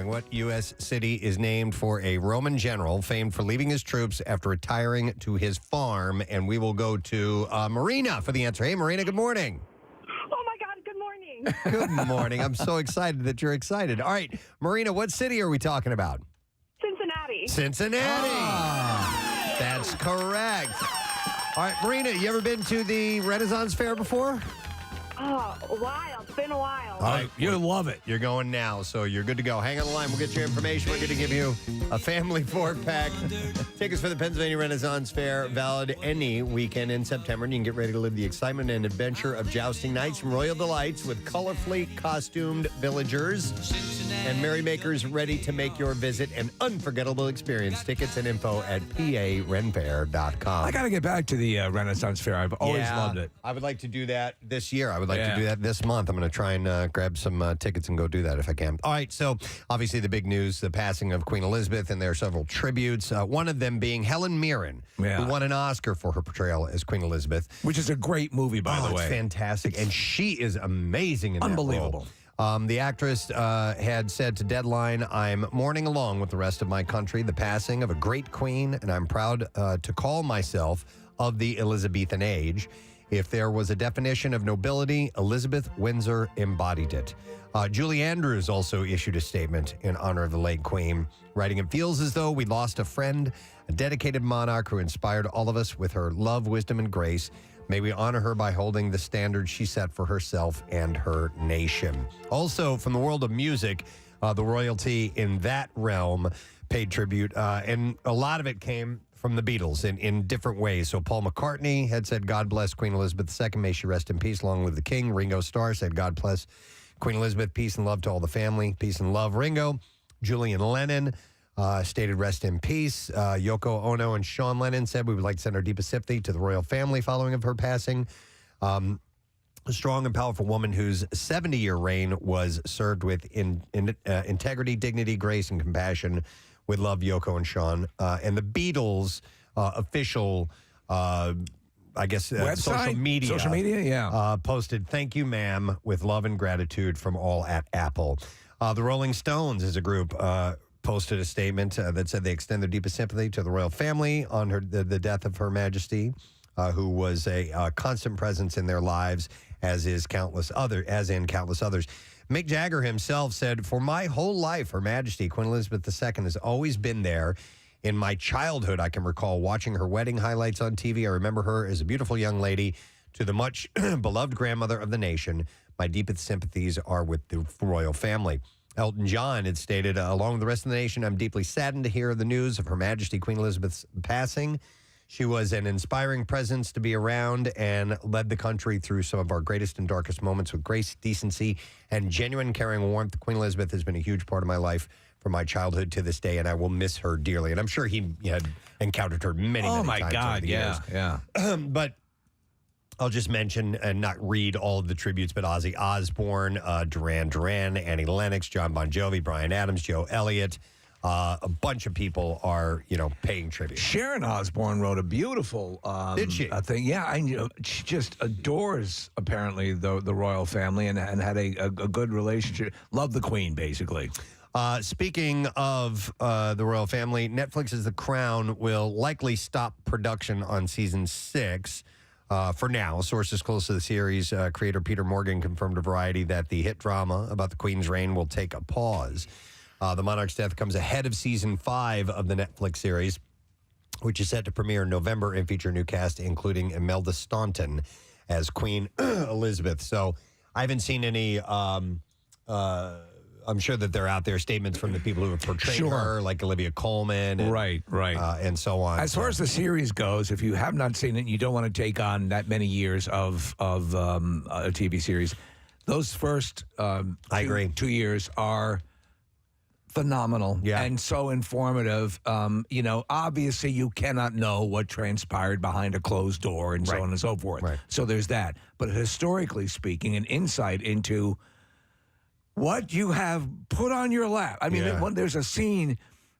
following. What U.S. city is named for a Roman general famed for leaving his troops after retiring to his farm? And we will go to Marina for the answer. Hey, Marina, good morning. Oh, my God. Good morning. Good morning. I'm so excited that you're excited. All right, Marina, what city are we talking about? Cincinnati. Cincinnati. That's correct. All right, Marina, you ever been to the Renaissance Fair before? Oh, a while. It's been a while. All right, you'll love it. You're going now, so you're good to go. Hang on the line. We'll get your information. We're going to give you a family four-pack. Tickets for the Pennsylvania Renaissance Fair, valid any weekend in September. And you can get ready to live the excitement and adventure of jousting nights from Royal Delights with colorfully costumed villagers and merrymakers ready to make your visit an unforgettable experience. Tickets and info at parenfair.com. I got to get back to the Renaissance Fair. I've always loved it. I would like to do that this year. I would like to do that this month. I'm going to try and grab some tickets and go do that if I can. All right, so obviously the big news, the passing of Queen Elizabeth, and there are several tributes. One of them being Helen Mirren, who won an Oscar for her portrayal as Queen Elizabeth. Which is a great movie, by the way. It's fantastic, and she is amazing in that Unbelievable. role. The actress had said to Deadline, I'm mourning along with the rest of my country the passing of a great queen, and I'm proud to call myself of the Elizabethan age. If there was a definition of nobility, Elizabeth Windsor embodied it. Julie Andrews also issued a statement in honor of the late queen, writing, it feels as though we lost a friend, a dedicated monarch who inspired all of us with her love, wisdom, and grace. May we honor her by holding the standard she set for herself and her nation. Also, from the world of music, the royalty in that realm paid tribute, and a lot of it came from the Beatles in different ways. So Paul McCartney had said, God bless Queen Elizabeth II, may she rest in peace, long live the king. Ringo Starr said, God bless Queen Elizabeth, peace and love to all the family, peace and love, Ringo. Julian Lennon stated, rest in peace. Yoko Ono and Sean Lennon said, we would like to send our deepest sympathy to the royal family following of her passing. A strong and powerful woman whose 70-year reign was served with integrity, dignity, grace, and compassion. With love, Yoko and Sean. And the Beatles official, website? social media, yeah. posted, thank you, ma'am, with love and gratitude from all at Apple. The Rolling Stones as a group posted a statement that said they extend their deepest sympathy to the royal family on the death of Her Majesty, who was a constant presence in their lives, as in countless others. Mick Jagger himself said, for my whole life, Her Majesty, Queen Elizabeth II, has always been there. In my childhood, I can recall watching her wedding highlights on TV. I remember her as a beautiful young lady. To the much beloved grandmother of the nation, my deepest sympathies are with the royal family. Elton John had stated, along with the rest of the nation, I'm deeply saddened to hear the news of Her Majesty Queen Elizabeth's passing. She was an inspiring presence to be around and led the country through some of our greatest and darkest moments with grace, decency, and genuine caring warmth. Queen Elizabeth has been a huge part of my life from my childhood to this day, and I will miss her dearly. And I'm sure he had encountered her many times. Oh, my God, years. yeah. But I'll just mention and not read all of the tributes, but Ozzy Osbourne, Duran Duran, Annie Lennox, John Bon Jovi, Bryan Adams, Joe Elliott. A bunch of people are, paying tribute. Sharon Osbourne wrote a beautiful Did she? thing. Yeah, she just adores, apparently, the royal family and had a good relationship. Love the Queen, basically. Speaking of the royal family, Netflix's The Crown will likely stop production on season 6 for now. Sources close to the series, creator Peter Morgan confirmed to Variety that the hit drama about the Queen's reign will take a pause. The monarch's death comes ahead of season 5 of the Netflix series, which is set to premiere in November and feature a new cast, including Imelda Staunton as Queen Elizabeth. So I haven't seen any, I'm sure that they're out there, statements from the people who have portrayed her, like Olivia Colman. And, right. And so on. As far as the series goes, if you have not seen it and you don't want to take on that many years of a TV series, those first I agree. 2 years are phenomenal and so informative. Obviously you cannot know what transpired behind a closed door and so on and so forth. Right. So there's that. But historically speaking, an insight into what you have put on your lap. I mean, there's a scene,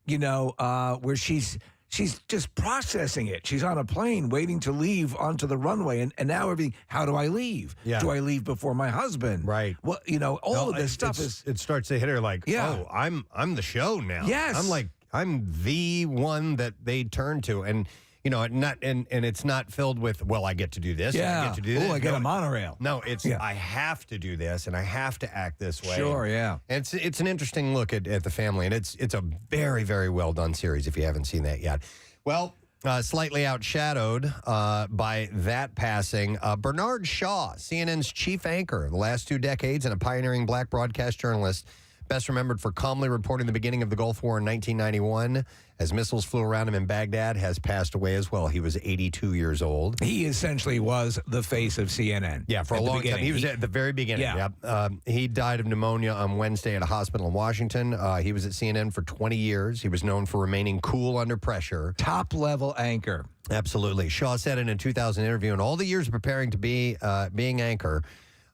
where she's she's just processing it. She's on a plane waiting to leave onto the runway, and now everything. How do I leave? Yeah. Do I leave before my husband? Right. Well, all of this stuff it starts to hit her like, oh, I'm the show now. Yes. I'm the one that they turn to, and it's not filled with, well, I get to do this. Yeah. I get to do this. I get a monorail. No, it's I have to do this, and I have to act this way. Sure, yeah. And it's an interesting look at the family, and it's a very, very well done series if you haven't seen that yet. Well, slightly outshadowed by that passing, Bernard Shaw, CNN's chief anchor the last 2 decades and a pioneering black broadcast journalist, best remembered for calmly reporting the beginning of the Gulf War in 1991 as missiles flew around him in Baghdad, has passed away as well. He was 82 years old. He essentially was the face of CNN. Yeah, for a long time. He was at the very beginning. Yeah. Yep. He died of pneumonia on Wednesday at a hospital in Washington. He was at CNN for 20 years. He was known for remaining cool under pressure. Top-level anchor. Absolutely. Shaw said in a 2000 interview, in all the years of preparing to be being anchor,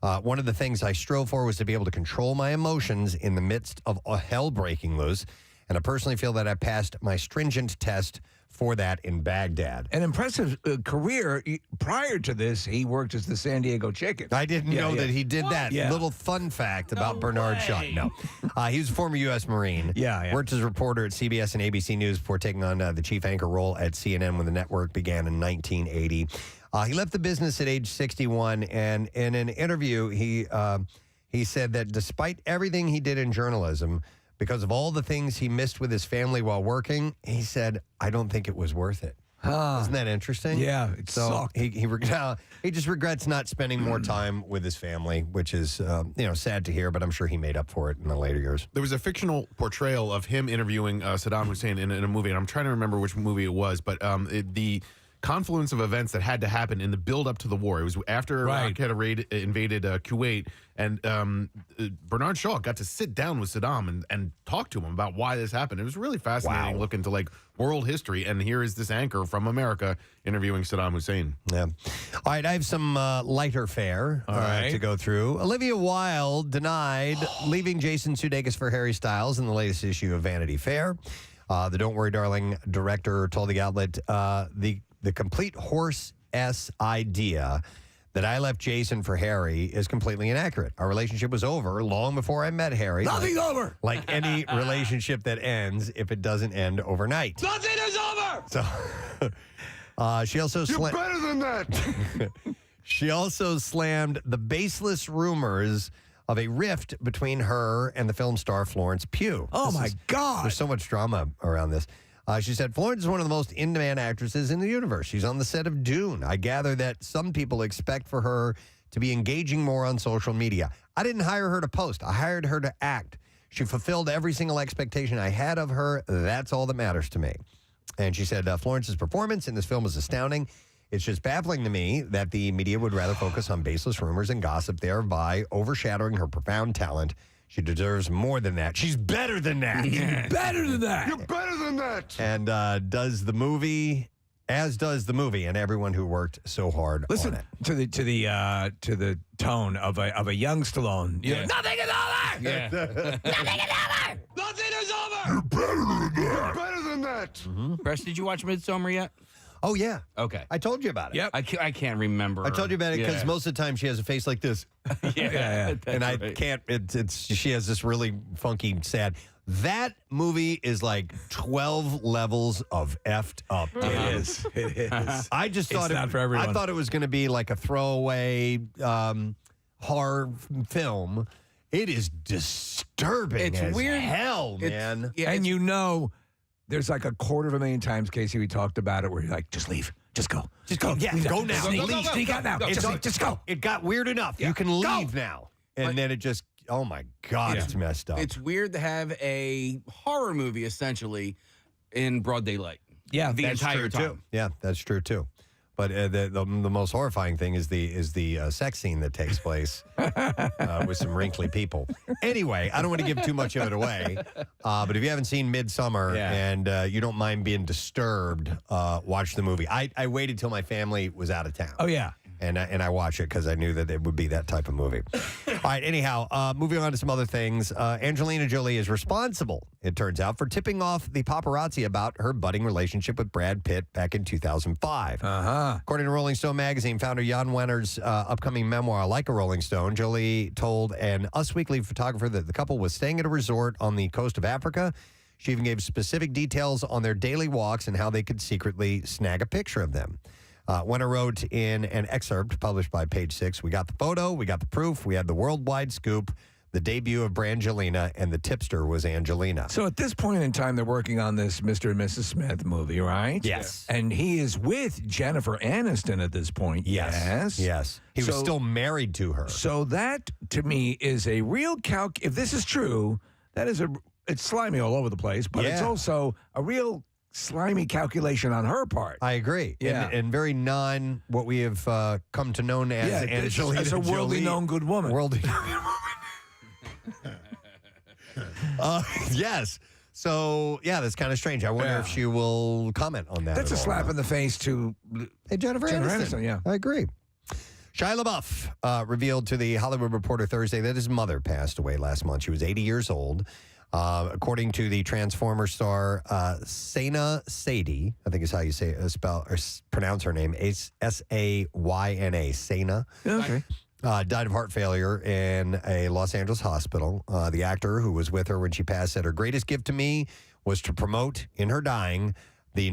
one of the things I strove for was to be able to control my emotions in the midst of a hell breaking loose. And I personally feel that I passed my stringent test for that in Baghdad. An impressive career. Prior to this, he worked as the San Diego Chicken. I didn't know that he did that. Yeah. Little fun fact about Bernard Shaw. No. He was a former U.S. Marine. Yeah. Worked as a reporter at CBS and ABC News before taking on the chief anchor role at CNN when the network began in 1980. He left the business at age 61, and in an interview, he said that despite everything he did in journalism, because of all the things he missed with his family while working, he said, I don't think it was worth it. Isn't that interesting? Yeah, it sucked. He just regrets not spending more time with his family, which is sad to hear, but I'm sure he made up for it in the later years. There was a fictional portrayal of him interviewing Saddam Hussein in a movie, and I'm trying to remember which movie it was, but the confluence of events that had to happen in the build-up to the war. It was after Iraq had invaded Kuwait, and Bernard Shaw got to sit down with Saddam and talk to him about why this happened. It was really fascinating look into world history, and here is this anchor from America interviewing Saddam Hussein. Yeah. All right, I have some lighter fare to go through. Olivia Wilde denied leaving Jason Sudeikis for Harry Styles in the latest issue of Vanity Fair. The Don't Worry Darling director told the outlet the complete horse-s idea that I left Jason for Harry is completely inaccurate. Our relationship was over long before I met Harry. Nothing's over. Like any relationship that ends if it doesn't end overnight. Nothing is over. So she also You're better than that. She also slammed the baseless rumors of a rift between her and the film star Florence Pugh. Oh, my God. There's so much drama around this. She said, Florence is one of the most in-demand actresses in the universe. She's on the set of Dune. I gather that some people expect for her to be engaging more on social media. I didn't hire her to post. I hired her to act. She fulfilled every single expectation I had of her. That's all that matters to me. And she said, Florence's performance in this film is astounding. It's just baffling to me that the media would rather focus on baseless rumors and gossip, thereby overshadowing her profound talent. She deserves more than that. She's better than that. Better than that. You're better than that. And does the movie, as does the movie, and everyone who worked so hard Listen on it. to the tone of a young Stallone. Yeah. Nothing is over. Yeah. Nothing is over. Nothing is over. You're better than that. You're better than that. Mm-hmm. Preston, did you watch Midsommar yet? Oh, yeah. Okay. I told you about it. Yep. I can't remember. I told you about it because Yeah. most of the time she has a face like this. Yeah. And I can't, she has this really funky, sad. That movie is like 12 levels of effed up. It is. It is. I just It's thought not for everyone. I thought it was going to be like a throwaway horror film. It is disturbing. It's as weird. hell, man. Yeah, And there's like 250,000 times, Casey, we talked about it, where you're like, just leave. Just go. Just go. Yeah, Leave go now. now. Sneak, Go, leave. Sneak out now. Just go. It got weird enough. You can leave now. And then it just, oh my God, it's messed up. It's weird to have a horror movie essentially in broad daylight. Yeah, the That's entire true time. too. Yeah, that's true too. But the most horrifying thing is the sex scene that takes place with some wrinkly people. Anyway, I don't want to give too much of it away. But if you haven't seen Midsommar and you don't mind being disturbed, watch the movie. I waited till my family was out of town. Oh, yeah. And I watched it because I knew that it would be that type of movie. All right, anyhow, moving on to some other things. Angelina Jolie is responsible, it turns out, for tipping off the paparazzi about her budding relationship with Brad Pitt back in 2005. According to Rolling Stone magazine, founder Jan Wenner's upcoming memoir, Like a Rolling Stone, Jolie told an Us Weekly photographer that the couple was staying at a resort on the coast of Africa. She even gave specific details on their daily walks and how they could secretly snag a picture of them. Wenner wrote in an excerpt published by Page Six, "We got the photo, we got the proof, we had the worldwide scoop, the debut of Brangelina, and the tipster was Angelina." So at this point in time, they're working on this Mr. and Mrs. Smith movie, right? Yes. And he is with Jennifer Aniston at this point. Yes. He was still married to her. So that, to me, is a real if this is true, that is it's slimy all over the place, but it's also a real slimy calculation on her part. I agree. Yeah. And very what we have come to know as Angelina as a worldly Jolie. known good woman. Worldly known woman. Yes. So, that's kind of strange. I wonder if she will comment on that. That's a slap in the face to Jennifer Aniston. Yeah. I agree. Shia LaBeouf revealed to the Hollywood Reporter Thursday that his mother passed away last month. She was 80 years old. According to the Transformer star, Sayna Sadie, I think is how you pronounce her name, Sayna, Sayna. Okay. Died of heart failure in a Los Angeles hospital. The actor who was with her when she passed said, "Her greatest gift to me was to promote, in her dying, the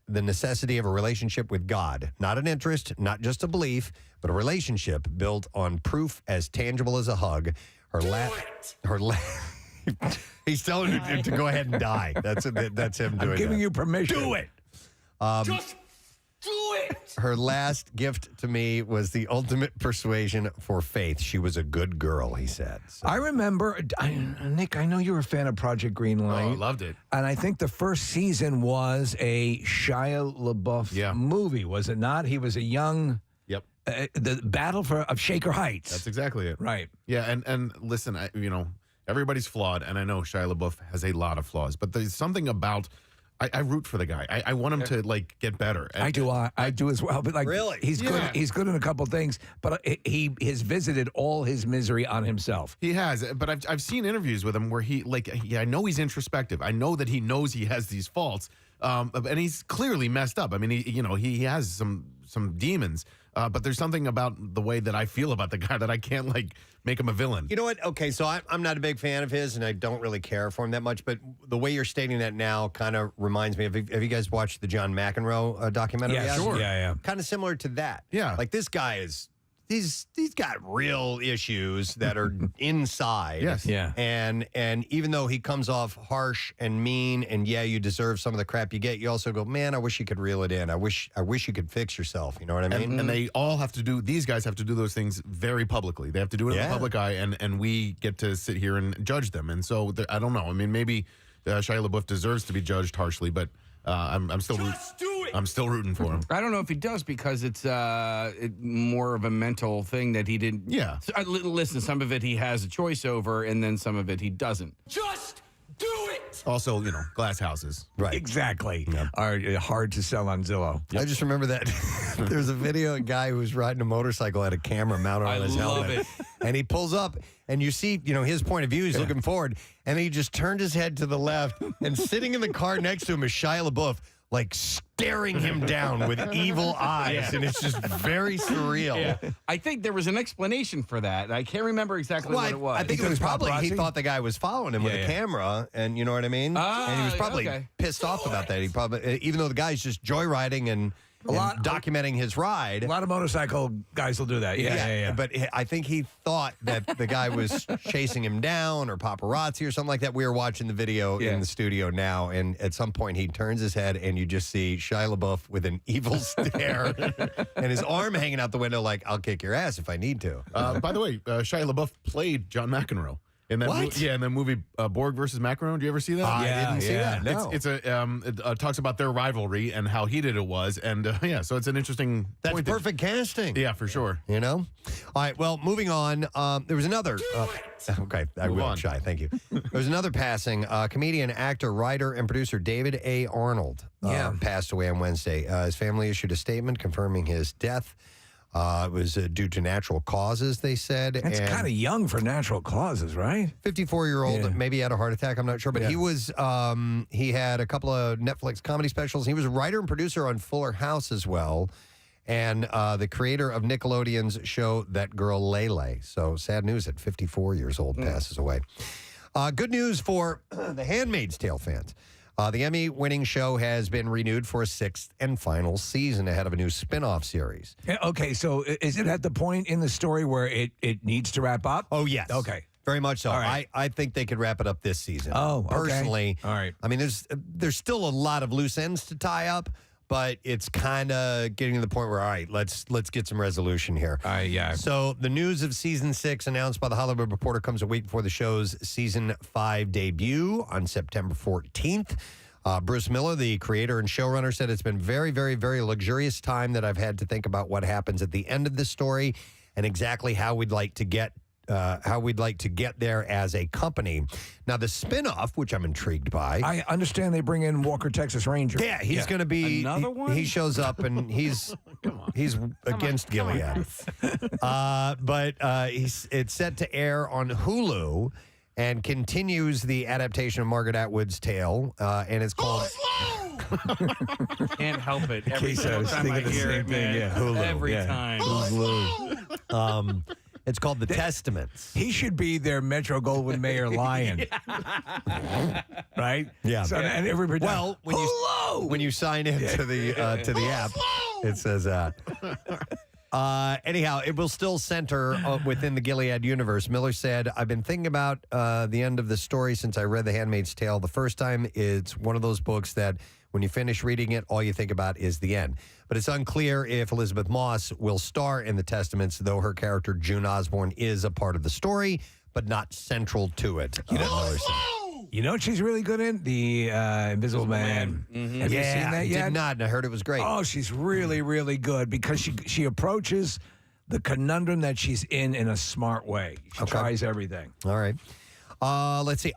necessity of a relationship with God. Not an interest, not just a belief, but a relationship built on proof as tangible as a hug. He's telling him to go ahead and die. That's him doing I'm giving that. you permission. Do it. Just do it. Her last gift to me was the ultimate persuasion for faith. She was a good girl," he said. So. I remember, Nick, I know you were a fan of Project Greenlight. Oh, loved it. And I think the first season was a Shia LaBeouf movie, was it not? He was a young... Yep. The Battle of Shaker Heights. That's exactly it. Right. Yeah, and listen, everybody's flawed, and I know Shia LaBeouf has a lot of flaws, but there's something about I root for the guy. I want him to get better. And, I do as well. But really, he's good. He's good in a couple things, but he has visited all his misery on himself. He has, but I've seen interviews with him where I know he's introspective. I know that he knows he has these faults, and he's clearly messed up. I mean, he has some demons. But there's something about the way that I feel about the guy that I can't make him a villain. You know what? Okay, so I'm not a big fan of his, and I don't really care for him that much. But the way you're stating that now kind of reminds me of. Have you guys watched the John McEnroe documentary? Yeah, sure. Yeah. Kind of similar to that. Yeah. Like this guy is. He's got real issues that are inside. Yes. Yeah. And even though he comes off harsh and mean, and you deserve some of the crap you get, you also go, man, I wish you could reel it in. I wish you could fix yourself. You know what I mean? And they all have to do. These guys have to do those things very publicly. They have to do it in the public eye, and we get to sit here and judge them. And so I don't know. I mean, maybe Shia LaBeouf deserves to be judged harshly, but I'm still. I'm still rooting for him. I don't know if he does because it's more of a mental thing that he didn't. Yeah. Listen, some of it he has a choice over, and then some of it he doesn't. Just do it. Also, glass houses. Right. Exactly. Are hard to sell on Zillow. I just remember that there's a video, a guy who was riding a motorcycle had a camera mounted on his helmet. And he pulls up, and you see, his point of view, he's looking forward, and he just turned his head to the left, and sitting in the car next to him is Shia LaBeouf, staring him down with evil eyes, and it's just very surreal. Yeah. I think there was an explanation for that. I can't remember exactly what it was. I think it was probably he thought the guy was following him with a camera, and you know what I mean? And he was probably pissed off about that. He probably, even though the guy's just joyriding and documenting his ride. A lot of motorcycle guys will do that. Yeah. But I think he thought that the guy was chasing him down or paparazzi or something like that. We were watching the video in the studio now, and at some point he turns his head and you just see Shia LaBeouf with an evil stare and his arm hanging out the window like, I'll kick your ass if I need to. By the way, Shia LaBeouf played John McEnroe. In that in the movie Borg versus McEnroe. Do you ever see that? I didn't see that. No. It talks about their rivalry and how heated it was, and so it's an interesting. That's perfect casting. Yeah, for sure. All right. Well, moving on. There was another. Okay, I will. Shy. Thank you. There was another passing. Comedian, actor, writer, and producer David A. Arnold passed away on Wednesday. His family issued a statement confirming his death. It was due to natural causes, they said. That's kind of young for natural causes, right? 54-year-old, maybe he had a heart attack. I'm not sure, but he was. He had a couple of Netflix comedy specials. He was a writer and producer on Fuller House as well, and the creator of Nickelodeon's show That Girl Lele. So sad news at 54 years old passes away. Good news for the Handmaid's Tale fans. The Emmy-winning show has been renewed for a 6th and final season ahead of a new spin-off series. Okay, so is it at the point in the story where it needs to wrap up? Oh, yes. Okay. Very much so. All right. I think they could wrap it up this season. Oh, okay. Personally. All right. I mean, there's still a lot of loose ends to tie up, but it's kind of getting to the point where, all right, let's get some resolution here. Yeah. So the news of season 6 announced by the Hollywood Reporter comes a week before the show's season 5 debut on September 14th. Bruce Miller, the creator and showrunner, said it's been very, very, very luxurious time that I've had to think about what happens at the end of the story and exactly how we'd like to get there as a company. Now, the spinoff, which I'm intrigued by. I understand they bring in Walker, Texas Ranger. Yeah, he's going to be another one. He shows up and he's against Gilead. But it's set to air on Hulu and continues the adaptation of Margaret Atwood's tale, and it's called. Can't help it. Every Casey, time I hear it, man. Hulu, Every time. Hulu. It's called The Testaments. He should be their Metro Goldwyn Mayer lion. Right? Yeah. So, and everybody, Well, when you sign into the app, it says that. Anyhow, it will still center within the Gilead universe. Miller said, I've been thinking about the end of the story since I read The Handmaid's Tale. The first time, it's one of those books that when you finish reading it, all you think about is the end. But it's unclear if Elizabeth Moss will star in The Testaments, though her character, June Osborne, is a part of the story, but not central to it. You know what she's really good in? The Invisible Man. Mm-hmm. Have you seen that yet? I did not, and I heard it was great. Oh, she's really, really good because she approaches the conundrum that she's in a smart way. She tries everything. All right. Let's see.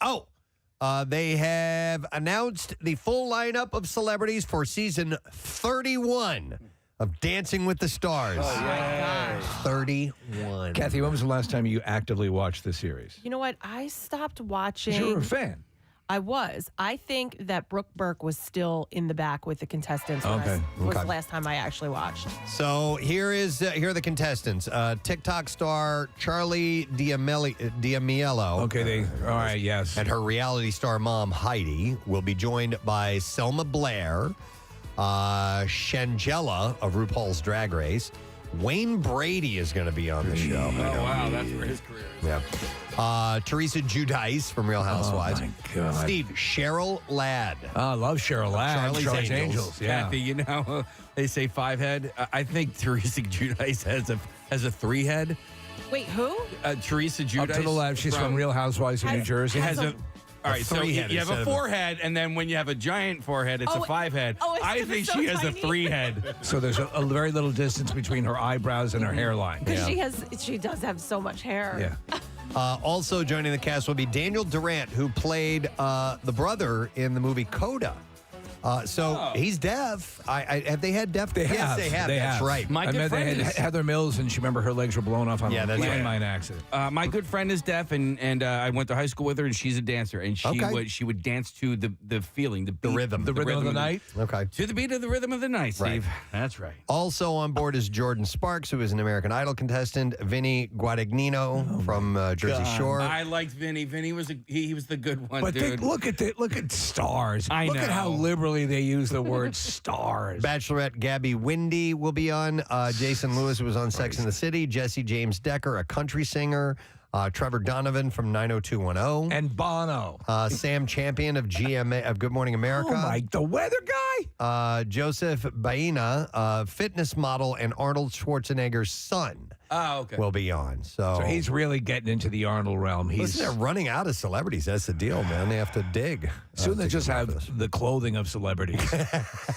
They have announced the full lineup of celebrities for season 31 of Dancing with the Stars. Oh, yeah. 31. Kathy, when was the last time you actively watched the series? You know what? I stopped watching. You were a fan. I was. I think that Brooke Burke was still in the back with the contestants. Was the last time I actually watched. So here are the contestants. TikTok star Charlie D'Amelio. Okay, all right, yes. And her reality star mom, Heidi, will be joined by Selma Blair, Shangela of RuPaul's Drag Race. Wayne Brady is going to be on the show. Oh, wow. That's where his career is. Yeah. Teresa Giudice from Real Housewives. Oh, my God. Steve, Cheryl Ladd. Oh, I love Cheryl Ladd. Charlie's Angels. Yeah. Kathy, you know, they say 5 head. I think Teresa Giudice has a 3 head. Wait, who? Teresa Giudice. Up to the left, she's from Real Housewives of New Jersey. Has a all right, so you have a 4 head, and then when you have a giant forehead, it's a 5 head. I think she has a 3 head. So there's a very little distance between her eyebrows and her hairline. Because she does have so much hair. Yeah. Also joining the cast will be Daniel Durant, who played the brother in the movie Coda. He's deaf. Have they had deaf? Yes, they have. That's right. My good friend they had is Heather Mills, and she remember her legs were blown off on a landmine accident. My good friend is deaf, and I went to high school with her, and she's a dancer, and she would dance to the feeling, the beat, rhythm, the rhythm of the night. Okay, to the beat of the rhythm of the night, Steve. Right. That's right. Also on board is Jordan Sparks, who is an American Idol contestant. Vinny Guadagnino from Jersey Shore. I liked Vinny. Vinny was he was the good one, But dude. look at stars. I look know. at how liberally they use the word stars. Bachelorette Gabby Windy will be on. Jason Lewis, who was on Sex and the City. Jesse James Decker, a country singer. Trevor Donovan from 90210. And Bono. Sam Champion of GMA of Good Morning America. The weather guy? Joseph Baena, fitness model, and Arnold Schwarzenegger's son will be on. So he's really getting into the Arnold realm. Listen, they're running out of celebrities. That's the deal, man. They have to dig. Soon they just have the clothing of celebrities.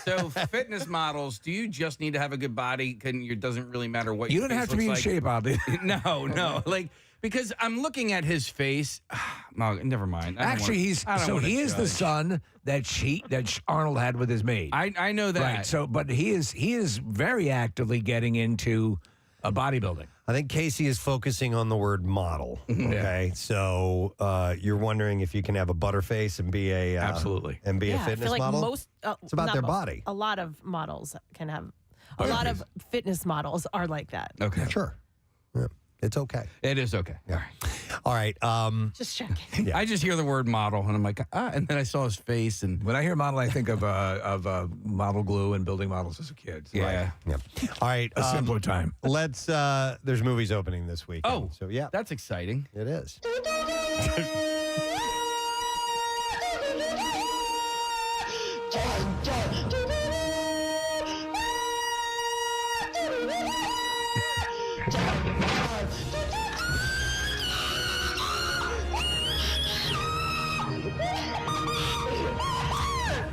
So fitness models, do you just need to have a good body? It doesn't really matter what You your don't face have to be in looks like? shape, Bobby. No. Because I'm looking at his face. No, never mind. Actually, he is the son that Arnold had with his maid. I know that. Right. So, but he is very actively getting into bodybuilding. I think Casey is focusing on the word model. Okay, so you're wondering if you can have a butterface and be a absolutely and be a I fitness feel like model. it's about their body. A lot of models can have. A lot of fitness models are like that. Okay. Sure. Yeah. It's okay. It is okay. Yeah. All right. Just checking. I just hear the word model, and I'm like, and then I saw his face, and when I hear model, I think of model glue and building models as a kid. So yeah. All right. A simpler time. Let's. There's movies opening this week. Oh, so yeah, that's exciting. it is.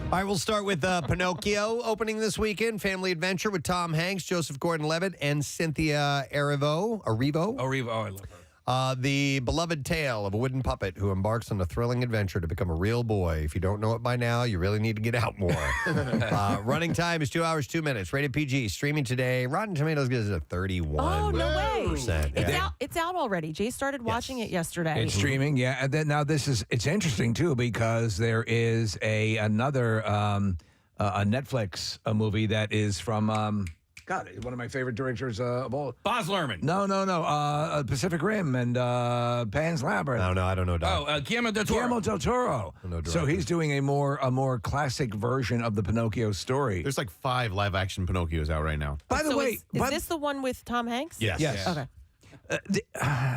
All right, we'll start with Pinocchio opening this weekend. Family adventure with Tom Hanks, Joseph Gordon-Levitt, and Cynthia Erivo. Oh, I love her. The beloved tale of a wooden puppet who embarks on a thrilling adventure to become a real boy. If you don't know it by now, you really need to get out more. Running time is 2 hours, 2 minutes. Rated PG. Streaming today. Rotten Tomatoes gives it a 31%. Oh, no way. Yeah. It's out already. Jay started watching it yesterday. It's streaming, yeah. And then now it's interesting too because there is another a Netflix movie that is from one of my favorite directors of all. Baz Luhrmann. No. Pacific Rim and Pan's Labyrinth. No, I don't know. Guillermo del Toro. Guillermo del Toro. So he's doing a more classic version of the Pinocchio story. There's like 5 live-action Pinocchios out right now. By the way, is this the one with Tom Hanks? Yes. Okay.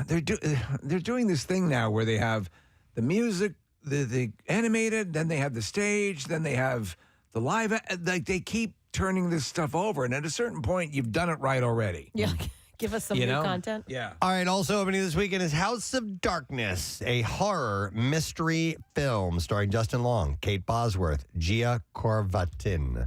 They're doing this thing now where they have the music, the animated, then they have the stage, then they have the live. Like they keep turning this stuff over, and at a certain point, you've done it right already. Yeah. Give us some new content. Yeah. All right, also opening this weekend is House of Darkness, a horror mystery film starring Justin Long, Kate Bosworth, Gia Corvatin.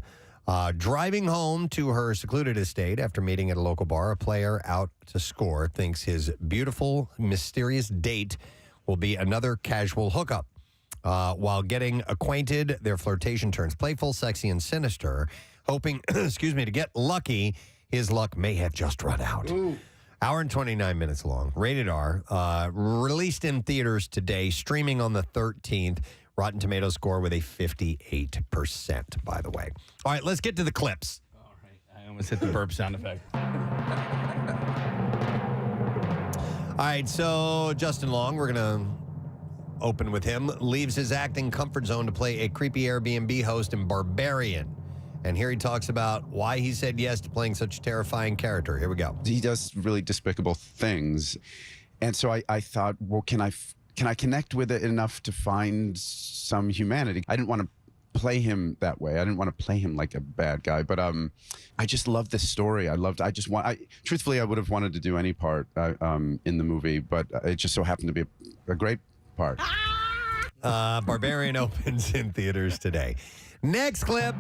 Driving home to her secluded estate after meeting at a local bar, a player out to score thinks his beautiful, mysterious date will be another casual hookup. While getting acquainted, their flirtation turns playful, sexy, and sinister. Hoping, to get lucky, his luck may have just run out. Hour and 29 minutes long. Rated R. Released in theaters today. Streaming on the 13th. Rotten Tomatoes score with a 58%, by the way. All right, let's get to the clips. All right. I almost hit the burp sound effect. All right, so Justin Long, we're going to open with him. Leaves his acting comfort zone to play a creepy Airbnb host in Barbarian. And here he talks about why he said yes to playing such a terrifying character. Here we go. He does really despicable things. And so I thought, well, can I connect with it enough to find some humanity? I didn't want to play him that way. I didn't want to play him like a bad guy, but I just loved this story. Truthfully, I would have wanted to do any part in the movie, but it just so happened to be a great part. Barbarian opens in theaters today. Next clip.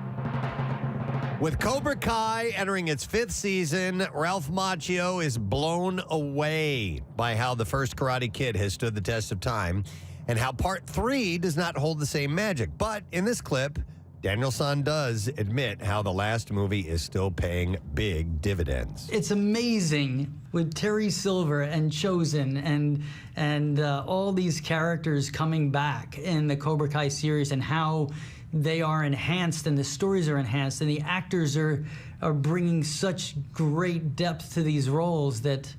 With Cobra Kai entering its 5th season, Ralph Macchio is blown away by how the first Karate Kid has stood the test of time and how part 3 does not hold the same magic. But in this clip, Daniel-san does admit how the last movie is still paying big dividends. It's amazing with Terry Silver and Chosen and all these characters coming back in the Cobra Kai series and how they are enhanced and the stories are enhanced and the actors are bringing such great depth to these roles that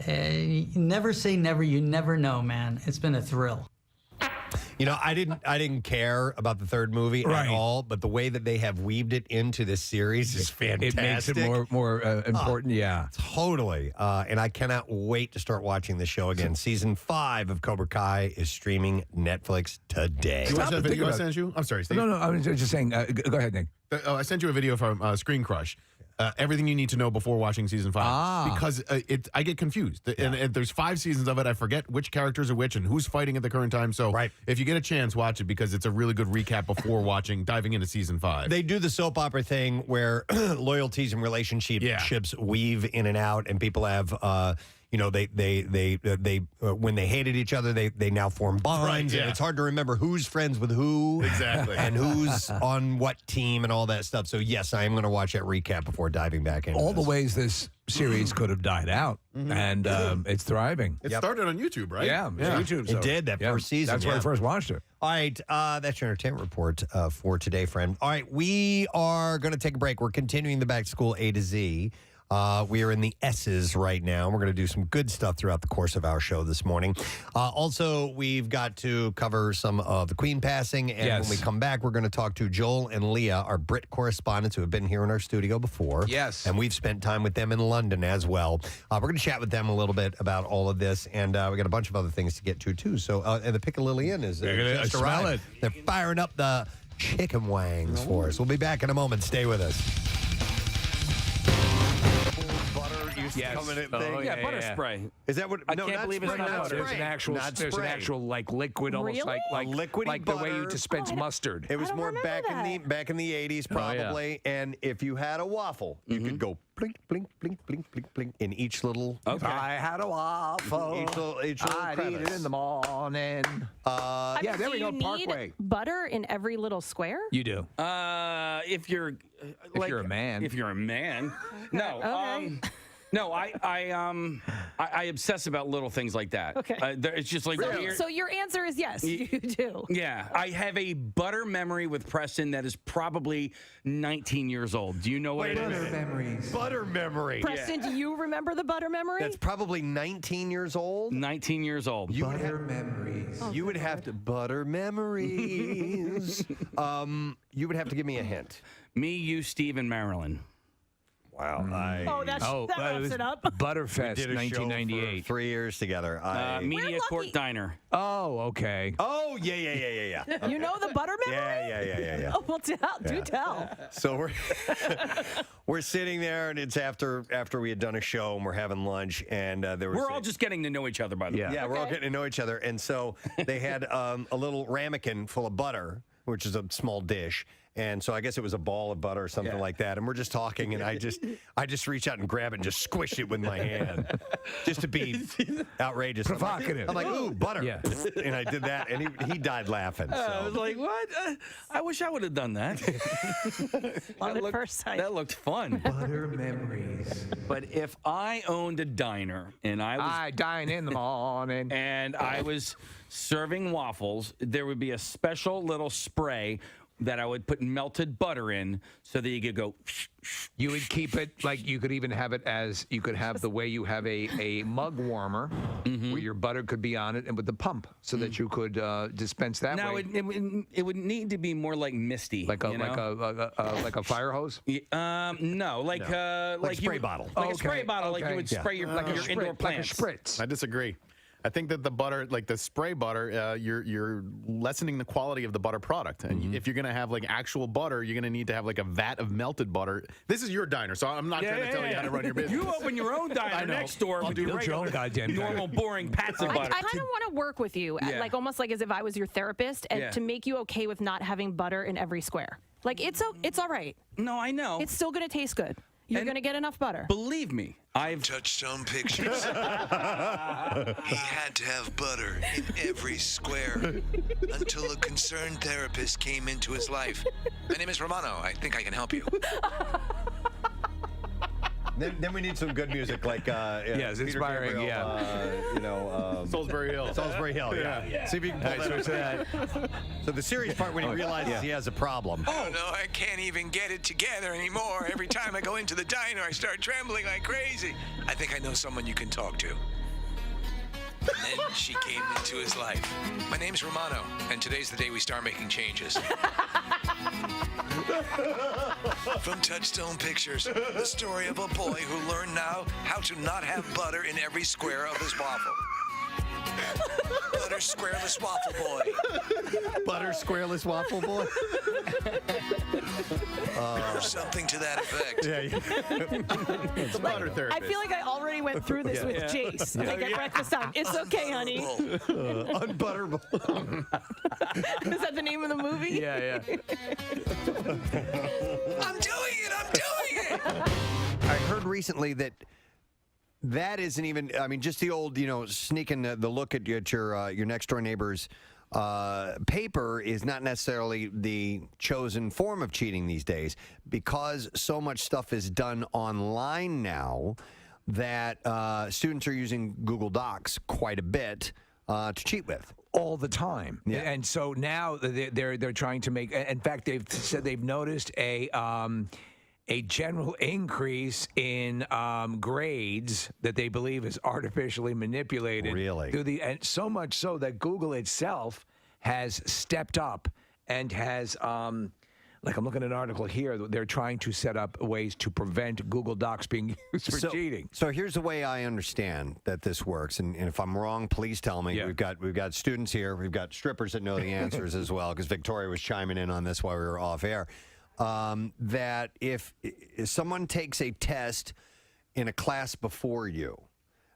never say never. You never know, man. It's been a thrill. You know, I didn't care about the 3rd movie at all, but the way that they have weaved it into this series is fantastic. It makes it more important, yeah. Totally. And I cannot wait to start watching the show again. Season 5 of Cobra Kai is streaming Netflix today. You watch that video I sent you? I'm sorry, Steve. No, I was just saying, go ahead, Nick. I sent you a video from Screen Crush. Everything you need to know before watching season 5. Because I get confused. And there's 5 seasons of it. I forget which characters are which and who's fighting at the current time. So if you get a chance, watch it because it's a really good recap before diving into season 5. They do the soap opera thing where loyalties and relationships weave in and out, and people have when they hated each other, they now form bonds, and it's hard to remember who's friends with who, and who's on what team and all that stuff. So yes, I am going to watch that recap before diving back in. All the ways this series could have died out, and it's thriving. It started on YouTube, right? Yeah, YouTube. It did that first season. That's where I first watched it. All right, that's your entertainment report for today, friend. All right, we are going to take a break. We're continuing the back to school A to Z. We are in the S's right now. We're going to do some good stuff throughout the course of our show this morning. Also, we've got to cover some of the Queen passing. And when we come back, we're going to talk to Joel and Leah, our Brit correspondents who have been here in our studio before. Yes. And we've spent time with them in London as well. We're going to chat with them a little bit about all of this. And we got a bunch of other things to get to, too. So, and the Piccadilly Inn is just arrived. They're firing up the chicken wangs for us. We'll be back in a moment. Stay with us. Butter spray. Is that what? I can't believe it's not butter. There's an actual like liquid, almost Really? like liquidy like the way you butter. dispense mustard. It was more back that. in the 80s probably, and if you had a waffle, you could go blink, blink, blink, blink, blink, blink in each little. If I had a waffle, each little I'd eat it in the morning. There we go. Parkway. Butter in every little square? You do. If you're you're a man. If you're a man, no. Okay. No, I obsess about little things like that. Okay. It's just like weird. So your answer is yes, you do. Yeah, I have a butter memory with Preston that is probably 19 years old. Do you know what it is? Butter memory. Preston, do you remember the butter memory? That's probably 19 years old. 19 years old. memories. You would have to butter memories. You would have to give me a hint. Me, you, Steve, and Marilyn. Wow. that wraps it up. Butterfest, Did a 1998. show for 3 years together. Media Court Diner. Oh, okay. Oh, yeah. You know the butter memory? Yeah. Oh, well, do tell. So we're sitting there, and it's after we had done a show, and we're having lunch, and we're all just getting to know each other, by the way. Yeah, we're all getting to know each other, and so they had a little ramekin full of butter, which is a small dish. And so I guess it was a ball of butter or something like that. And we're just talking, and I just reach out and grab it and just squish it with my hand, just to be outrageous, provocative. I'm like, ooh, butter, Yeah. And I did that, and he died laughing. So. I was like, what? I wish I would have done that. On the first sight. That looked fun. Butter memories. But if I owned a diner and I dine in the morning, and I was serving waffles, there would be a special little spray that I would put melted butter in so that you could go. You would keep it like you could even have it as you could have the way you have a mug warmer where your butter could be on it and with the pump so that you could dispense that way. It would need to be more like misty, like a fire hose. No, like a spray bottle. Like a spray bottle, like you would spray your indoor plants. Like a spritz. I disagree. I think that the butter, like the spray butter, you're lessening the quality of the butter product. And if you're going to have like actual butter, you're going to need to have like a vat of melted butter. This is your diner, so I'm not trying to tell you how to run your business. You open your own diner next door. I'll do your own goddamn normal, boring pats of butter. I kind of want to work with you, like almost like as if I was your therapist, and to make you okay with not having butter in every square. Like it's all right. No, I know. It's still going to taste good. You're going to get enough butter. Believe me, I've Touchstone Pictures. He had to have butter in every square until a concerned therapist came into his life. My name is Romano. I think I can help you. Then we need some good music, like yes, Peter inspiring. Gabriel, Salisbury Hill. Salisbury Hill. Yeah. See if you can pull that. So the serious part when he realizes he has a problem. Oh no, I can't even get it together anymore. Every time I go into the diner, I start trembling like crazy. I think I know someone you can talk to. And then she came into his life. My name's Romano, and today's the day we start making changes. From Touchstone Pictures, the story of a boy who learned now how to not have butter in every square of his waffle. Butter Squareless Waffle Boy. Butter Squareless Waffle Boy? Or something to that effect. It's butter therapist. I feel like I already went through this with Jace. Like at breakfast time. It's okay, honey. Unbutterable. Is that the name of the movie? Yeah. I'm doing it! I heard recently that that isn't even. I mean, just the old, sneaking the look at your next door neighbor's paper is not necessarily the chosen form of cheating these days, because so much stuff is done online now that students are using Google Docs quite a bit to cheat with. All the time. Yeah. And so now they're trying to make. In fact, they've said they've noticed a general increase in grades that they believe is artificially manipulated. Really? And so much so that Google itself has stepped up and has. Like I'm looking at an article here, they're trying to set up ways to prevent Google Docs being used for cheating. So here's the way I understand that this works, and if I'm wrong, please tell me. Yeah. We've got students here, we've got strippers that know the answers as well, because Victoria was chiming in on this while we were off air. That if someone takes a test in a class before you,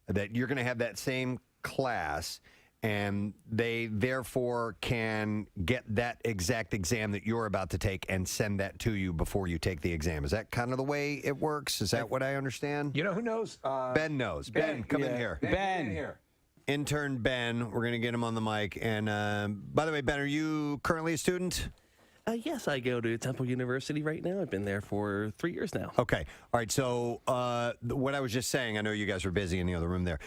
that you're going to have that same class, and they therefore can get that exact exam that you're about to take and send that to you before you take the exam. Is that kind of the way it works? Is that what I understand? You know who knows? Ben knows. Ben, come in here. Ben here. Intern Ben, we're going to get him on the mic. And by the way, Ben, are you currently a student? Yes, I go to Temple University right now. I've been there for 3 years now. Okay. All right. So what I was just saying, I know you guys were busy in the other room there.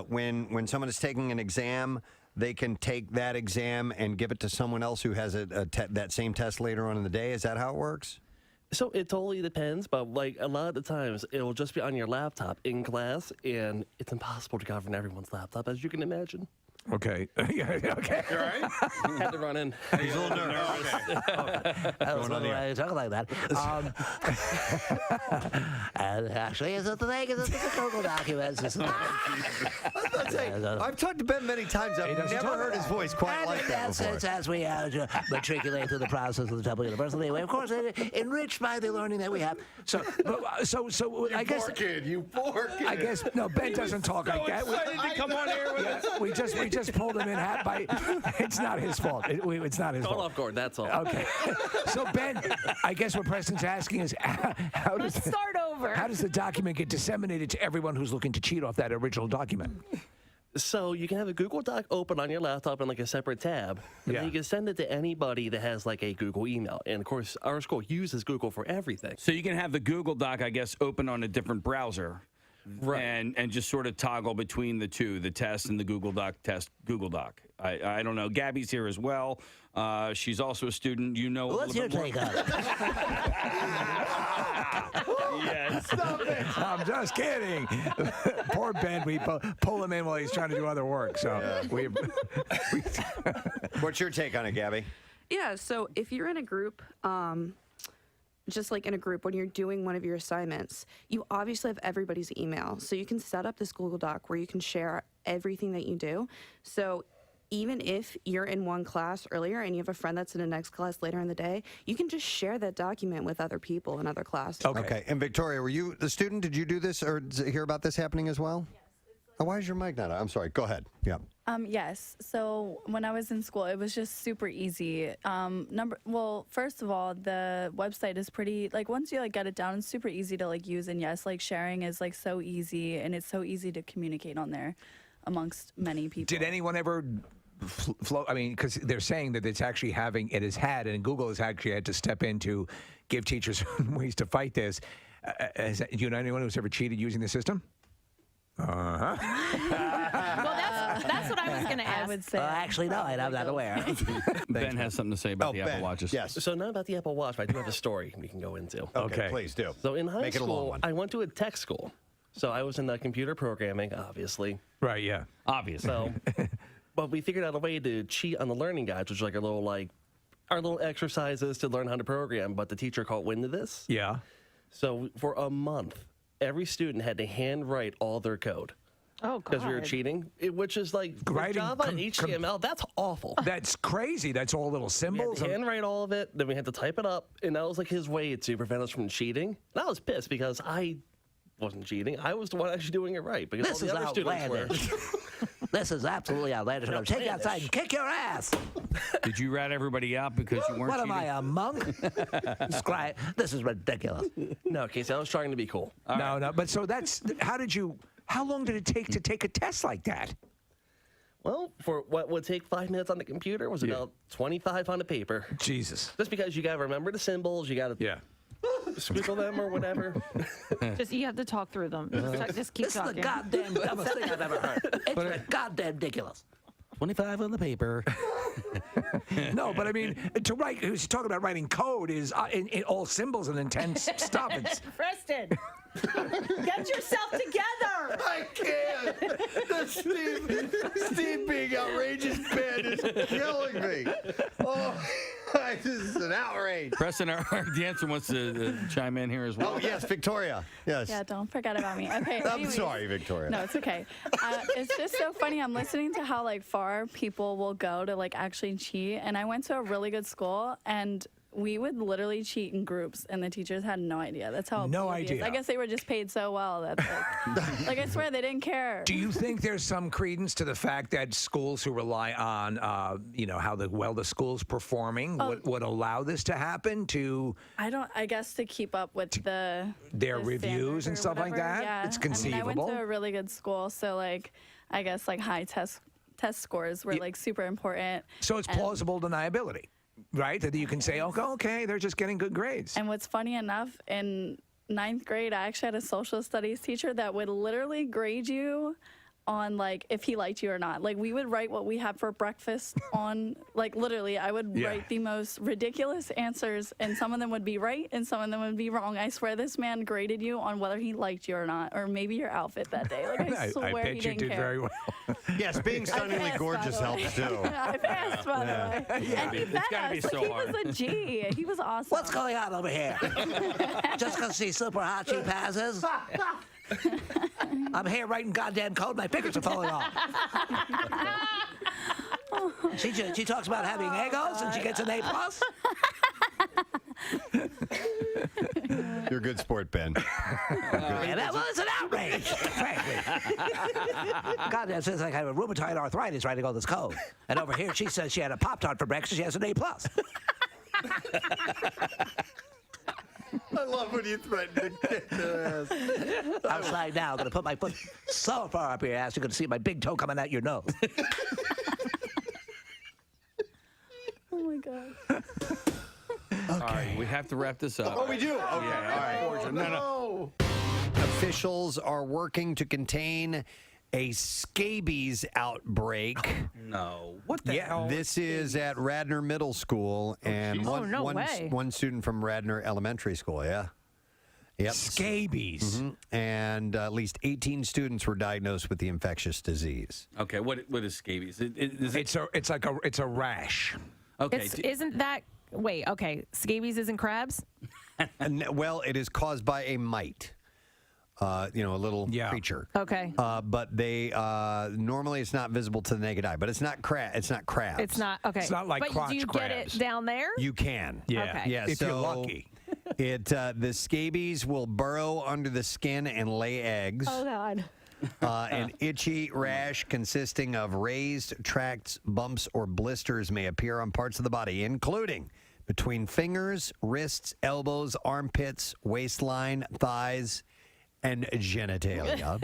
When someone is taking an exam, they can take that exam and give it to someone else who has that same test later on in the day. Is that how it works? So it totally depends, but like a lot of the times, it will just be on your laptop in class, and it's impossible to govern everyone's laptop, as you can imagine. Okay. Okay. You all right? Had to run in. He's a little nervous. I was wondering why you talk like that. And actually, is it the thing? Is it the Google documents? I've talked to Ben many times. I've never heard his voice quite like that before. It's as we matriculate through the process of the Temple University. Of course, enriched by the learning that we have. So I guess. You poor kid. I guess no. Ben doesn't talk like that. Excited to come on air with us. We just pulled him in by. It's not his fault. It's not his fault. Off guard, that's all. Okay. So Ben, I guess what Preston's asking is how does Let's start over. How does the document get disseminated to everyone who's looking to cheat off that original document? So you can have a Google Doc open on your laptop in like a separate tab, and then you can send it to anybody that has like a Google email. And of course, our school uses Google for everything. So you can have the Google Doc, I guess, open on a different browser. Right. And just sort of toggle between the two, the test and the Google Doc test, Google Doc. I don't know. Gabby's here as well. She's also a student. You know. What's your take on it? Yes. Stop it. I'm just kidding. Poor Ben. We pull him in while he's trying to do other work. So What's your take on it, Gabby? Yeah, so if you're in a group, just like in a group, when you're doing one of your assignments, you obviously have everybody's email. So you can set up this Google Doc where you can share everything that you do. So even if you're in one class earlier and you have a friend that's in the next class later in the day, you can just share that document with other people in other classes. Okay. And Victoria, were you the student? Did you do this or hear about this happening as well? Yes. Why is your mic not on? I'm sorry. Go ahead. Yeah. Yes. So when I was in school, it was just super easy. First of all, the website is pretty, once you get it down, it's super easy to use. And yes, sharing is so easy, and it's so easy to communicate on there amongst many people. Did anyone ever flow? I mean, because they're saying that it has had, and Google has actually had to step in to give teachers ways to fight this. Do you know anyone who's ever cheated using the system? Well, that's what I was going to ask. I would say. Actually, no, I'm not aware. Ben has something to say about the Apple Watches. Yes. So not about the Apple Watch, but I do have a story we can go into. Okay, please do. So in high Make it a long school, one. I went to a tech school. So I was in the computer programming, obviously. Right, yeah. Obviously. So, but we figured out a way to cheat on the learning guides, which is our little exercises to learn how to program, but the teacher caught wind of this. Yeah. So for a month, every student had to handwrite all their code. Oh, God. Because we were cheating, which is Writing Java and HTML, that's awful. That's crazy. That's all little symbols. We had to handwrite all of it, then we had to type it up, and that was his way to prevent us from cheating. And I was pissed because I wasn't cheating. I was the one actually doing it right because This all the is other students were. outlandish. This is absolutely outlandish. I'm going to take you outside and kick your ass. Did you rat everybody out because you weren't What cheating? am I, a monk? This is ridiculous. No, Casey, I was trying to be cool. No. But so how did you? How long did it take to take a test like that? Well, for what would take 5 minutes on the computer was about 25 on the paper. Jesus. Just because you got to remember the symbols, you got to squiggle them or whatever. Just you have to talk through them. Just keep This talking. is the goddamn dumbest thing I've ever heard. It's goddamn ridiculous. 25 on the paper. No, but I mean, to write, who's talking about writing code is in all symbols and intense stuff. It's, Preston, get yourself together. I can't. The Steve being outrageous Ben is killing me. Oh, this is an outrage. Preston, our dancer wants to chime in here as well. Oh, yes, Victoria. Yes. Yeah, don't forget about me. Okay. I'm anyways. sorry, Victoria. No, it's okay. It's just so funny. I'm listening to how like far people will go to like actually cheat. And I went to a really good school, and we would literally cheat in groups, and the teachers had no idea. That's how No oblivious. idea. I guess they were just paid so well that like I swear they didn't care. do you think there's some credence to the fact that schools who rely on, how the school's performing would allow this to happen to I guess to keep up with their the reviews standard and or stuff like whatever. that? Yeah. It's I mean, I conceivable. went to a really good school, so like I guess like high test scores were like super important. So it's And- plausible deniability, right? That you can say, okay, they're just getting good grades. And what's funny enough, in 9th grade, I actually had a social studies teacher that would literally grade you on like if he liked you or not. Like we would write what we had for breakfast on like literally I would write the most ridiculous answers, and some of them would be right and some of them would be wrong. I swear this man graded you on whether he liked you or not, or maybe your outfit that day. Like I swear I bet he you didn't did care. very well. Yes, being stunningly passed, gorgeous by the way. helps too. I passed, by the way. And he It's fed gotta be us. Like, so he hard. was a G. He was awesome. What's going on over here? Just because she's super hot, she passes? I'm here writing goddamn code. My fingers are falling off. She talks about having egos and she gets an A+. You're a good sport, Ben. Yeah, that was an outrage, frankly. Goddamn, it sounds like I have a rheumatoid arthritis writing all this code. And over here, she says she had a Pop-Tart for breakfast. She has an A+. I love when you threaten to kick their ass. Outside now, I'm going to put my foot so far up your ass, you're going to see my big toe coming out your nose. Oh my god. All right, we have to wrap this up. Oh, we do? Okay, all right. No. Officials are working to contain a scabies outbreak. No. What the hell? This is at Radnor Middle School and one student from Radnor Elementary School. Yeah. Yep. Scabies. And at least 18 students were diagnosed with the infectious disease. Okay, what is scabies? It's a rash. Okay. Isn't that wait? Okay, scabies isn't crabs. Well, it is caused by a mite. A little creature. Okay. But they normally it's not visible to the naked eye. But it's not It's not crabs. It's not okay. It's not like but crotch do you crabs. get it down there? You can. Yeah. Okay. Yeah. If so you're lucky. The scabies will burrow under the skin and lay eggs. Oh God. An itchy rash consisting of raised tracts, bumps, or blisters may appear on parts of the body, including between fingers, wrists, elbows, armpits, waistline, thighs, and genitalia.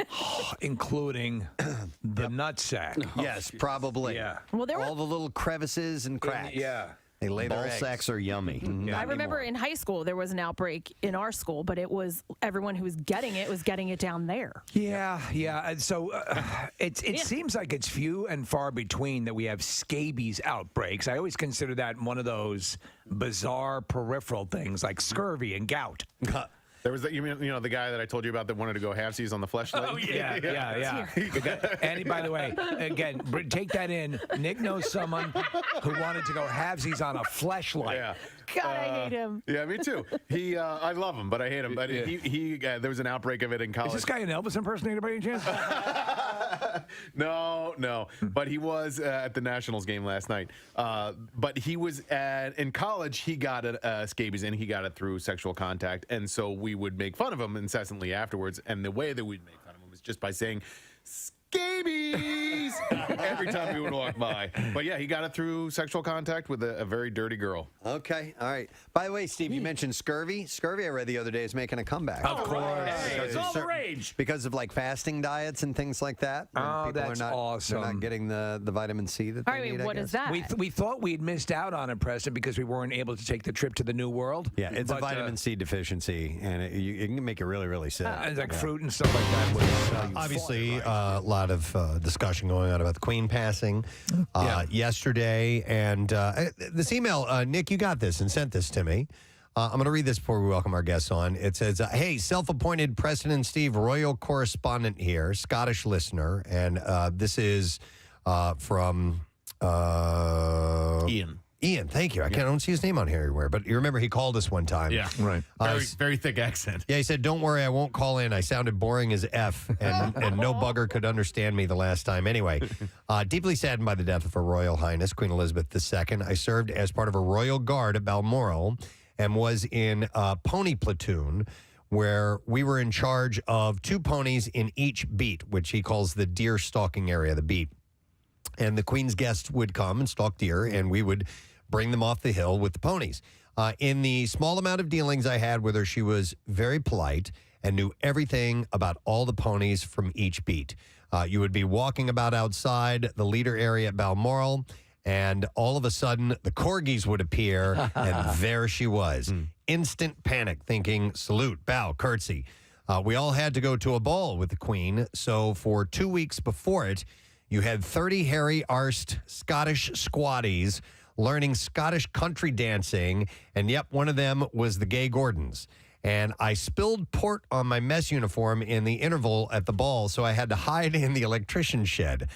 Including the nutsack. Yes, probably. Yeah. Well, there all were. the little crevices and cracks. Yeah. They lay their Ball eggs. sacks are yummy. I remember in high school there was an outbreak in our school, but it was everyone who was getting it down there. Yeah. And so it seems like it's few and far between that we have scabies outbreaks. I always consider that one of those bizarre peripheral things like scurvy and gout. There was the guy that I told you about that wanted to go halfsies on the fleshlight. Oh yeah. And by the way, again, take that in. Nick knows someone who wanted to go halvesies on a fleshlight. Yeah. God, I hate him. Yeah, me too. I love him, but I hate him. But there was an outbreak of it in college. Is this guy an Elvis impersonator by any chance? No. But he was at the Nationals game last night. But he was in college. He got scabies, and he got it through sexual contact. And so we would make fun of him incessantly afterwards. And the way that we'd make fun of him was just by saying Scabies every time we would walk by. But yeah, he got it through sexual contact with a very dirty girl. Okay, all right. By the way, Steve, you mentioned scurvy. Scurvy, I read the other day, is making a comeback. Of course. Hey, it's all the rage. Because of like fasting diets and things like that. Oh, that's awesome. They're not getting the vitamin C that All they right, need, what I is guess. that? We thought we'd missed out on it, Preston, because we weren't able to take the trip to the New World. Yeah, it's a vitamin C deficiency, and it can make you really, really sick. It's like fruit and stuff like that. Was, obviously, a lot of discussion going on about the Queen passing yesterday. And this email, Nick, you got this and sent this to me. I'm going to read this before we welcome our guests on. It says, hey, self-appointed Preston and Steve royal correspondent here, Scottish listener. And this is from Ian. Ian, thank you. I don't see his name on here everywhere, but you remember he called us one time. Yeah, right. Very thick accent. Yeah, he said, don't worry, I won't call in. I sounded boring as F, and no bugger could understand me the last time. Anyway, deeply saddened by the death of Her Royal Highness, Queen Elizabeth II. I served as part of a royal guard at Balmoral and was in a pony platoon where we were in charge of 2 ponies in each beat, which he calls the deer stalking area, the beat. And the Queen's guests would come and stalk deer, and we would bring them off the hill with the ponies. In the small amount of dealings I had with her, she was very polite and knew everything about all the ponies from each beat. You would be walking about outside the leader area at Balmoral, and all of a sudden, the corgis would appear, and there she was. Instant panic, thinking, salute, bow, curtsy. We all had to go to a ball with the Queen, so for 2 weeks before it, you had 30 hairy-arsed Scottish squatties learning Scottish country dancing, and yep, one of them was the Gay Gordons. And I spilled port on my mess uniform in the interval at the ball, so I had to hide in the electrician's shed.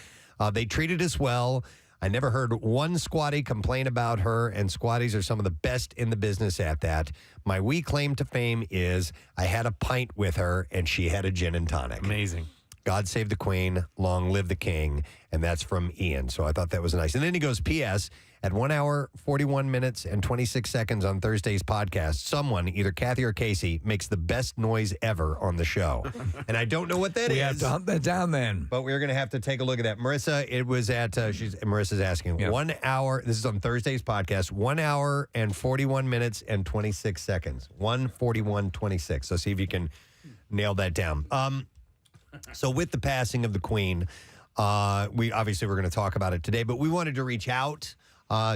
They treated us well. I never heard one squatty complain about her, and squatties are some of the best in the business at that. My wee claim to fame is I had a pint with her, and she had a gin and tonic. Amazing. God save the Queen, long live the King, and that's from Ian. So I thought that was nice. And then he goes, P.S., at 1 hour, 41 minutes, and 26 seconds on Thursday's podcast, someone, either Kathy or Casey, makes the best noise ever on the show. And I don't know what that is. We have to hunt that down then. But we're going to have to take a look at that. Marissa, it was at, Marissa's asking, 1 hour, this is on Thursday's podcast, 1 hour and 41 minutes and 26 seconds. 1:41:26. So see if you can nail that down. So with the passing of the Queen, we're going to talk about it today, but we wanted to reach out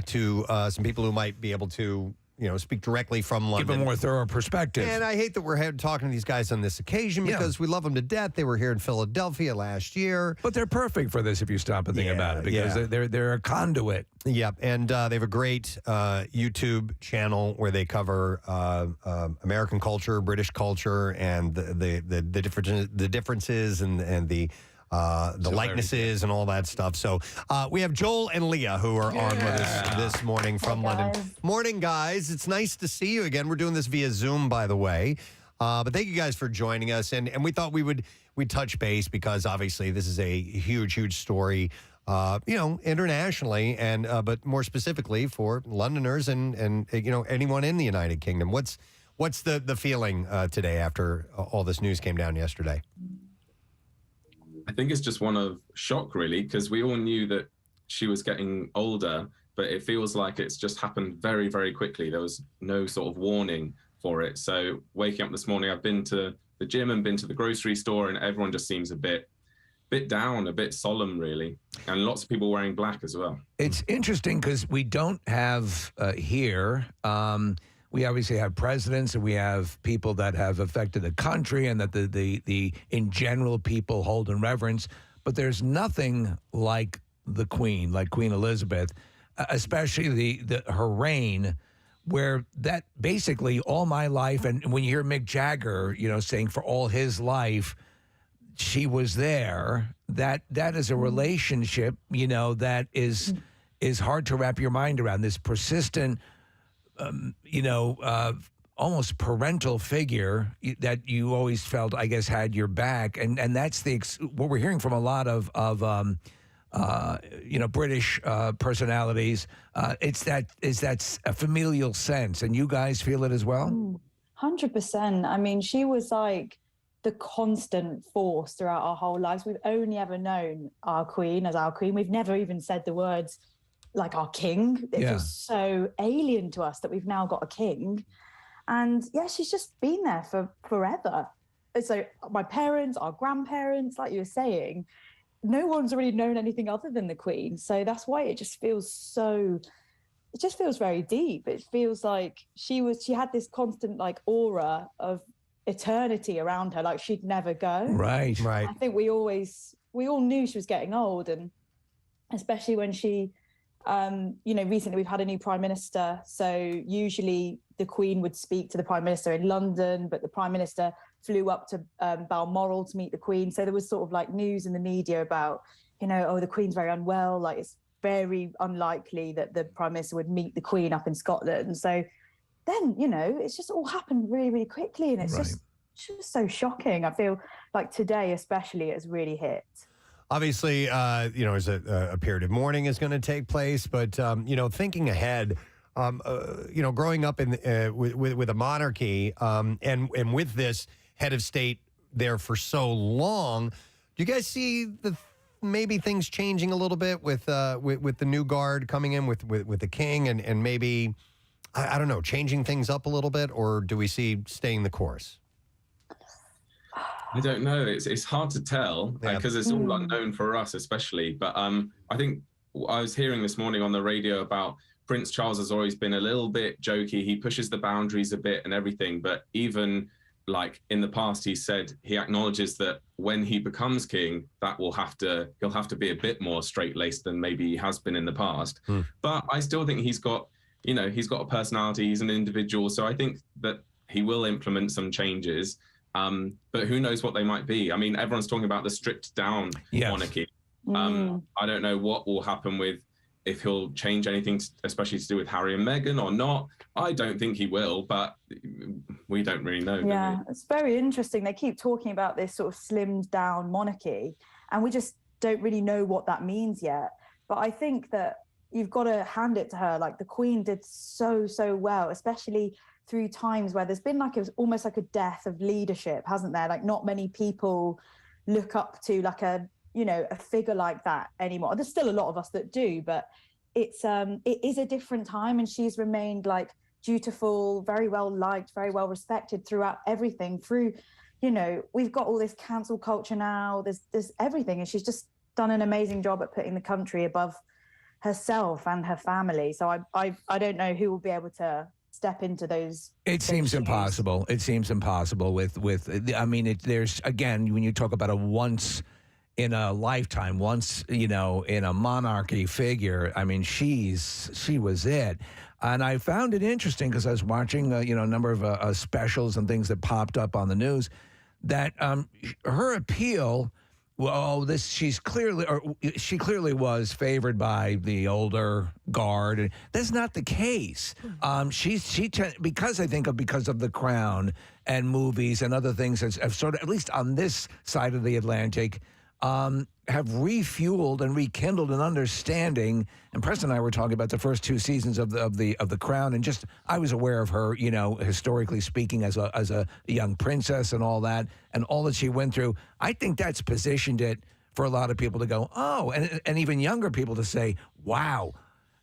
to some people who might be able to, speak directly from London. Give a more thorough perspective. And I hate that we're talking to these guys on this occasion because we love them to death. They were here in Philadelphia last year. But they're perfect for this if you stop and think about it, because they're a conduit. Yep, and they have a great YouTube channel where they cover American culture, British culture, and the differences and the likenesses and all that stuff. So we have Joel and Leah who are on with us this morning from London. Morning, guys. It's nice to see you again. We're doing this via Zoom, by the way. But thank you guys for joining us. And we thought we'd touch base because obviously this is a huge, huge story, internationally and but more specifically for Londoners and anyone in the United Kingdom. What's the feeling today after all this news came down yesterday? I think it's just one of shock, really, because we all knew that she was getting older, but it feels like it's just happened very, very quickly. There was no sort of warning for it. So waking up this morning, I've been to the gym and been to the grocery store, and everyone just seems a bit down, a bit solemn, really. And lots of people wearing black as well. It's interesting because we don't have here... we obviously have presidents and we have people that have affected the country and that the in general people hold in reverence. But there's nothing like the Queen, like Queen Elizabeth, especially her reign, where that basically all my life. And when you hear Mick Jagger, saying for all his life, she was there. That is a relationship, that is hard to wrap your mind around. This persistent, almost parental figure that you always felt, I guess, had your back, and that's what we're hearing from a lot of British personalities. It's that a familial sense, and you guys feel it as well. 100%. I mean, she was like the constant force throughout our whole lives. We've only ever known our queen as our queen. We've never even said the words like our king. It was so alien to us that we've now got a king. And yeah, she's just been there for forever. So my parents, our grandparents, like you were saying, no one's really known anything other than the queen. So that's why it just feels very deep. It feels like she had this constant like aura of eternity around her, like she'd never go. Right. I think we all knew she was getting old, and especially when she, recently we've had a new prime minister. So usually the Queen would speak to the prime minister in London, but the prime minister flew up to Balmoral to meet the Queen. So there was sort of like news in the media about, the Queen's very unwell. Like it's very unlikely that the prime minister would meet the Queen up in Scotland. So then, it's just all happened really, really quickly. And it's just so shocking. I feel like today, especially, it's really hit. Obviously, there's a period of mourning is going to take place. But, thinking ahead, growing up with a monarchy and with this head of state there for so long, do you guys see maybe things changing a little bit with the new guard coming in with the king and maybe, I don't know, changing things up a little bit, or do we see staying the course? I don't know. It's hard to tell because it's all unknown for us, especially. But I think I was hearing this morning on the radio about Prince Charles has always been a little bit jokey. He pushes the boundaries a bit and everything. But even like in the past, he said he acknowledges that when he becomes king, he'll have to be a bit more straight-laced than maybe he has been in the past. But I still think he's got a personality. He's an individual. So I think that he will implement some changes. But who knows what they might be? I mean, everyone's talking about the stripped down monarchy. I don't know what will happen if he'll change anything, especially to do with Harry and Meghan or not. I don't think he will, but we don't really know. Yeah, it's very interesting. They keep talking about this sort of slimmed down monarchy, and we just don't really know what that means yet. But I think that you've got to hand it to her. Like the Queen did so well, especially through times where there's been almost like a death of leadership, hasn't there? Like not many people look up to like a figure like that anymore. There's still a lot of us that do, but it is a different time, and she's remained like dutiful, very well liked, very well respected throughout everything. We've got all this cancel culture now. There's everything, and she's just done an amazing job at putting the country above herself and her family. So I don't know who will be able to step into those. It seems impossible. It seems impossible there's, again, when you talk about a once in a lifetime, once, in a monarchy figure, I mean, she was it. And I found it interesting because I was watching, a number of specials and things that popped up on the news that her appeal, she clearly was favored by the older guard. That's not the case. Because of The Crown and movies and other things have sort of, at least on this side of the Atlantic, have refueled and rekindled an understanding. And Preston and I were talking about the first two seasons of the Crown, and just I was aware of her, historically speaking, as a young princess and all that she went through. I think that's positioned it for a lot of people to go, oh, and even younger people to say, wow.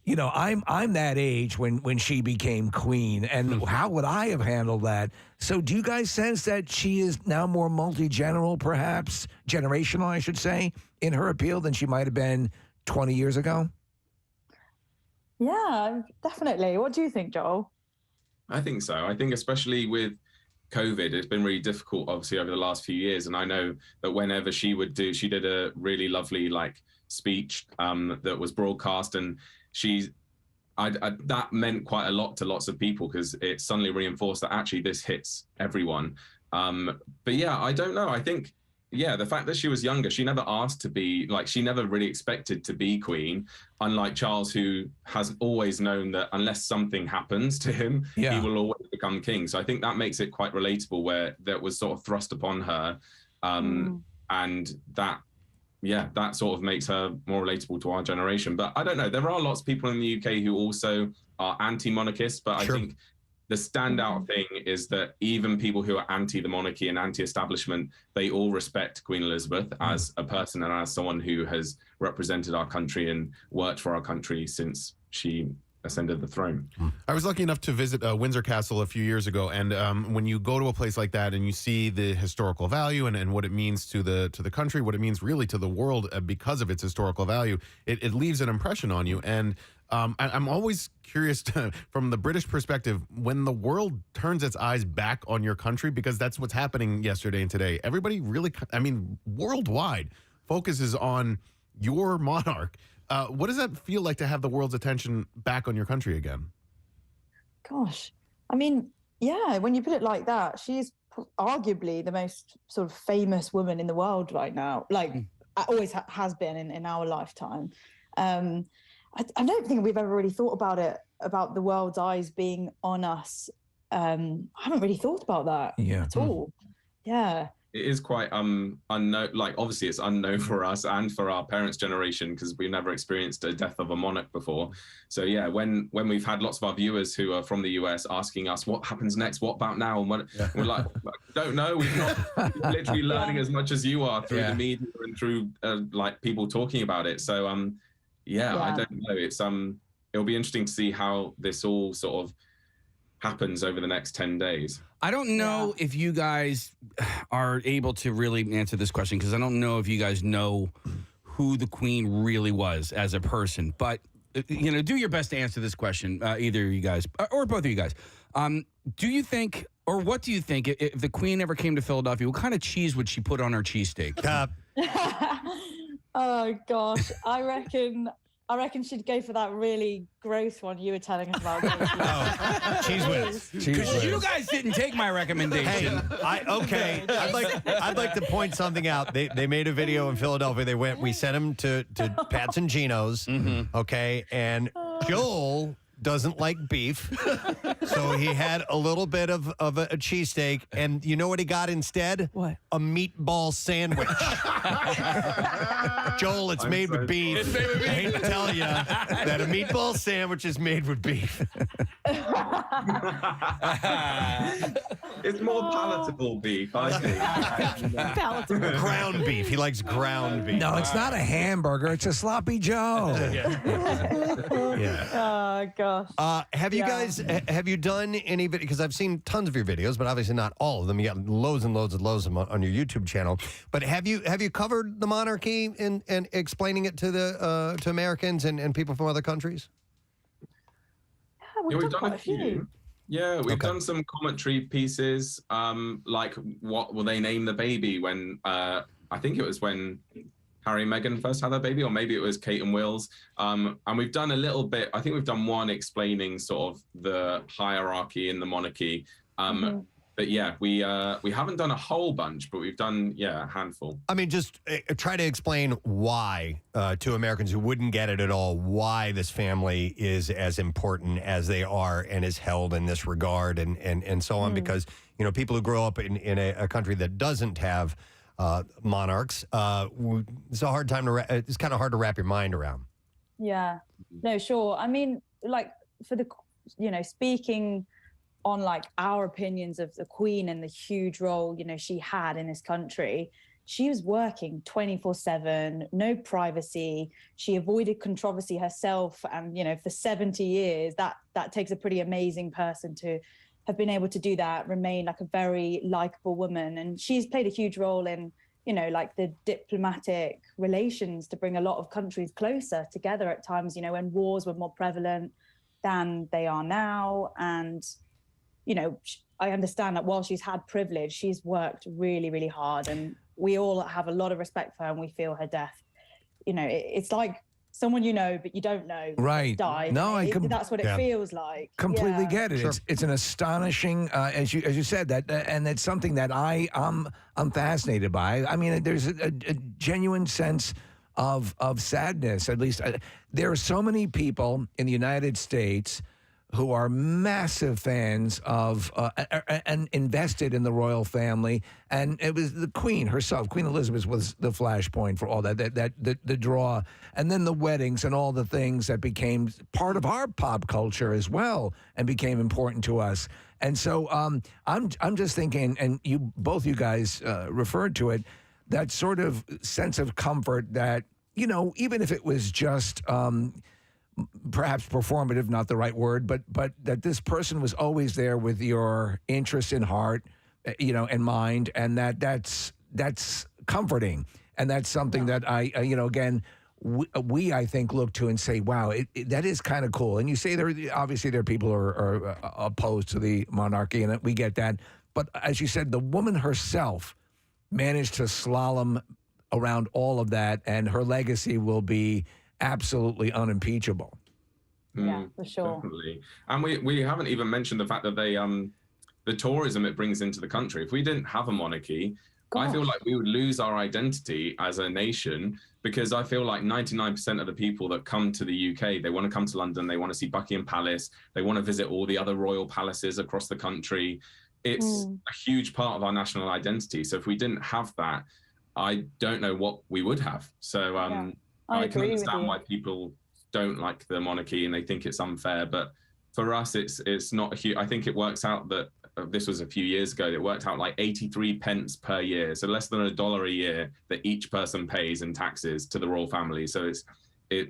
I'm that age when she became queen, and how would I have handled that? So do you guys sense that she is now more multi-generational, perhaps, generational, I should say, in her appeal than she might have been 20 years ago? Yeah, definitely. What do you think, Joel? I think so. I think especially with COVID, it's been really difficult, obviously, over the last few years. And I know that whenever she did a really lovely, speech that was broadcast, and that meant quite a lot to lots of people because it suddenly reinforced that actually this hits everyone. But yeah, I don't know. I think, the fact that she was younger, she never asked to be, she never really expected to be queen, unlike Charles, who has always known that unless something happens to him, he will always become king. So I think that makes it quite relatable, where that was sort of thrust upon her. And that sort of makes her more relatable to our generation. But I don't know. There are lots of people in the UK who also are anti-monarchists, but I think the standout thing is that even people who are anti the monarchy and anti-establishment, they all respect Queen Elizabeth as a person and as someone who has represented our country and worked for our country since she ascended the throne. I was lucky enough to visit Windsor Castle a few years ago, and when you go to a place like that and you see the historical value and what it means to the country, what it means really to the world because of its historical value, it leaves an impression on you. And I'm always curious from the British perspective, when the world turns its eyes back on your country, because that's what's happening yesterday and today. Everybody really, I mean, worldwide focuses on your monarch. What does that feel like to have the world's attention back on your country again? Gosh, I mean, yeah, when you put it like that, she's arguably the most sort of famous woman in the world right now. Like, always has been in our lifetime. I don't think we've ever really thought about it, about the world's eyes being on us. I haven't really thought about that at all. Yeah. It is quite unknown. Like, obviously it's unknown for us and for our parents' generation because we've never experienced a death of a monarch before. So yeah, when we've had lots of our viewers who are from the US asking us what happens next, what about now, and we're like, don't know. We're not literally learning as much as you are through the media and through like people talking about it. So I don't know. It's it'll be interesting to see how this all sort of happens over the next 10 days. I don't know if you guys are able to really answer this question because I don't know if you guys know who the Queen really was as a person. But, you know, do your best to answer this question, either of you guys or both of you guys. Do you think, or what do you think, if the Queen ever came to Philadelphia, what kind of cheese would she put on her cheesesteak? Oh, gosh. I reckon she'd go for that really gross one you were telling us about. Cheese whiz. Because you guys didn't take my recommendation. Hey, I'd like to point something out. They made a video in Philadelphia. We sent them to Pat's and Gino's. Okay, and Joel doesn't like beef, so he had a little bit of a cheesesteak, and you know what he got instead? What? A meatball sandwich. Joel, it's made with beef. It's made with beef. I hate to tell you that a meatball sandwich is made with beef. It's more palatable beef, I think. Palatable. Ground beef. He likes ground beef. No, it's not a hamburger. It's a sloppy Joe. Oh, gosh. Have you guys, have you done any video? Because I've seen tons of your videos, but obviously not all of them. You got loads and loads of them on your YouTube channel. But have you covered the monarchy and explaining it to the to Americans and people from other countries? We've done a few. Yeah, we've done some commentary pieces, like what will they name the baby when, I think it was when Harry and Meghan first had their baby, or maybe it was Kate and Will's. And we've done a little bit, I think we've done one explaining sort of the hierarchy in the monarchy. But yeah, we haven't done a whole bunch, but we've done, a handful. I mean, just try to explain why to Americans who wouldn't get it at all, why this family is as important as they are and is held in this regard and so on. Because, you know, people who grow up in a country that doesn't have monarchs, it's a hard time it's kind of hard to wrap your mind around. Yeah, no, sure. I mean, like for the, you know, speaking on like our opinions of the Queen and the huge role, you know, she had in this country, she was working 24/7, no privacy. She avoided controversy herself. And, you know, for 70 years, that takes a pretty amazing person to have been able to do that, remain like a very likable woman. And she's played a huge role in, you know, like the diplomatic relations to bring a lot of countries closer together at times, you know, when wars were more prevalent than they are now. And, you know, I understand that while she's had privilege, she's worked really, really hard. And we all have a lot of respect for her and we feel her death. You know, it's like someone you know, but you don't know. Right. Died. No, that's what it feels like. Completely get it. Sure. It's an astonishing, as you said, that, and it's something that I'm fascinated by. I mean, there's a genuine sense of sadness. At least there are so many people in the United States who are massive fans of and invested in the royal family. And it was the Queen herself. Queen Elizabeth was the flashpoint for all that the draw. And then the weddings and all the things that became part of our pop culture as well and became important to us. And so I'm just thinking, and both you guys referred to it, that sort of sense of comfort that, even if it was just perhaps performative, not the right word, but that this person was always there with your interest in heart, and mind, and that's comforting, and that's something that I we I think look to and say, wow, that is kind of cool. And you say there are people who are opposed to the monarchy, and we get that, but as you said, the woman herself managed to slalom around all of that, and her legacy will be absolutely unimpeachable. Yeah, for sure. Definitely. And we haven't even mentioned the fact that the tourism it brings into the country. If we didn't have a monarchy, I feel like we would lose our identity as a nation, because I feel like 99% of the people that come to the UK, they want to come to London, they want to see Buckingham Palace, they want to visit all the other royal palaces across the country. It's a huge part of our national identity. So if we didn't have that, I don't know what we would have. So I can understand why people don't like the monarchy and they think it's unfair. But for us, it's not a huge. I think it works out that this was a few years ago. It worked out like 83 pence per year, so less than $1 a year that each person pays in taxes to the royal family. So it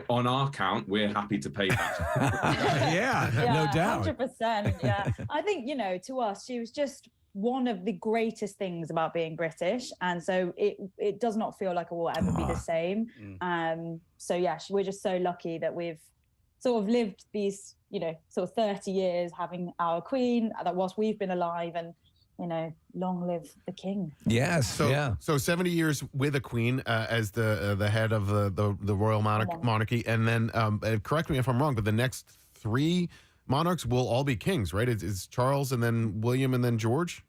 on our count, we're happy to pay that. yeah, no doubt. 100%. Yeah, I think to us, she was just one of the greatest things about being British, and so it does not feel like it will ever be the same. So yeah, we're just so lucky that we've sort of lived these sort of 30 years having our Queen, that whilst we've been alive, and long live the King. Yes. So 70 years with a Queen as the head of the royal monarchy, and then correct me if I'm wrong, but the next 3 monarchs will all be kings, right? It's Charles, and then William, and then George.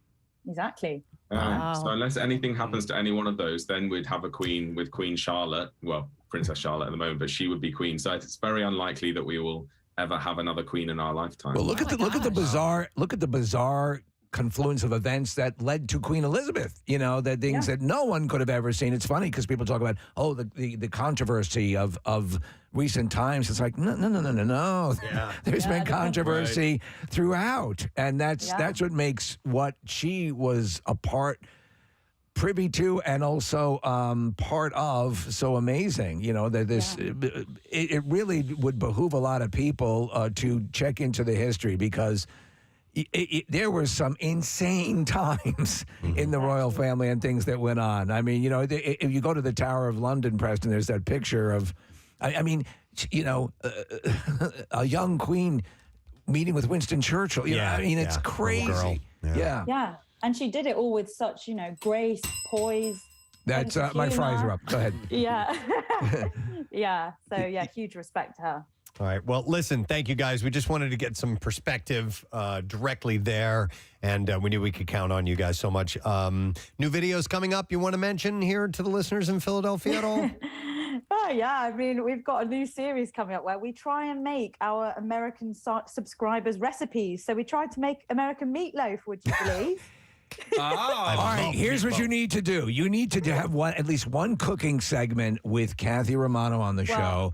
Exactly. So unless anything happens to any one of those, then we'd have a queen with Queen Charlotte. Well, Princess Charlotte at the moment, but she would be queen. So it's very unlikely that we will ever have another queen in our lifetime. Well, look at the bizarre confluence of events that led to Queen Elizabeth. The things that no one could have ever seen. It's funny because people talk about the controversy of recent times. It's like no. Yeah. There's been controversy throughout, and that's what makes what she was privy to and also part of so amazing. That this it really would behoove a lot of people to check into the history, because there were some insane times in the royal family and things that went on. I mean, if you go to the Tower of London, Preston, there's that picture of, a young queen meeting with Winston Churchill. It's crazy. Yeah. And she did it all with such, grace, poise. That's my fries are up. Go ahead. Yeah. Yeah. So, huge respect to her. All right. Well, listen, thank you guys. We just wanted to get some perspective directly there, and we knew we could count on you guys so much. New videos coming up you want to mention here to the listeners in Philadelphia at all? Oh, yeah. I mean, we've got a new series coming up where we try and make our American subscribers recipes. So we tried to make American meatloaf, would you believe? All right, here's what you need to do. You need to have at least one cooking segment with Kathy Romano on the show.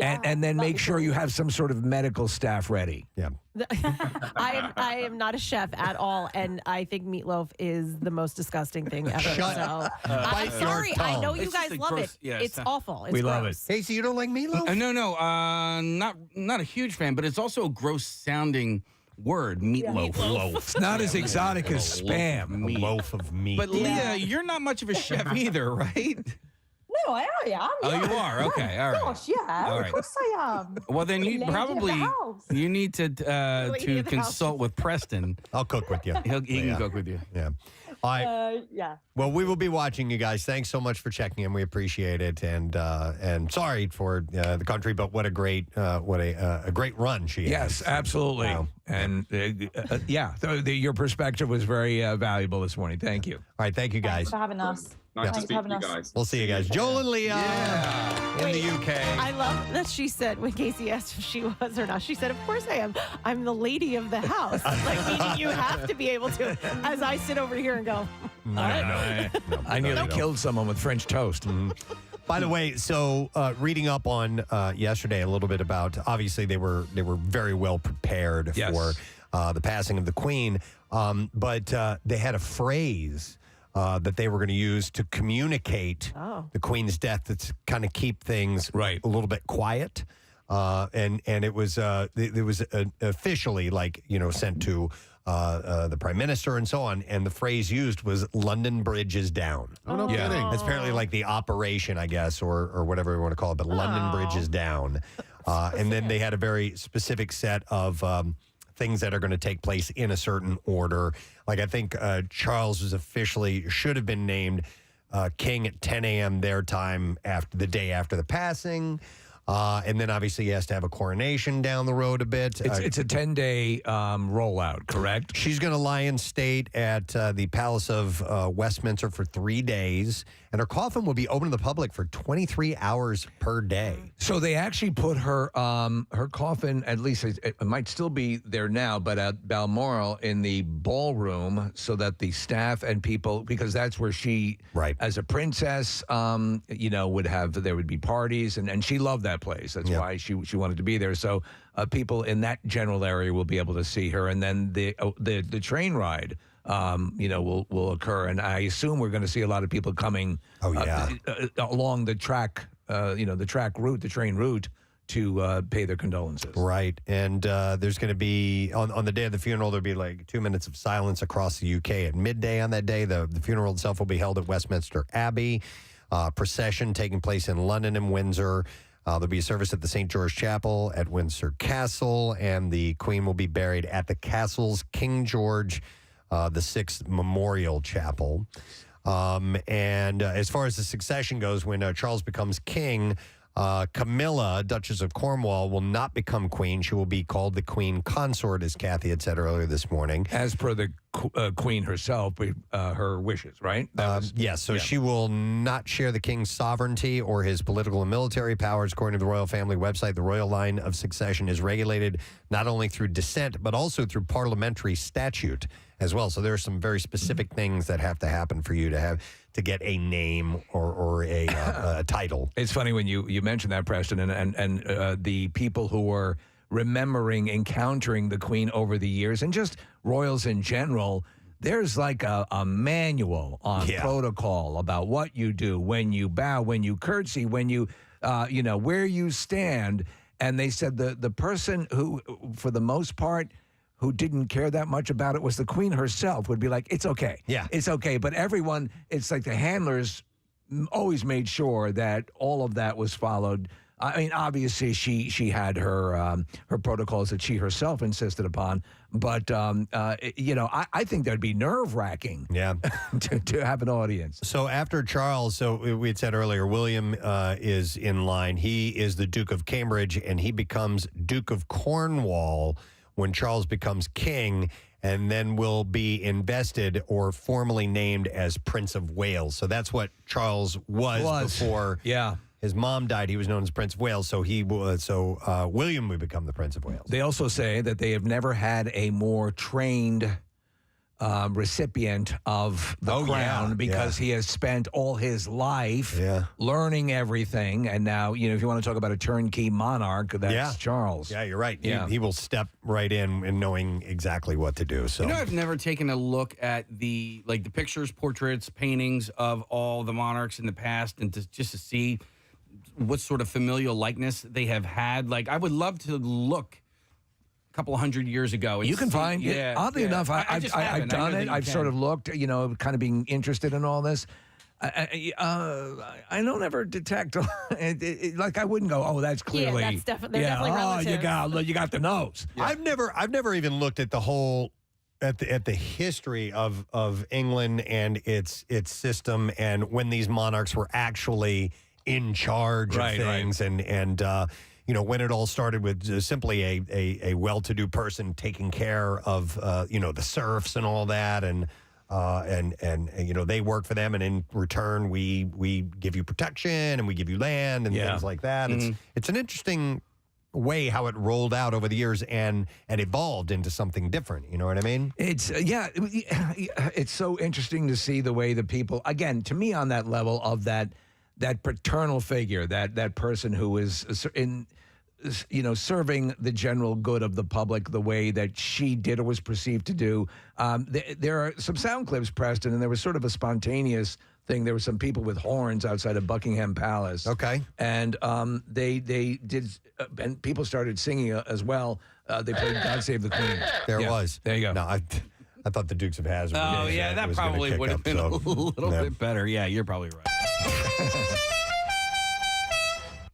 And then make sure you have some sort of medical staff ready. Yeah. I am not a chef at all, and I think meatloaf is the most disgusting thing ever. I'm sorry. I know you guys love it. Yeah, it's awful. It's we gross. love it. Casey, you don't like meatloaf? No, not a huge fan, but it's also a gross sounding word, meatloaf. It's not as exotic as spam. A loaf of meat. But Leah, you're not much of a chef either, right? No, I am. Oh, you are? Okay, all right. Gosh, yeah, All of right. course I am. Well, then you Lady of the probably house. you need to Lady of the consult with Preston. I'll cook with you. He can cook with you. Yeah. All right. Yeah. Well, we will be watching you guys. Thanks so much for checking in. We appreciate it, and sorry for the country, but what a great great run she has. Yes, absolutely. Wow. And your perspective was very valuable this morning. Thank you. All right, thank you guys. Thanks for having us. Nice to Thanks speak for to having you us. guys. We'll see you guys. Joel and Leah in the UK. I love that she said, when Casey asked if she was or not, she said, of course I am. I'm the lady of the house. Like, meaning you have to be able to, as I sit over here and go, I nearly killed someone with French toast. By the way, so reading up on yesterday a little bit about, obviously they were very well prepared for the passing of the Queen, but they had a phrase that they were going to use to communicate the Queen's death, that's kind of keep things a little bit quiet. And it was officially, like, sent to the Prime Minister and so on. And the phrase used was "London Bridge is down." Oh, no kidding. It's apparently like the operation, I guess, or whatever you want to call it, but London Bridge is down. And then they had a very specific set of things that are going to take place in a certain order. Like, I think Charles should have been named king at 10 a.m. their time, after the day after the passing. And then obviously he has to have a coronation down the road a bit. It's a 10-day rollout, correct? She's going to lie in state at the Palace of Westminster for 3 days, and her coffin will be open to the public for 23 hours per day. So they actually put her coffin, at least it might still be there now, but at Balmoral in the ballroom, so that the staff and people, because that's where she, as a princess, there would be parties, and she loved that place. That's why she wanted to be there. So people in that general area will be able to see her, and then the train ride will occur, and I assume we're going to see a lot of people coming along the track the train route to pay their condolences. Right. And there's going to be, on the day of the funeral, there'll be like 2 minutes of silence across the UK at midday on that day. The funeral itself will be held at Westminster Abbey. Procession taking place in London and Windsor. There'll be a service at the St. George Chapel at Windsor Castle, and the Queen will be buried at the castle's King George the 6th Memorial Chapel. And as far as the succession goes, when Charles becomes king, Camilla, Duchess of Cornwall, will not become queen. She will be called the Queen Consort, as Kathy had said earlier this morning. As per the Queen herself, her wishes, right? Yes, so she will not share the king's sovereignty or his political and military powers. According to the royal family website, the royal line of succession is regulated not only through descent, but also through parliamentary statute as well. So there are some very specific things that have to happen for you to get a name or a title. It's funny when you mention that, Preston, and the people who were remembering encountering the Queen over the years, and just royals in general. There's like a manual on protocol about what you do when you bow, when you curtsy, when you, where you stand. And they said the person who, for the most part, who didn't care that much about it was the Queen herself, would be like, it's okay. Yeah. It's okay. But everyone, it's like the handlers always made sure that all of that was followed. I mean, obviously, she had her protocols that she herself insisted upon. But, I think that'd be nerve-wracking to have an audience. So after Charles, we had said earlier, William is in line. He is the Duke of Cambridge, and he becomes Duke of Cornwall when Charles becomes king, and then will be invested or formally named as Prince of Wales. So that's what Charles was before his mom died. He was known as Prince of Wales. So William would become the Prince of Wales. They also say that they have never had a more trained recipient of the crown because he has spent all his life learning everything. And now, if you want to talk about a turnkey monarch, that's Charles. Yeah, you're right. Yeah. He will step right in knowing exactly what to do. So I've never taken a look at the pictures, portraits, paintings of all the monarchs in the past, and just to see what sort of familial likeness they have had. Like, I would love to look couple of 100 years ago. You can find it. Oddly enough, I've done it. I've sort of looked, kind of being interested in all this. I don't ever detect, like I wouldn't go, oh, that's clearly. Yeah, that's definitely relative. You got the nose. Yeah. I've never even looked at the whole, at the history of England and its system, and when these monarchs were actually in charge of things, and when it all started with simply a well-to-do person taking care of, the serfs and all that. And and they work for them, and in return we give you protection and we give you land and things like that. It's an interesting way how it rolled out over the years and evolved into something different. You know what I mean? It's it's so interesting to see the way the people, again, to me on that level of that paternal figure, that person who is serving the general good of the public the way that she did or was perceived to do. There are some sound clips, Preston, and there was sort of a spontaneous thing. There were some people with horns outside of Buckingham Palace. Okay. And they did, and people started singing as well. They played God Save the Queen. There it was. There you go. No, I thought the Dukes of Hazzard. Oh, yeah, that probably would have been a little bit better. Yeah, you're probably right.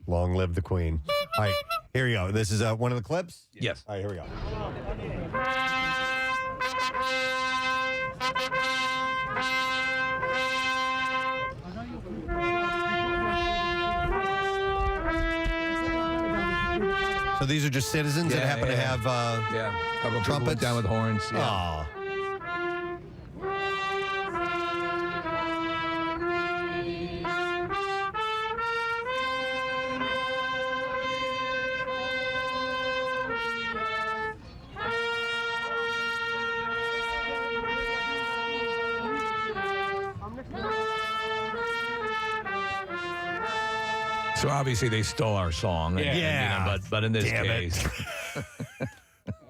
Long live the Queen. All right, here we go. This is one of the clips? Yes. All right, here we go. So these are just citizens that happen to have couple trumpets down with horns. Yeah. Aw. So obviously they stole our song. But in this case.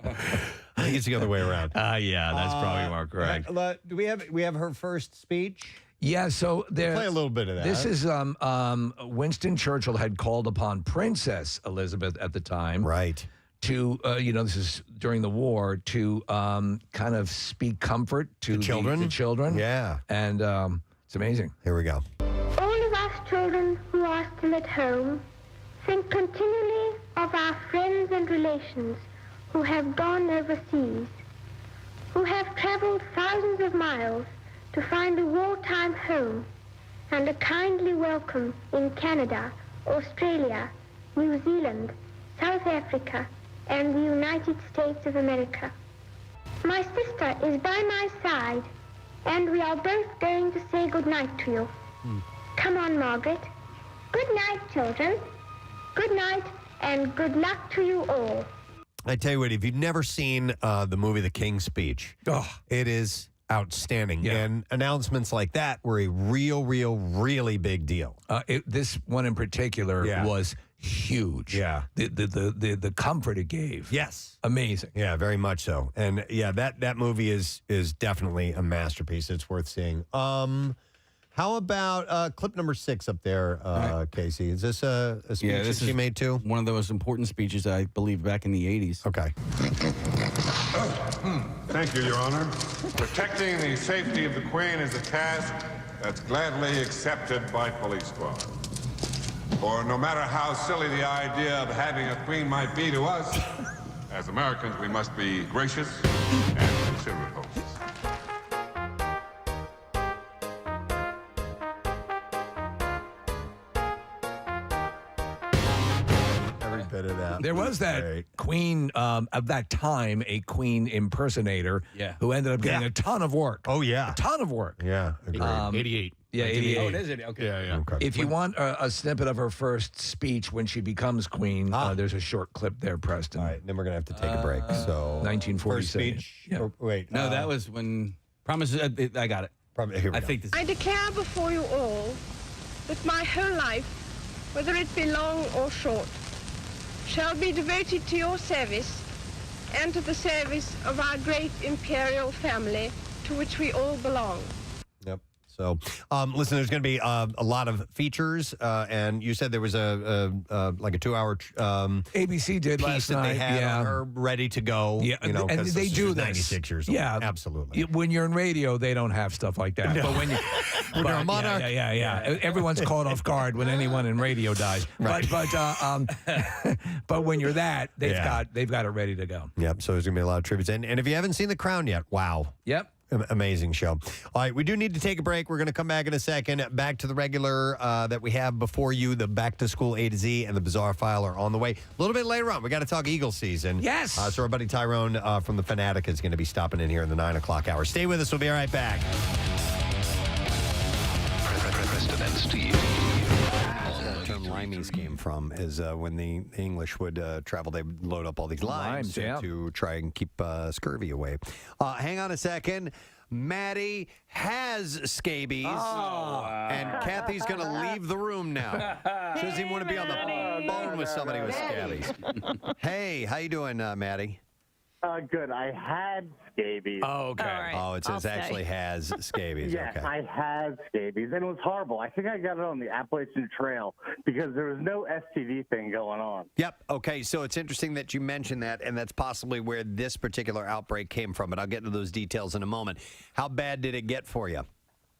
I think it's the other way around. Yeah, that's probably more correct. Do we have her first speech? Yeah, so there. Play a little bit of that. This is Winston Churchill had called upon Princess Elizabeth at the time, right, to this is during the war, to kind of speak comfort to the children. The children, yeah, and it's amazing. Here we go. All of us children who are still at home think continually of our friends and relations who have gone overseas, who have traveled thousands of miles to find a wartime home and a kindly welcome in Canada, Australia, New Zealand, South Africa, and the United States of America. My sister is by my side, and we are both going to say good night to you. Come on, Margaret. Good night, children. Good night, and good luck to you all. I tell you what, if you've never seen the movie The King's Speech, it is outstanding. Yeah. And announcements like that were a really big deal. This one in particular was huge. Yeah. The comfort it gave. Yes. Amazing. Yeah, very much so. And yeah, that movie is definitely a masterpiece. It's worth seeing. How about clip number 6 up there, Casey? Is this a speech that she made too? One of the most important speeches, I believe, back in the 80s. Okay. Thank you, Your Honor. Protecting the safety of the Queen is a task that's gladly accepted by police squad. For no matter how silly the idea of having a queen might be to us, as Americans, we must be gracious and considerate hosts. Bit of that. There was that queen of that time, a queen impersonator who ended up getting a ton of work. Oh, yeah. A ton of work. Yeah. 88. Yeah, 88. Oh, is it? Okay. Yeah. Okay. If you want a snippet of her first speech when she becomes queen, there's a short clip there, Preston. All right, then we're going to have to take a break. So 1947. First speech? Yeah. Or, wait. No, that was when Promises. I got it. Here we I go. think this. I declare before you all that my whole life, whether it be long or short, shall be devoted to your service and to the service of our great imperial family to which we all belong. Yep. So, listen, there's going to be a lot of features, and you said there was a like a 2-hour ABC did piece last that night. they had on her ready to go. Yeah, you know, and 'cause they she's do this. 96 years old. Yeah, absolutely. When you're in radio, they don't have stuff like that. No. But when you, When you're a monarch. yeah. Everyone's caught off guard when anyone in radio dies. Right. But when you're that, they've got it ready to go. Yep. So there's going to be a lot of tributes, and if you haven't seen The Crown yet, wow. Yep. Amazing show. All right, we do need to take a break. We're going to come back in a second. Back to the regular that we have before you. The Back to School A to Z and the Bizarre File are on the way. A little bit later on, we got to talk Eagle season. Yes. So our buddy Tyrone from the Fanatic is going to be stopping in here in the 9 o'clock hour. Stay with us. We'll be right back. Preston and Steve. The term limeys came from is when the English would travel, they would load up all these limes to try and keep scurvy away. Hang on a second. Maddie has scabies, and Kathy's going to leave the room now. She doesn't even want to be on the phone with somebody with scabies. Hey, how you doing, Maddie? Good. I had scabies. Oh, okay. Right. Oh, it says actually has scabies. Yeah, Okay. I had scabies, and it was horrible. I think I got it on the Appalachian Trail because there was no STD thing going on. Yep. Okay. So it's interesting that you mentioned that, and that's possibly where this particular outbreak came from. But I'll get into those details in a moment. How bad did it get for you?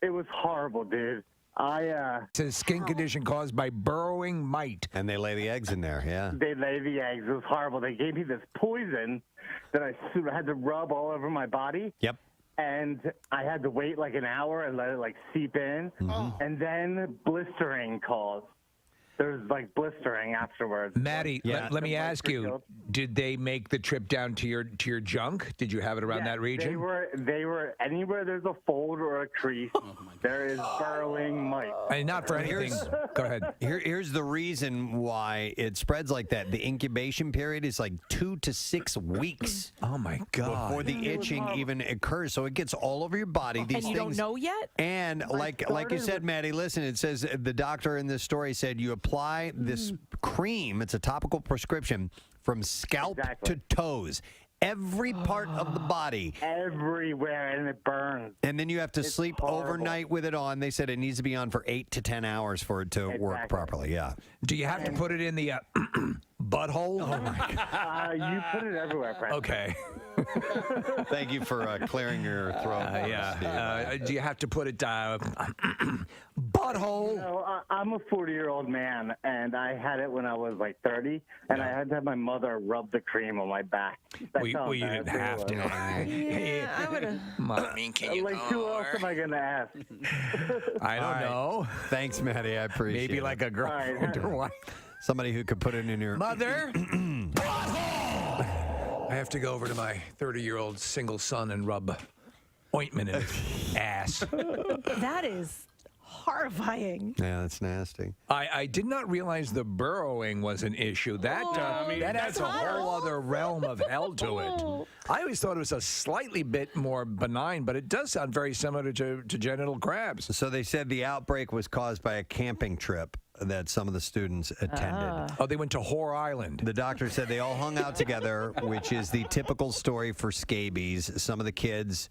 It was horrible, dude. It's a skin condition caused by burrowing mite. And they lay the eggs in there, yeah. They lay the eggs. It was horrible. They gave me this poison that I had to rub all over my body. Yep. And I had to wait like an hour and let it like seep in. Mm-hmm. And then blistering caused. There's like blistering afterwards. Maddie, let me ask you: did they make the trip down to your junk? Did you have it around that region? They were anywhere there's a fold or a crease. There is burrowing mite. And not for anything. Go ahead. Here's the reason why it spreads like that. The incubation period is like 2 to 6 weeks. Oh my God! Before the itching even occurs, so it gets all over your body. These and you things, don't know yet. And like you said, Maddie, listen. It says the doctor in this story said you apply this cream. It's a topical prescription from scalp to toes. Every part of the body. Everywhere, and it burns. And then you have to sleep overnight with it on. They said it needs to be on for 8 to 10 hours for it to work properly. Yeah. Do you have to put it in the butthole? Oh, my God. You put it everywhere, Preston. Okay. Thank you for clearing your throat. Do you have to put it butthole? No, I'm a 40-year-old man, and I had it when I was like 30, and I had to have my mother rub the cream on my back. Well, you didn't have to. Yeah, I would have. Like, who else am I going to ask? I don't know. Thanks, Maddie. I appreciate it. Maybe like a girlfriend or wife. Somebody who could put it in your mother. I have to go over to my 30-year-old single son and rub ointment in his ass. That is horrifying. Yeah, that's nasty. I did not realize the burrowing was an issue. That that adds a whole other realm of hell to it. I always thought it was a slightly bit more benign, but it does sound very similar to genital crabs. So they said the outbreak was caused by a camping trip that some of the students attended. Oh, they went to Whore Island. The doctor said they all hung out together, which is the typical story for scabies. Some of the kids,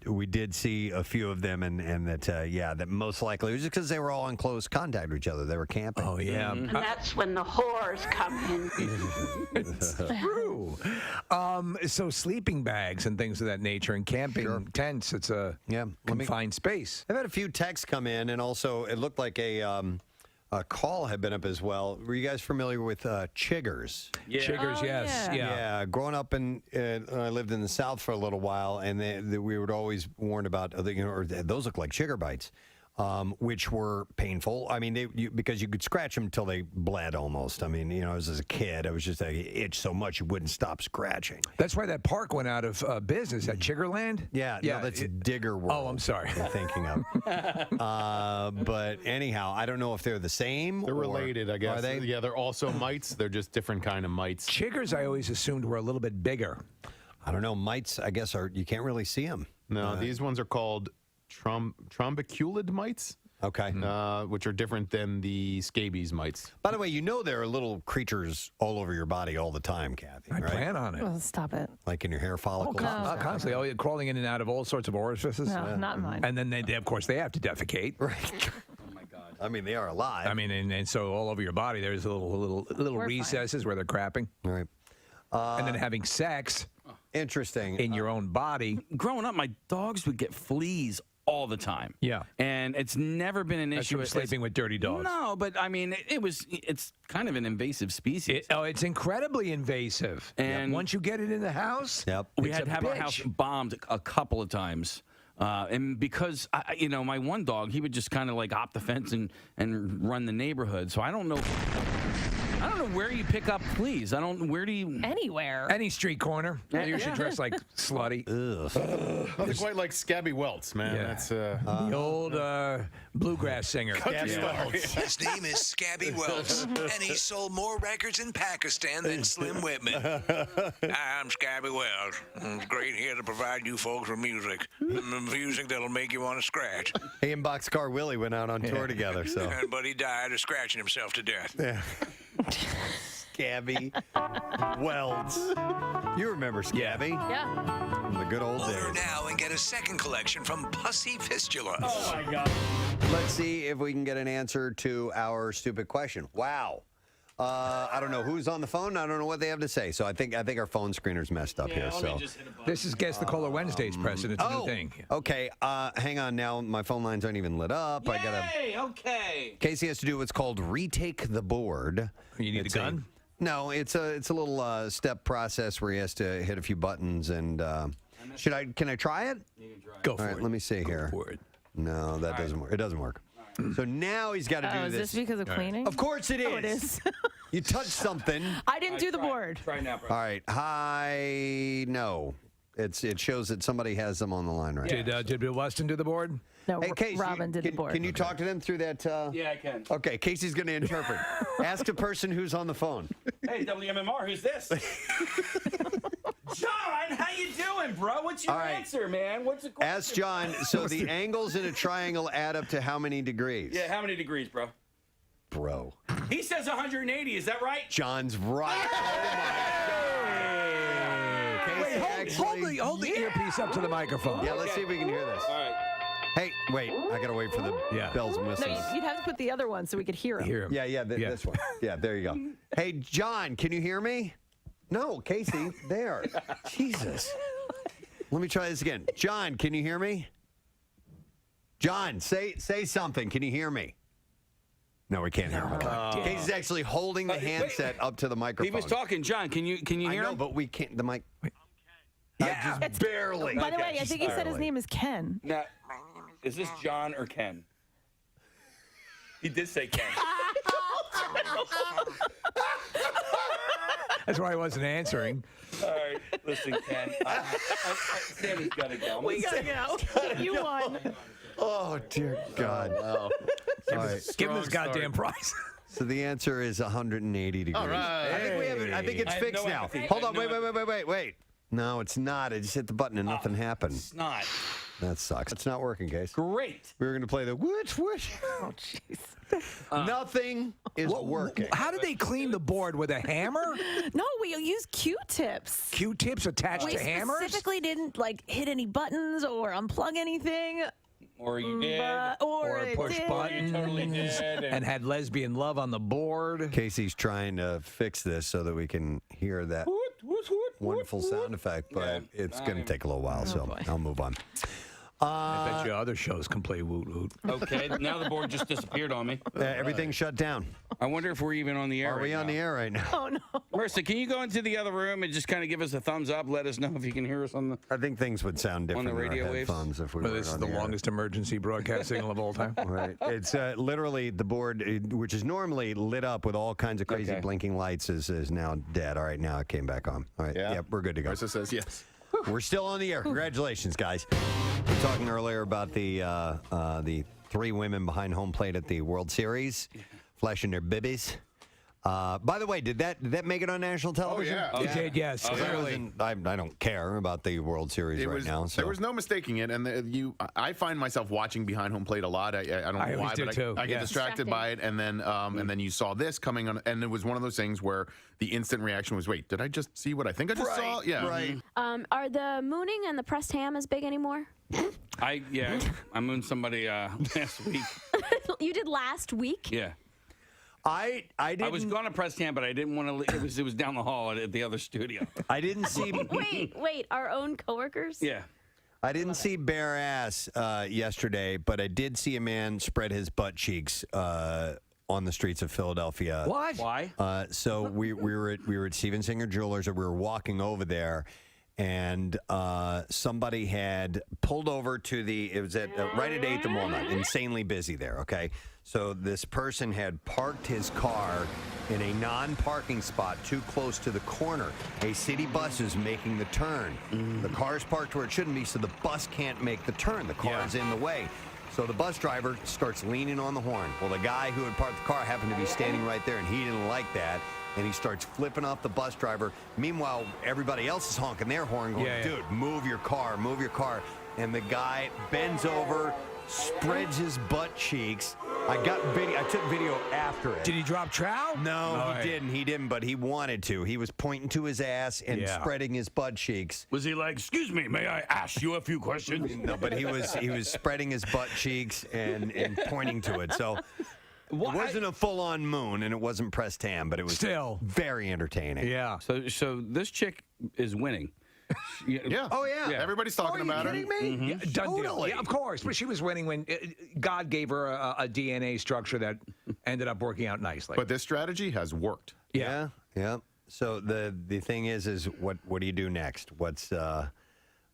we did see a few of them, and that, that most likely it was just because they were all in close contact with each other. They were camping. Oh, yeah. And that's when the whores come in. It's true. So sleeping bags and things of that nature and camping tents, it's a confined space. I've had a few texts come in, and also it looked like a call had been up as well. Were you guys familiar with chiggers? Yeah. Chiggers, yes. Yeah. Growing up I lived in the South for a little while, and we would always warn about, those look like chigger bites. Which were painful. I mean, because you could scratch them until they bled almost. I mean, as a kid, I was just itch so much you wouldn't stop scratching. That's why that park went out of business at Chiggerland. Yeah, no, that's Digger World. Oh, I'm sorry. You're thinking of. But anyhow, I don't know if they're the same. They're related, I guess. Are they? Yeah, they're also mites. They're just different kind of mites. Chiggers, I always assumed were a little bit bigger. I don't know. Mites, I guess, you can't really see them. No, these ones are called trombiculid mites. Okay. Which are different than the scabies mites. By the way, there are little creatures all over your body all the time, Kathy. I plan on it. Oh, stop it. Like in your hair follicles. Constantly. Crawling in and out of all sorts of orifices. No, not mine. And then, of course, they have to defecate. Right. I mean, they are alive. I mean, and so all over your body, there's little recesses where they're crapping. Right. And then having sex. Interesting. In your own body. Growing up, my dogs would get fleas all the time. Yeah. And it's never been an That's issue from with sleeping with dirty dogs. No, but I mean, it's kind of an invasive species. It's incredibly invasive. And once you get it in the house, we had to have our house bombed a couple of times. And because, my one dog, he would just kind of like hop the fence and run the neighborhood. So I don't know where you pick up fleas. Where do you? Anywhere. Any street corner. Yeah. You should dress like slutty. Nothing quite like Scabby Welts, man. Yeah. That's the old bluegrass singer. His name is Scabby Wells, and he sold more records in Pakistan than Slim Whitman. Hi, I'm Scabby Wells. I'm great here to provide you folks with music. Music that'll make you want to scratch. He and Boxcar Willie went out on tour together, so. But he died of scratching himself to death. Yeah. Scabby Welds. You remember Scabby? Yeah. From the good old Order days. now and get a second collection from Pussy Fistula. Oh, my God. Let's see if we can get an answer to our stupid question. Wow. I don't know who's on the phone. I don't know what they have to say. So I think our phone screener's messed up here. So This is Guess the Caller Wednesdays, Preston. It's a new thing. Okay. Hang on now. My phone lines aren't even lit up. I gotta. Okay. Casey has to do what's called retake the board. You need a gun? No, it's a little step process where he has to hit a few buttons and. Can I try it? Go for All right, it. let me see here. For it. No, that doesn't work. It doesn't work. So now he's got to do Is this. this because of cleaning? Of course it is. Oh, it is. You touched something. I didn't do the board. Try now, bro. All right. Hi. No. It shows that somebody has them on the line right now. Did Bill Weston do the board? No, Hey, Casey, Robin did the board. Can you talk to them through that? Yeah, I can. Okay, Casey's going to interpret. Ask the person who's on the phone. Hey, WMMR, who's this? John, how you doing, bro? What's your All right. answer, man? What's the question? Ask John. So the angles in a triangle add up to how many degrees? Yeah, how many degrees, bro? Bro. He says 180. Is that right? John's right. Wait, hold the earpiece up to the microphone. Yeah, let's see if we can hear this. All right. Hey, wait. I got to wait for the bells and No, whistles. you'd have to put the other one so we could hear him. Yeah, this one. Yeah, there you go. Hey, John, can you hear me? No, Casey, there. Jesus. Let me try this again. John, can you hear me? John, say something. Can you hear me? No, we can't hear him. Casey's actually holding the handset up to the microphone. He was talking, John. Can you hear I know, him? but we can't. The mic. Yeah, just barely. By the way, I think he said his name is Ken. Now, is this John or Ken? He did say Ken. That's why I wasn't answering. All right, listen, Ken. Sammy's got to go. We gotta go. You won. Oh dear God! Wow. Give him his goddamn prize. So the answer is 180 degrees. All right. I think we have it. I think it's fixed now. Hold on. Wait. No, it's not. I just hit the button and nothing happened. It's not. That sucks. It's not working, Case. Great. We were going to play the whoosh. Oh, jeez. Nothing is working. How did they clean the board with a hammer? No, we use Q-tips. Q-tips attached We to hammers? specifically didn't hit any buttons or unplug anything. Or you did. Or it push did. buttons totally did. and had lesbian love on the board. Casey's trying to fix this so that we can hear that wonderful sound effect, but it's going to take a little while, so I'll move on. I bet you other shows can play woot woot. Okay, now the board just disappeared on me. Everything's shut down. I wonder if we're even on the air. Are we on the air right now? Oh, no. Marissa, can you go into the other room and just kind of give us a thumbs up? Let us know if you can hear us on the. I think things would sound different On the radio in our waves? headphones if we Well, were this is on the air. longest emergency broadcast signal of all time. Right. It's literally the board, which is normally lit up with all kinds of crazy blinking lights, is now dead. All right, now it came back on. All right. Yeah. Yep, we're good to go. Marissa says yes. We're still on the air. Congratulations, guys. We were talking earlier about the three women behind home plate at the World Series, flashing their bibbies. By the way, did that make it on national television? yeah. It did, yes. Clearly. I don't care about the World Series right now. So. There was no mistaking it, and I find myself watching behind home plate a lot. I don't know always why, do but too. I get distracted by it, and then you saw this coming on, and it was one of those things where the instant reaction was, "Wait, did I just see what I think I just saw?" Yeah, right. Are the mooning and the pressed ham as big anymore? I mooned somebody last week. You did last week? Yeah. I didn't. I was going to press Tam, but I didn't want to. It was down the hall at the other studio. I didn't see. Wait, our own coworkers? Yeah. I didn't see bare ass yesterday, but I did see a man spread his butt cheeks on the streets of Philadelphia. What? Why? So we were at Steven Singer Jewelers, and we were walking over there, and somebody had pulled over to it was at right at 8th and Walnut, insanely busy there. Okay, so this person had parked his car in a non-parking spot too close to the corner. A city bus is making the turn. The car's parked where it shouldn't be, so the bus can't make the turn. The car is in the way. So the bus driver starts leaning on the horn. Well, the guy who had parked the car happened to be standing right there, and he didn't like that. And he starts flipping off the bus driver. Meanwhile, everybody else is honking their horn, going, dude, move your car, move your car. And the guy bends over, spreads his butt cheeks. I took video after it. Did he drop trow? No, he didn't, but he wanted to. He was pointing to his ass and spreading his butt cheeks. Was he like, excuse me, may I ask you a few questions? No, but he was spreading his butt cheeks and pointing to it. So it wasn't a full-on moon, and it wasn't pressed ham, but it was still very entertaining. Yeah. So this chick is winning. Yeah. Oh, yeah. Everybody's talking about her. Are you kidding me? Yeah, done deal. Yeah, of course. But she was winning when God gave her a DNA structure that ended up working out nicely. But this strategy has worked. Yeah. So the thing is what do you do next? What's how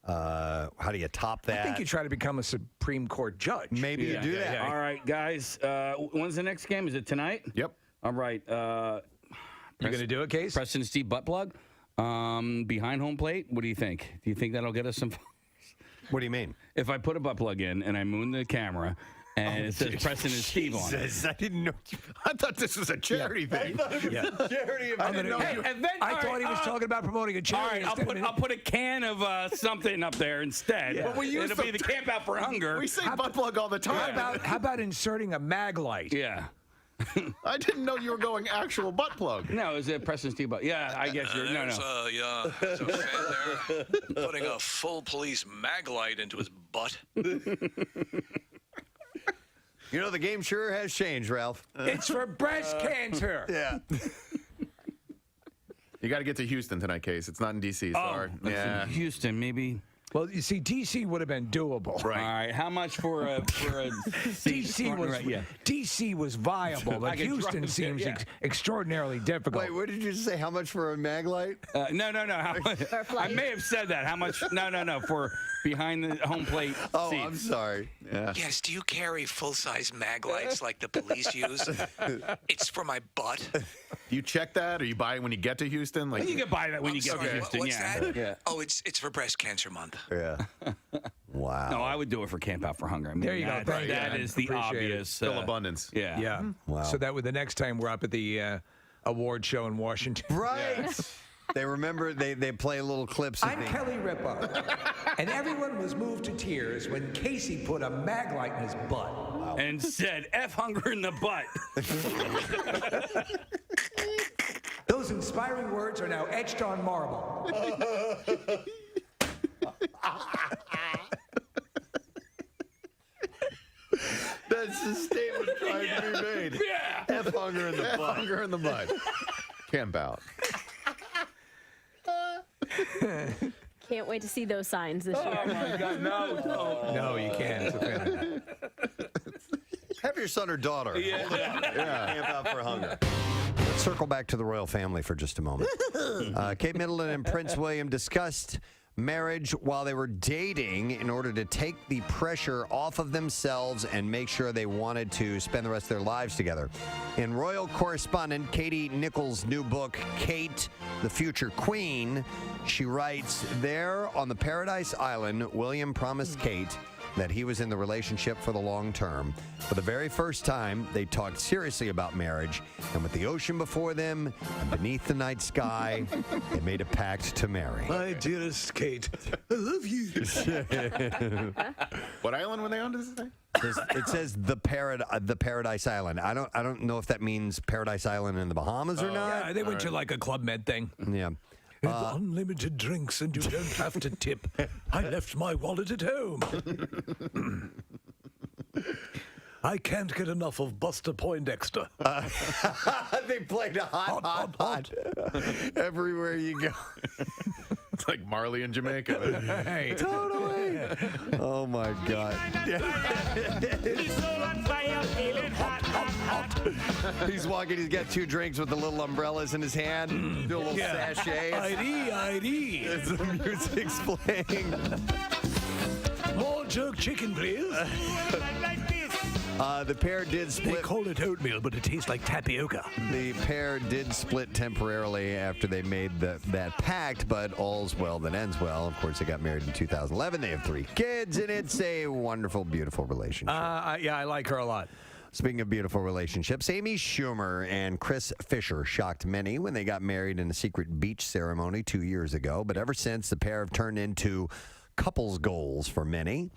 do you top that? I think you try to become a Supreme Court judge. Maybe you do that. Yeah. All right, guys. When's the next game? Is it tonight? Yep. All right. You going to do it, Case? Preston Steve butt plug. Behind home plate. What do you think? Do you think that'll get us some? What do you mean? If I put a butt plug in and I moon the camera, and it says Preston and Steve on it. I didn't know. I thought this was a charity thing. I thought it was a charity event. I thought he was talking about promoting a charity. All right, I'll put a can of something up there instead. Yeah. Well, It'll be the Camp Out for Hunger. We say butt plug all the time. How about inserting a mag light? Yeah. I didn't know you were going actual butt plug. No, is it Preston Steve butt? Yeah, I guess you're. No. There's a fan there putting a full police mag light into his butt. You know, the game sure has changed, Ralph. It's for breast cancer. Yeah. You got to get to Houston tonight, Case. It's not in D.C. Sorry. Yeah. Houston, maybe. Well, you see, D.C. would have been doable. Right. All right. How much for a D.C. was viable, but Houston seems extraordinarily difficult. Wait, what did you say? How much for a mag light? No. How much? I may have said that. How much? No. For behind the home plate. Oh, seats. I'm sorry. Yeah. Yes, do you carry full-size mag lights like the police use? It's for my butt. You check that, or you buy it when you get to Houston? Like you can buy that when you get to Houston. What's that? Yeah. Oh, it's for breast cancer month. Yeah. Wow. No, I would do it for Camp Out for Hunger. I mean, there you go. That is the obvious. Still abundance. Yeah. Yeah. Wow. So that way the next time we're up at the award show in Washington. Right. They remember, they play little clips. I'm Kelly Ripa, and everyone was moved to tears when Casey put a mag light in his butt. Wow. And said, F hunger in the butt. Those inspiring words are now etched on marble. That's the statement trying to be made. Yeah. F hunger in the butt. F hunger in the butt. Camp out. Can't wait to see those signs this year. Oh my God, no. No, you can't. Have your son or daughter. Yeah. Camp Out for Hunger. Let's circle back to the royal family for just a moment. Kate Middleton and Prince William discussed marriage while they were dating in order to take the pressure off of themselves and make sure they wanted to spend the rest of their lives together. In royal correspondent Katie Nichols' new book, Kate, the Future Queen, she writes, there on the Paradise Island, William promised Kate that he was in the relationship for the long term. For the very first time, they talked seriously about marriage, and with the ocean before them and beneath the night sky, they made a pact to marry. My dearest Kate, I love you. What island were they on, does it say? It says the Paradise Island. I don't know if that means Paradise Island in the Bahamas or not. Yeah, they went to like a Club Med thing. Yeah. Unlimited drinks and you don't have to tip. I left my wallet at home. I can't get enough of Buster Poindexter. They played a hot. Everywhere you go. It's like Marley in Jamaica. Hey. Totally. Oh my God. He's walking. He's got 2 drinks with the little umbrellas in his hand. Do a little sachet. ID. As the music's playing. More jerk chicken, please. The pair did split. They call it oatmeal, but it tastes like tapioca. The pair did split temporarily after they made that pact, but all's well that ends well. Of course, they got married in 2011. They have 3 kids, and it's a wonderful, beautiful relationship. Yeah, I like her a lot. Speaking of beautiful relationships, Amy Schumer and Chris Fisher shocked many when they got married in a secret beach ceremony 2 years ago. But ever since, the pair have turned into couples goals for many.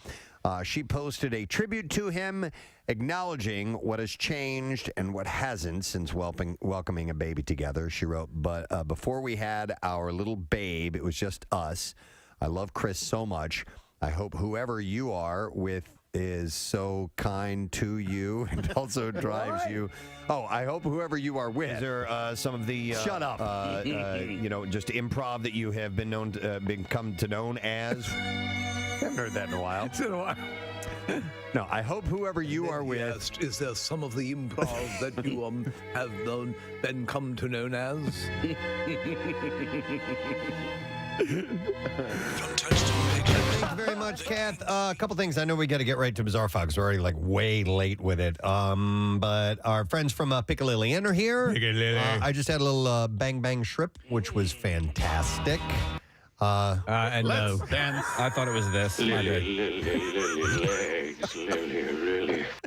She posted a tribute to him, acknowledging what has changed and what hasn't since welcoming a baby together. She wrote, but before we had our little babe, it was just us. I love Chris so much. I hope whoever you are with is so kind to you and also drives you. Oh, I hope whoever you are with. Is there some of the shut up? Just improv that you have been known to, become to known as. I haven't heard that in a while. It's been a while. No, I hope whoever you are with. Yes, is there some of the improv that you have been come to known as? Thank you very much, Kath. A couple things. I know we got to get right to Bizarre Fox. We're already way late with it. But our friends from Piccalilli are here. I just had a little Bang Bang Shrimp, which was fantastic. Let's dance. I thought it was this. My bad.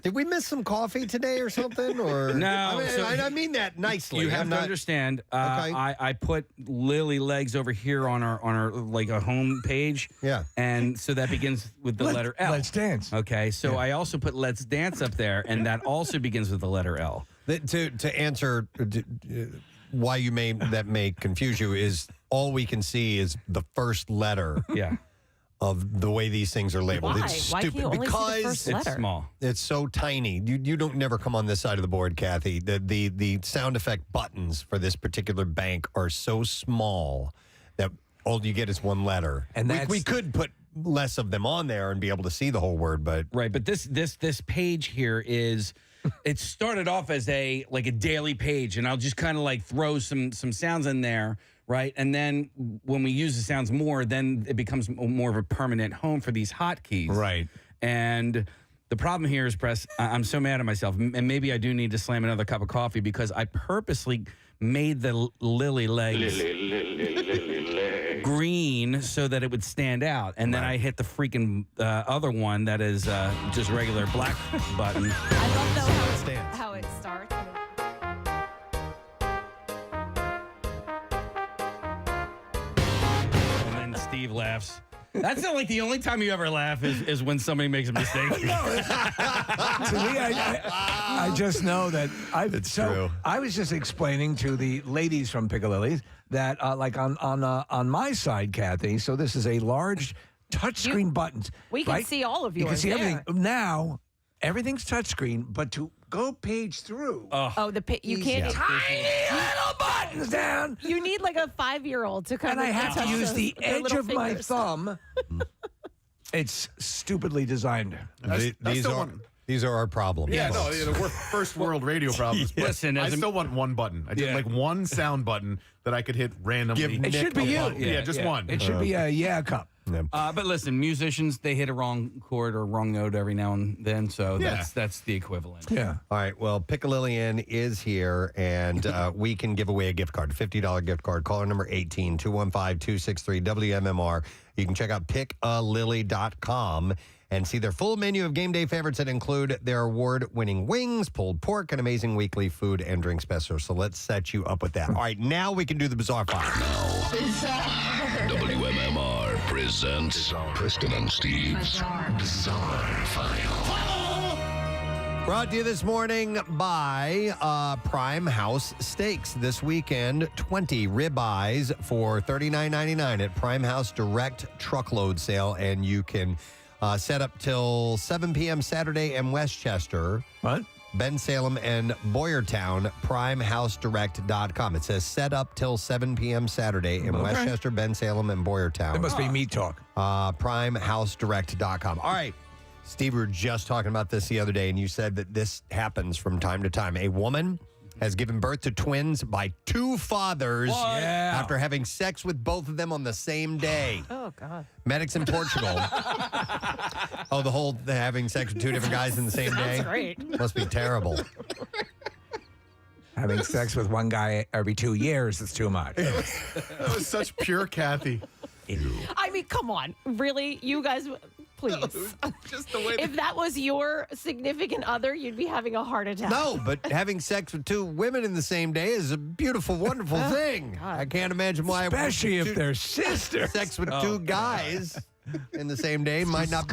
Did we miss some coffee today or something? Or No. I mean that nicely. You have to understand. I put Lily legs over here on our like a home page. Yeah. And so that begins with the letter L. Let's dance. Okay. So I also put Let's Dance up there, and that also begins with the letter L. To answer why that may confuse you is all we can see is the first letter. Yeah. Of the way these things are labeled. Why? It's Why stupid can you only see the because first letter? It's small. It's so tiny. You don't never come on this side of the board, Kathy. The sound effect buttons for this particular bank are so small that all you get is one letter. And we could put less of them on there and be able to see the whole word, but right. But this page here is. It started off as a daily page, and I'll just kind of like throw some sounds in there, right? And then when we use the sounds more, then it becomes more of a permanent home for these hotkeys, right? And the problem here is, Press, I'm so mad at myself, and maybe I do need to slam another cup of coffee because I purposely made the lily legs green so that it would stand out, and then I hit the freaking other one that is just regular black button. I love though how it starts. And then Steve laughs. That's not like the only time you ever laugh is when somebody makes a mistake. To me, I just know that true. I was just explaining to the ladies from Piccalilli's that on my side, Kathy. So this is a large touchscreen buttons. We can right? see all of yours. You can see there. everything now. Everything's touchscreen, but to go page through. You can't. Tiny little buttons down. You need like a 5-year-old to come. And I have to use the edge of my fingers. thumb. It's stupidly designed. These are our problems. Yeah, no, we're first world radio problems. But Listen, I still want one button. I just like one sound button that I could hit randomly. It should be you. Yeah, just one. It should be a cup. But listen, musicians, they hit a wrong chord or wrong note every now and then, so that's the equivalent. Yeah. All right, well, Piccalillian is here, and we can give away a gift card, a $50 gift card. Caller number 18, 215-263-WMMR. You can check out piccalilly.com and see their full menu of game day favorites that include their award-winning wings, pulled pork, and amazing weekly food and drink specials. So let's set you up with that. All right, now we can do the Bizarre File. WMMR presents Preston and Steve's Bizarre File. Brought to you this morning by Prime House Steaks. This weekend, 20 ribeyes for $39.99 at Prime House Direct Truckload Sale, and you can set up till 7 p.m. Saturday in Westchester. What? Bensalem, and Boyertown, primehousedirect.com. It says set up till 7 p.m. Saturday in Westchester, Bensalem, and Boyertown. There must be meat talk. Primehousedirect.com. All right. Steve, we were just talking about this the other day, and you said that this happens from time to time. A woman has given birth to twins by two fathers after having sex with both of them on the same day. Oh, God. Medics in Portugal. The having sex with two different guys in the same day? That's great. Must be terrible. Having sex with one guy every 2 years is too much. That was such pure Kathy. I mean, come on. Really? You guys, please. Just the way if that was your significant other, you'd be having a heart attack. No, but having sex with two women in the same day is a beautiful, wonderful thing. I can't imagine why. Especially if they're sisters. Sex with two guys in the same day might not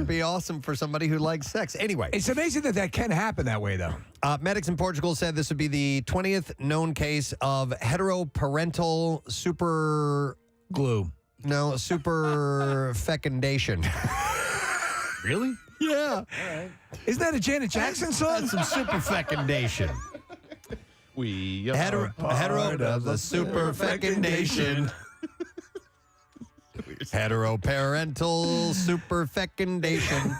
be awesome for somebody who likes sex. Anyway. It's amazing that can happen that way, though. Medics in Portugal said this would be the 20th known case of heteroparental super fecundation. Really? Yeah. Isn't that a Janet Jackson song? That's some super fecundation. We are hetero of the super fecundation. Heteroparental super fecundation.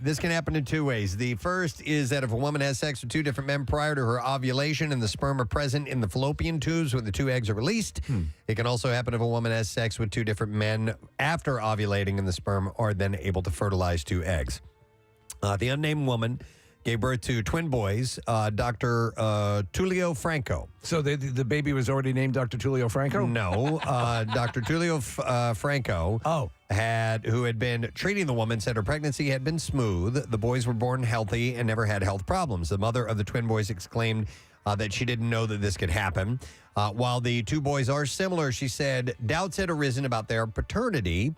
This can happen in two ways. The first is that if a woman has sex with two different men prior to her ovulation and the sperm are present in the fallopian tubes when the two eggs are released. It can also happen if a woman has sex with two different men after ovulating and the sperm are then able to fertilize two eggs. The unnamed woman gave birth to twin boys, Dr. Tullio Franco. So the baby was already named Dr. Tullio Franco? No. Dr. Tullio Franco, who had been treating the woman, said her pregnancy had been smooth. The boys were born healthy and never had health problems. The mother of the twin boys exclaimed that she didn't know that this could happen. While the two boys are similar, she said doubts had arisen about their paternity.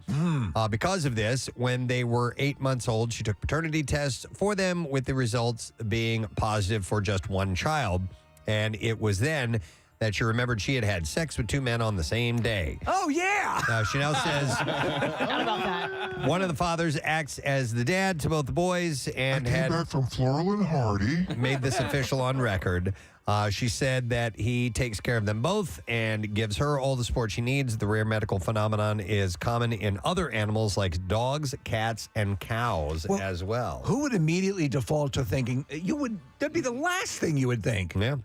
Because of this, when they were 8 months old, she took paternity tests for them with the results being positive for just one child. And it was then that she remembered she had had sex with two men on the same day. Oh, yeah. She now says one of the fathers acts as the dad to both the boys and had back from Floral and Hardy. Made this official on record. She said that he takes care of them both and gives her all the support she needs. The rare medical phenomenon is common in other animals like dogs, cats, and cows as well. Who would immediately default to thinking that'd be the last thing you would think? Yeah.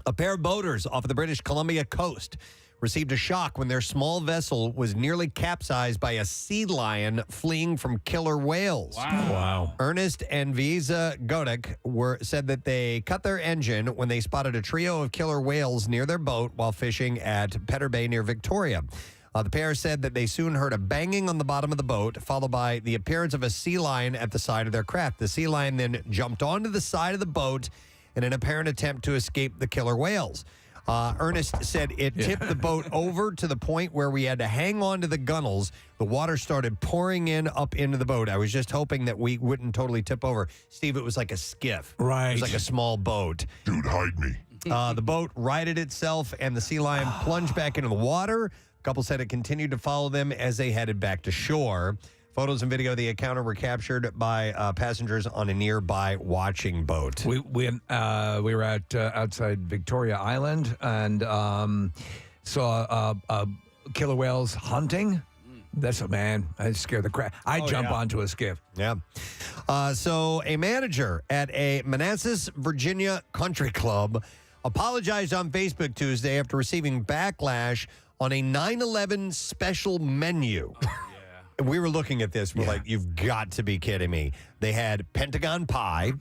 A pair of boaters off of the British Columbia coast received a shock when their small vessel was nearly capsized by a sea lion fleeing from killer whales. Wow. Ernest and Visa Godek said that they cut their engine when they spotted a trio of killer whales near their boat while fishing at Petter Bay near Victoria. The pair said that they soon heard a banging on the bottom of the boat, followed by the appearance of a sea lion at the side of their craft. The sea lion then jumped onto the side of the boat in an apparent attempt to escape the killer whales. Ernest said it tipped the boat over to the point where we had to hang on to the gunnels. The water started pouring in up into the boat. I was just hoping that we wouldn't totally tip over. Steve, it was like a skiff. Right. It was like a small boat. Dude, hide me. The boat righted itself, and the sea lion plunged back into the water. A couple said it continued to follow them as they headed back to shore. Photos and video of the encounter were captured by passengers on a nearby watching boat. We were at outside Victoria Island and saw killer whales hunting. That's a man. I scared the crap. I jump onto a skiff. Yeah. So a manager at a Manassas, Virginia country club apologized on Facebook Tuesday after receiving backlash on a 9/11 special menu. We were looking at this. We're like, you've got to be kidding me. They had Pentagon Pie,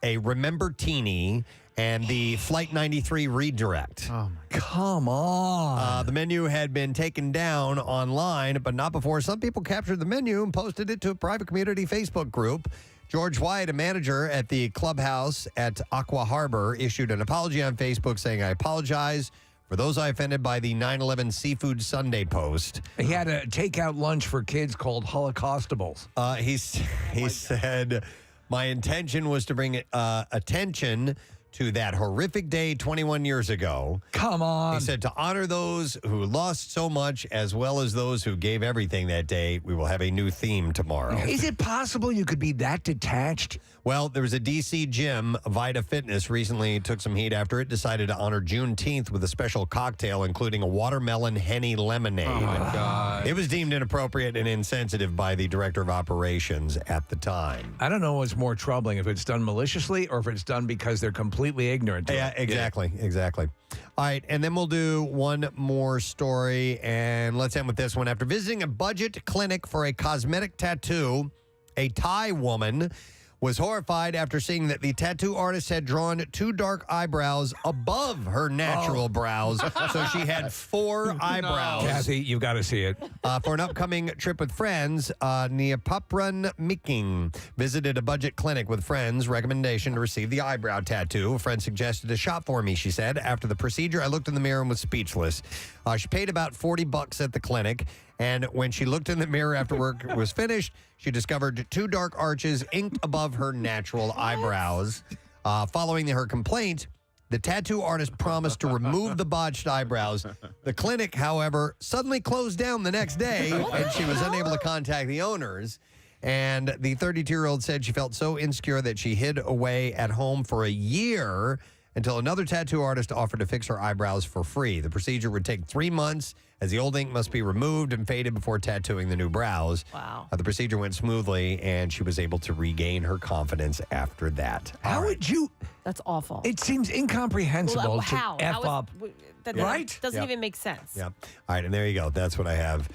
a Remember Teeny, and the Flight 93 redirect. Oh, my God. Come on. The menu had been taken down online, but not before some people captured the menu and posted it to a private community Facebook group. George White, a manager at the clubhouse at Aqua Harbor, issued an apology on Facebook saying, I apologize for those I offended by the 9/11 Seafood Sunday post. He had a takeout lunch for kids called Holocaustables. He said, my intention was to bring attention to that horrific day 21 years ago. Come on. He said to honor those who lost so much as well as those who gave everything that day, we will have a new theme tomorrow. Is it possible you could be that detached? Well, there was a D.C. gym, Vita Fitness, recently took some heat after it decided to honor Juneteenth with a special cocktail, including a watermelon Henny lemonade. Oh, my God. It was deemed inappropriate and insensitive by the director of operations at the time. I don't know what's more troubling, if it's done maliciously or if it's done because they're completely ignorant to Yeah, it. exactly. All right, and then we'll do one more story, and let's end with this one. After visiting a budget clinic for a cosmetic tattoo, a Thai woman was horrified after seeing that the tattoo artist had drawn 2 dark eyebrows above her natural brows. So she had 4 eyebrows. Kathy, you've got to see it. For an upcoming trip with friends, Neapapran Miking visited a budget clinic with friends. Recommendation to receive the eyebrow tattoo. A friend suggested a shot for me, she said. After the procedure, I looked in the mirror and was speechless. She paid about $40 at the clinic. And when she looked in the mirror after work was finished, she discovered 2 dark arches inked above her natural eyebrows. Following her complaint, the tattoo artist promised to remove the botched eyebrows. The clinic, however, suddenly closed down the next day, and she was unable to contact the owners. And the 32-year-old said she felt so insecure that she hid away at home for a year until another tattoo artist offered to fix her eyebrows for free. The procedure would take 3 months, as the old ink must be removed and faded before tattooing the new brows. Wow. The procedure went smoothly, and she was able to regain her confidence after that. How would you? That's awful. It seems incomprehensible Well, to how? F How is- up. That Right? doesn't Yep. even make sense. Yep. All right, and there you go. That's what I have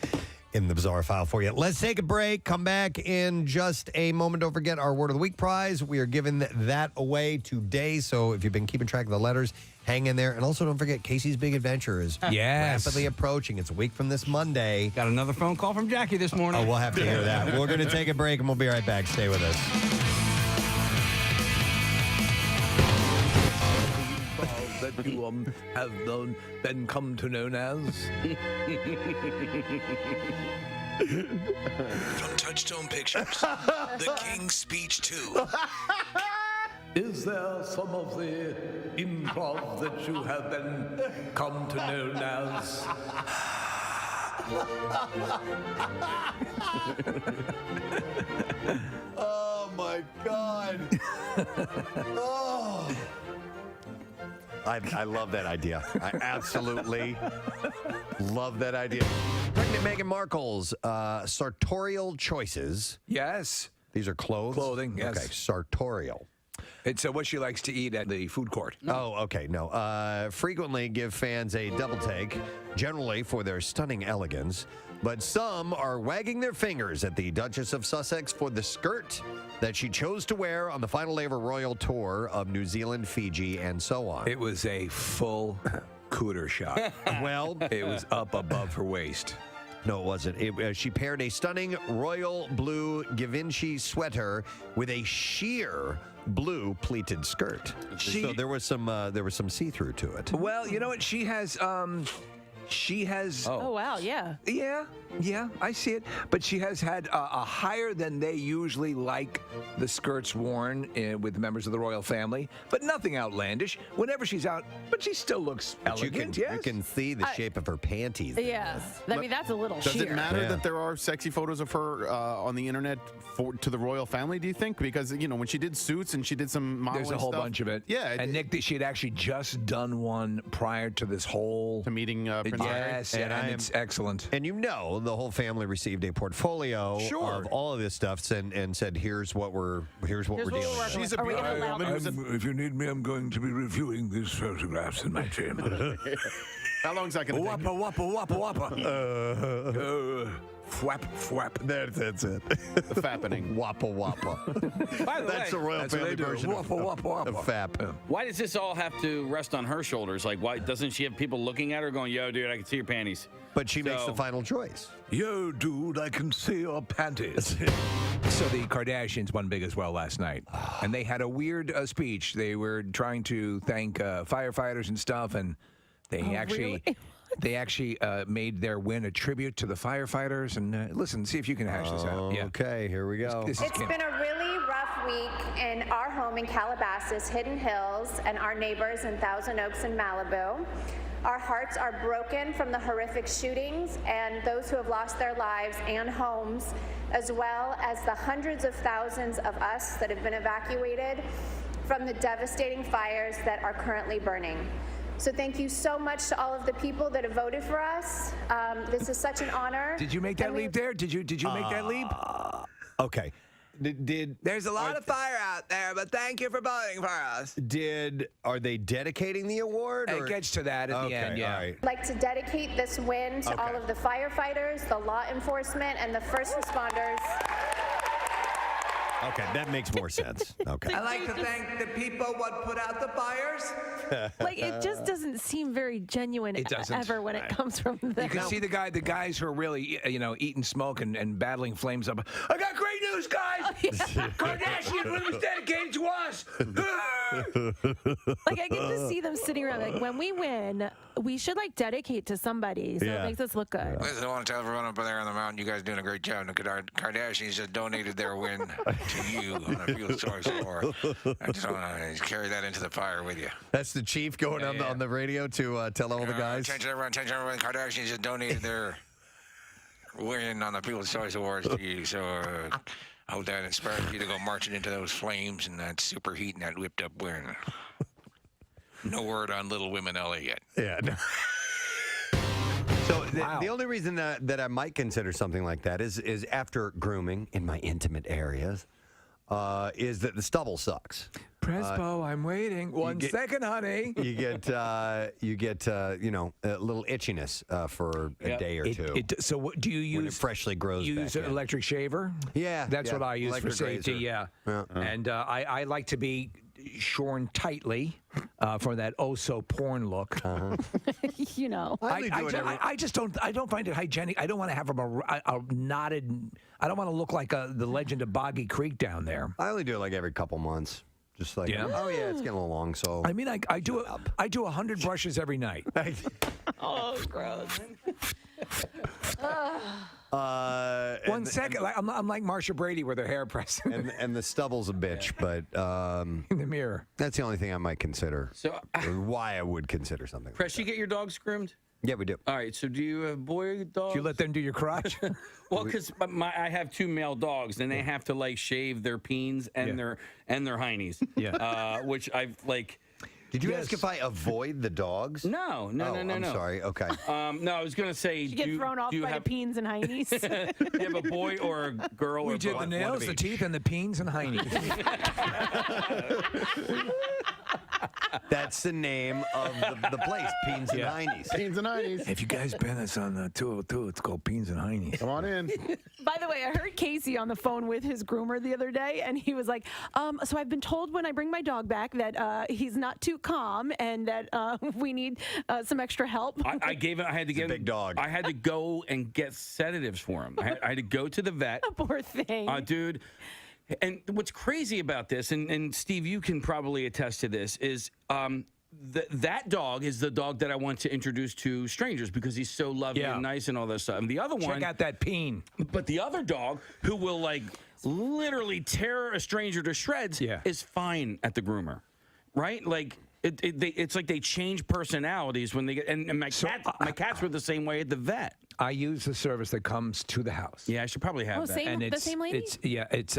in the bizarre file for you. Let's take a break. Come back in just a moment. Don't forget our Word of the Week prize. We are giving that away today. So if you've been keeping track of the letters, hang in there. And also don't forget Casey's Big Adventure is Yes. rapidly approaching. It's a week from this Monday. Got another phone call from Jackie this morning. Oh, we'll have to hear that. We're going to take a break and we'll be right back. Stay with us. That you have known, then come to known as. From Touchstone Pictures, The King's Speech 2. Is there some of the improv that you have then come to known as? Oh, my God. Oh. I love that idea. I absolutely love that idea. Pregnant Meghan Markle's sartorial choices. Yes. These are clothes? Clothing, yes. Okay, sartorial. It's what she likes to eat at the food court. Oh, okay, no. Frequently give fans a double take, generally for their stunning elegance, but some are wagging their fingers at the Duchess of Sussex for the skirt that she chose to wear on the final day of her royal tour of New Zealand, Fiji, and so on. It was a full cooter shot. Well, it was up above her waist. No, it wasn't. She paired a stunning royal blue Givenchy sweater with a sheer blue pleated skirt. So there was some see-through to it. Well, you know what? She has. Oh, wow, yeah. Yeah, I see it. But she has had a higher than they usually like the skirts worn with members of the royal family, but nothing outlandish. Whenever she's out, but she still looks elegant. You can see the shape of her panties. Yes. I mean, that's a little Does sheer. it matter that there are sexy photos of her on the internet to the royal family, do you think? Because, when she did Suits and she did some modeling There's a whole stuff, bunch of it. Yeah. And Nick, she had actually just done one prior to this whole... To meeting Prince Harry. Yes, and it's excellent. And the whole family received a portfolio of all of this stuff and said, here's what we're dealing with. She's a beautiful woman. If you need me, I'm going to be reviewing these photographs in my chamber. How long is that going to take? Wappa. Fwap. That's it. The fappening. Wappa. By the That's way, the royal family version of fap. Why does this all have to rest on her shoulders? Like, why doesn't she have people looking at her going, yo, dude, I can see your panties? But she makes the final choice. Yo, dude, I can see your panties. So the Kardashians won big as well last night. And they had a weird speech. They were trying to thank firefighters and stuff, and they They actually made their win a tribute to the firefighters. And listen, see if you can hash this out. Yeah. Okay, here we go. It's been a really rough week in our home in Calabasas, Hidden Hills, and our neighbors in Thousand Oaks and Malibu. Our hearts are broken from the horrific shootings and those who have lost their lives and homes, as well as the hundreds of thousands of us that have been evacuated from the devastating fires that are currently burning. So thank you so much to all of the people that have voted for us. This is such an honor. Did you make that leap there? Did you make that leap? Okay. There's a lot of fire out there, but thank you for voting for us. Are they dedicating the award? It gets to that at the end, yeah. All right. I'd like to dedicate this win to all of the firefighters, the law enforcement, and the first responders. Okay, that makes more sense. Okay. I'd like to thank the people what put out the fires. Like, it just doesn't seem very genuine It doesn't. ever when it comes from them. You can see the guys who are really, eating smoke and battling flames up. I got great news, guys! Kardashian was dedicated to us! Like, I can just see them sitting around like, when we win, we should like dedicate to somebody so it makes us look good. Listen, I want to tell everyone up there on the mountain, you guys are doing a great job. The Kardashians just donated their win to you on a field source war. I just want to carry that into the fire with you. That's the chief going on the radio to tell all the guys. Attention everyone, the Kardashians just donated their win on the People's Choice Awards to you. So I hope that inspires you to go marching into those flames and that superheat and that whipped up win. No word on Little Women LA yet. Yeah. No. So the only reason that I might consider something like that is after grooming in my intimate areas, is that the stubble sucks. Prespo, I'm waiting. One second, honey. You get a little itchiness for a day or two. So what do you use? When it freshly grows You back use an in. electric shaver? Yeah. That's what I use for electric safety, razor. yeah. And I like to be shorn tightly for that oh-so-porn look. You know. I just don't find it hygienic. I don't want to have a knotted. I don't want to look like the legend of Boggy Creek down there. I only do it like every couple months. Just like, oh yeah, it's getting a little long. So I mean, I do 100 brushes every night. Oh, gross. 1 second, I'm like Marsha Brady with her hair pressed. and the stubble's a bitch, but in the mirror. That's the only thing I might consider. So or why I would consider something. Press, you get your dogs groomed? Yeah, we do. All right, so do you have boy dogs? Do you let them do your crotch? Well, because I have 2 male dogs, and they have to like shave their peens and their heinies. Yeah. Which I've like. Did you ask if I avoid the dogs? No. I'm sorry. Okay. No, I was going to say. You get thrown off by the peens and heinies. Do you have a boy or a girl? We or did both? the nails, the teeth, and the peens and heinies. That's the name of the place, Peens and Heinies. Peens and Heinies. Have you guys been? It's on 202. It's called Peens and Heinies. Come on in. By the way, I heard Casey on the phone with his groomer the other day, and he was like, so I've been told when I bring my dog back that he's not too calm and that we need some extra help. I had to get a big dog. I had to go and get sedatives for him. I had to go to the vet. Poor thing. Dude. And what's crazy about this, and Steve, you can probably attest to this, is that dog is the dog that I want to introduce to strangers because he's so lovely and nice and all this stuff. And the other one, check out that peen. But the other dog, who will like literally tear a stranger to shreds, is fine at the groomer, right? Like it's like they change personalities when they get. And my cats were the same way at the vet. I use the service that comes to the house. Yeah, I should probably have that. Same, the same lady? It's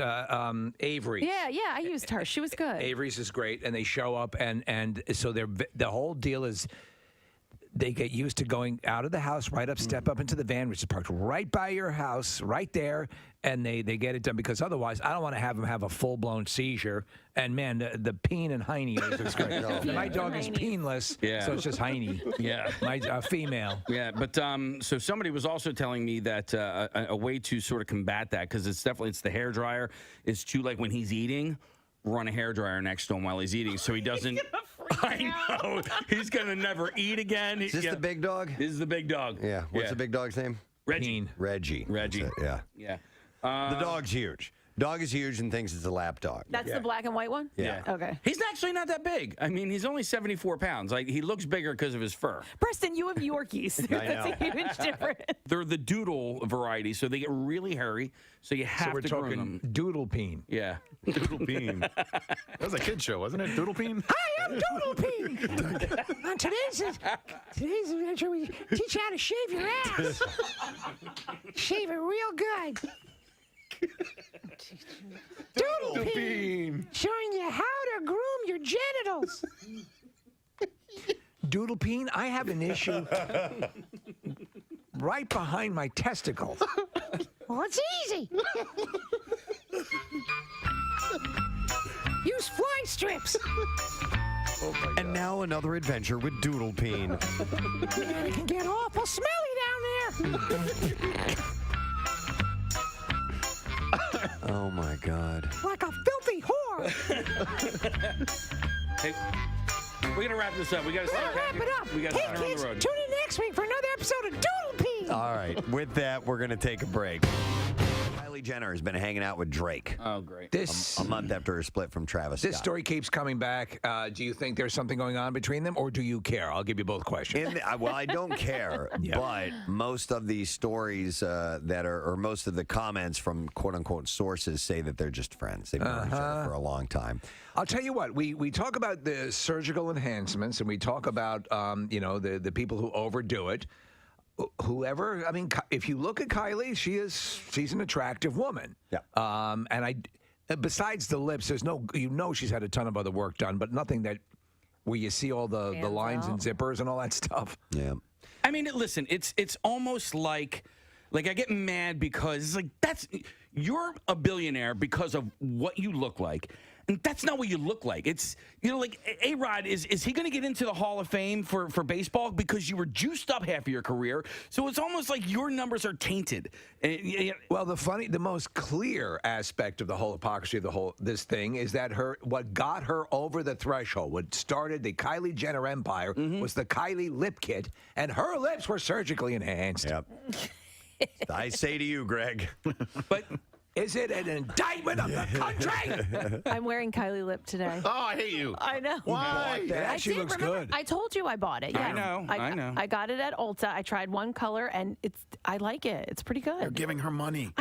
Avery. Yeah, I used her. She was good. Avery's is great, and they show up, and so the whole deal is they get used to going out of the house, right up, step up into the van, which is parked right by your house, right there, and they get it done because otherwise I don't want to have them have a full-blown seizure. And man, the peen and heiny is great. My dog is peenless, so it's just heiny. Yeah, my female. Yeah, but so somebody was also telling me that a way to sort of combat that, because it's the hair dryer, is to, like, when he's eating, run a hair dryer next to him while he's eating, so he doesn't. I know he's gonna never eat again. Is this the big dog? This is the big dog. Yeah. What's the big dog's name? Reggie. Reggie. That's it, yeah. Yeah. The dog's huge. Dog is huge and thinks it's a lap dog. That's the black and white one? Yeah. Okay. He's actually not that big. I mean, he's only 74 pounds. Like, he looks bigger because of his fur. Preston, you have Yorkies. That's a huge difference. They're the doodle variety, so they get really hairy. So you have we're to groom talking them. Doodle Peen. Yeah. Doodle Peen. That was a kid show, wasn't it? Doodle Peen? Hi, I'm Doodle Peen. On today's adventure, we teach you how to shave your ass. Shave it real good. Doodle Peen. Showing you how to groom your genitals. Doodle Peen, I have an issue right behind my testicles. Well, it's easy. Use fly strips. And now another adventure with Doodle Peen. Man, it can get awful smelly down there. Oh, my God. Like a filthy whore. Hey, we're going to wrap this up. We got to start Wrap it up. We got to Hey, start on kids, the road. tune in next week for another episode of Doodle Peen. All right. With that, we're going to take a break. Kylie Jenner has been hanging out with Drake. Oh, great. This a month after her split from Travis This Scott. story keeps coming back. Do you think there's something going on between them, or do you care? I'll give you both questions. Well, I don't care, but most of these stories or most of the comments from quote-unquote sources say that they're just friends. They've known each other for a long time. I'll tell you what, we talk about the surgical enhancements, and we talk about, the people who overdo it. Whoever, I mean, if you look at Kylie, she's an attractive woman. Yeah. Besides the lips, there's she's had a ton of other work done, but nothing where you see all the lines and zippers and all that stuff. Yeah. I mean, listen, it's almost like I get mad because it's like you're a billionaire because of what you look like. And that's not what you look like. It's, like A-Rod, is he going to get into the Hall of Fame for baseball because you were juiced up half of your career? So it's almost like your numbers are tainted. Well, the most clear aspect of the whole hypocrisy of this thing is that what got her over the threshold, what started the Kylie Jenner empire, was the Kylie lip kit, and her lips were surgically enhanced. Yep. I say to you, Greg. But is it an indictment of the country? I'm wearing Kylie lip today. Oh, I hate you. I know. Why? That actually looks good. I told you I bought it. Yeah. I know. I got it at Ulta. I tried one color, and I like it. It's pretty good. You're giving her money.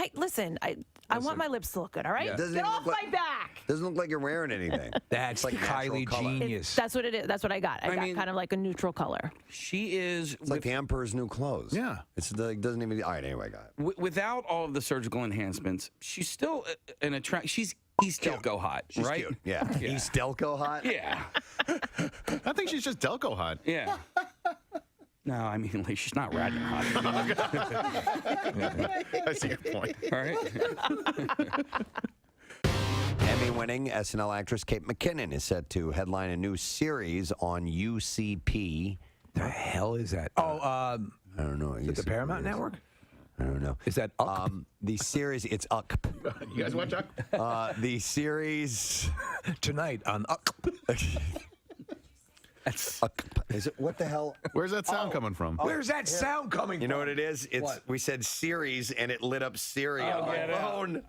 I want my lips to look good, all right? Yeah. Doesn't Get even off look my back. Doesn't look like you're wearing anything. That's like Kylie genius. That's what it is. That's what I got. I got kind of like a neutral color. She is. It's like the Emperor's New Clothes. Yeah. It's like, doesn't even. All right, anyway, I got it. Without all of the surgical enhancements, she's still an attract. She's East Delco hot, She's right? cute. Yeah. East Delco hot? Yeah. I think she's just Delco hot. Yeah. No, I mean, like, she's not ratting hot. I see your point. All right. Emmy-winning SNL actress Kate McKinnon is set to headline a new series on UCP. The hell is that? I don't know. Is it the Paramount Network? I don't know. Is that the series? It's UCP. You guys watch UCP? The series tonight on UCP. That's is it? What the hell? Where's that sound coming from? Where's that sound coming from? You know what it is? It's we said series and it lit up Siri on my phone.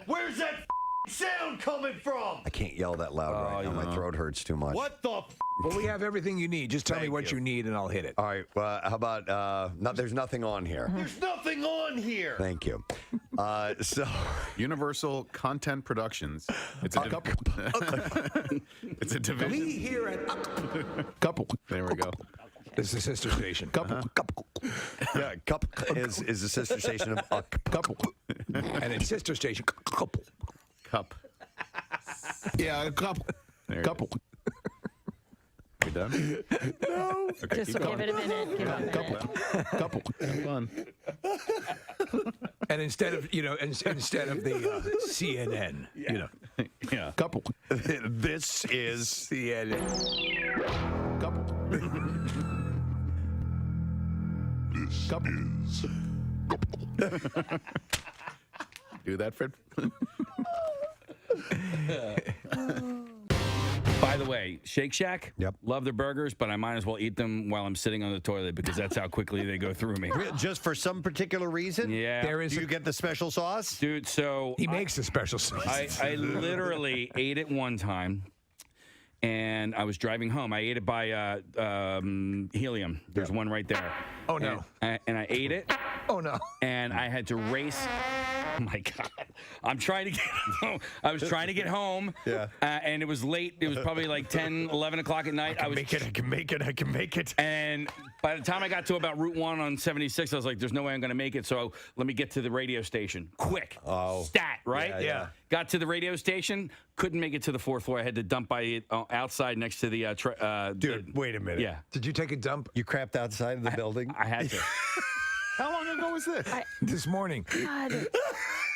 Where's that sound coming from? I can't yell that loud right now. My throat hurts too much. What the? Well, we have everything you need. Just tell me what you need and I'll hit it. All right. Well, how about there's nothing on here. There's nothing on here. Thank you. So Universal Content Productions. It's a it's a division. We here at Couple. There we go. This is a sister station. Couple. Couple. Yeah, Cup is the sister station of Couple. And it's sister station. Couple. Cup. Yeah, couple. Couple. We done? No. Okay, Just keep give going. it a minute. Give it a minute. Couple. Have fun. And instead of the CNN, Yeah. Couple. This is CNN. Couple. This is Do that, Fred. By the way, Shake Shack, love their burgers, but I might as well eat them while I'm sitting on the toilet because that's how quickly they go through me. Just for some particular reason? Yeah. Do you get the special sauce? Dude, so... He makes the special sauce. I literally ate it one time. And I was driving home. I ate it by Helium. There's one right there. Oh, no. And I ate it. Oh, no. And I had to race. Oh, my God. I'm trying to get home. I was trying to get home. Yeah. And it was late. It was probably like 10, 11 o'clock at night. I can make it. And by the time I got to about Route 1 on 76, I was like, there's no way I'm going to make it. So let me get to the radio station. Quick. Oh. Stat, right? Yeah. Got to the radio station. Couldn't make it to the 4th floor. I had to dump by it outside next to the... Dude, wait a minute. Yeah. Did you take a dump? You crapped outside of the building? I had to. How long ago was this? This morning. God.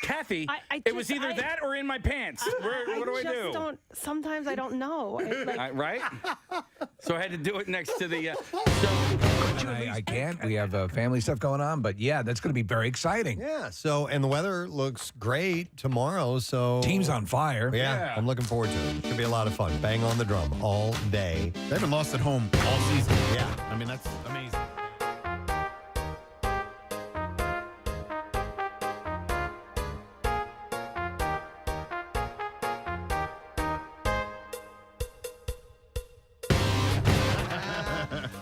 Kathy, I it was either that or in my pants. What do I do? Sometimes I don't know. Right? So I had to do it next to the... I can't. We have family stuff going on, but yeah, that's going to be very exciting. Yeah, so, and the weather looks great tomorrow, so... Team's on fire. Yeah, I'm looking forward to it. It's going to be a lot of fun. Bang on the drum all day. They haven't lost at home all season. Yeah. I mean, that's amazing.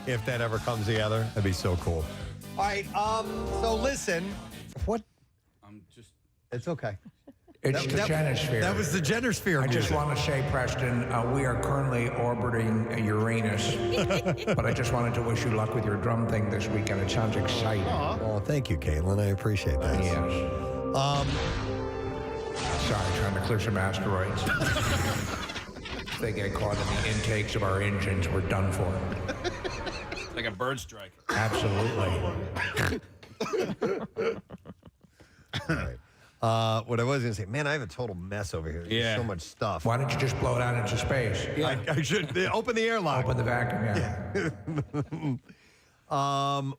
If that ever comes together, that'd be so cool. All right, so listen. What? I'm just... It's okay. It's the Genosphere. That was the Genosphere. I just want to say, Preston, we are currently orbiting Uranus, but I just wanted to wish you luck with your drum thing this weekend. It sounds exciting. Oh, thank you, Caitlin. I appreciate that. Yes. Sorry, trying to clear some asteroids. If they get caught in the intakes of our engines, we're done for. Like a bird strike. Absolutely. What I was going to say, man, I have a total mess over here. There's so much stuff. Why don't you just blow it out into space? Yeah. I should open the airlock. Open the vacuum,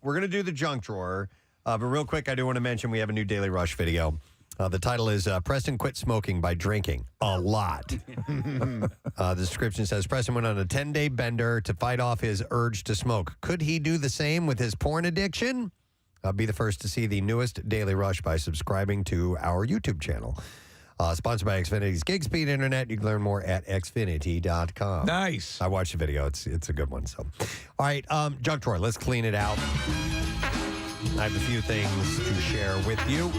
We're going to do the junk drawer. But real quick, I do want to mention we have a new Daily Rush video. The title is Preston Quit Smoking by Drinking a Lot. The description says Preston went on a 10-day bender to fight off his urge to smoke. Could he do the same with his porn addiction? Be the first to see the newest Daily Rush by subscribing to our YouTube channel. Sponsored by Xfinity's Gig Speed Internet. You can learn more at xfinity.com. Nice. I watched the video. It's a good one. So, all right, junk drawer. Let's clean it out. I have a few things to share with you.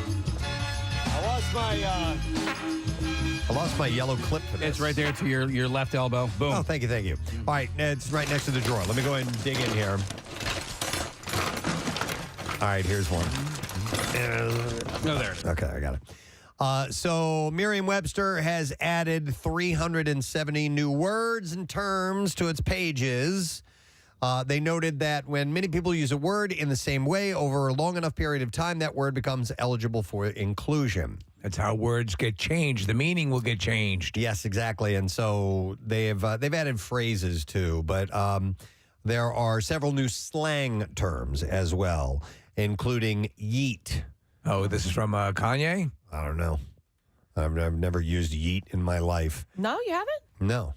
I lost my yellow clip for this. It's right there to your left elbow. Boom. Oh, thank you. All right, it's right next to the drawer. Let me go ahead and dig in here. All right, here's one. No, there it is. Okay, I got it. So Merriam-Webster has added 370 new words and terms to its pages. They noted that when many people use a word in the same way over a long enough period of time, that word becomes eligible for inclusion. That's how words get changed. The meaning will get changed. Yes, exactly. And so they've added phrases too, but there are several new slang terms as well, including yeet. Oh, this is from Kanye? I don't know. I've never used yeet in my life. No, you haven't? No.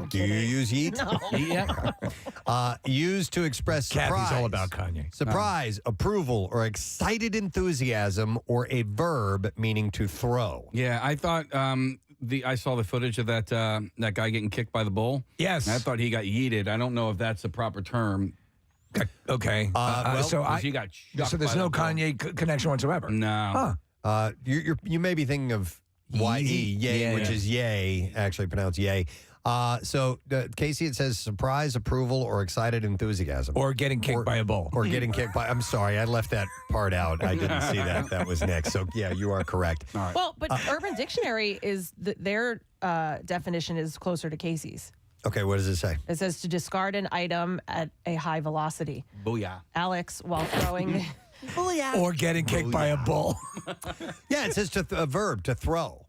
Do you use yeet? No. Yeah. Used to express surprise. Kathy's all about Kanye. Surprise, approval, or excited enthusiasm, or a verb meaning to throw. Yeah, I thought I saw the footage of that guy getting kicked by the bull. Yes. And I thought he got yeeted. I don't know if that's the proper term. Okay. So he got so there's no Kanye connection whatsoever. No. Huh. You may be thinking of Y-E, yay, which is yay, actually pronounced yay. So, Casey, it says surprise, approval, or excited enthusiasm. Or getting kicked by a bull. Or getting kicked by... I'm sorry, I left that part out. I didn't see that. That was next. So, yeah, you are correct. All right. Well, but Urban Dictionary is... their definition is closer to Casey's. Okay, what does it say? It says to discard an item at a high velocity. Booyah. Alex, while throwing... Booyah. Or getting kicked by a bull. Yeah, it says a verb, to throw.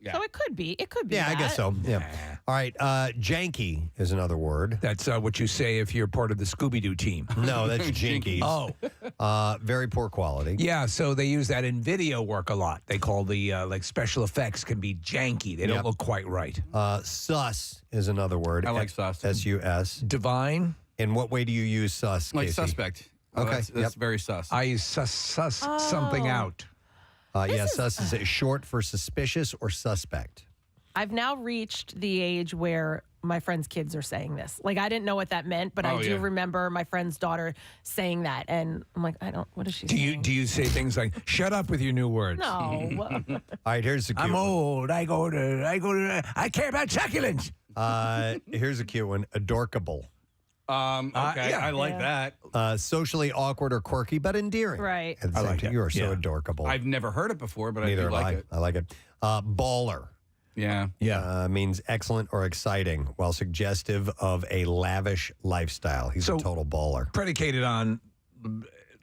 Yeah. So it could be. It could be. Yeah, I guess so. Yeah. All right, janky is another word. That's what you say if you're part of the Scooby-Doo team. No, that's jinkies. Very poor quality. Yeah, so they use that in video work a lot. They call the like special effects can be janky. They don't look quite right. Sus is another word. I like sus. S-U-S. Divine. In what way do you use sus, Like Casey? suspect. Okay, That's very sus. I use sus something out. Sus is short for suspicious or suspect. I've now reached the age where my friends' kids are saying this. Like, I didn't know what that meant, but I do remember my friend's daughter saying that. And I'm like, what is she saying? Do you say things like, shut up with your new words? No. All right, here's the cute I'm one. old. I care about succulents. Here's a cute one. Adorkable. Okay, yeah. I like that. Socially awkward or quirky, but endearing. Right. At the same time. You are so adorkable. I've never heard it before, but Neither I do have like it. I like it. Baller. Yeah. Means excellent or exciting, while suggestive of a lavish lifestyle. He's a total baller. Predicated on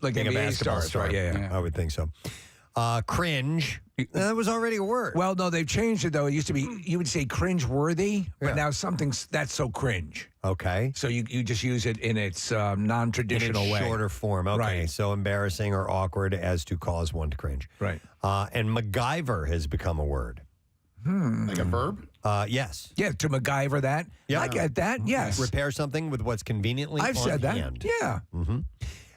like Being a NBA basketball stars, star. right? Yeah. I would think so. Cringe. That was already a word. Well, no, they've changed it though. It used to be you would say cringe-worthy, but now something's that's so cringe. Okay. So you just use it in its non-traditional in its way. shorter form. Okay. Right. So embarrassing or awkward as to cause one to cringe. Right. And MacGyver has become a word. Like a verb? Yes. Yeah, to MacGyver that. Yeah. I get that. Yes. Repair something with what's conveniently I've on said that. hand. Yeah. Mm-hmm.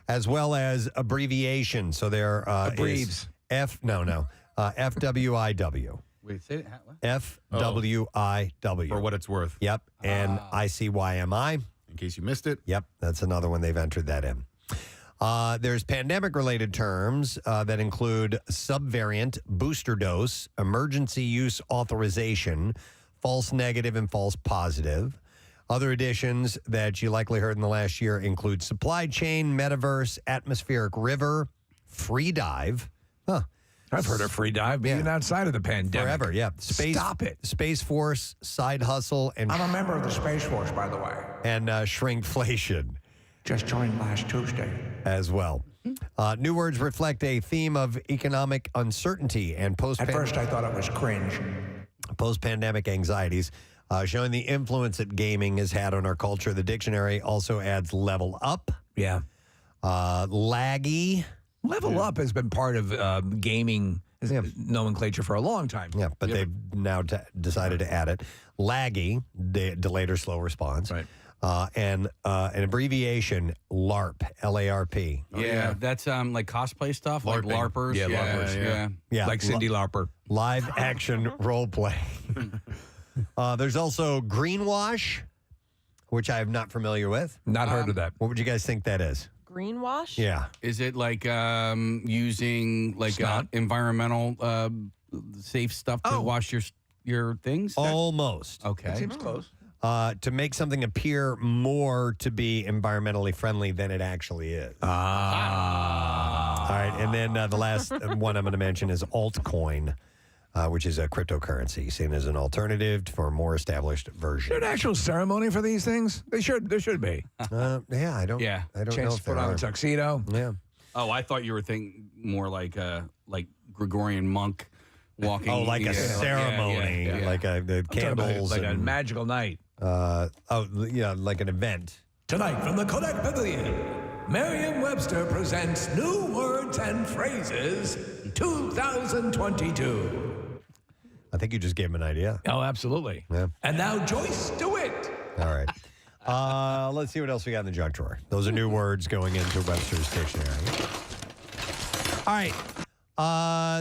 As well as abbreviation. So there Abbreves. FWIW. Wait, say it. What? FWIW. For what it's worth. Yep. And ICYMI. In case you missed it. Yep. That's another one they've entered that in. There's pandemic-related terms that include subvariant, booster dose, emergency use authorization, false negative, and false positive. Other additions that you likely heard in the last year include supply chain, metaverse, atmospheric river, free dive. Huh. I've heard of free dive even outside of the pandemic. Forever, yeah. Stop it. Space Force, side hustle, and I'm a member of the Space Force, by the way. and shrinkflation. Just joined last Tuesday. As well. New words reflect a theme of economic uncertainty and At first, I thought it was cringe. post-pandemic anxieties, showing the influence that gaming has had on our culture. The dictionary also adds level up. Yeah. Laggy. Level up has been part of gaming nomenclature for a long time. Yeah, but they've now decided to add it. Laggy, delayed or slow response. Right. And an abbreviation, LARP, L-A-R-P. Yeah, that's like cosplay stuff, like LARPers. Yeah, LARPers, yeah. Like Cindy Lauper. Live action role play. There's also greenwash, which I am not familiar with. Not heard of that. What would you guys think that is? Greenwash? Yeah. Is it like using like environmental safe stuff to wash your things? Almost. Okay. That seems close. To make something appear more to be environmentally friendly than it actually is. All right, and then the last one I'm going to mention is altcoin, which is a cryptocurrency seen as an alternative for a more established version. Is there an actual ceremony for these things? There should be. Yeah, I don't. Yeah. I don't Chance know to if put there on are. a tuxedo. Yeah. Oh, I thought you were thinking more like Gregorian monk walking. Oh, like a ceremony, yeah. like the candles, like a and, magical night. like an event. Tonight from the Kodak Pavilion, Merriam-Webster presents New Words and Phrases 2022. I think you just gave him an idea. Oh, absolutely. Yeah. And now Joyce DeWitt. All right. Let's see what else we got in the junk drawer. Those are new words going into Webster's dictionary. All right.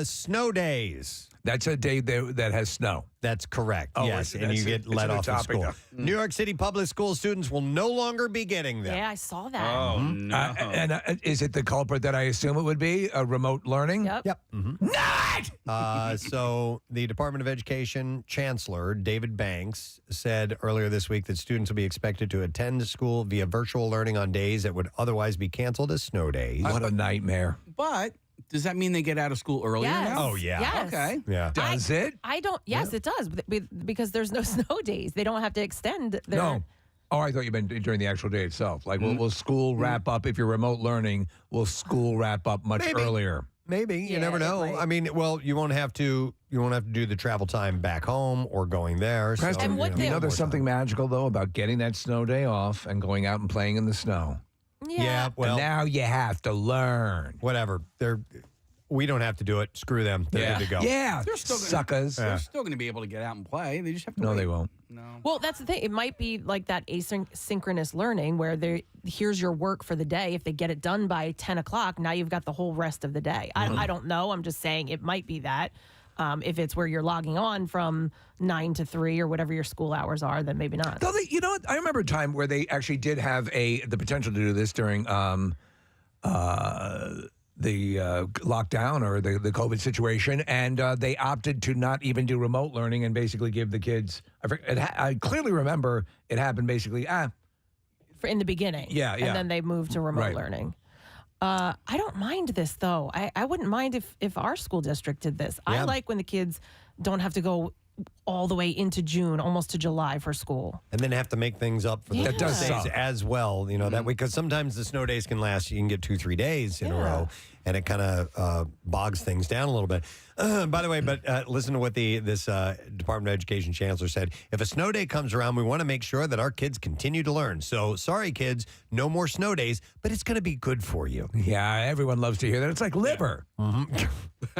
Snow days. That's a day that has snow. That's correct. Oh, yes, and that's you get it's let a new off of topic school. now. New York City public school students will no longer be getting them. Yeah, I saw that. Oh no! And is it the culprit that I assume it would be? Remote learning? Yep. Not! So the Department of Education Chancellor, David Banks, said earlier this week that students will be expected to attend school via virtual learning on days that would otherwise be canceled as snow days. What a nightmare. But does that mean they get out of school earlier Yes. now? Oh, yeah. Yes. Okay. Yeah. Does it? I don't. Yes, it does, because there's no snow days. They don't have to extend their. No. Oh, I thought you meant during the actual day itself. Like, will school wrap up? If you're remote learning, will school wrap up much earlier? maybe. You Yeah, never it know. might. I mean, well, you won't have to do the travel time back home or going there. Preston, so, you know there's something magical, though, about getting that snow day off and going out and playing in the snow. Yeah, well, and now you have to learn. Whatever. We don't have to do it. Screw them. They're good to go. Yeah, They're still suckers. They're still going to be able to get out and play. They just have to No, wait. they won't. No. Well, that's the thing. It might be like that asynchronous learning where here's your work for the day. If they get it done by 10 o'clock, now you've got the whole rest of the day. I don't know. I'm just saying it might be that. If it's where you're logging on from 9 to 3 or whatever your school hours are, then maybe not. Though you know what? I remember a time where they actually did have the potential to do this during the lockdown or the COVID situation, and they opted to not even do remote learning and basically give the kids. I clearly remember it happened basically. In the beginning. Yeah. And then they moved to remote Right. learning. I don't mind this, though. I wouldn't mind if our school district did this. I Yeah. like when the kids don't have to go all the way into June, almost to July for school. And then have to make things up for the That does days suck. as well. You know, that way, because sometimes the snow days can last, you can get 2-3 days in a row, and it kind of bogs things down a little bit. By the way, but listen to what this Department of Education chancellor said. If a snow day comes around, we want to make sure that our kids continue to learn. So sorry, kids, no more snow days, but it's going to be good for you. Yeah, everyone loves to hear that. It's like liver.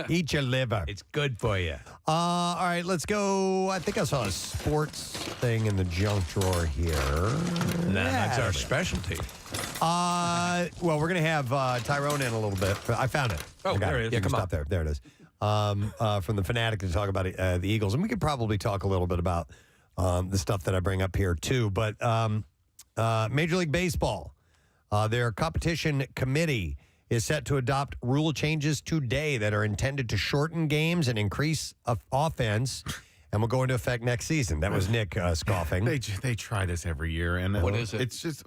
Eat your liver. It's good for you. All right, let's go. I think I saw a sports thing in the junk drawer here. That's our specialty. Well, we're going to have Tyrone in a little bit. I found it. Oh, I got there it is. You Yeah, can come stop on. there. There it is. From the Fanatic to talk about the Eagles. And we could probably talk a little bit about the stuff that I bring up here, too. But Major League Baseball, their competition committee is set to adopt rule changes today that are intended to shorten games and increase offense and will go into effect next season. That was Nick scoffing. They try this every year, and What is it? It's just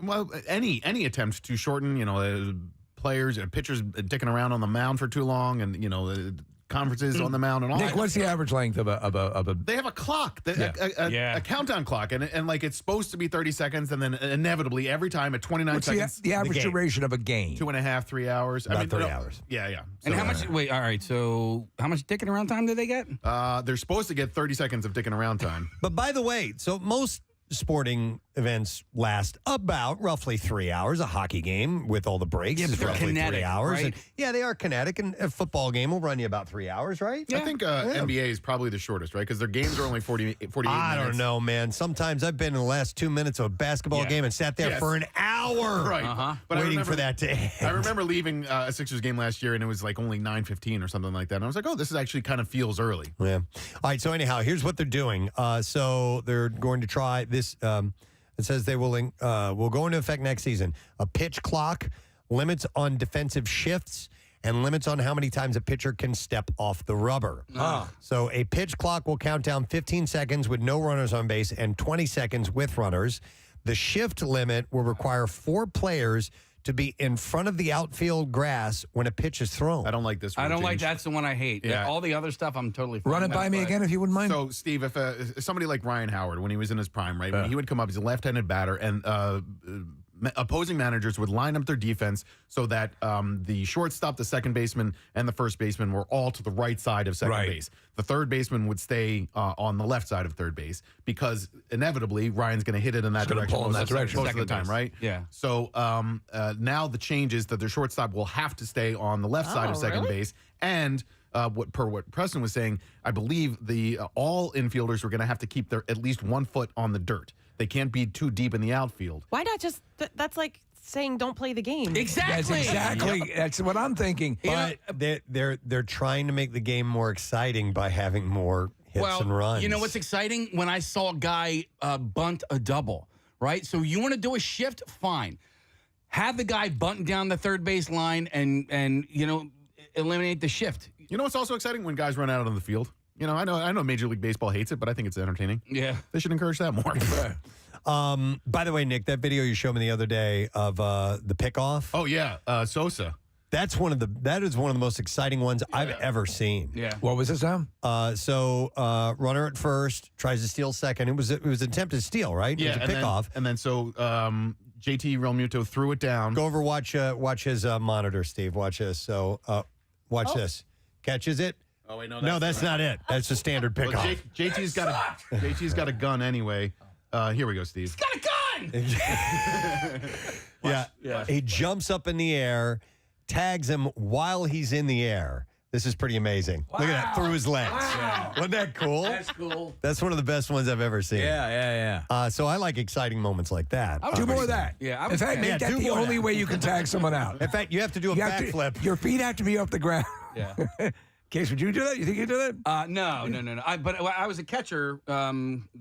any attempt to shorten, players, pitchers dicking around on the mound for too long, and conferences on the mound and all. Nick, that. what's the average length of a? They have a clock, a countdown clock, and like it's supposed to be 30 seconds, and then inevitably every time at 29 What's seconds. the average duration of a game? 2.5, 3 hours. About 3 hours. Yeah. And So, how much? Wait, all right. So how much dicking around time do they get? they're supposed to get 30 seconds of dicking around time. But by the way, so most sporting events last about roughly 3 hours. A hockey game with all the breaks Yeah, is but they're roughly 3 kinetic, hours. right? And, yeah, they are kinetic, and a football game will run you about 3 hours, right? I think NBA is probably the shortest, right? Because their games are only 48 I minutes. don't know, man. Sometimes I've been in the last 2 minutes of a basketball game and sat there Yes. for an hour Right. But I waiting remember- for that to end. I remember leaving a Sixers game last year, and it was like only 9:15 or something like that. And I was like, oh, this is actually kind of feels early. Yeah. All right, so anyhow, here's what they're doing. So they're going to try this. It says they will go into effect next season. A pitch clock, limits on defensive shifts, and limits on how many times a pitcher can step off the rubber. So a pitch clock will count down 15 seconds with no runners on base and 20 seconds with runners. The shift limit will require 4 players to be in front of the outfield grass when a pitch is thrown. I don't like this. I don't like change. that's the one I hate. Yeah. All the other stuff I'm totally fine Run it with, by me but- again if you wouldn't mind. So, Steve, if somebody like Ryan Howard, when he was in his prime, right, when he would come up, he's a left-handed batter, and opposing managers would line up their defense so that the shortstop, the second baseman, and the first baseman were all to the right side of second base. The third baseman would stay on the left side of third base because inevitably Ryan's going to hit it in that gonna direction pull in that direction. most of the Second time, base. right? Yeah. So now the change is that their shortstop will have to stay on the left side of second base, and what Preston was saying, I believe the all infielders were going to have to keep their at least 1 foot on the dirt. They can't be too deep in the outfield. Why not just, that's like saying don't play the game. Exactly. That's what I'm thinking. But they're trying to make the game more exciting by having more hits and runs. You know what's exciting? When I saw a guy bunt a double, right? So you want to do a shift? Fine. Have the guy bunt down the third base line and eliminate the shift. You know what's also exciting? When guys run out on the field. You know, I know Major League Baseball hates it, but I think it's entertaining. Yeah. They should encourage that more. By the way, Nick, that video you showed me the other day of the pickoff. Oh yeah, Sosa. That is one of the most exciting ones I've ever seen. Yeah. What was this, Sam? So runner at first tries to steal second. It was an attempted steal, right? Yeah, it was a pickoff. and then JT Realmuto threw it down. Go over watch his monitor, Steve. Watch this. So Watch this. Catches it. Oh wait, No, that's not it. That's a standard Well, pickoff. JT's got a gun anyway. Here we go, Steve. Got a gun. Yeah. He jumps up in the air, tags him while he's in the air. This is pretty amazing. Look at that, through his legs. Wow. Wasn't that cool? That's cool. That's one of the best ones I've ever seen. Yeah. So I like exciting moments like that. Do more of that. Yeah. In fact, make that the only way you can tag someone out. In fact, you have to do a backflip. Your feet have to be off the ground. Yeah. Case, would you do that? You think you do that? No. But I was a catcher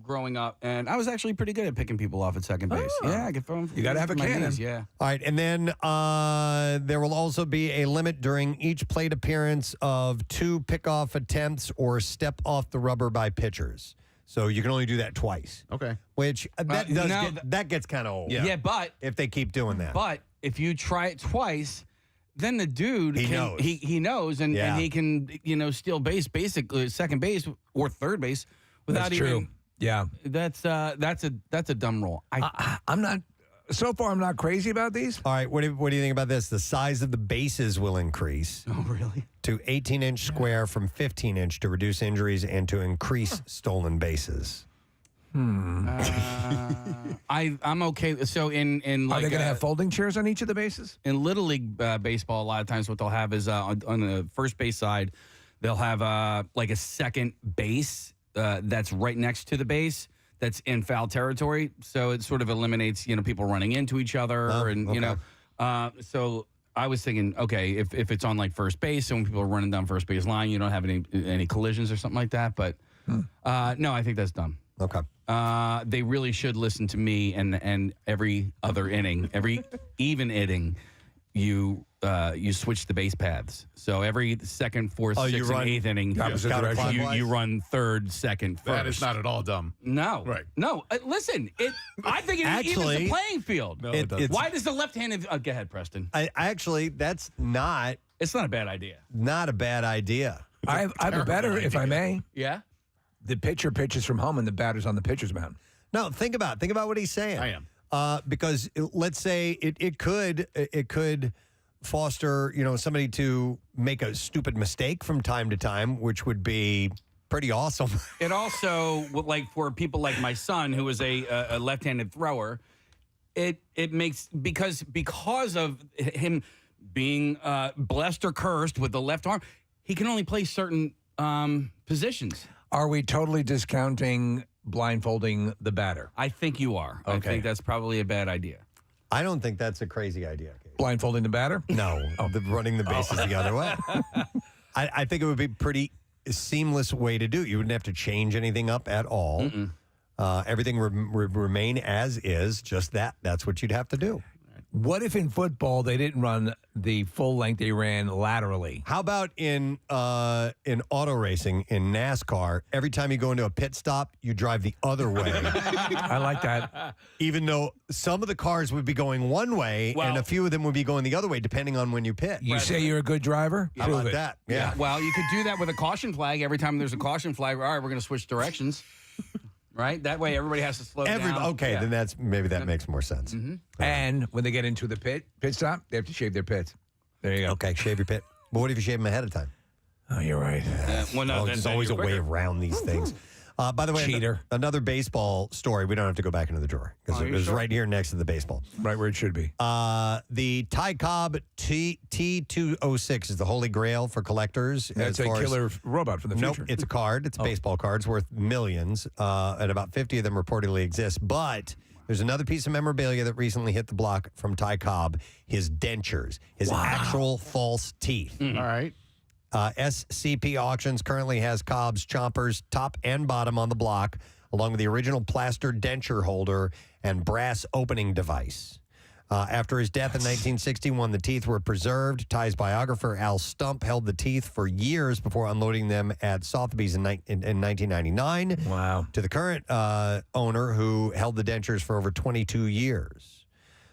growing up, and I was actually pretty good at picking people off at second base. Yeah, I could throw them. You got to have a cannon. Yeah. All right, and then there will also be a limit during each plate appearance of 2 pickoff attempts or step off the rubber by pitchers. So you can only do that twice. Okay. Which that gets kind of old. Yeah, but if they keep doing that. But if you try it twice, then the dude knows. He knows and he can steal base, basically second base or third base without That's even. true. Yeah. That's a dumb rule. I'm not. So far, I'm not crazy about these. All right, what do you think about this? The size of the bases will increase. Oh, really? To 18-inch square from 15-inch to reduce injuries and to increase stolen bases. I'm okay. So in like are they going to have folding chairs on each of the bases? In Little League baseball, a lot of times what they'll have is on the first base side, they'll have like a second base that's right next to the base that's in foul territory. So it sort of eliminates people running into each other So I was thinking, okay, if it's on like first base and when people are running down first base line, you don't have any collisions or something like that. But no, I think that's dumb. Okay. They really should listen to me and every other inning, every even inning, you switch the base paths. So every second, fourth, sixth, and eighth inning, you run third, second, first. That is not at all dumb. No. Right. No. Listen, I think it Actually, evens the playing field. No, it doesn't. Why does the left-handed... go ahead, Preston. That's not... It's not a bad idea. Not a bad idea. I have a better, if I may. Yeah? The pitcher pitches from home and the batter's on the pitcher's mound. No, think about what he's saying. I am. Because let's say it could foster somebody to make a stupid mistake from time to time, which would be pretty awesome. It also, like for people like my son, who is a left-handed thrower, it makes because of him being blessed or cursed with the left arm, he can only play certain positions. Are we totally discounting blindfolding the batter? I think you are. Okay. I think that's probably a bad idea. I don't think that's a crazy idea. Blindfolding the batter? No, running the bases the other way. I think it would be pretty seamless way to do it. You wouldn't have to change anything up at all. Everything would remain as is. Just that's what you'd have to do. What if in football they didn't run the full length, they ran laterally? How about in auto racing, in NASCAR, every time you go into a pit stop, you drive the other way. I like that. Even though some of the cars would be going one way and a few of them would be going the other way, depending on when you pit. You say you're a good driver? How about that? Yeah. Well, you could do that with a caution flag. Every time there's a caution flag, all right, we're going to switch directions. Right? That way everybody has to slow down. Okay, Yeah. then that makes more sense. And when they get into the pit stop, they have to shave their pits. There you go. Okay, shave your pit. But what if you shave them ahead of time? Oh, you're right. There's always a way around these things. By the way, Cheater. Another baseball story. We don't have to go back into the drawer because it was right here next to the baseball. Right where it should be. The Cobb T206 is the holy grail for collectors. That's a killer robot from the future. Nope, it's a card. It's a baseball card. It's worth millions, and about 50 of them reportedly exist. But there's another piece of memorabilia that recently hit the block from Ty Cobb, his dentures, his actual false teeth. All right. SCP Auctions currently has Cobb's chompers top and bottom on the block, along with the original plaster denture holder and brass opening device. After his death in 1961, the teeth were preserved. Ty's biographer, Al Stump, held the teeth for years before unloading them at Sotheby's in 1999. Wow. To the current owner, who held the dentures for over 22 years.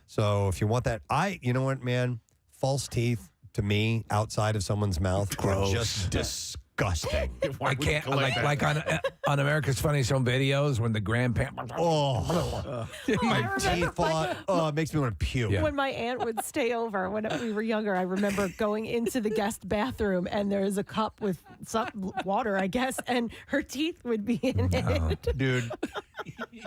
So if you want that, you know what, man? False teeth, to me, outside of someone's mouth, are just disgusting. disgusting. I can't like on America's Funniest Home Videos when the grandparents. My teeth fall. Oh, it makes me want to puke. When my aunt would stay over when we were younger, I remember going into the guest bathroom and there was a cup with some water, I guess, and her teeth would be in it. Dude,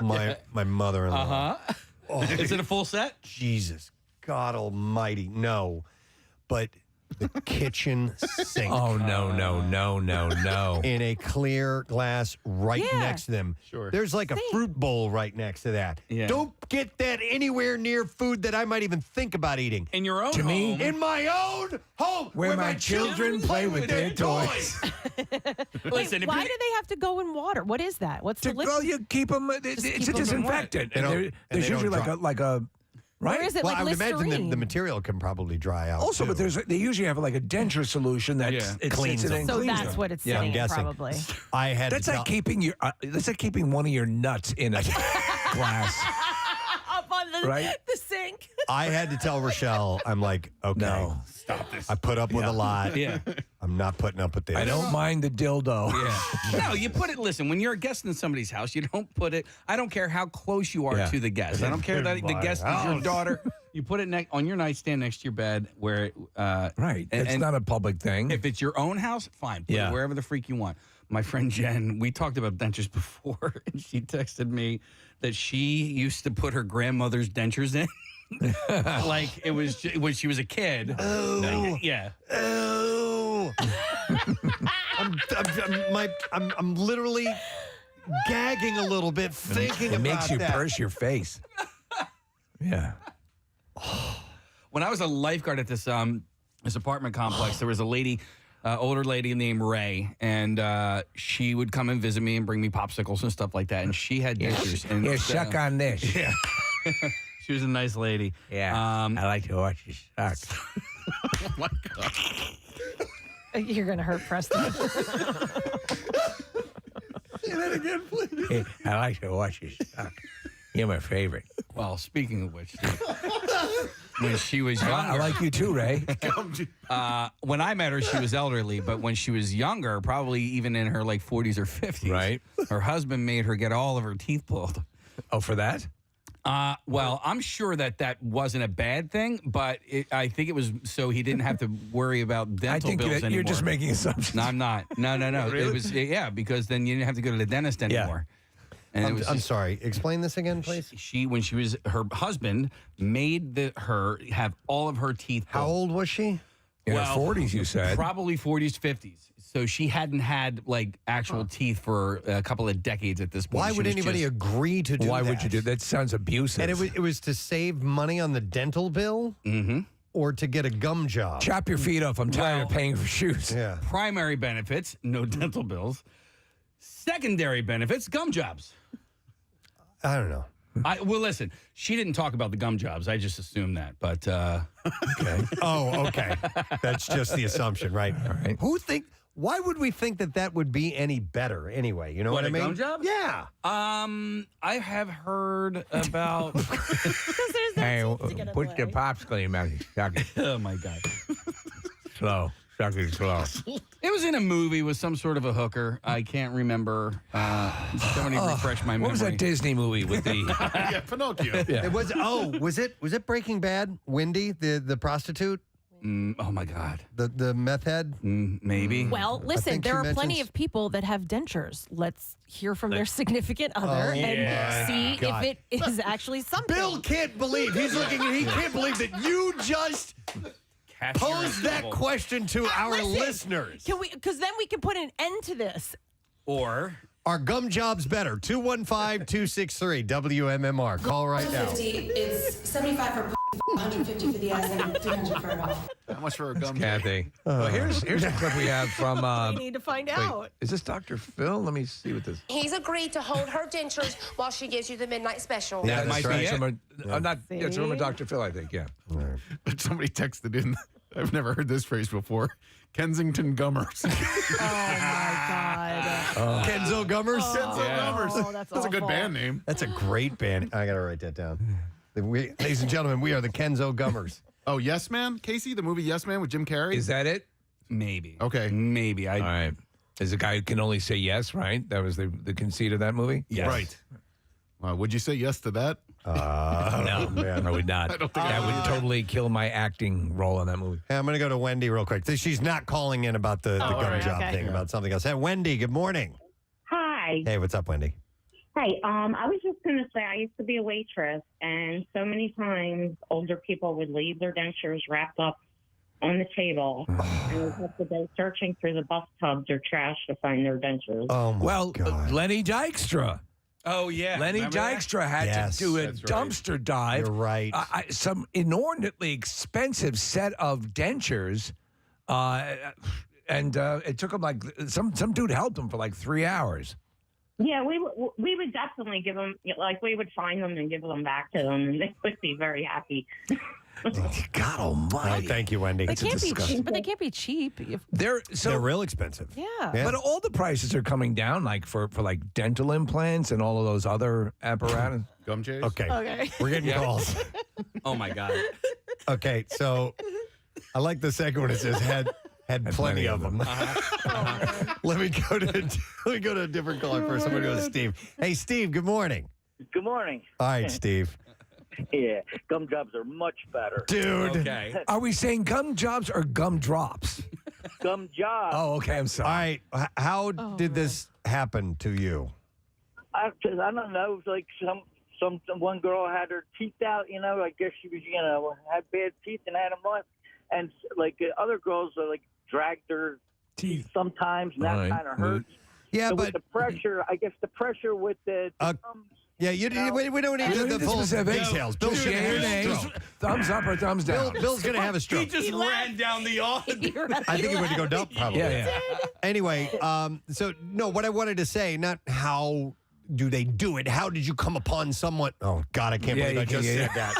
my mother-in-law. Uh-huh. Oh, Is it a full set? Jesus, God Almighty, no! But the kitchen sink. Oh no! In a clear glass right Yeah. next to them. Sure. There's like a fruit bowl right next to that. Yeah. Don't get that anywhere near food that I might even think about eating. In your own To me, home. In my own home, where my children play with their toys. Listen, Wait, why do they have to go in water? What is that? What's the liquid? Well, you keep them. It's keep a 'em in disinfectant. They And don't- there's and they usually don't like a right. Or is it Well, like I would imagine Listerine? the material can probably dry out. Also, but too. they usually have like a denture solution that Cleans them. So that's what it's Yeah, I'm saying, guessing. probably. I had That's to like tell- keeping your. That's like keeping one of your nuts in a glass. Up on Right? the sink. I had to tell Rochelle, I'm like, okay, No. stop this. I put up with a lot. Yeah. I'm not putting up with this. I don't mind the dildo. Yeah. No, you put it. Listen, when you're a guest in somebody's house, you don't put it. I don't care how close you are Yeah. to the guest. I don't care that the guest is your daughter. You put it on your nightstand next to your bed, where Right. It's not a public thing. If it's your own house, fine. Put it wherever the freak you want. My friend Jen, we talked about dentures before, and she texted me that she used to put her grandmother's dentures in. Like it was when she was a kid. Oh. Yeah. Oh. I'm literally gagging a little bit thinking it about makes you that. purse your face. Yeah. When I was a lifeguard at this apartment complex, there was a lady, older lady named Ray, and she would come and visit me and bring me popsicles and stuff like that. And she had dentures. And Here, suck on this. Yeah. She was a nice lady. Yeah. I like to watch you suck. Oh my God. You're going to hurt Preston. Say that again, please. Hey, I like to watch you suck. You're my favorite. Well, speaking of which, when she was younger, I like you too, Ray. When I met her, she was elderly, but when she was younger, probably even in her like 40s or 50s, Right. her husband made her get all of her teeth pulled. Oh, for that? Well, I'm sure that wasn't a bad thing, but I think it was so he didn't have to worry about dental bills anymore. You're just making assumptions. No, I'm not. No. Really? It was because then you didn't have to go to the dentist anymore. And I'm sorry. Explain this again, please. Her husband made her have all of her teeth pulled. How old was she? In her 40s, you said. Probably 40s, 50s. So she hadn't had like actual teeth for a couple of decades at this point. Why would anybody agree to do that? Why would you do that? That sounds abusive. And it was to save money on the dental bill? Mm-hmm. Or to get a gum job? Chop your feet off. I'm tired of paying for shoes. Yeah. Primary benefits, no dental bills. Secondary benefits, gum jobs. I don't know. Well, listen, she didn't talk about the gum jobs. I just assumed that, but okay. Oh, okay. That's just the assumption, right? All right. Why would we think that would be any better anyway? You know what I a mean? gum job? Yeah. I have heard about. Hey, put the popsicle in your mouth. Suck it. Oh my God. Slow. Suck it slow. It was in a movie with some sort of a hooker. I can't remember. Somebody refresh my memory. What was that Disney movie with the? Yeah, Pinocchio. Yeah. It was. Oh, was it Breaking Bad? Wendy, the prostitute. Oh my God. The meth head. Maybe. Well, listen, think there she are plenty mentions- of people that have dentures. Let's hear from their significant other and see God. if it is actually something. Bill can't believe he can't believe that you just posed that question to our Listen, listeners. Can we? Because then we can put an end to this. Or are gum jobs better? 215-263 WMMR. Call right now. 50, it's 75 for 150 for the eyes and 300 for it all. How much for a gum? Kathy. Well, here's a clip we have from. We need to find out. Is this Dr. Phil? Let me see what this. He's agreed to hold her dentures while she gives you the midnight special. Yeah, that's might right. be it. It's from Dr. Phil, I think. Yeah. Somebody texted in. I've never heard this phrase before. Kensington Gummers. Oh my God. Kenzo Gummers. Kenzo Gummers. Oh, That's a awful. good band name. That's a great band. I got to write that down. Ladies and gentlemen, we are the Kenzo Gummers. Oh, Yes Man, Casey, the movie Yes Man with Jim Carrey. Is that it? maybe. Okay. Maybe. All right. Is a guy who can only say yes, right? That was the conceit of that movie? Yes. Right. Would you say yes to that? No, man, I would not. I don't think that I would would. totally kill my acting role in that movie. Hey, I'm going to go to Wendy real quick. She's not calling in about the gum job thing, about something else. Hey, Wendy, good morning. Hi. Hey, what's up, Wendy? Hey, I was just going to say I used to be a waitress, and so many times older people would leave their dentures wrapped up on the table, and would have to go searching through the bus tubs or trash to find their dentures. Oh, my God. Lenny Dykstra. Oh, yeah. Lenny Remember that? Dykstra had to do a dumpster dive. You're right. Some inordinately expensive set of dentures, and it took him like some dude helped him for like 3 hours. Yeah, we would definitely give them, like, we would find them and give them back to them, and they would be very happy. God All almighty. right, thank you, Wendy. They can't be cheap, but they can't be cheap. They're real expensive. Yeah. But all the prices are coming down, like for like dental implants and all of those other apparatus. Gum chase? Okay. We're getting calls. Oh, my God. Okay, so I like the second one. It says had plenty of them. Let me go to a different caller first. Somebody goes Steve. Hey, Steve. Good morning. Good morning. All right, Steve. Yeah, gum jobs are much better. Dude. Okay. Are we saying gum jobs or gum drops? Gum jobs. Oh, okay. I'm sorry. All right. How did this happen to you? I don't know. It was like one girl had her teeth out. I guess she was had bad teeth and had them on, and like other girls like dragged their teeth sometimes, and that kind of hurts. Yeah, so but with the pressure, I guess the pressure with the gums. Yeah, we don't need the full details. Bill should have a stroke. Thumbs up or thumbs down? Bill's going to have a stroke. He just ran down the yard. I think he went to go dump, probably. Yeah. Anyway, what I wanted to say, not how do they do it, how did you come upon someone? Oh, God, I can't believe I just said that.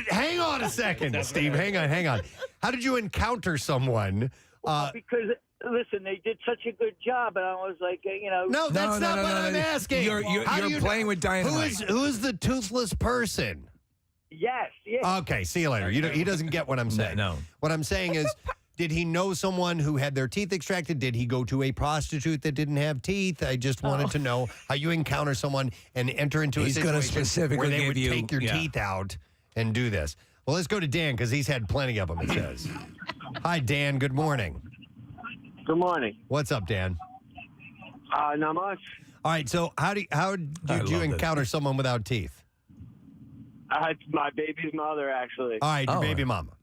Hang on a second, Steve. Hang on. How did you encounter someone? Because listen, they did such a good job, and I was like, No, that's not what I'm asking. You're playing with dynamite. Who is the toothless person? Yes. Okay, see you later. He doesn't get what I'm saying. No. What I'm saying is, did he know someone who had their teeth extracted? Did he go to a prostitute that didn't have teeth? I just wanted to know how you encounter someone and enter into He's a gonna situation specifically where they give would you- take your yeah. teeth out and do this. Well, let's go to Dan because he's had plenty of them, it says. Hi, Dan. Good morning. Good morning. What's up, Dan? Not much. All right, so how did you encounter someone without teeth? It's my baby's mother, actually. All right, your baby mama.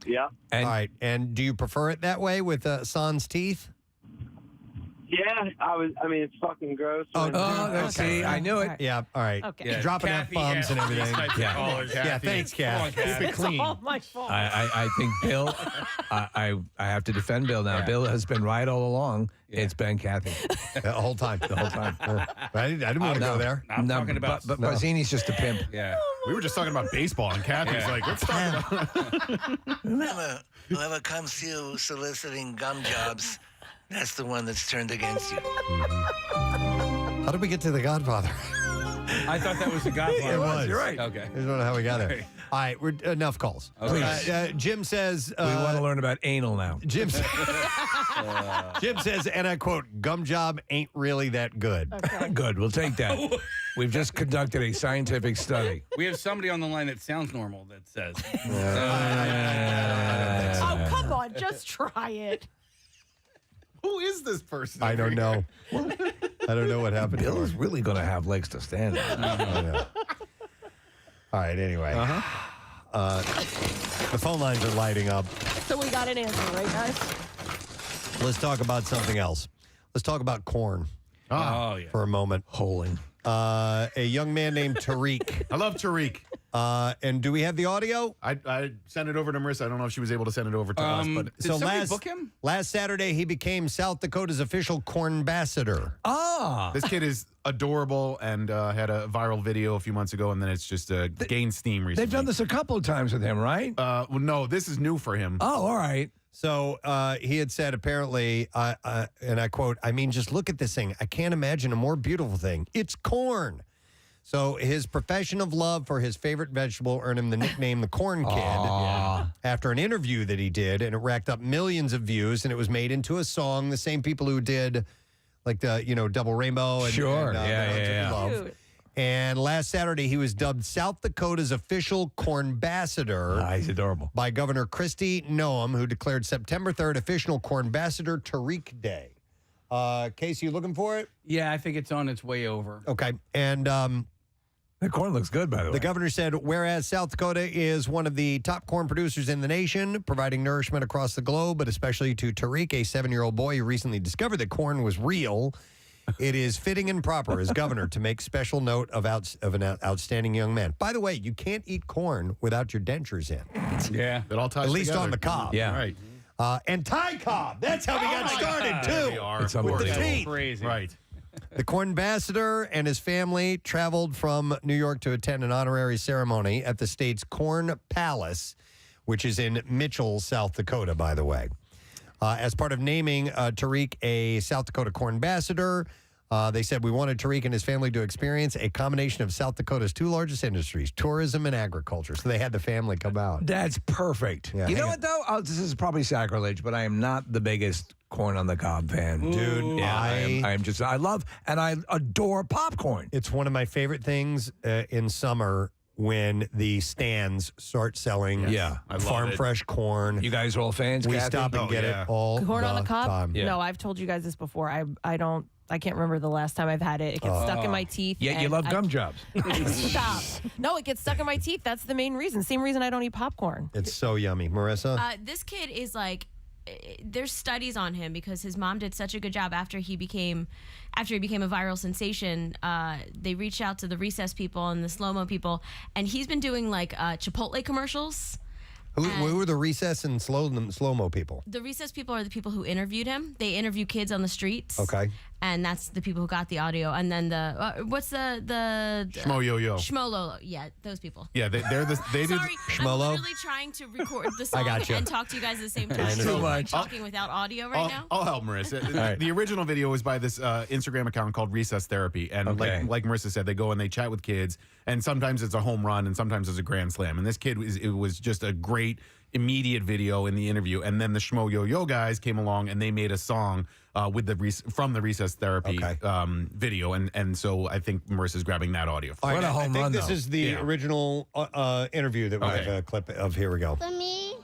Yeah. All right, and do you prefer it that way with sans teeth? Yeah, I mean, it's fucking gross. See, I knew it. Yeah, all right. Okay. Yeah, dropping F-bombs and everything. Yeah, thanks, Kath. Keep it clean. All my fault. I think Bill, I have to defend Bill now. Bill has been right all along. It's been Kathy. The whole time. I didn't want to go there. I'm talking about. But Bazzini's just a pimp. Yeah. We were just talking about baseball, and Kathy's like, let's talk about Remember, whoever comes to you soliciting gum jobs, that's the one that's turned against you. How did we get to The Godfather? I thought that was the Godfather. It was. You're right. Okay. I don't know how we got there. All right, we're enough calls. Okay. Jim says We want to learn about anal now. Jim says, and I quote, "Gum job ain't really that good." Okay. Good. We'll take that. We've just conducted a scientific study. We have somebody on the line that sounds normal that says. Oh, come on. Just try it. Who is this person? I don't know. I don't know what happened. Bill to is her. really going to have legs to stand on. I know. All right. Anyway, the phone lines are lighting up. So we got an answer, right, guys? Let's talk about something else. Let's talk about corn. Oh, yeah. For a moment. Holing. A young man named Tariq. I love Tariq. And do we have the audio? I sent it over to Marissa. I don't know if she was able to send it over to us, but Did somebody book him? Last Saturday, he became South Dakota's official corn ambassador. this kid is adorable and had a viral video a few months ago, and then it's just gained steam recently. They've done this a couple of times with him, right? Well, no, this is new for him. Oh, all right. So he had said, apparently, and I quote, "I mean, just look at this thing. I can't imagine a more beautiful thing. It's corn." So his profession of love for his favorite vegetable earned him the nickname the Corn Kid after an interview that he did, and it racked up millions of views, and it was made into a song. The same people who did like the, Double Rainbow. And, Love. Cute. And last Saturday, he was dubbed South Dakota's official Cornbassador. He's adorable. By Governor Kristi Noem, who declared September 3rd official Cornbassador Tariq Day. Casey, you looking for it? Yeah, I think it's on its way over. Okay. And the corn looks good, by the way. The governor said, whereas South Dakota is one of the top corn producers in the nation, providing nourishment across the globe, but especially to Tariq, a 7-year-old boy who recently discovered that corn was real, it is fitting and proper as governor to make special note of an outstanding young man. By the way, you can't eat corn without your dentures in. Yeah. It all ties At least together. on the cob. Yeah. Right. And Thai cob. That's how we got started, too. It's with the unbelievable. teeth. Crazy. Right. The Cornbassador and his family traveled from New York to attend an honorary ceremony at the state's Corn Palace, which is in Mitchell, South Dakota, by the way. As part of naming Tariq a South Dakota Cornbassador, they said, we wanted Tariq and his family to experience a combination of South Dakota's two largest industries, tourism and agriculture. So they had the family come out. That's perfect. Yeah, you know hang what, though? This is probably sacrilege, but I am not the biggest corn on the cob fan. Dude, yeah, I love and I adore popcorn. It's one of my favorite things in summer when the stands start selling farm fresh corn. You guys are all fans, We Kathy? stop and get it all Corn on the cob? time. No, I've told you guys this before. I can't remember the last time I've had it. It gets stuck in my teeth. Yeah, you and love gum jobs. Stop. No, it gets stuck in my teeth. That's the main reason. Same reason I don't eat popcorn. It's so yummy. Marissa? This kid is like, there's studies on him because his mom did such a good job after he became a viral sensation. They reached out to the Recess people and the slow-mo people, and he's been doing like Chipotle commercials. Who were the Recess and slow-mo people? The Recess people are the people who interviewed him. They interview kids on the streets. Okay. And that's the people who got the audio. And then what's the Schmo-yo-yo. Schmo-lolo. Yeah, those people. Yeah, they did Sorry, Schmolo? I'm literally trying to record the song gotcha. and talk to you guys at the same time. Too So I'm much. talking without audio right now. I'll help Marissa. The original video was by this Instagram account called Recess Therapy. And like Marissa said, they go and they chat with kids. And sometimes it's a home run and sometimes it's a grand slam. And this kid, it was just a great immediate video in the interview. And then the Schmo Yo-Yo guys came along and they made a song from the Recess Therapy video. And so I think Marissa's grabbing that audio. All right, What a home I think run, this though. is the original interview that we have a clip of. Here we go. For me,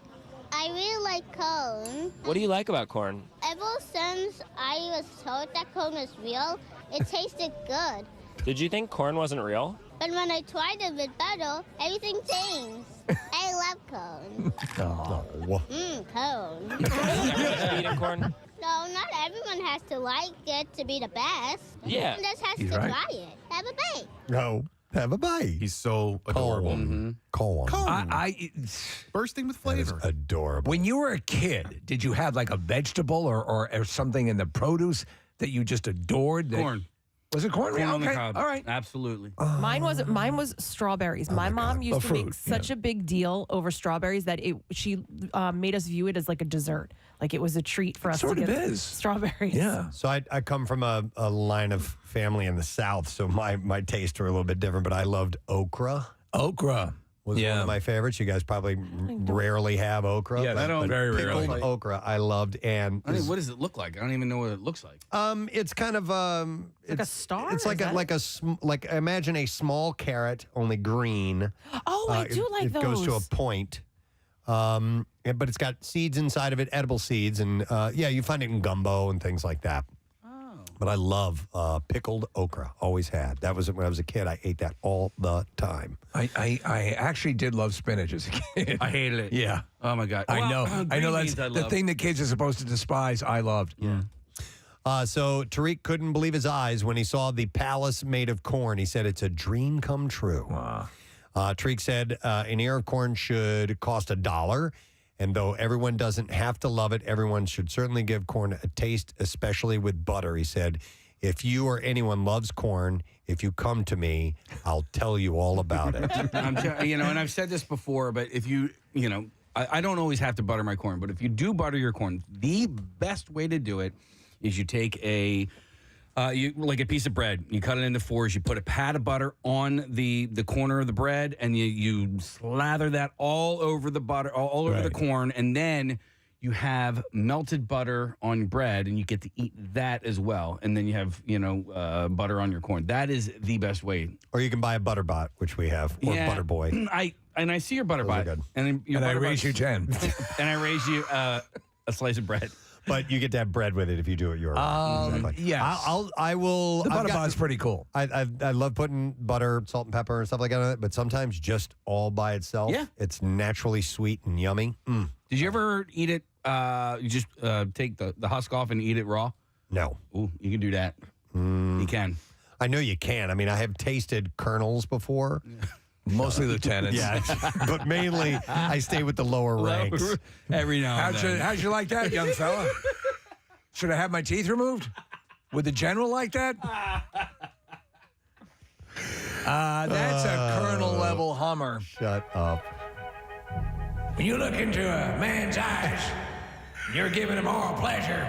I really like corn. What do you like about corn? Ever since I was told that corn was real, it tasted good. Did you think corn wasn't real? But when I tried it with butter, everything changed. I love corn. Corn. Everyone's eating corn? No, not everyone has to like it to be the best. Yeah. Everyone just has He's to right. try it. Have a bite. No, have a bite. He's so adorable. Corn. Bursting with flavor. That is adorable. When you were a kid, did you have like a vegetable or something in the produce that you just adored? Corn. Was it corn? Corn on the Okay, cob. all right. Absolutely. Mine was strawberries. My mom used to make such a big deal over strawberries that she made us view it as like a dessert. Like it was a treat for us to sort of get is. strawberries. Yeah. So I come from a line of family in the South, so my tastes are a little bit different, but I loved okra. Okra. Was one of my favorites. You guys probably rarely have okra. Yeah, but very rarely. Pickled okra, I loved. And What does it look like? I don't even know what it looks like. it's kind of like a star. It's like imagine a small carrot, only green. Oh, I do like it those. It goes to a point. But it's got seeds inside of it, edible seeds, and you find it in gumbo and things like that. But I love pickled okra. Always had. That was when I was a kid. I ate that all the time. I actually did love spinach as a kid. I hated it. Yeah. Oh my God. I know. Well, I know green that's beans I the love. thing that kids are supposed to despise. I loved. Yeah. So Tariq couldn't believe his eyes when he saw the palace made of corn. He said it's a dream come true. Wow. Tariq said an ear of corn should cost $1. And though everyone doesn't have to love it, everyone should certainly give corn a taste, especially with butter. He said, if you or anyone loves corn, if you come to me, I'll tell you all about it. And I've said this before, but if I don't always have to butter my corn, but if you do butter your corn, the best way to do it is you take a You like a piece of bread. You cut it into fours. You put a pat of butter on the corner of the bread, and you slather that all over the butter, all over the corn, and then you have melted butter on bread, and you get to eat that as well. And then you have butter on your corn. That is the best way. Or you can buy a butter bot, which we have, or Butter Boy. I see your butter bot, good. and then I raise you 10, and I raise you a slice of bread. But you get to have bread with it if you do it your way. Exactly. Yes. I will. The butter bot's pretty cool. I love putting butter, salt, and pepper and stuff like that on it, but sometimes just all by itself, it's naturally sweet and yummy. Did you ever eat it? You just take the husk off and eat it raw? No. Ooh, you can do that. You can. I know you can. I mean, I have tasted kernels before. Mostly lieutenants. Yeah, but mainly I stay with the lower ranks. Every now and then. How'd you like that, young fella? Should I have my teeth removed? Would the general like that? That's a colonel-level Hummer. Shut up. When you look into a man's eyes, you're giving him oral pleasure,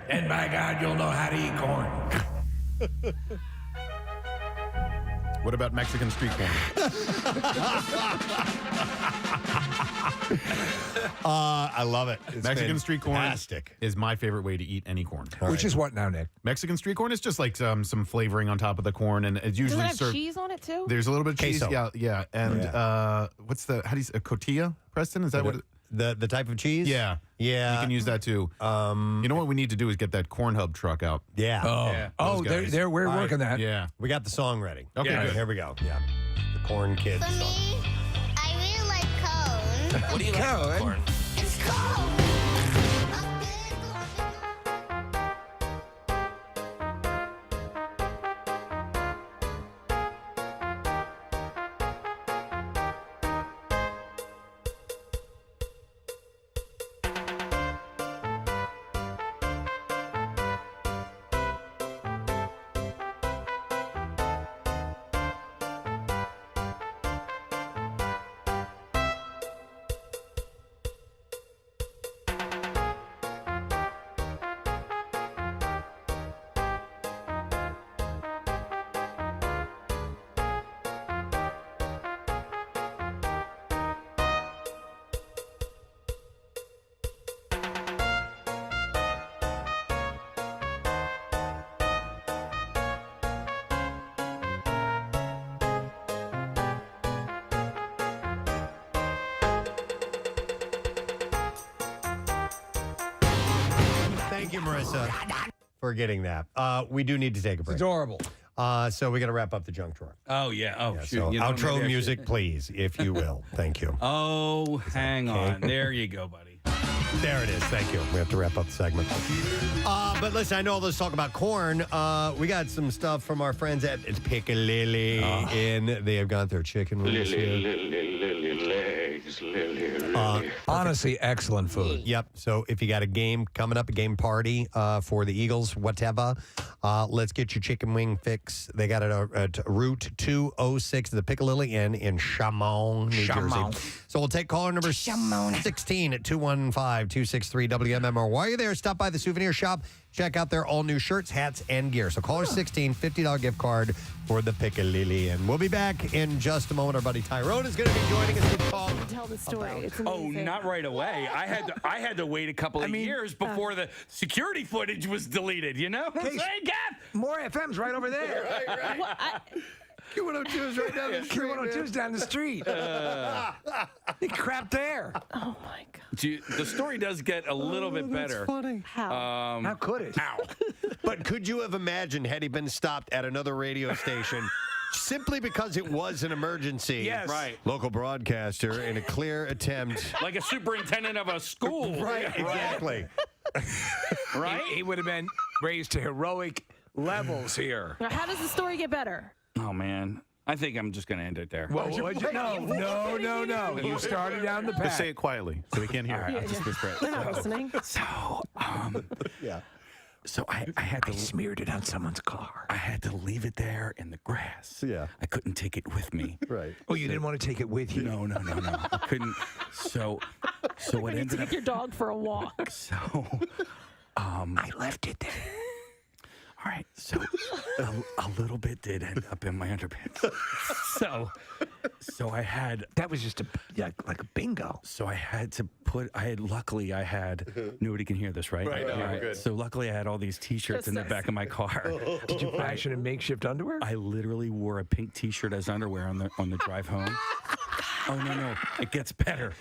and by God, you'll know how to eat corn. What about Mexican street corn? I love it. It's Mexican street corn fantastic. is my favorite way to eat any corn. Which is what now, Nick? Mexican street corn is just like some flavoring on top of the corn, and it's usually Does it have served. cheese on it too? There's a little bit of cheese. Queso. Yeah. And what's the how do you say, a cotilla? Preston, is that what? The type of cheese? Yeah. Yeah. You can use that too. You know what we need to do is get that corn hub truck out. Yeah. We're working that. Yeah. We got the song ready. Okay, good. Here we go. Yeah. The Corn Kids For song. me, I really like cone. What do you like about corn? It's cold. Thank you, Marissa, for getting that. We do need to take a break. It's adorable. So we got to wrap up the junk drawer. Oh, yeah. Oh, Yeah, shoot. so You know, outro maybe I music, should- please, if you will. Thank you. Oh, hang on. There you go, buddy. There it is. Thank you. We have to wrap up the segment. But listen, I know all this talk about corn. We got some stuff from our friends at Piccalilli, and they have got their chicken wings here. Honestly, excellent food. Yep. So if you got a game coming up, a game party for the Eagles, whatever, let's get your chicken wing fix. They got it at Route 206, the Piccalilli Inn in Chaumont, New Jersey. So we'll take caller number 16 at 215-263-WMMR. While you're there, stop by the souvenir shop. Check out their all-new shirts, hats, and gear. So caller 16, $50 gift card for the Piccalilli. And we'll be back in just a moment. Our buddy Tyrone is going to be joining us with Cobb. Tell the story. It's Oh, amazing. not right away. I had to wait a couple of years before the security footage was deleted. You know? Hey, Gav! More FM's right over there. Q102 is right down the street. Q102 is down the street. Crap there. Oh my God. The story does get a little bit better. Funny. How? How could it? But could you have imagined had he been stopped at another radio station simply because it was an emergency? Yes. Right. Local broadcaster in a clear attempt. Like a superintendent of a school. Right, exactly. Right? He would have been raised to heroic levels here. Now, how does the story get better? Oh, man. I think I'm just going to end it there. No. You started down the path. Just say it quietly so we can't hear. All right, I'll just whisper it. They're not listening. So, Yeah. So I had to smeared it on someone's car. I had to leave it there in the grass. Yeah. I couldn't take it with me. Right. Oh, you didn't want to take it with you? No. I couldn't. So what You ended take up. your dog for a walk. So, I left it there. All right, so a little bit did end up in my underpants. So I had that was just like a bingo. So I had to luckily I had nobody can hear this, right? Right, no, we're good. So luckily I had all these T-shirts in the back of my car. Did you fashion a makeshift underwear? I literally wore a pink T-shirt as underwear on the drive home. Oh no, it gets better.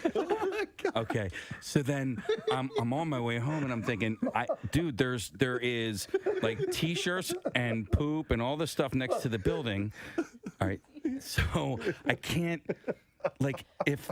Okay, so then I'm on my way home and I'm thinking, dude, there is like T-shirts and poop and all this stuff next to the building. All right, so I can't. Like if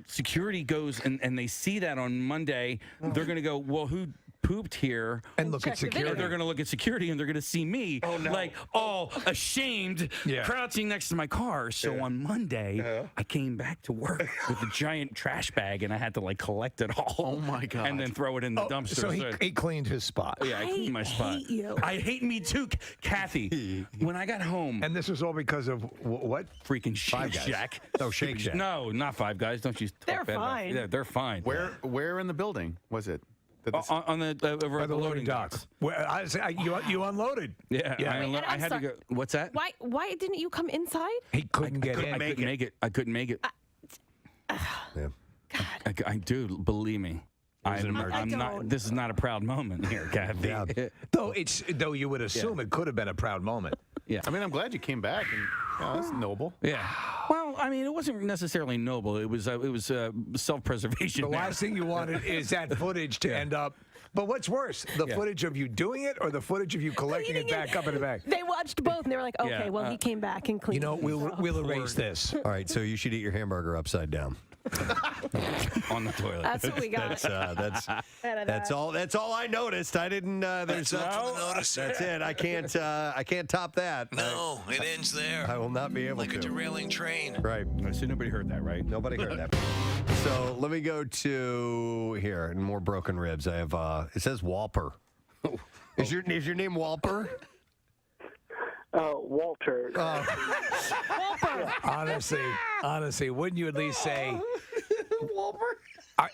security goes and they see that on Monday, they're gonna go, well, who pooped here and look at security? They're gonna look at security and they're gonna see me like all ashamed, crouching next to my car. So on Monday, I came back to work with a giant trash bag and I had to like collect it all. Oh my God! And then throw it in the dumpster. So he cleaned his spot. Yeah, I cleaned my spot. Hate you. I hate me too, Kathy. When I got home, and this was all because of what? Freaking Shake Shack. Oh, Shake Shack. No, not Five Guys. Don't you? They're fine. Yeah, they're fine. Where in the building was it? On the over by the loading docks. Well, you unloaded. Yeah, I had to go. What's that? Why didn't you come inside? He couldn't get in. I couldn't make it. I couldn't make it. I do. Believe me. I'm not. This is not a proud moment here, Kathy. Yeah. Though you would assume it could have been a proud moment. Yeah. I mean, I'm glad you came back. And that's noble. Yeah. Well, I mean, it wasn't necessarily noble. It was self-preservation. The last thing you wanted is that footage to end up. But what's worse, the footage of you doing it or the footage of you collecting it back up in the bag? They watched both and they were like, okay, well, he came back and cleaned. You know, we'll erase this. All right, so you should eat your hamburger upside down. On the toilet. That's what we got. That's all I noticed. I didn't. There's nothing to notice. That's it. I can't top that. No, it ends there. I will not be able like to. Like a derailing train. Right. So nobody heard that, right? Nobody heard that. So let me go to here and more broken ribs. I have. It says Walper. Is your name Walper? Walter. Walper. Honestly, wouldn't you at least say Walper?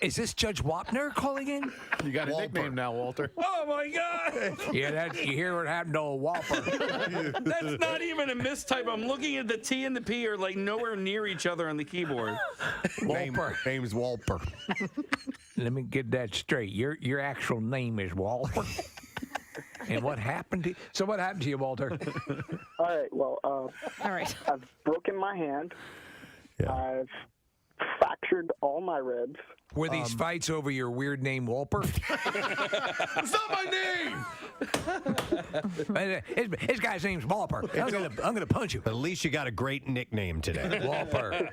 Is this Judge Wapner calling in? You got a nickname now, Walter. Oh my God! Yeah, you hear what happened to old Walper? That's not even a mistype. I'm looking at the T and the P are like nowhere near each other on the keyboard. Walper. Name's Walper. Let me get that straight. Your actual name is Walper. And what happened to you? So what happened to you, Walter? All right. Well, all right. I've broken my hand. Yeah. I've fractured all my ribs. Were these fights over your weird name, Walper? It's not my name. This guy's name's Walper. I'm gonna punch you. But at least you got a great nickname today, Walper.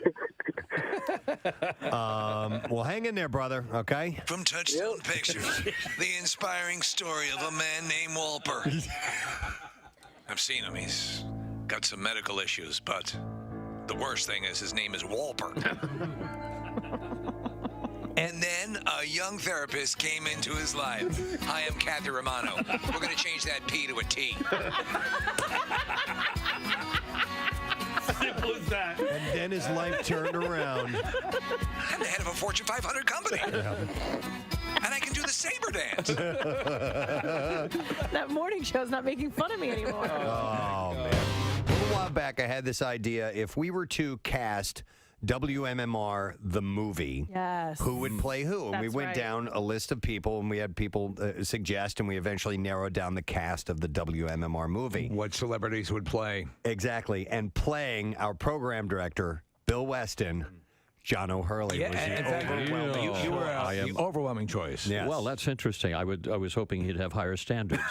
Well, hang in there, brother. Okay. From Touchstone Pictures, the inspiring story of a man named Walper. I've seen him. He's got some medical issues, but the worst thing is his name is Walper. And then a young therapist came into his life. Hi, I'm Kathy Romano. We're going to change that P to a T. Simple as that. And then his life turned around. I'm the head of a Fortune 500 company. And I can do the saber dance. That morning show's not making fun of me anymore. Oh, man. A little while back, I had this idea. If we were to cast WMMR, the movie, yes, who would play who? And we That's went right. down a list of people, and we had people suggest, and we eventually narrowed down the cast of the WMMR movie. What celebrities would play? Exactly. And playing our program director, Bill Weston, John O'Hurley was the overwhelming You were the overwhelming choice. Yes. Well, that's interesting. I was hoping he'd have higher standards.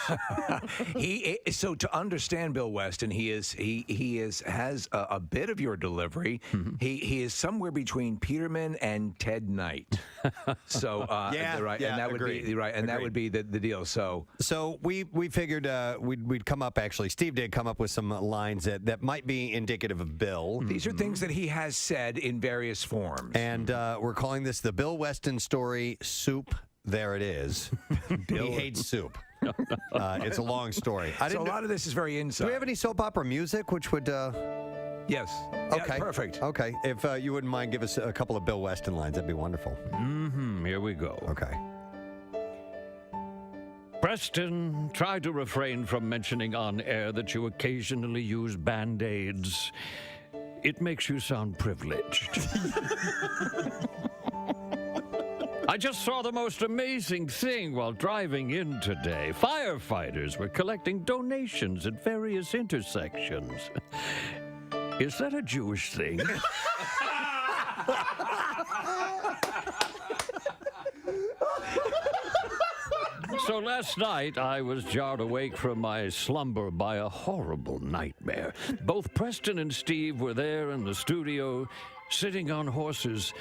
So to understand Bill Weston, he has a bit of your delivery. Mm-hmm. He is somewhere between Peterman and Ted Knight. So and that would be right, and that would be the deal. So we figured we'd come up. Actually, Steve did come up with some lines that might be indicative of Bill. These are things that he has said in various forms. And we're calling this the Bill Weston story. Soup. There it is. He hates soup. It's a long story. So a lot of this is very inside. Do we have any soap opera music, which would? Yes. Okay. Yeah, perfect. Okay. If you wouldn't mind, give us a couple of Bill Weston lines. That'd be wonderful. Here we go. Okay. Preston, try to refrain from mentioning on air that you occasionally use Band-Aids. It makes you sound privileged. I just saw the most amazing thing while driving in today. Firefighters were collecting donations at various intersections. Is that a Jewish thing? So last night, I was jarred awake from my slumber by a horrible nightmare. Both Preston and Steve were there in the studio, sitting on horses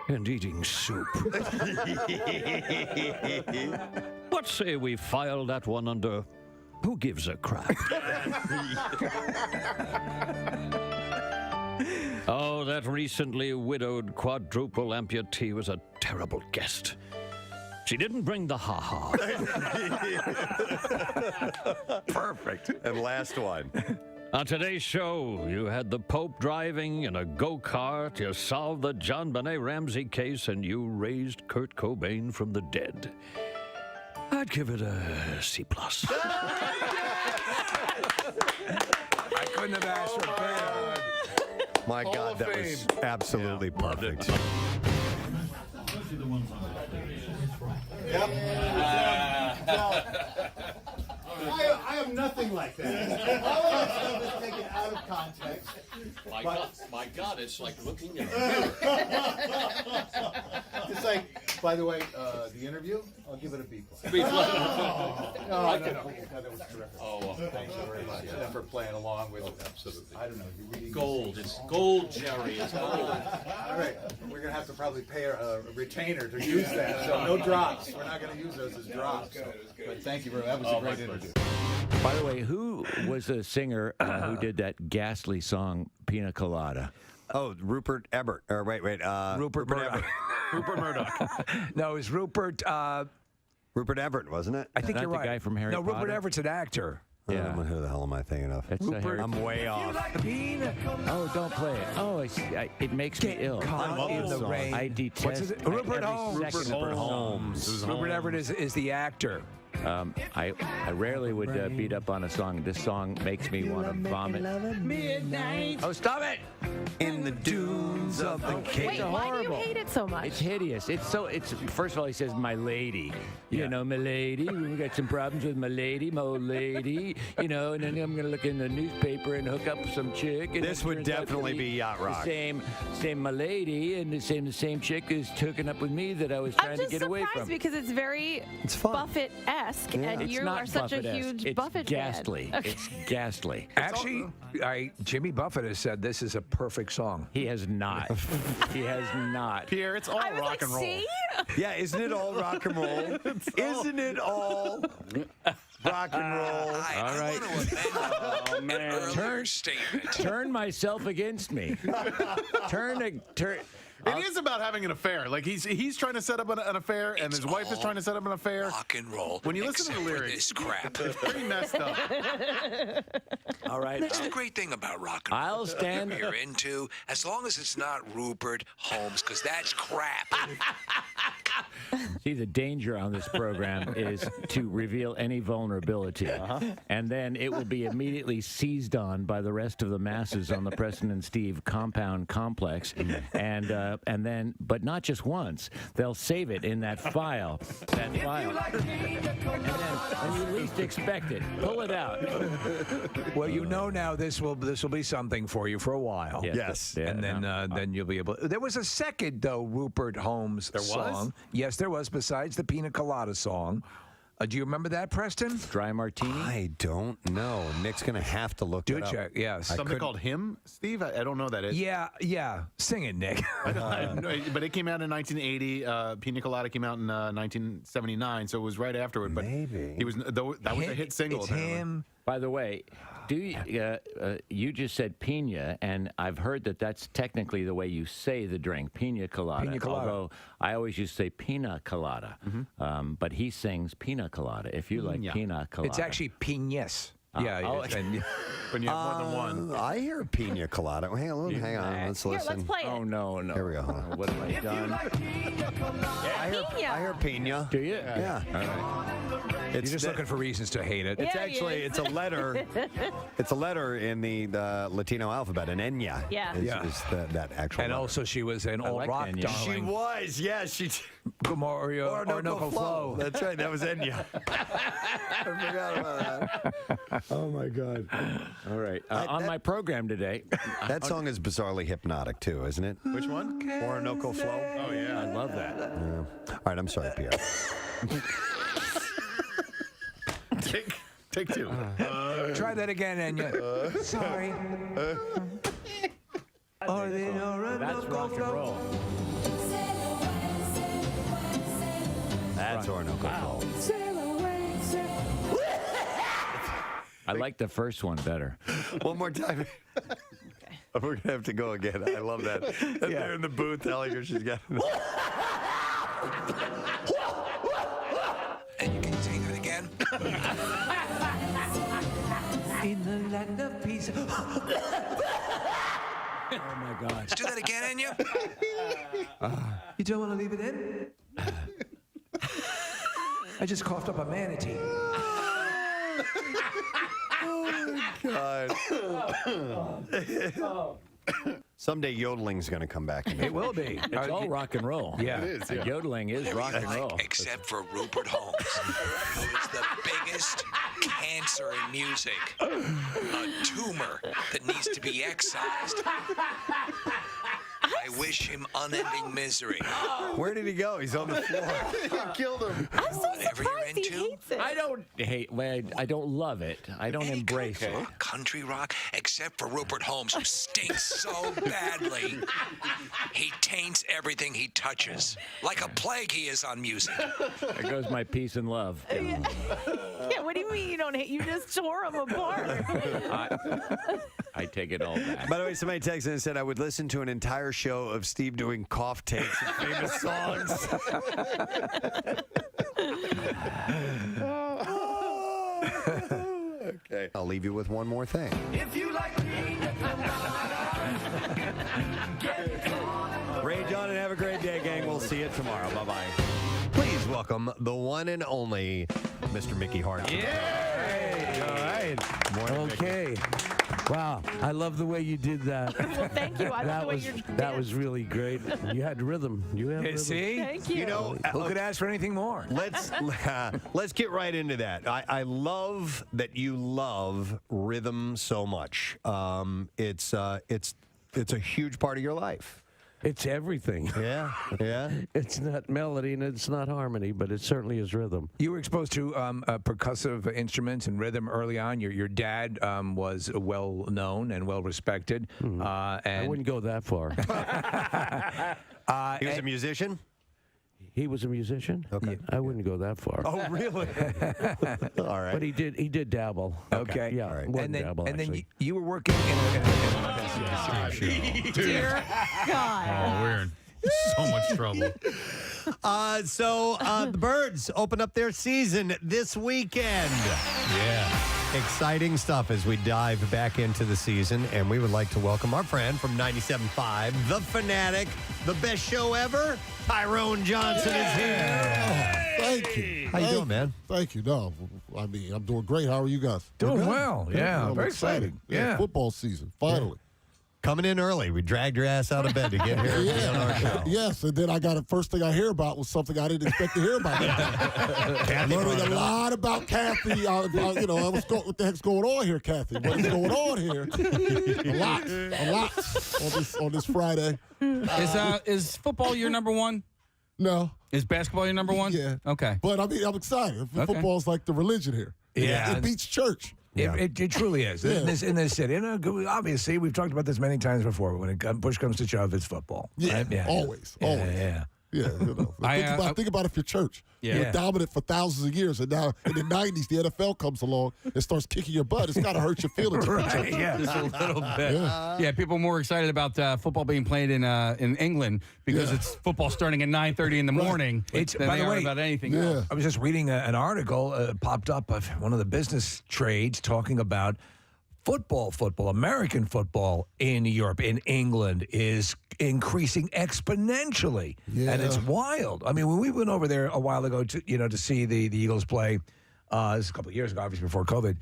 and eating soup. What say we file that one under who gives a crap? Oh, that recently widowed quadruple amputee was a terrible guest. She didn't bring the ha-ha. Perfect. And last one. On today's show, you had the Pope driving in a go-kart, you solved the John Benet Ramsey case, and you raised Kurt Cobain from the dead. I'd give it a C+. I couldn't have asked for better. My God, that was absolutely perfect. Yep. I am nothing like that. All of that stuff is taken out of context. My God, it's like looking in a mirror. It's like, by the way, the interview, I'll give it a B+. B+. No, that was terrific. Oh, thank you very much for playing along with it. Absolutely. I don't know. You're reading gold. It's gold, Jerry. It's gold. All right. We're going to have to probably pay a retainer to use that. So no drops. We're not going to use those as drops. So. But thank you very much. That was a great interview. By the way, who was the singer who did that ghastly song, Pina Colada? Oh, Rupert Everett. Or wait. Rupert Murdoch. Rupert Murdoch. No, it was Rupert. Rupert Everett, wasn't it? I think Not you're the right. guy from Harry No, Rupert Potter? Everett's an actor. Yeah. Who the hell am I thinking of? I'm way off. Oh, don't play it. Oh, it makes me ill. I love the rain. I detest What's his, Rupert every Holmes. second of it. Rupert Everett is the actor. I rarely would beat up on a song. This song makes me want to vomit. Midnight. Oh, stop it! In the dunes of the Cape. Wait, why do you hate it so much? It's hideous. It's first of all, he says, my lady. You know, my lady. We got some problems with my lady, my old lady. You know, and then I'm going to look in the newspaper and hook up some chick. And This would definitely be yacht rock. The same my lady, and the same chick is hooking up with me that I was trying to get away I'm from. just surprised because it's very Buffett-esque, and It's you not are such a Buffett-esque. huge It's Buffett ghastly. fan. Okay. It's ghastly. Actually, Jimmy Buffett has said this is a perfect song. He has not. He has not. Pierre, it's all rock and roll. See? Yeah, isn't it all rock and roll? Isn't it all rock and roll? All right. Oh, man. Turn myself against me. Turn. It is about having an affair. Like he's trying to set up an affair, and his wife is trying to set up an affair. Rock and roll. When you listen to the lyrics, this crap. it's pretty messed up. All right. That's the great thing about rock and roll. I'll stand. You're into, as long as it's not Rupert Holmes, because that's crap. See, the danger on this program is to reveal any vulnerability, and then it will be immediately seized on by the rest of the masses on the Preston and Steve compound complex, and then, but not just once, they'll save it in that file. And then, when you least expect it, pull it out. Well, you know now this will be something for you for a while. Yes. Yeah, and then you'll be able. There was a second though Rupert Holmes song. Yes, there was. Besides the Pina Colada song. Do you remember that, Preston? Dry Martini? I don't know. Nick's going to have to look it up. check, yes. Something called Him, Steve? I don't know that. Yeah. Sing it, Nick. But it came out in 1980. Pina Colada came out in 1979, so it was right afterward. But maybe he was that was a hit single. It's him. By the way, you just said pina, and I've heard that that's technically the way you say the drink, pina colada. Pina colada. Although I always used to say pina colada, but he sings pina colada. If you like pina colada, It's actually piñas. And when you have more than one. I hear pina colada. Hang on, let's Here, listen. let's play it. Oh, no. Here we go. What have I done? I hear pina. Do you? Yeah. All right. You're just looking for reasons to hate it. It's it's a letter. It's a letter in the Latino alphabet, an enya. Yeah. Is that actual And letter. also, she was an old rock Enya. darling. She was, She Orinoco Flow. That's right. That was Enya. I forgot about that. Oh my God. All right. On my program today. That song is bizarrely hypnotic too, isn't it? Which one? Orinoco Flow. Oh yeah, I love that. Yeah. All right. I'm sorry, Pierre. Take two. Try that again, Enya. Sorry. That's rock and roll. That's Orinoco Flow. I like the first one better. One more time. We're gonna have to go again. I love that. And they're in the booth telling her she's got. And you can sing it again. In the land of peace. Oh my God. Let's do that again, Enya. You don't want to leave it in? I just coughed up a manatee. Oh God. Someday yodeling's going to come back. It will be. It's all rock and roll. Yeah. It is, yeah. Yodeling is rock and roll. Except for Rupert Holmes, who is the biggest cancer in music. A tumor that needs to be excised. I wish him unending misery. Where did he go? He's on the floor. You killed him. I'm so Whatever you're surprised he into. hates it. I don't hate. Well, I don't love it. I don't embrace it. Country rock, except for Rupert Holmes, who stinks so badly. He taints everything he touches. Like a plague he is on music. There goes my peace and love. Yeah, what do you mean you don't hate? You just tore him apart. I take it all back. By the way, somebody texted and said I would listen to an entire show of Steve doing cough takes and famous songs. Okay. I'll leave you with one more thing. If you like Rage on and have a great day, gang. We'll see you tomorrow. Bye-bye. Please welcome the one and only Mr. Mickey Hart. Yay! All right. Morning, okay. Wow, I love the way you did that. Well, thank you. I love the way you're that was really great. You had rhythm. You had rhythm. See? Thank you. You know, Who could ask for anything more? Let's get right into that. I love that you love rhythm so much. It's a huge part of your life. It's everything. Yeah, yeah. It's not melody and it's not harmony, but it certainly is rhythm. You were exposed to percussive instruments and rhythm early on. Your dad was well known and well respected. And I wouldn't go that far. He was a musician? He was a musician? Okay. I wouldn't go that far. Oh, really? All right. But he did dabble. Okay. Yeah. All right. More And than then, dabble, and then actually. you were working in Dear God. Oh, we're in so much trouble. So the Birds open up their season this weekend. Yeah. Exciting stuff as we dive back into the season, and we would like to welcome our friend from 97.5, The Fanatic, the best show ever, Tyrone Johnson is here. Thank you. How you doing, man? Thank you. No, I mean, I'm doing great. How are you guys? Doing well. Yeah, I'm very excited. exciting. Yeah. Football season, finally. Coming in early. We dragged your ass out of bed to get here and be on our show. Yes, and then I got first thing I hear about was something I didn't expect to hear about. Learning a lot about Kathy. What the heck's going on here, Kathy? What is going on here? A lot on this Friday. Is football your number one? No. Is basketball your number one? Yeah. Okay. But I mean, I'm excited. Okay. Football's like the religion here. Yeah. It beats church. It truly is. Yeah. In this city. And obviously, we've talked about this many times before. When push comes to shove, it's football. Yeah, right? always. Yeah. Yeah, think about if your church. Yeah. You were dominant for thousands of years, and now in the 90s, the NFL comes along and starts kicking your butt. It's got to hurt your feelings. Right, yeah. Just a little bit. Yeah, people are more excited about football being played in England because it's football starting at 9:30 in the morning. It's than by they the are way about anything else. I was just reading an article popped up of one of the business trades talking about football, American football in Europe, in England, is increasing exponentially, and it's wild. I mean, when we went over there a while ago to see the Eagles play, this was a couple of years ago, obviously before COVID,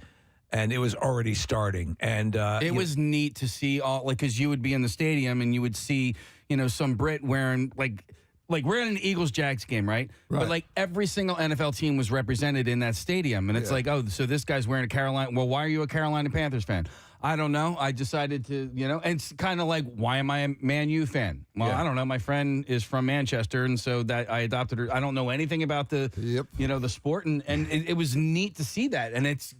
and it was already starting. And it was neat to see all because you would be in the stadium and you would see some Brit wearing like we're in an Eagles-Jags game, right? But like every single NFL team was represented in that stadium. And it's like, oh, so this guy's wearing a Carolina. Well, why are you a Carolina Panthers fan? I don't know. I decided to, and it's kind of like, why am I a Man U fan? Well, I don't know. My friend is from Manchester, and so that I adopted her. I don't know anything about the, the sport, and it was neat to see that. And it's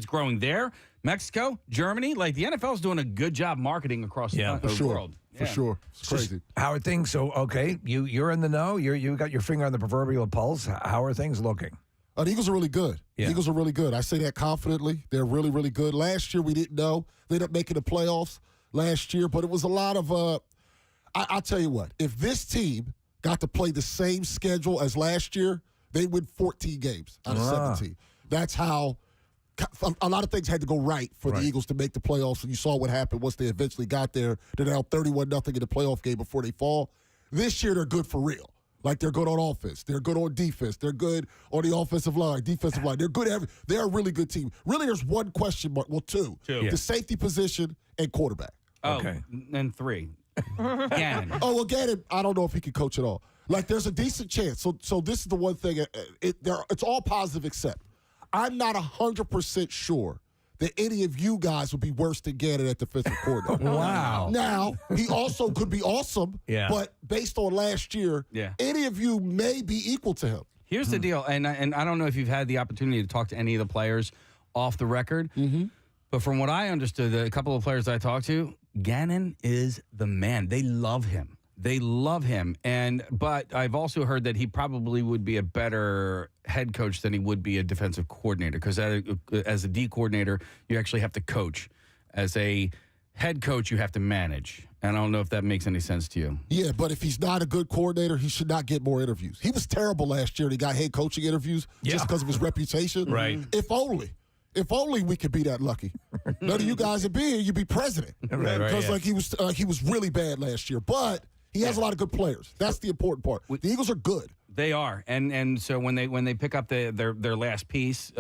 growing there. Mexico, Germany, like the NFL is doing a good job marketing across the world. For sure. It's crazy. How are things? So, okay, you're in the know. You got your finger on the proverbial pulse. How are things looking? The Eagles are really good. Yeah. The Eagles are really good. I say that confidently. They're really, really good. Last year, we didn't know. They ended up making the playoffs last year, but it was a lot of I'll tell you what. If this team got to play the same schedule as last year, they win 14 games out of 17. That's how a lot of things had to go right for the Eagles to make the playoffs, and you saw what happened once they eventually got there. They're now 31-0 in the playoff game before they fall. This year, they're good for real. Like, they're good on offense. They're good on defense. They're good on the offensive line, defensive line. They're good. They're a really good team. Really, there's one question mark. Well, two. The safety position and quarterback. Oh, okay. And 3. Gannon. Oh, well, Gannon, I don't know if he can coach at all. Like, there's a decent chance. So this is the one thing. It's all positive except I'm not 100% sure that any of you guys would be worse than Gannon at defensive coordinator. Wow. Now, he also could be awesome, but based on last year, any of you may be equal to him. Here's the deal, and I don't know if you've had the opportunity to talk to any of the players off the record, but from what I understood, a couple of players I talked to, Gannon is the man. They love him. But I've also heard that he probably would be a better head coach than he would be a defensive coordinator, because as a D coordinator, you actually have to coach. As a head coach, you have to manage. And I don't know if that makes any sense to you. Yeah, but if he's not a good coordinator, he should not get more interviews. He was terrible last year, and he got head coaching interviews just because of his reputation. Right. If only we could be that lucky. None of you guys would be here, you'd be president. Because he was really bad last year. But he has a lot of good players. That's the important part. The Eagles are good. They are, and so when they pick up their last piece,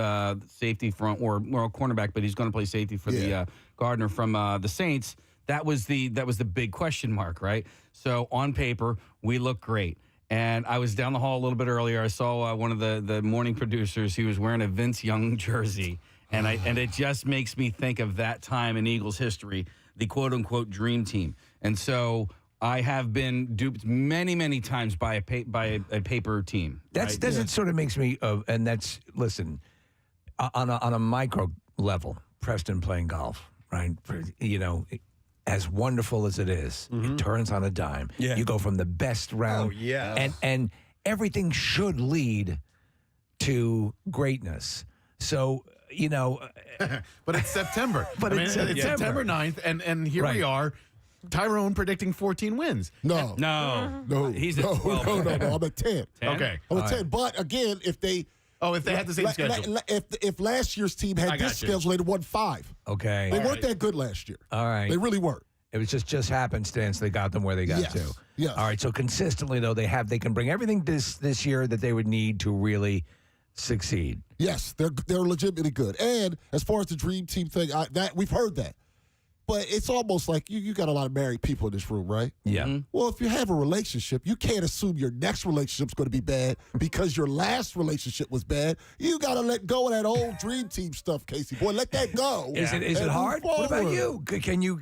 safety front or cornerback, but he's going to play safety for the Gardner from the Saints. That was the big question mark, right? So on paper, we look great. And I was down the hall a little bit earlier. I saw one of the morning producers. He was wearing a Vince Young jersey, and it just makes me think of that time in Eagles history, the quote unquote dream team. And so I have been duped many, many times by a paper team. It sort of makes me, and that's, listen, on a micro level, Preston playing golf, right? As wonderful as it is, it turns on a dime. Yeah. You go from the best round. Oh, yeah. And everything should lead to greatness. So, but it's September. It's September 9th, and here we are. Tyrone predicting 14 wins. No. He's at 12. No. I'm at 10. 10? Okay. I'm at 10. But again, if they had the same schedule. If last year's team had this schedule, they'd have won 5. Okay. They weren't that good last year. All right. They really weren't. It was just happenstance they got them where they got to. Yes. All right. So consistently though, they can bring everything this year that they would need to really succeed. Yes, they're legitimately good. And as far as the dream team thing, that we've heard that. But it's almost like you got a lot of married people in this room, right? Yeah. Well, if you have a relationship, you can't assume your next relationship's going to be bad because your last relationship was bad. You got to let go of that old dream team stuff, Casey. Boy, let that go. Is it hard? What about you? Can you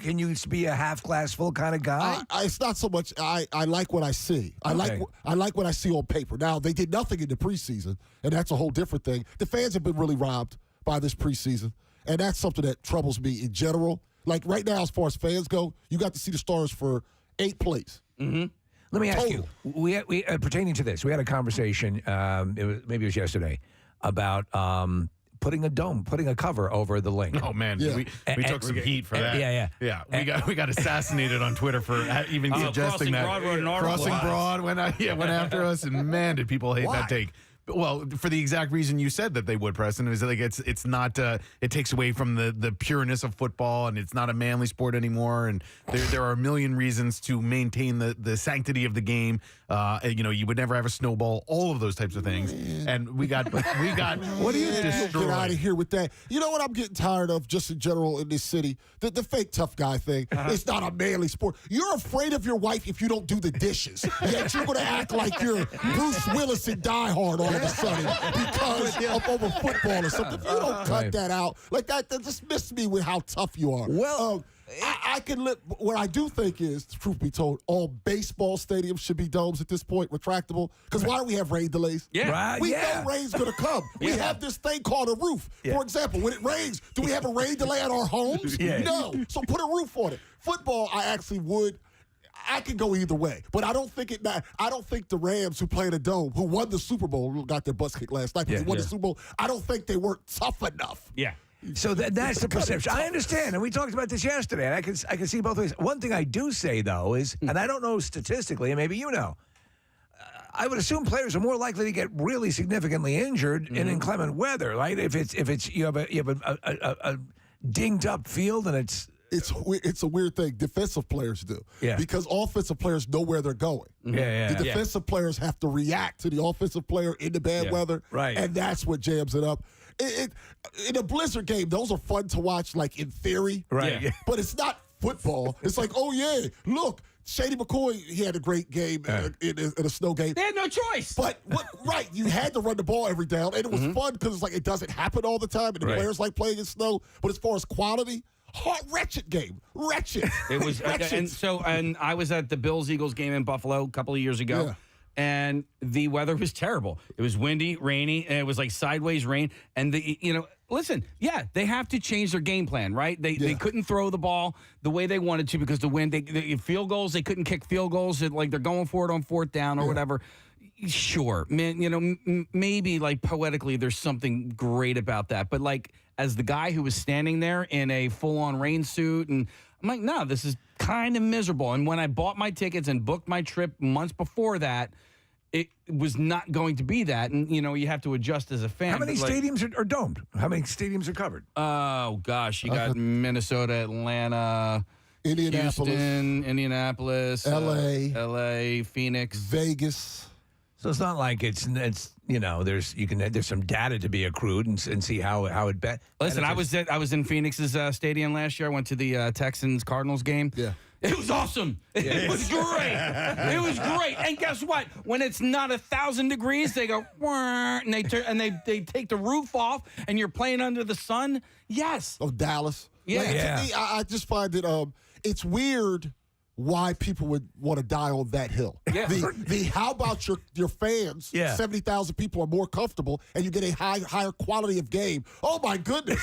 be a half glass full kind of guy? It's not so much. I like what I see. I like what I see on paper. Now, they did nothing in the preseason, and that's a whole different thing. The fans have been really robbed by this preseason, and that's something that troubles me in general. Like right now, as far as fans go, you got to see the Stars for 8 plays. Listen, Let me ask you, we pertaining to this, we had a conversation, maybe it was yesterday, about putting a cover over the link. Oh man, we took some heat for that. Yeah. We got assassinated on Twitter for even suggesting that. Crossing Broad went after us, and man, did people hate that take. Well, for the exact reason you said that they would, Preston, is like it's not it takes away from the pureness of football, and it's not a manly sport anymore, and there are a million reasons to maintain the sanctity of the game. You would never have a snowball, all of those types of things, and we got what do you destroy? Get out of here with that. You know what I'm getting tired of just in general in this city? The fake tough guy thing. It's not a manly sport. You're afraid of your wife if you don't do the dishes. Yet you're going to act like you're Bruce Willis in Die Hard all of a sudden because of over football or something. If you don't cut that out, like that just missed me with how tough you are. Well, I can live. What I do think is, truth be told, all baseball stadiums should be domes at this point, retractable. Because why do we have rain delays? We know rain's going to come. We have this thing called a roof. For example, when it rains, do we have a rain delay at our homes? No. So put a roof on it. Football, I actually would. I could go either way, but I don't think I don't think the Rams, who played a dome, who won the Super Bowl, who got their butts kicked last night, but who won the Super Bowl, I don't think they weren't tough enough. Yeah. So that's the perception. I understand, and we talked about this yesterday, and I can see both ways. One thing I do say though is, and I don't know statistically, and maybe you know, I would assume players are more likely to get really significantly injured in inclement weather, right? If it's you have a dinged up field and it's a weird thing. Defensive players do. Because offensive players know where they're going. The defensive players have to react to the offensive player in the bad weather. Right. And that's what jams it up. In a Blizzard game, those are fun to watch, like in theory. Right. Yeah. But it's not football. It's like, oh, yeah, look. Shady McCoy, he had a great game in a snow game. They had no choice. But you had to run the ball every down, and it was fun because it's like it doesn't happen all the time, and the players like playing in snow. But as far as quality, wretched game. Wretched. It was, and I was at the Bills-Eagles game in Buffalo a couple of years ago, and the weather was terrible. It was windy, rainy, and it was like sideways rain. And listen, they have to change their game plan, right? They couldn't throw the ball the way they wanted to because the wind. They field goals, they couldn't kick field goals. Like they're going for it on fourth down or whatever. Sure, man. Maybe like poetically, there's something great about that, but like, as the guy who was standing there in a full-on rain suit, and I'm like, no, this is kind of miserable. And when I bought my tickets and booked my trip months before that, it was not going to be that. And, you have to adjust as a fan. How many stadiums are domed? How many stadiums are covered? Oh, gosh. You got Minnesota, Atlanta, Houston, Indianapolis, L.A., Phoenix. Vegas. So it's not like it's there's some data to be accrued and see how it bet. Listen, I was in Phoenix's stadium last year. I went to the Texans Cardinals game. Yeah. It was awesome. It was great. It was great. And guess what? When it's not 1,000 degrees, they go and they take the roof off, and you're playing under the sun. Yes. Oh, Dallas. Yeah. To me, I just find it it's weird why people would want to die on that hill. Yeah. How about your fans? 70,000 people are more comfortable, and you get a higher quality of game. Oh my goodness!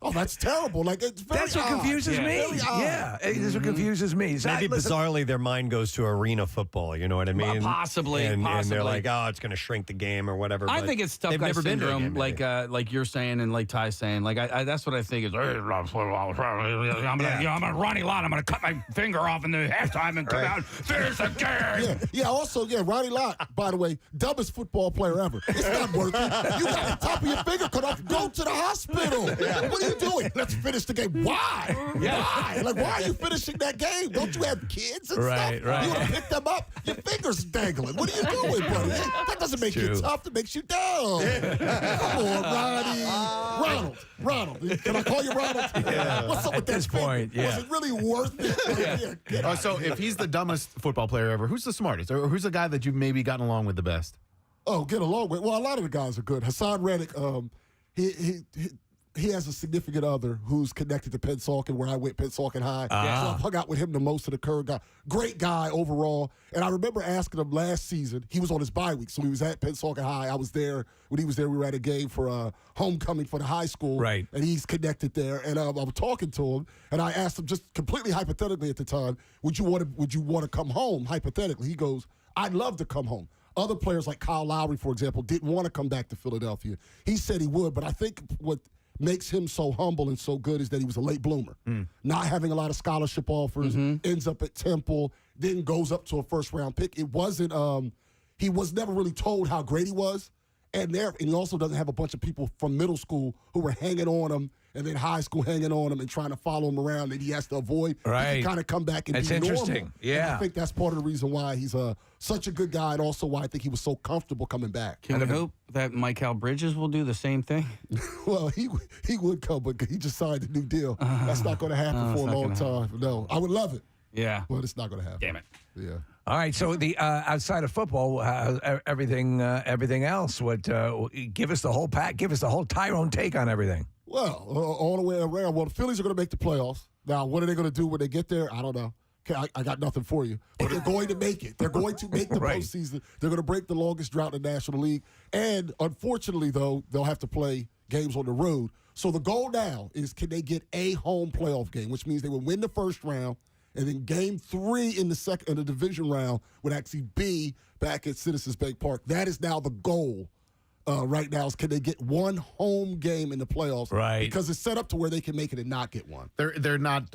Oh, that's terrible. Like that's what confuses me. That's what confuses me. So maybe bizarrely, their mind goes to arena football. You know what I mean? Possibly. And they're like, oh, it's going to shrink the game or whatever. I think it's tough guy syndrome, like you're saying and like Ty's saying. Like that's what I think is. I'm a Ronnie Lott. I'm going to cut my finger off in the halftime and come out. Finish the game. Also, Ronnie Lott, by the way, dumbest football player ever. It's not worth it. You got the top of your finger cut off. Go to the hospital. What are you doing? Let's finish the game. Why? Why? Like, why are you finishing that game? Don't you have kids and stuff? Right. You want to pick them up? Your finger's dangling. What are you doing, buddy? That doesn't make you tough. It makes you dumb. Come on, Ronald. Can I call you Ronald? What's up with that point? Was it really worth it? So if he's the dumbest football player ever, who's the smartest? Or who's the guy that you've maybe gotten along with the best? Oh, get along with? Well, a lot of the guys are good. Hassan Reddick, he has a significant other who's connected to Pennsauken, where I went Pennsauken High. So I hung out with him the most of the current guy. Great guy overall. And I remember asking him last season, he was on his bye week, so he was at Pennsauken High. I was there. When he was there, we were at a game for homecoming for the high school. Right. And he's connected there. And I was talking to him, and I asked him just completely hypothetically at the time, would you want to come home, hypothetically? He goes, I'd love to come home. Other players like Kyle Lowry, for example, didn't want to come back to Philadelphia. He said he would, but I think what makes him so humble and so good is that he was a late bloomer. Not having a lot of scholarship offers, ends up at Temple, then goes up to a first-round pick. It wasn't he was never really told how great he was. And he also doesn't have a bunch of people from middle school who were hanging on him and then high school hanging on him and trying to follow him around that he has to avoid. Right. He can kind of come back and That's be interesting. normal. Yeah. And I think that's part of the reason why he's such a good guy, and also why I think he was so comfortable coming back. Can we hope that Michael Bridges will do the same thing? Well, he would come, but he just signed a new deal. That's not going to happen for a long time. No, I would love it. Yeah. But it's not going to happen. Damn it. Yeah. All right, so the outside of football, everything else. Give us the whole pack. Give us the whole Tyrone take on everything. Well, all the way around. Well, the Phillies are going to make the playoffs. Now, what are they going to do when they get there? I don't know. Okay, I got nothing for you. But they're going to make it. They're going to make the postseason. They're going to break the longest drought in the National League. And unfortunately, though, they'll have to play games on the road. So the goal now is, can they get a home playoff game, which means they will win the first round, and then game 3 in the division round would actually be back at Citizens Bank Park. That is now the goal right now, is can they get one home game in the playoffs? Right. Because it's set up to where they can make it and not get one. They're not,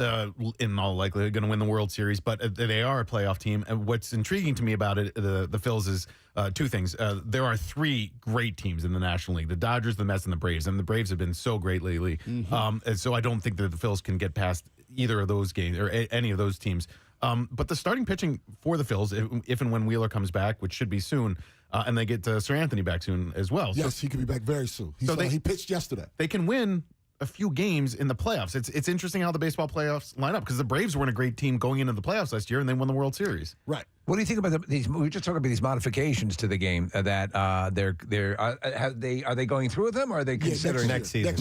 in all likelihood, going to win the World Series, but they are a playoff team. And what's intriguing to me about it, the Phils, is two things. There are 3 great teams in the National League: the Dodgers, the Mets, and the Braves. And the Braves have been so great lately. And so I don't think that the Phils can get past either of those games or any of those teams. But the starting pitching for the Phils, if and when Wheeler comes back, which should be soon, and they get Sir Anthony back soon as well. Yes, he could be back very soon. He pitched yesterday. They can win a few games in the playoffs. It's interesting how the baseball playoffs line up, because the Braves weren't a great team going into the playoffs last year, and they won the World Series. Right. What do you think about these? We were just talking about these modifications to the game that are they going through with them, or are they considering next season?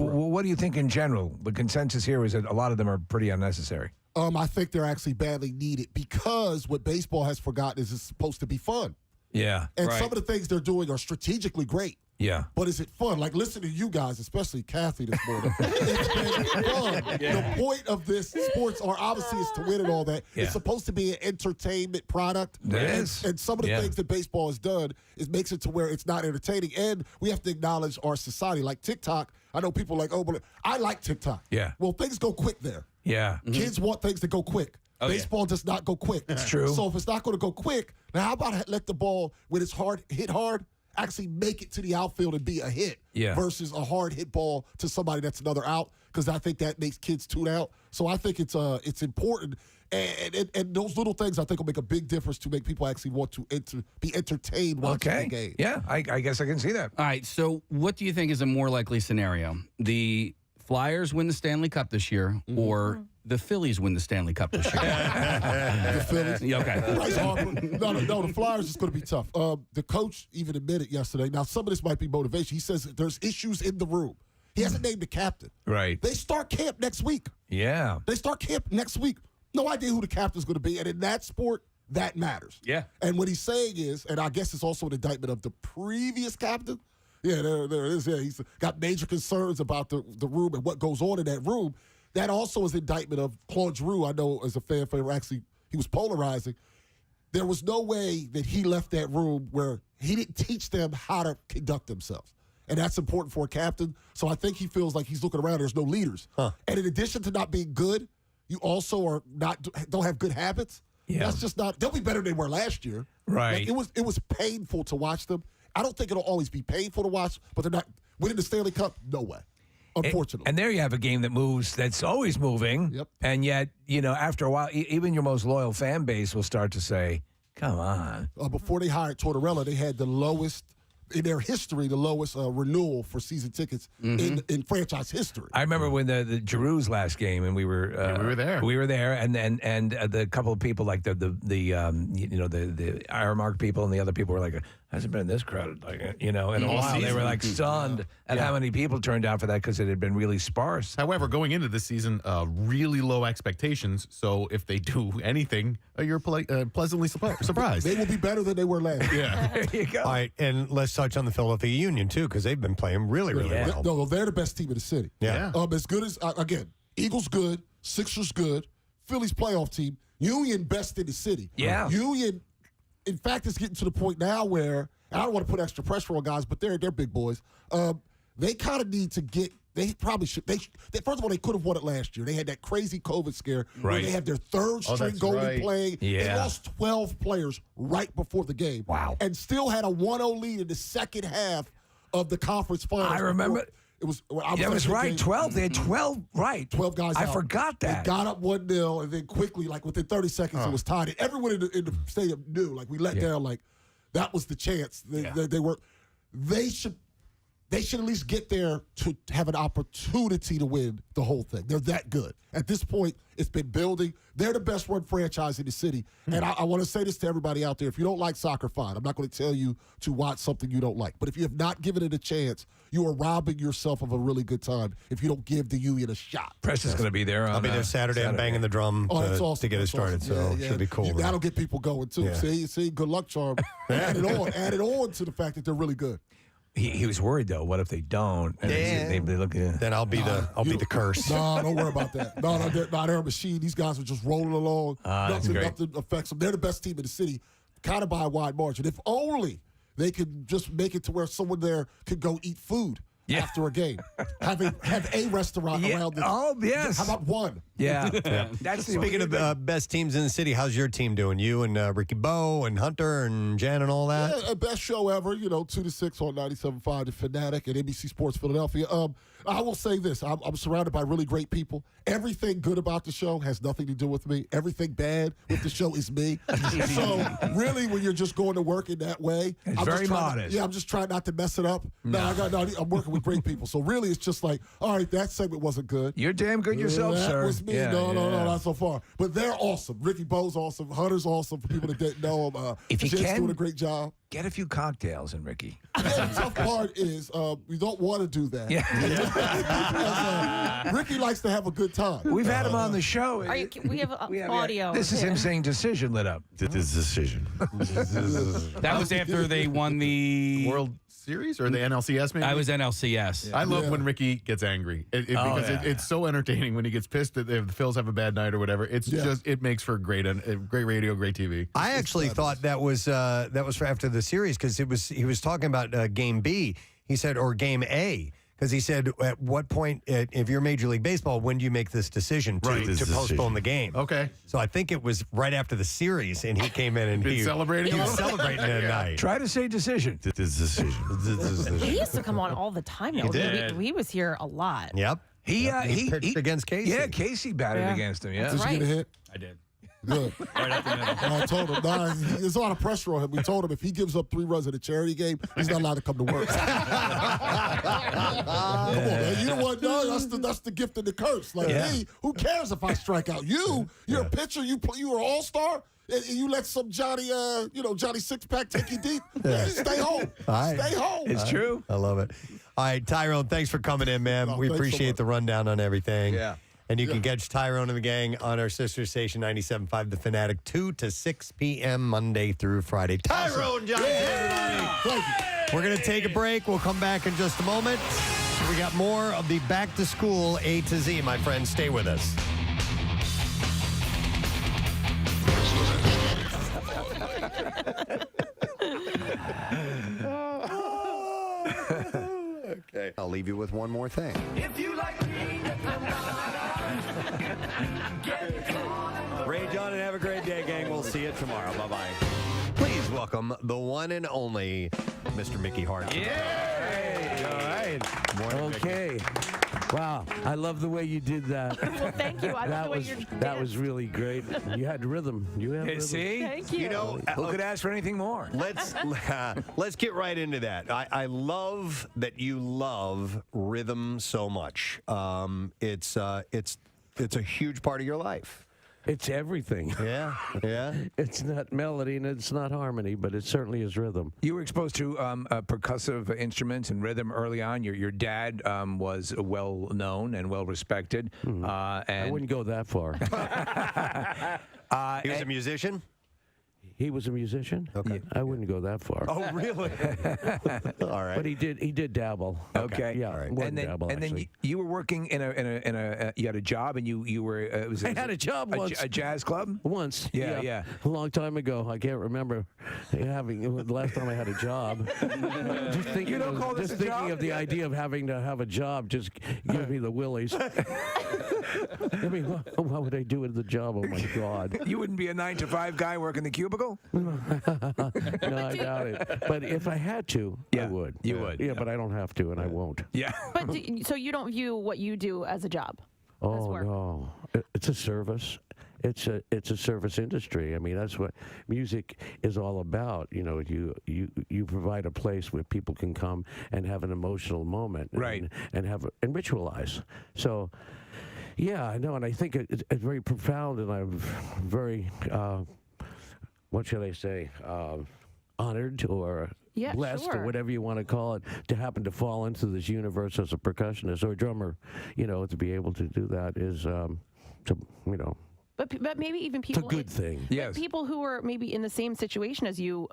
What do you think in general? The consensus here is that a lot of them are pretty unnecessary. I think they're actually badly needed, because what baseball has forgotten is it's supposed to be fun. Yeah. And some of the things they're doing are strategically great. Yeah. But is it fun? Like, listen to you guys, especially Kathy this morning. It's been fun. The point of this sports obviously is to win and all that. Yeah. It's supposed to be an entertainment product. It is. And some of the things that baseball has done is makes it to where it's not entertaining. And we have to acknowledge our society. Like TikTok, I know people are like, oh, but I like TikTok. Yeah. Well, things go quick there. Yeah. Kids want things to go quick. Baseball does not go quick. It's true. So if it's not going to go quick, now how about let the ball, when it's hit hard, actually make it to the outfield and be a hit versus a hard hit ball to somebody that's another out, because I think that makes kids tune out. So I think it's important. And those little things, I think, will make a big difference to make people actually want to be entertained watching the game. Yeah, I guess I can see that. All right, so what do you think is a more likely scenario? The Flyers win the Stanley Cup this year, or the Phillies win the Stanley Cup this year? The Phillies. Yeah, okay. Bryce Harper. No, the Flyers is going to be tough. The coach even admitted yesterday. Now, some of this might be motivation. He says there's issues in the room. He hasn't named the captain. Right. They start camp next week. Yeah. They start camp next week. No idea who the captain's going to be. And in that sport, that matters. Yeah. And what he's saying is, and I guess it's also an indictment of the previous captain. Yeah, there it is. Yeah, he's got major concerns about the room and what goes on in that room. That also is an indictment of Claude Giroux. I know as a fan favorite, actually, he was polarizing. There was no way that he left that room where he didn't teach them how to conduct themselves. And that's important for a captain. So I think he feels like he's looking around. There's no leaders. And in addition to not being good, you also don't have good habits. Yeah. That's just not. They'll be better than they were last year. Right. Like, it was painful to watch them. I don't think it'll always be painful to watch, but they're not winning the Stanley Cup. No way. Unfortunately. And there you have a game that moves, that's always moving. Yep. And yet, after a while, even your most loyal fan base will start to say, come on. Before they hired Tortorella, they had the lowest, in their history, renewal for season tickets in franchise history. I remember when the Giroux's last game, and we were there. We were there, and the couple of people like the Ironmark people and the other people were like, Hasn't been this crowded, in a All while. They were season. stunned at how many people turned out for that because it had been really sparse. However, going into this season, really low expectations. So if they do anything, you're pleasantly surprised. They will be better than they were last year. Yeah. There you go. All right, and let's touch on the Philadelphia Union, too, because they've been playing really well. No, they're the best team in the city. Yeah. As good as, again, Eagles good, Sixers good, Philly's playoff team, Union best in the city. Yeah. Union, in fact, it's getting to the point now where, I don't want to put extra pressure on guys, but they're big boys. They kind of need to get, they probably should, first of all, they could have won it last year. They had that crazy COVID scare where Right. they had their third string that's goalie right. playing. They Yeah. lost 12 players right before the game. Wow. And still had a 1-0 lead in the second half of the conference finals. I remember. It was. That was right. 12. They had 12. Right. 12 guys I out. forgot that. They got up 1-0, and then quickly, within 30 seconds, it was tied. And everyone in the stadium knew, we let down, that was the chance. They should at least get there to have an opportunity to win the whole thing. They're that good. At this point, it's been building. They're the best run franchise in the city. And I want to say this to everybody out there. If you don't like soccer, fine. I'm not going to tell you to watch something you don't like. But if you have not given it a chance, you are robbing yourself of a really good time if you don't give the Union a shot. Preston's going to be there. I'll be there Saturday. I'm banging the drum that's awesome. to get it That's started, awesome. so it should be cool. That'll get people going, too. Yeah. See, good luck, charm. Add it on to the fact that they're really good. He was worried though. What if they don't? And they look. Then I'll be the curse. No, don't worry about that. No, they're a machine. These guys are just rolling along. Nothing affects them. They're the best team in the city, kind of by a wide margin. If only they could just make it to where someone there could go eat food after a game. Have a restaurant around this. Oh, yes. How about one? Yeah. That's Speaking of best teams in the city, how's your team doing? You and Ricky Bo and Hunter and Jan and all that? Yeah, best show ever, 2 to 6 on 97.5 The Fanatic and NBC Sports Philadelphia. I will say this. I'm surrounded by really great people. Everything good about the show has nothing to do with me. Everything bad with the show is me. So really, when you're just going to work in that way, it's very modest. I'm just trying not to mess it up. I'm working with great people. So really, it's just like, all right, that segment wasn't good. You're damn good yourself, that sir. Was me. No, not so far. But they're awesome. Ricky Bo's awesome. Hunter's awesome for people that didn't know him. If you Jen's can, doing a great job. Get a few cocktails in Ricky. The tough part is we don't want to do that. Because, Ricky likes to have a good time. We've had him on the show. We have audio. This is him saying decision lit up. This is decision. That was after they won the World Series or the NLCS, maybe? I was NLCS. I love when Ricky gets angry because it's so entertaining when he gets pissed if the Phils have a bad night or whatever. It's just it makes for great radio, great TV. I actually thought that was for after the series because he was talking about Game B. He said or Game A. Because he said, at what point, if you're Major League Baseball, when do you make this decision to postpone the game? Okay. So I think it was right after the series, and he came in and he was celebrating that night. Try to say decision. Decision. He used to come on all the time. He did. He was here a lot. Yep. He pitched against Casey. Yeah, Casey batted against him. Yeah. Did you get a hit? I did. Good. Right up the middle. I told him, there's a lot of pressure on him. We told him if he gives up 3 runs in a charity game, he's not allowed to come to work. Come on, man. You know what? No, that's the gift and the curse. Me, who cares if I strike out? You're a pitcher. You are an all-star. And you let some Johnny Six-Pack take you deep. Man, stay home. Stay home. It's true. I love it. All right, Tyrone, thanks for coming in, man. We appreciate the rundown on everything. Yeah. And you can catch Tyrone and the gang on our sister station, 97.5 The Fanatic, 2 to 6 p.m. Monday through Friday. Tyrone Johnson, everybody. Thank you. We're going to take a break. We'll come back in just a moment. We got more of the Back to School A to Z, my friends. Stay with us. Okay. I'll leave you with one more thing. If you like me, Rage on and have a great day, gang. We'll see you tomorrow. Bye-bye. Please welcome the one and only Mr. Mickey Hart. Yay! All right. Morning, okay. Wow, I love the way you did that. Well, thank you. I love the way you're that was really great. You had rhythm. You had rhythm. See? Thank you. Who could ask for anything more? Let's get right into that. I love that you love rhythm so much. It's a huge part of your life. It's everything. Yeah, yeah. It's not melody and it's not harmony, but it certainly is rhythm. You were exposed to percussive instruments and rhythm early on. Your dad was well known and well respected. And I wouldn't go that far. He was a musician? He was a musician? Okay. I wouldn't go that far. Oh, really? All right. But he did dabble. Okay. Yeah. All right. More And than then, dabble, and then actually. you were working in a you had a job and you were I had a job once. a jazz club Once. Yeah. A long time ago. I can't remember having the last time I had a job. Just thinking, You don't call this a thinking job? of the idea of having to have a job just gives me the willies. I mean, what would I do with the job? Oh my God. You wouldn't be a 9-to-5 guy working the cubicle? No, I doubt it. But if I had to, I would. You would. Yeah, but I don't have to, and I won't. Yeah. But so you don't view what you do as a job? Oh work. no, it's a service. It's a service industry. I mean, that's what music is all about. You know, you provide a place where people can come and have an emotional moment, right? And ritualize. So, yeah, I know, and I think it's very profound, and I'm very, what should I say, honored or. Yeah, blessed sure. or whatever you want to call it, to happen to fall into this universe as a percussionist or a drummer, you know, to be able to do that is, But maybe even people. It's a good thing. But people who are maybe in the same situation as you,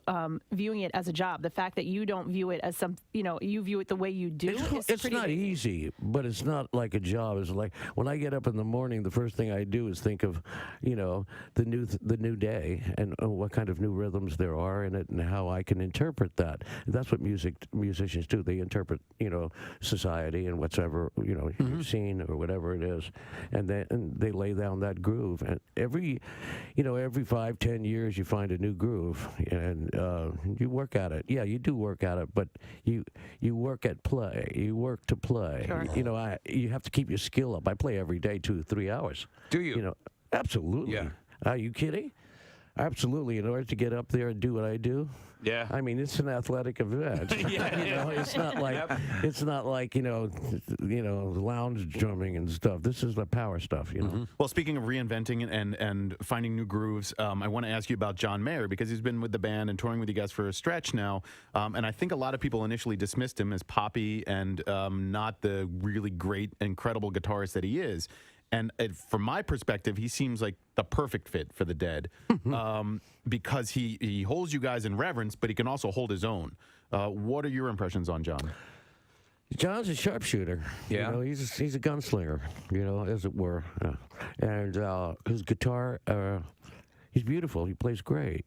viewing it as a job, the fact that you don't view it as you view it the way you do. It's not easy, but it's not like a job. It's like when I get up in the morning, the first thing I do is think of, the new day and what kind of new rhythms there are in it and how I can interpret that. And that's what musicians do. They interpret, society and whatever, you've seen or whatever it is, and they lay down that groove. And every 5-10 years you find a new groove and you work at it. Yeah, you do work at it, but you work at play. You work to play. Sure. You have to keep your skill up. I play every day 2-3 hours. Do you? Absolutely. Yeah. Are you kidding? Absolutely. In order to get up there and do what I do. Yeah. I mean, it's an athletic event. It's not like lounge drumming and stuff. This is the power stuff. Well, speaking of reinventing and finding new grooves, I want to ask you about John Mayer because he's been with the band and touring with you guys for a stretch now, and I think a lot of people initially dismissed him as poppy and not the really great, incredible guitarist that he is. And from my perspective, he seems like the perfect fit for the Dead because he holds you guys in reverence, but he can also hold his own. What are your impressions on John? John's a sharpshooter. Yeah. He's a gunslinger, as it were. And his guitar, he's beautiful. He plays great.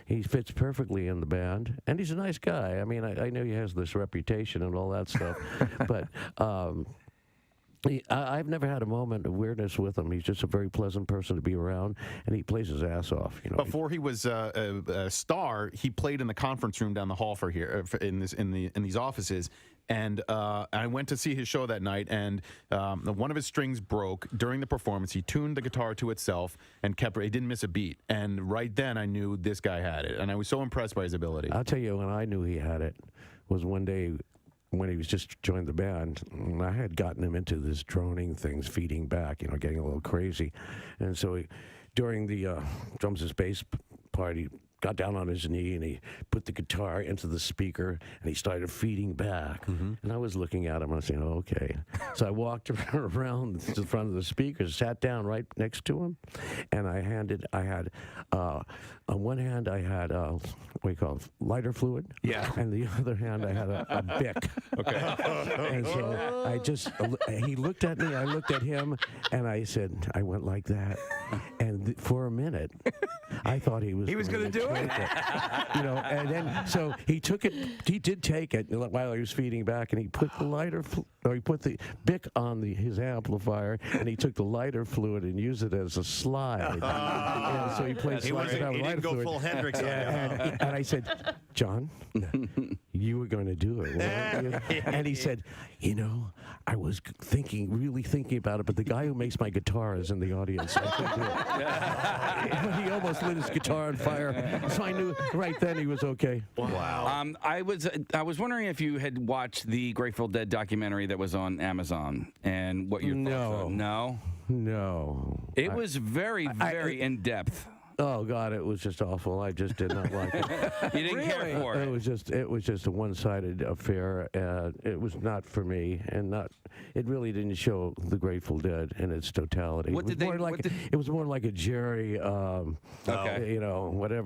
He fits perfectly in the band, and he's a nice guy. I mean, I know he has this reputation and all that stuff, but. I've never had a moment of weirdness with him. He's just a very pleasant person to be around, and he plays his ass off. Before he was a star, he played in the conference room down the hall in these offices. And I went to see his show that night, and one of his strings broke during the performance. He tuned the guitar to itself and he didn't miss a beat. And right then, I knew this guy had it, and I was so impressed by his ability. I'll tell you when I knew he had it was one day. When he was just joined the band, I had gotten him into this droning things, feeding back, getting a little crazy. And so during the drums and bass part, he got down on his knee and he put the guitar into the speaker and he started feeding back. And I was looking at him and I was saying, oh, okay. So I walked around to the front of the speakers, sat down right next to him, and I had on one hand I had what do you call it, lighter fluid. Yeah. And the other hand I had a Bic. Okay. And so he looked at me, I looked at him, and I went like that. And for a minute, I thought he was going to do it. And then so he took it. He did take it while he was feeding back, and he put he put the Bic on his amplifier, and he took the lighter fluid and used it as a slide. And so he played slides without lighter fluid. Full Hendrix. And I said, John, you were going to do it, weren't you? And he said, I was really thinking about it, but the guy who makes my guitar is in the audience. So I couldn't do it. He almost lit his guitar on fire, so I knew right then he was okay. Wow. I was wondering if you had watched the Grateful Dead documentary that was on Amazon and what your thoughts are. No. No. It was very, very in depth. Oh God, it was just awful. I just did not like it. You didn't care for it. It was just a one-sided affair. It was not for me, and it really didn't show the Grateful Dead in its totality. It was more like a Jerry, whatever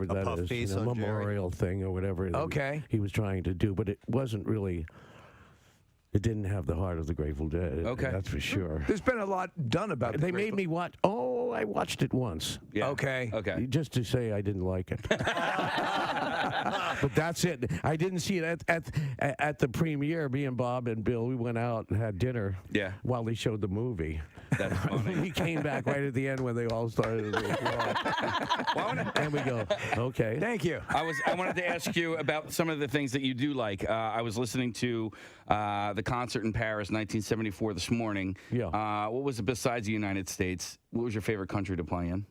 that is, memorial thing or whatever. He was trying to do, but it wasn't really. It didn't have the heart of the Grateful Dead. Okay. That's for sure. There's been a lot done about it. They made me watch. Oh, I watched it once. Yeah. Okay. Just to say I didn't like it. But that's it. I didn't see it at the premiere. Me and Bob and Bill, we went out and had dinner. Yeah. While they showed the movie. That's funny. We came back right at the end when they all started. And we go, okay. Thank you. I wanted to ask you about some of the things that you do like. I was listening to the concert in Paris, 1974, this morning. Yeah. What was it besides the United States? What was your favorite country to play in?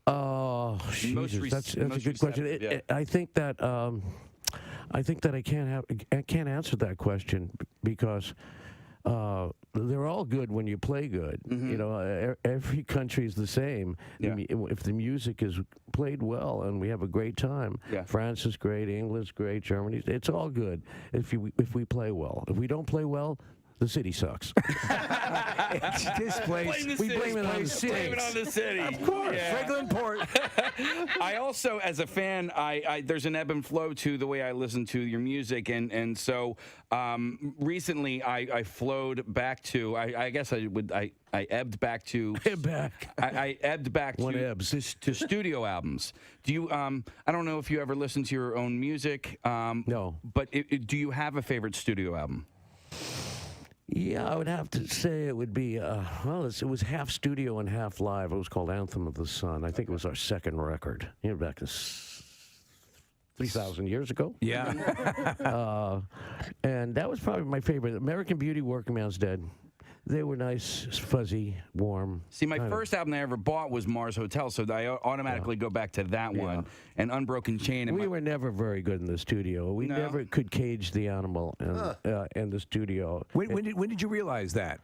Oh, Jesus, that's a good question. I think that I can't answer that question because they're all good when you play good. Mm-hmm. You know, every country is the same. Yeah. If the music is played well and we have a great time, France is great, England's great, Germany, it's all good if we play well. If we don't play well, the city sucks. It's this place. We blame it on the city. Blame it on the city. Of course. Franklin Port. I also, as a fan, there's an ebb and flow to the way I listen to your music, and so recently I flowed back to. I guess I ebbed back to. I ebbed back to studio albums. Do you? I don't know if you ever listen to your own music. No. But do you have a favorite studio album? Yeah, I would have to say it would be, it was half studio and half live. It was called Anthem of the Sun. I think it was our second record, back 3,000 years ago. Yeah. And that was probably my favorite. American Beauty, Working Man's Dead. They were nice, fuzzy, warm. See, my first album I ever bought was Mars Hotel, so I automatically go back to that one. And Unbroken Chain. And we were never very good in the studio. We never could cage the animal in the studio. When did you realize that?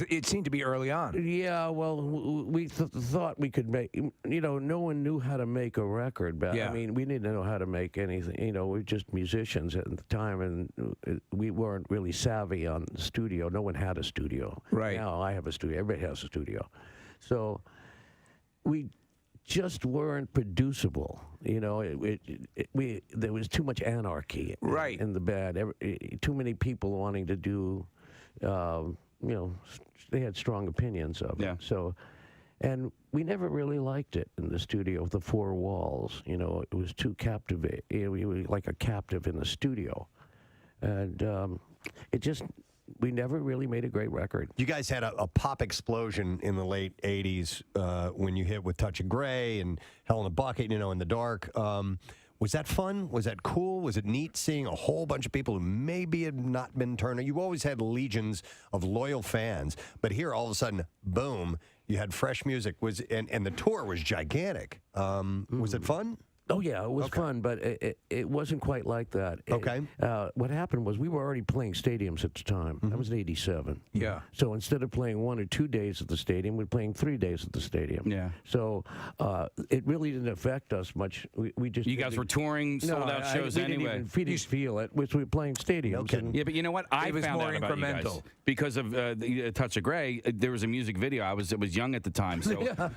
It seemed to be early on. Yeah, well, we thought we could make. No one knew how to make a record. But I mean, we didn't know how to make anything. We were just musicians at the time, and we weren't really savvy on the studio. No one had a studio. Right. Now I have a studio. Everybody has a studio. So we just weren't producible. There was too much anarchy. Right. In the band. Too many people wanting to do. They had strong opinions of it. So, and we never really liked it in the studio, the four walls. It was too captivating. We were like a captive in the studio. And we never really made a great record. You guys had a pop explosion in the late 80s when you hit with Touch of Grey and Hell in a Bucket, In the Dark. Was that fun? Was that cool? Was it neat seeing a whole bunch of people who maybe had not been turned on? You've always had legions of loyal fans, but here all of a sudden, boom, you had fresh music. And the tour was gigantic. Was it fun? Oh, yeah, it was fun, but it wasn't quite like that. Okay. What happened was we were already playing stadiums at the time. That was in 87. Yeah. So instead of playing 1 or 2 days at the stadium, we were playing 3 days at the stadium. Yeah. So it really didn't affect us much. We just You guys were touring sold-out shows anyway. We didn't feel it, which we were playing stadiums. And yeah, but you know what? I was found more out about you guys because of Touch of Grey. There was a music video. I was young at the time, so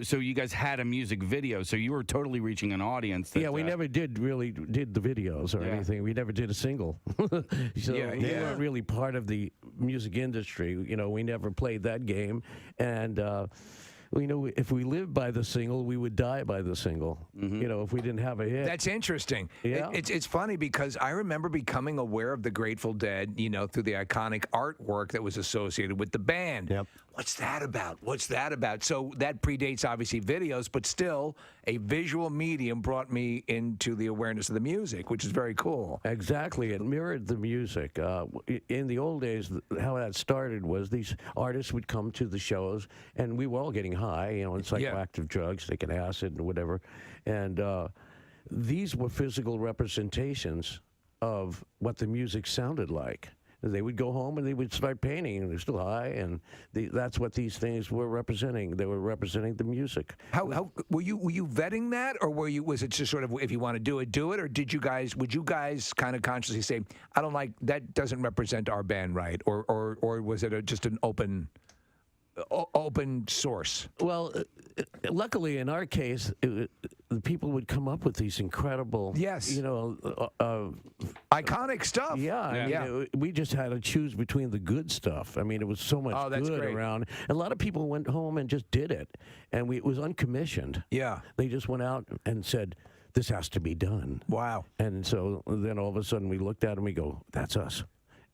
so you guys had a music video, so you were totally reaching an audience. That, we never did the videos or anything. We never did a single. So we weren't really part of the music industry. We never played that game. And if we lived by the single, we would die by the single. If we didn't have a hit. That's interesting. Yeah. It's funny because I remember becoming aware of the Grateful Dead, through the iconic artwork that was associated with the band. Yep. What's that about? What's that about? So that predates, obviously, videos, but still a visual medium brought me into the awareness of the music, which is very cool. Exactly. It mirrored the music. In the old days, how that started was these artists would come to the shows, and we were all getting high, and psychoactive drugs, taking acid and whatever. And these were physical representations of what the music sounded like. They would go home and they would start painting, and they're still high, and that's what these things were representing. They were representing the music. How were you vetting that, or was it just sort of, if you want to do it, or would you guys kind of consciously say, I don't like that, doesn't represent our band right, or was it just an open source? Well, luckily in our case, the people would come up with these incredible, iconic stuff. Yeah, I mean, we just had to choose between the good stuff. I mean, it was so much good great. around. A lot of people went home and just did it, and it was uncommissioned. Yeah, they just went out and said, "This has to be done." Wow. And so then all of a sudden we looked at them, and we go, "That's us."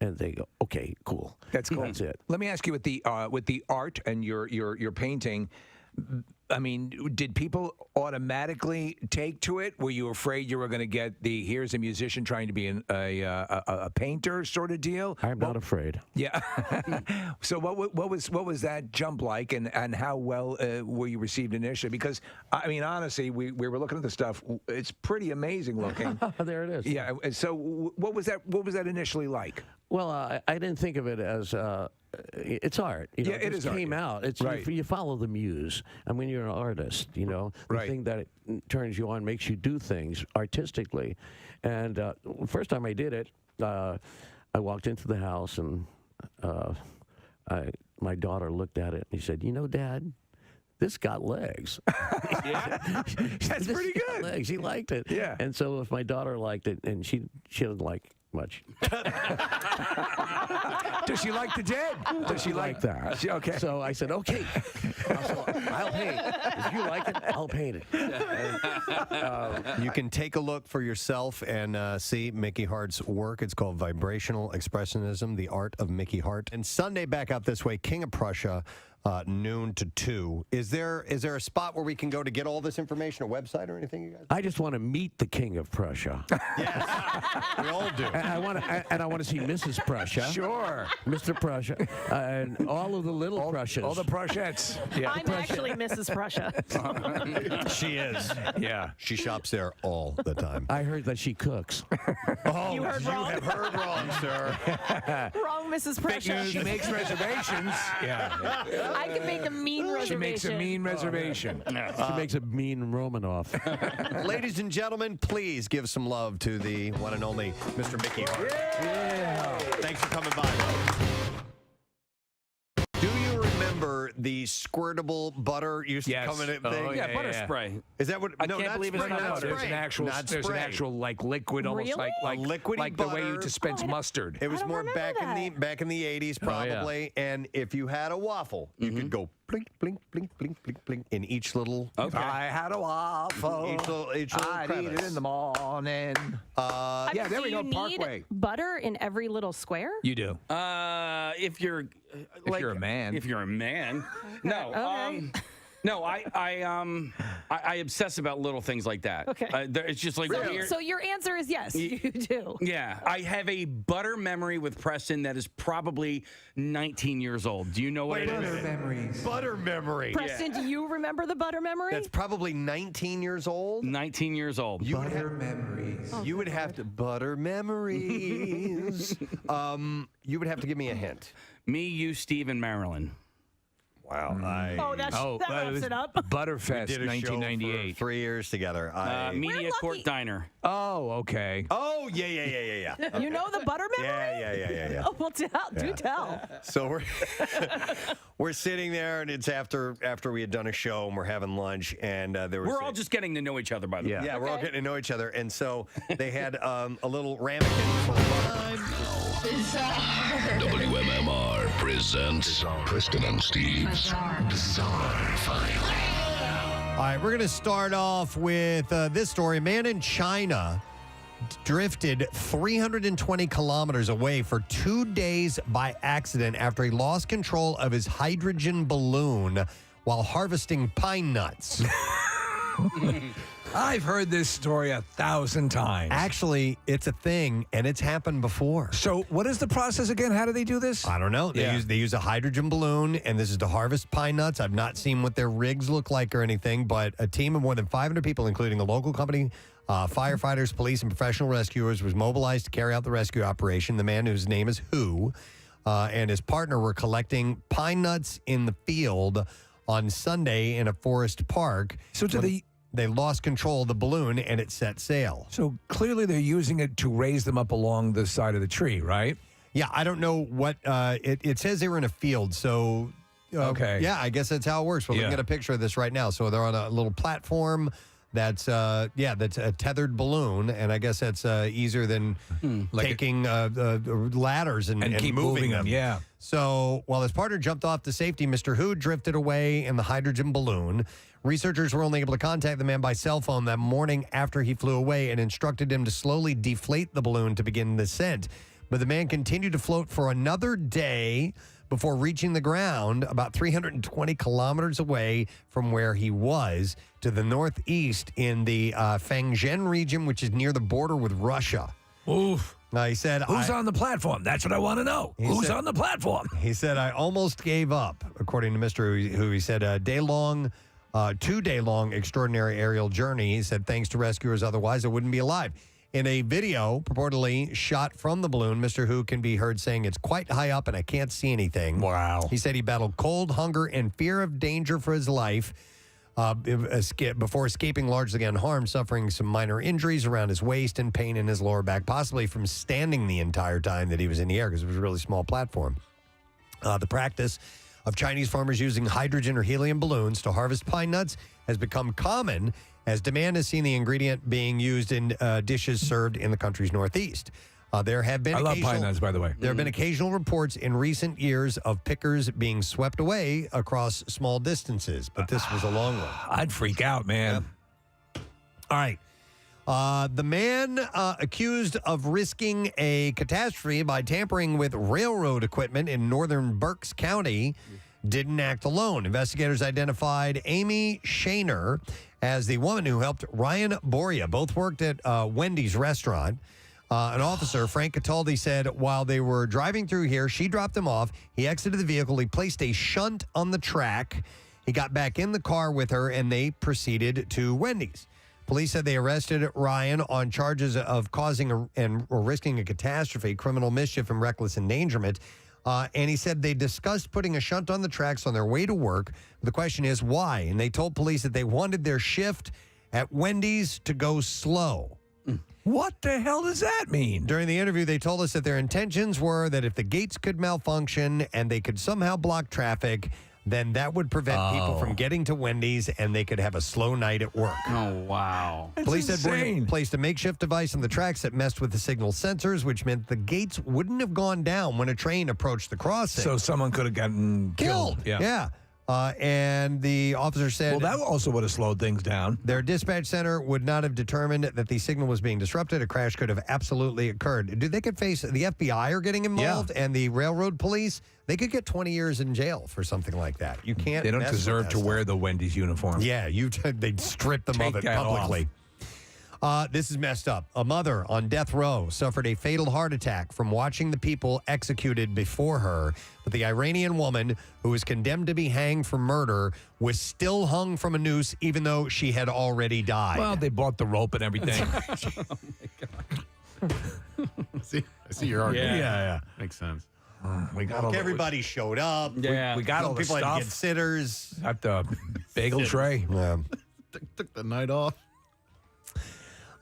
And they go, "Okay, cool. That's cool. That's it." Let me ask you, with the art and your painting, I mean, did people automatically take to it? Were you afraid you were going to get here's a musician trying to be a painter sort of deal? I'm not afraid. Yeah. So what was that jump like, and how well were you received initially? Because I mean, honestly, we were looking at the stuff. It's pretty amazing looking. There it is. Yeah. So what was that initially like? Well, I didn't think of it as it's art. You know, it just is came art. out. It's Right. you follow the muse. I mean, you're an artist. You know, the Right. thing that turns you on, makes you do things artistically. And first time I did it, I walked into the house, and my daughter looked at it and he said, "You know, Dad, this got legs." That's pretty good. Legs. She liked it. Yeah. And so if my daughter liked it, and she doesn't like much. Does she like the dead? Does she like that? Okay. So I said, "Okay, I'll paint. If you like it, I'll paint it." You can take a look for yourself and see Mickey Hart's work. It's called Vibrational Expressionism, The Art of Mickey Hart. And Sunday, back out this way, King of Prussia, noon to 2. Is there a spot where we can go to get all this information, a website or anything, you guys? I just want to meet the King of Prussia. We all do. And I want to see Mrs. Prussia. Sure. Mr. Prussia. And all of the little Prussias. All the Prussiettes. Yeah. I'm actually Mrs. Prussia. She is. Yeah. She shops there all the time. I heard that she cooks. Oh, You heard wrong. have heard wrong, sir. Wrong, Mrs. Prussia. She makes reservations. Yeah. I can make a mean reservation. She makes a mean reservation. She makes a mean Romanoff. Ladies and gentlemen, please give some love to the one and only Mr. Mickey Hart. Yeah. Thanks for coming by. Do you remember the squirtable butter used to come in a thing? Yeah, butter spray. Is that what? I no, can't not believe spray, it's not butter. spray. There's an actual like liquid, almost Really? like liquidy like the way you butter. dispense mustard. It was don't more remember back in the 80s probably, and if you had a waffle, you could go blink, blink, blink, blink, blink, blink in each little. Okay. I had a waffle. Each little I'd eat it crevice. in the morning. Yeah, there we go. You Parkway. need butter in every little square? You do. If you're you're a man. If you're a man, no. Okay. No, I obsess about little things like that. Okay. It's just like weird. So your answer is yes, you do. Yeah, I have a butter memory with Preston that is probably 19 years old. Do you know what it is? memories. Butter memory. Preston, do you remember the butter memory? That's probably 19 years old. 19 years old. memories. You would have to butter memories. You would have to give me a hint. Me, you, Steve, and Marilyn. Wow. that wraps it up. Butterfest, did a show 1998. for 3 years together. Media Court Diner. Oh, okay. Oh, yeah. You know the butter memory? Yeah. Oh, well, do tell. So we're sitting there, and it's after we had done a show, and we're having lunch, and there was We're all just getting to know each other, by the way. yeah, we're all getting to know each other, and so they had a little ramekin full of WMMR presents Preston and Steve's Bizarre File. All right, we're going to start off with this story. A man in China drifted 320 kilometers away for 2 days by accident after he lost control of his hydrogen balloon while harvesting pine nuts. I've heard this story 1,000 times. Actually, it's a thing, and it's happened before. So what is the process again? How do they do this? I don't know. They use a hydrogen balloon, and this is to harvest pine nuts. I've not seen what their rigs look like or anything, but a team of more than 500 people, including a local company, Firefighters, police, and professional rescuers was mobilized to carry out the rescue operation. The man whose name is Who and his partner were collecting pine nuts in the field on Sunday in a forest park. So they lost control of the balloon and it set sail. So clearly they're using it to raise them up along the side of the tree, right? Yeah, I don't know what it says. They were in a field, so okay. Yeah, I guess that's how it works. We're looking at a picture of this right now. So they're on a little platform that's that's a tethered balloon, and I guess that's easier than taking ladders and keep moving them. Yeah. So while his partner jumped off to safety, Mr. Who drifted away in the hydrogen balloon. Researchers were only able to contact the man by cell phone that morning after he flew away and instructed him to slowly deflate the balloon to begin the descent. But the man continued to float for another day before reaching the ground about 320 kilometers away from where he was to the northeast in the Fangzhen region, which is near the border with Russia. Oof. He said, Who's on the platform? That's what I want to know. Who's on the platform? He said, I almost gave up, according to Mr. Who. He said, a day-long, 2-day-long extraordinary aerial journey. He said, thanks to rescuers, otherwise I wouldn't be alive. In a video purportedly shot from the balloon, Mr. Who can be heard saying, it's quite high up and I can't see anything. Wow. He said he battled cold, hunger, and fear of danger for his life before escaping largely unharmed, suffering some minor injuries around his waist and pain in his lower back, possibly from standing the entire time that he was in the air because it was a really small platform. The practice of Chinese farmers using hydrogen or helium balloons to harvest pine nuts has become common as demand has seen the ingredient being used in dishes served in the country's northeast. There have been I love pine nuts, by the way. There have been occasional reports in recent years of pickers being swept away across small distances, but this was a long one. I'd freak out, man. Yep. All right. The man accused of risking a catastrophe by tampering with railroad equipment in northern Berks County didn't act alone. Investigators identified Amy Shaner as the woman who helped Ryan Boria. Both worked at Wendy's restaurant. An officer, Frank Cataldi, said while they were driving through here, she dropped him off. He exited the vehicle. He placed a shunt on the track. He got back in the car with her, and they proceeded to Wendy's. Police said they arrested Ryan on charges of causing or risking a catastrophe, criminal mischief, and reckless endangerment. And he said they discussed putting a shunt on the tracks on their way to work. The question is why? And they told police that they wanted their shift at Wendy's to go slow. What the hell does that mean? During the interview, they told us that their intentions were that if the gates could malfunction and they could somehow block traffic, then that would prevent people from getting to Wendy's and they could have a slow night at work. Oh, wow. Police said Boria placed a makeshift device on the tracks that messed with the signal sensors, which meant the gates wouldn't have gone down when a train approached the crossing. So someone could have gotten killed. Yeah. And the officer said... Well, that also would have slowed things down. Their dispatch center would not have determined that the signal was being disrupted. A crash could have absolutely occurred. They could face... The FBI are getting involved, and the railroad police, they could get 20 years in jail for something like that. You can't... They don't mess with deserve that to stuff. wear the Wendy's uniform. Yeah, they'd strip them of Take it that publicly. This is messed up. A mother on death row suffered a fatal heart attack from watching the people executed before her. But the Iranian woman, who was condemned to be hanged for murder, was still hung from a noose even though she had already died. Well, they bought the rope and everything. Oh, my God. I see your argument. Yeah. Makes sense. We got all everybody showed up. Yeah. We got Some all the people had stuff. to get sitters. Got the bagel tray. Yeah. Took the night off.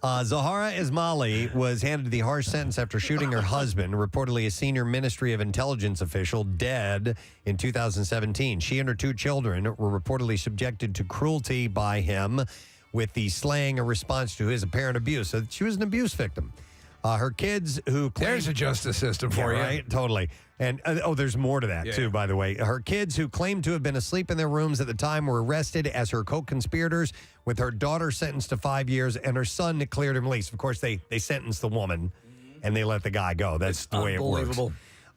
Zahara Ismaili was handed the harsh sentence after shooting her husband, reportedly a senior Ministry of Intelligence official, dead in 2017. She and her 2 children were reportedly subjected to cruelty by him, with the slaying a response to his apparent abuse. So she was an abuse victim. Her kids who claimed... There's a justice system for you. Right? Totally. And, there's more to that, too, by the way. Her kids who claimed to have been asleep in their rooms at the time were arrested as her co-conspirators, with her daughter sentenced to 5 years and her son cleared and released. Of course, they sentenced the woman, and they let the guy go. That's the way it works.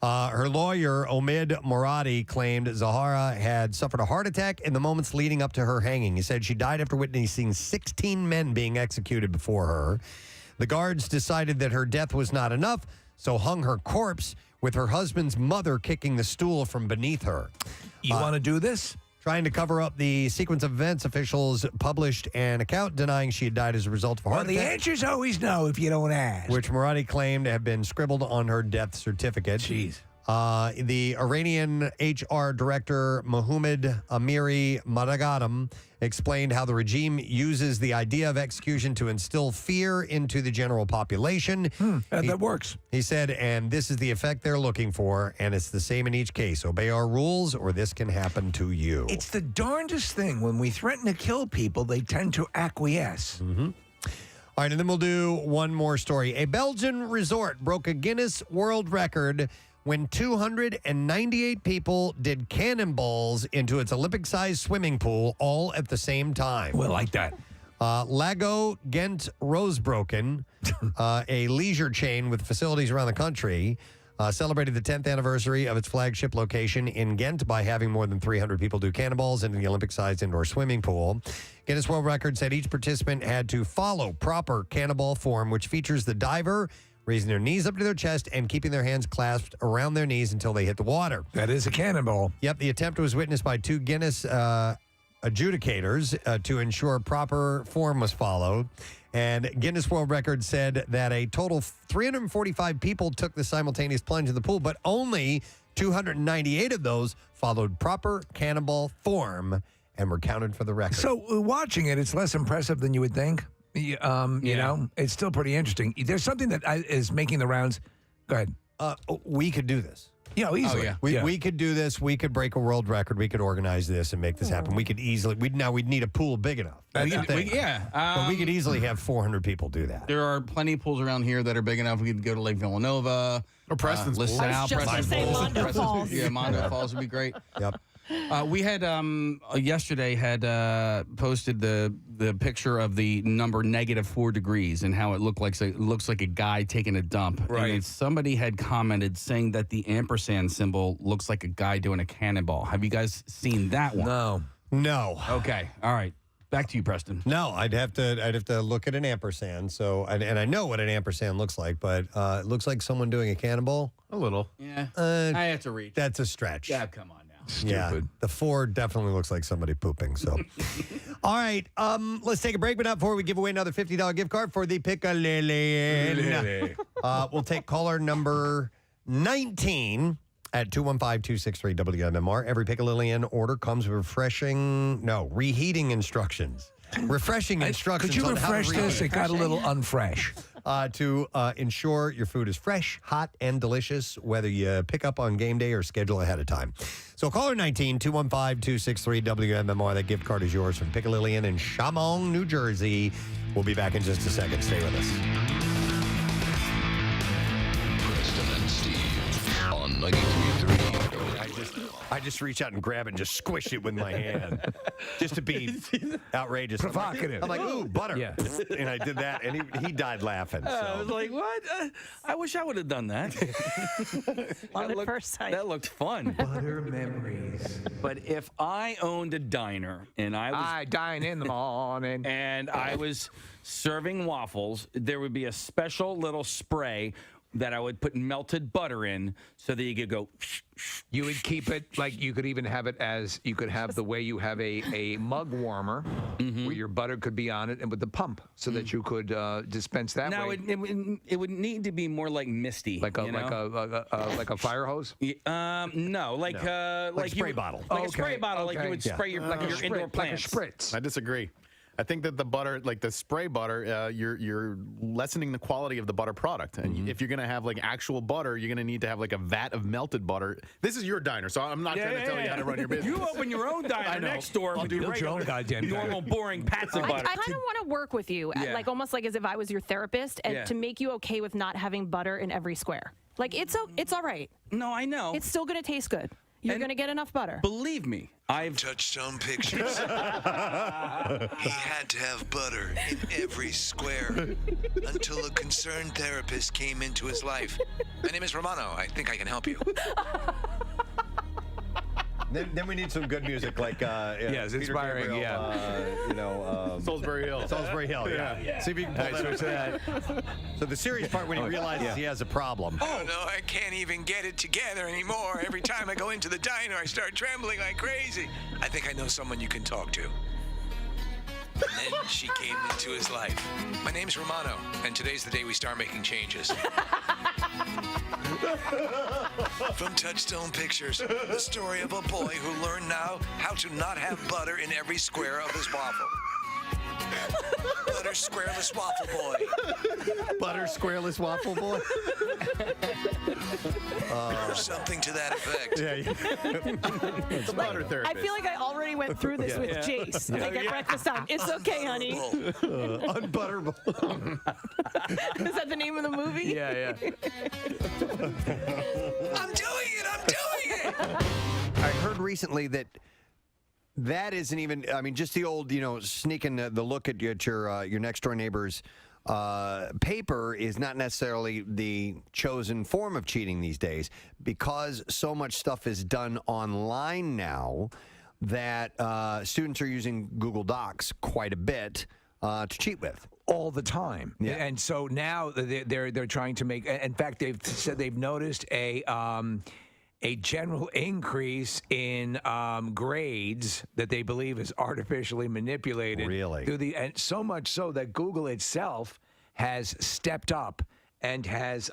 Her lawyer, Omid Moradi, claimed Zahara had suffered a heart attack in the moments leading up to her hanging. He said she died after witnessing 16 men being executed before her. The guards decided that her death was not enough, so hung her corpse with her husband's mother kicking the stool from beneath her. You want to do this? Trying to cover up the sequence of events, officials published an account denying she had died as a result of a heart the attack. answers always no if you don't ask. Which Marathi claimed to have been scribbled on her death certificate. Jeez. The Iranian HR director, Mohammad Amiri Madagadam, explained how the regime uses the idea of execution to instill fear into the general population. That works. He said, and this is the effect they're looking for, and it's the same in each case. Obey our rules, or this can happen to you. It's the darndest thing. When we threaten to kill people, they tend to acquiesce. Mm-hmm. All right, and then we'll do one more story. A Belgian resort broke a Guinness World Record when 298 people did cannonballs into its Olympic-sized swimming pool all at the same time. Well, like that. Lago Gent Rosebroken, a leisure chain with facilities around the country, celebrated the 10th anniversary of its flagship location in Ghent by having more than 300 people do cannonballs into the Olympic-sized indoor swimming pool. Guinness World Record said each participant had to follow proper cannonball form, which features the diver raising their knees up to their chest and keeping their hands clasped around their knees until they hit the water. That is a cannonball. Yep, the attempt was witnessed by two Guinness adjudicators to ensure proper form was followed. And Guinness World Record said that a total of 345 people took the simultaneous plunge in the pool, but only 298 of those followed proper cannonball form and were counted for the record. So watching it, it's less impressive than you would think. You know, it's still pretty interesting. There's something that is making the rounds. Go ahead. We could do this. Yeah, easily. We could do this. We could break a world record. We could organize this and make this happen. We could easily. We'd need a pool big enough. That's the thing. But we could easily have 400 people do that. There are plenty of pools around here that are big enough. We could go to Lake Villanova. Or Preston's pool. LaSalle, I was just going to say Mondo Falls. Yeah, Mondo Falls would be great. Yep. We had yesterday had posted the picture of the number -4 degrees and how it looks like a guy taking a dump. Right. And somebody had commented saying that the ampersand symbol looks like a guy doing a cannonball. Have you guys seen that one? No. Okay. All right. Back to you, Preston. No, I'd have to look at an ampersand. So, and I know what an ampersand looks like, but it looks like someone doing a cannonball. A little. Yeah. I have to read. That's a stretch. Yeah, come on now. Yeah, the 4 definitely looks like somebody pooping. So, all right, let's take a break. But not before we give away another $50 gift card for the Pick-a-Lillian. We'll take caller number 19 at 215-263-WMMR. Every Pick-a-Lillian order comes with reheating instructions. Refreshing instructions. Could you on how to refresh this? reheat. It got a little unfresh. To ensure your food is fresh, hot, and delicious, whether you pick up on game day or schedule ahead of time. So caller 19, 215-263-WMMR. That gift card is yours from Pick-a-Lillian in Shamong, New Jersey. We'll be back in just a second. Stay with us. Preston and Steve on 93.3. I just reach out and grab it and just squish it with my hand just to be outrageous. Provocative. I'm like, ooh, butter. Yeah. And I did that, and he died laughing. I was like, what? I wish I would have done that. First sight. That looked fun. Butter memories. But if I owned a diner and I dine in the morning and I was serving waffles, there would be a special little spray that I would put melted butter in so that you could go. You would keep it like you could even have it as you could have the way you have a mug warmer where your butter could be on it and with the pump so that you could dispense that now way. it would need to be more like misty, like a fire hose. No, like a spray bottle. Like a spray bottle, like you would spray your indoor plants. Like a spritz. I disagree. I think that the butter, like the spray butter, you're lessening the quality of the butter product. And if you're going to have like actual butter, you're going to need to have like a vat of melted butter. This is your diner, so I'm not trying to tell you how to run your business. You open your own diner next door and do regular, normal, boring pats of butter. I kind of want to work with you, like almost like as if I was your therapist, and to make you okay with not having butter in every square. Like it's all right. No, I know. It's still going to taste good. You're going to get enough butter. Believe me, I've Touchstone Pictures. He had to have butter in every square until a concerned therapist came into his life. My name is Romano. I think I can help you. Then we need some good music like yes, Peter inspiring. Gabriel, Salisbury Hill. Salisbury Hill. Yeah. See if you can pull that up. So the serious part when he realizes he has a problem. Oh, no, I can't even get it together anymore. Every time I go into the diner, I start trembling like crazy. I think I know someone you can talk to. And then she came into his life. My name's Romano, and today's the day we start making changes. From Touchstone Pictures, the story of a boy who learned now how to not have butter in every square of his waffle. Butter squareless waffle boy. Butter squareless waffle boy. Or something to that effect. It's butter therapist. I feel like I already went through this with Jace. Like at breakfast time. It's okay, honey. Unbutterable. Is that the name of the movie? Yeah. I'm doing it. I heard recently that isn't even. I mean, just the old, sneaking the look at your next door neighbor's paper is not necessarily the chosen form of cheating these days, because so much stuff is done online now that students are using Google Docs quite a bit to cheat with. All the time. Yeah. And so now they're trying to make. In fact, they've said they've noticed a general increase in grades that they believe is artificially manipulated. Really? And so much so that Google itself has stepped up and has,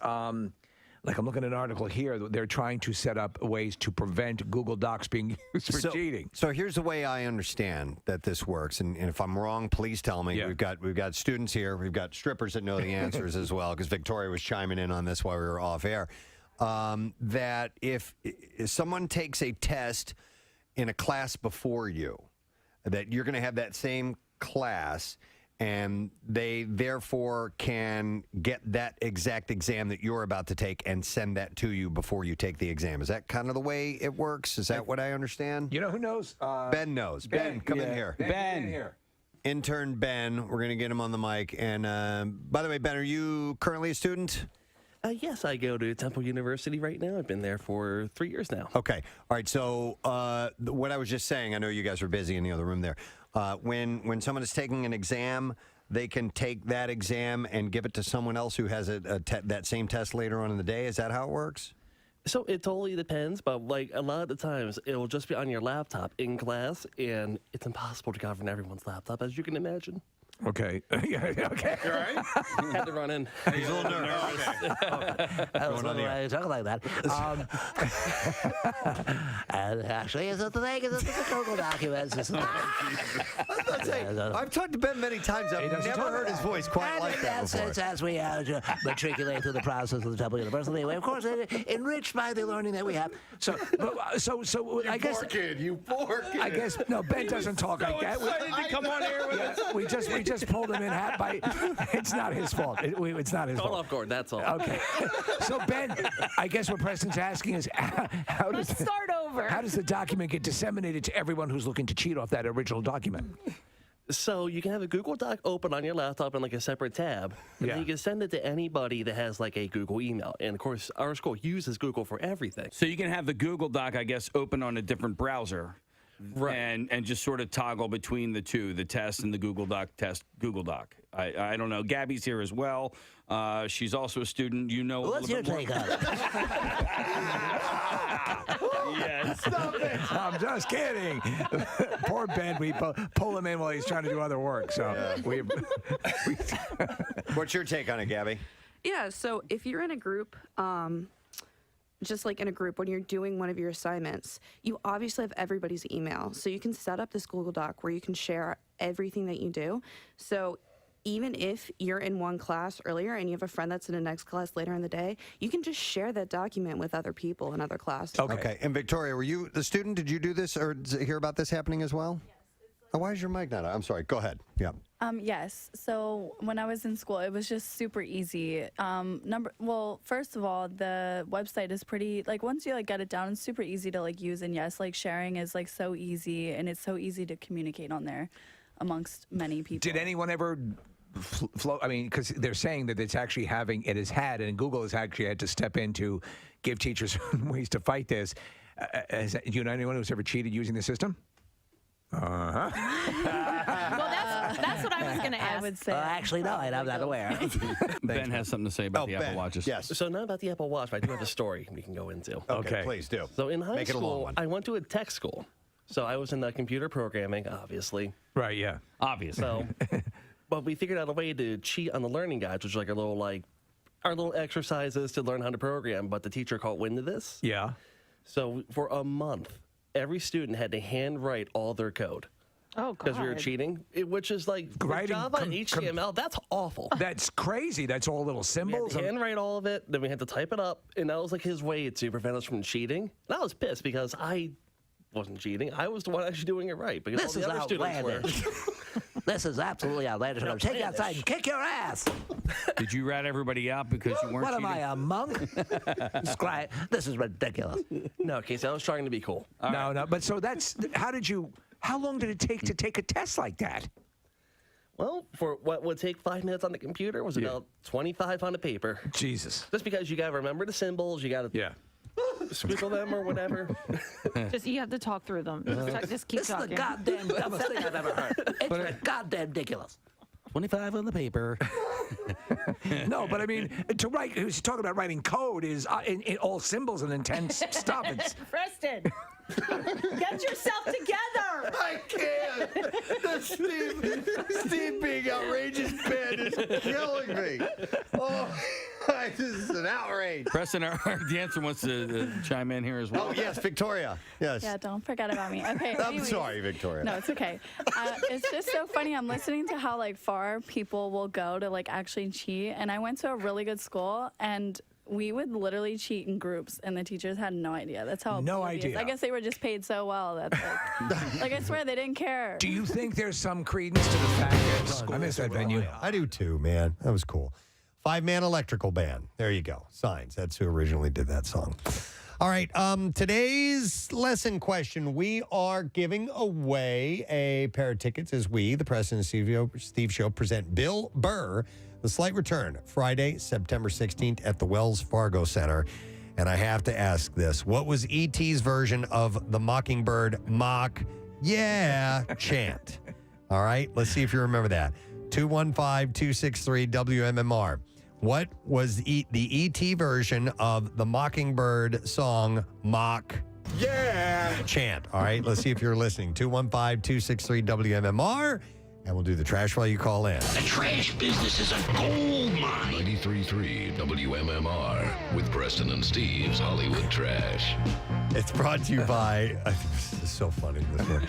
like I'm looking at an article here, they're trying to set up ways to prevent Google Docs being used for cheating. So here's the way I understand that this works, and if I'm wrong, please tell me. Yeah. We've got students here, we've got strippers that know the answers as well, because Victoria was chiming in on this while we were off air. That if someone takes a test in a class before you, that you're going to have that same class, and they therefore can get that exact exam that you're about to take and send that to you before you take the exam. Is that kind of the way it works? Is that what I understand? You know who knows? Ben knows. Ben, come in here. Ben. Intern Ben, we're going to get him on the mic. And by the way, Ben, are you currently a student? Yes, I go to Temple University right now. I've been there for 3 years now. Okay. All right. So what I was just saying, I know you guys are busy in the other room there. When someone is taking an exam, they can take that exam and give it to someone else who has that same test later on in the day. Is that how it works? So it totally depends, but like a lot of the times, it will just be on your laptop in class, and it's impossible to govern everyone's laptop, as you can imagine. Okay. Okay. You all right? Had to run in. He's a little nervous. I was wondering why you talk like that. And actually, is it the thing? Is it the Google documents? I've talked to Ben many times. I've never heard his voice quite like that before. It's as we matriculate through the process of the Temple University. Of course, enriched by the learning that we have. So I guess. You poor kid. I guess no. Ben doesn't talk like that. Excited to come on air with us. We just pulled him in by. It's not his fault. It's not his fault. Off guard. That's all. Okay. So Ben, I guess what Preston's asking is, how does start over? How does the document get disseminated to everyone who's looking to cheat off that original document? So you can have a Google Doc open on your laptop in like a separate tab, and then you can send it to anybody that has like a Google email. And of course, our school uses Google for everything. So you can have the Google Doc, I guess, open on a different browser. Right. And just sort of toggle between the two, the test and the Google Doc test, Google Doc. I don't know. Gabby's here as well. She's also a student. You know. What's your take on it? Yes. Stop it. I'm just kidding. Poor Ben. We pull him in while he's trying to do other work. So What's your take on it, Gabby? Yeah. So if you're in a group, just like in a group, when you're doing one of your assignments, you obviously have everybody's email. So you can set up this Google Doc where you can share everything that you do. So even if you're in one class earlier and you have a friend that's in the next class later in the day, you can just share that document with other people in other classes. Okay. And Victoria, were you the student? Did you do this or hear about this happening as well? Yes. Why is your mic not on? I'm sorry. Go ahead. Yeah. Yes. So when I was in school, it was just super easy. First of all, the website is pretty, like, once you get it down, it's super easy to use. And yes, sharing is so easy, and it's so easy to communicate on there amongst many people. Did anyone ever flow? I mean, because they're saying that it has had, and Google has actually had to step in to give teachers ways to fight this. Do you know anyone who's ever cheated using the system? Well, that's what I was going to ask. I would say. Actually, no, I'm not aware. Ben has something to say about the Apple Watches. Yes. So not about the Apple Watch, but I do have a story we can go into. Okay, please do. So in high Make it a long school, one. I went to a tech school. So I was in computer programming, obviously. Right, yeah. Obviously. So, but we figured out a way to cheat on the learning guides, which is like our little exercises to learn how to program, but the teacher caught wind of this. Yeah. So for a month, every student had to handwrite all their code. Oh, God. Because we were cheating, which is like Writing Java and HTML, that's awful. That's crazy. That's all little symbols. We had to handwrite all of it, then we had to type it up, and that was like his way to prevent us from cheating. And I was pissed because I wasn't cheating. I was the one actually doing it right because This all the is other students were. outlandish. This is absolutely outlandish. I'm take you outside and kick your ass. Did you rat everybody out because you weren't What am cheating? I, a monk? This is ridiculous. No, Casey, I was trying to be cool. No, but so that's how long did it take to take a test like that? Well, for what would take 5 minutes on the computer was about 25 on the paper. Jesus. Just because you got to remember the symbols, you got to squiggle them or whatever. Just you have to talk through them. Just keep This talking. is the goddamn dumbest thing I've ever heard. It's goddamn ridiculous. 25 on the paper. No, but I mean, to write, he was talking about writing code is in all symbols and intense stuff. It's, Preston, get yourself together. I can't. Steve being outrageous Ben is killing me. Oh, this is an outrage. Preston, our dancer wants to chime in here as well. Oh, yes, Victoria. Yes. Yeah, don't forget about me. Okay. I'm anyways. sorry, Victoria. No, it's okay. It's just so funny. I'm listening to how far people will go to actually cheat, and I went to a really good school, and we would literally cheat in groups, and the teachers had no idea. That's how No oblivious. idea. I guess they were just paid so well that I swear they didn't care. do you think there's some credence to the fact that I miss that venue? I do too, man. That was cool. 5-man electrical band. There you go. Signs. That's who originally did that song. All right. Today's lesson question. We are giving away a pair of tickets as we, the Preston and Steve Show, present Bill Burr, The Slight Return, Friday, September 16th at the Wells Fargo Center. And I have to ask this. What was E.T.'s version of the Mockingbird mock yeah chant? All right. Let's see if you remember that. 215-263-WMMR. What was the E.T. version of the Mockingbird song mock yeah chant? All right, let's see if you're listening. 215-263-WMMR, and we'll do the trash while you call in. The trash business is a gold mine. 93.3 WMMR with Preston and Steve's Hollywood Trash. It's brought to you by, this is so funny, this one.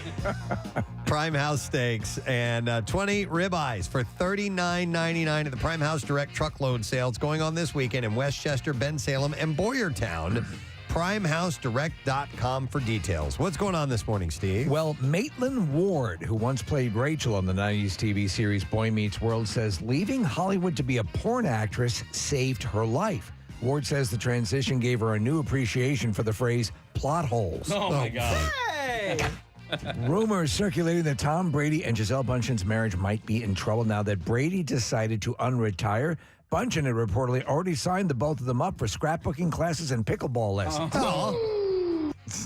Prime House Steaks and 20 ribeyes for $39.99 at the Prime House Direct Truckload Sales going on this weekend in Westchester, Bensalem, and Boyertown. PrimeHouseDirect.com for details. What's going on this morning, Steve? Well, Maitland Ward, who once played Rachel on the 90s TV series Boy Meets World, says leaving Hollywood to be a porn actress saved her life. Ward says the transition gave her a new appreciation for the phrase plot holes. Oh, my God. Hey! Rumors circulating that Tom Brady and Gisele Bündchen's marriage might be in trouble now that Brady decided to unretire. Bündchen had reportedly already signed the both of them up for scrapbooking classes and pickleball lessons.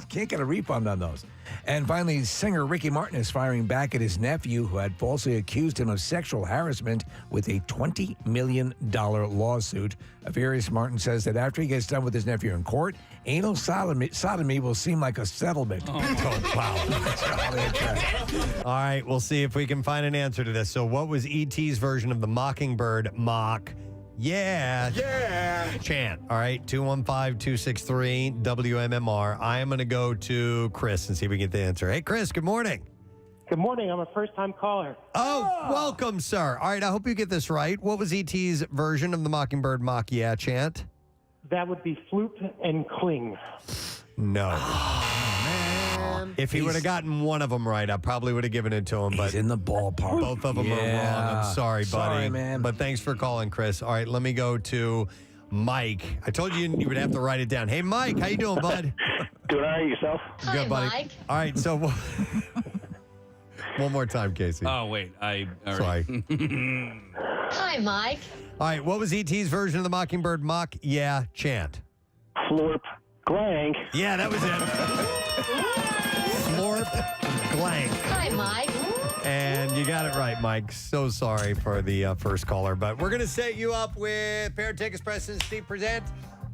Can't get a refund on those. And finally, singer Ricky Martin is firing back at his nephew, who had falsely accused him of sexual harassment with a $20 million lawsuit. Furious Martin says that after he gets done with his nephew in court, anal sodomy will seem like a settlement. Oh, wow. All right, we'll see if we can find an answer to this. So what was E.T.'s version of the Mockingbird mock yeah chant? All right, 215-263-WMMR. I am going to go to Chris and see if we get the answer. Hey, Chris, good morning. Good morning. I'm a first-time caller. Oh, welcome, sir. All right, I hope you get this right. What was E.T.'s version of the Mockingbird mock yeah chant? That would be floop and cling. No. If he would have gotten one of them right, I probably would have given it to him. But he's in the ballpark. Both of them are wrong. I'm sorry, buddy. Sorry, man. But thanks for calling, Chris. All right, let me go to Mike. I told you you would have to write it down. Hey, Mike, how you doing, bud? Good. How are you, yourself? Good, buddy. Mike. All right, so one more time, Casey. Oh, wait. All Sorry. Hi, Mike. All right, what was E.T.'s version of the Mockingbird mock yeah chant? Florp Glank. Yeah, that was it. Slorp Glank. Hi, Mike. And you got it right, Mike. So sorry for the first caller, but we're going to set you up with pair of tickets. Preston and Steve present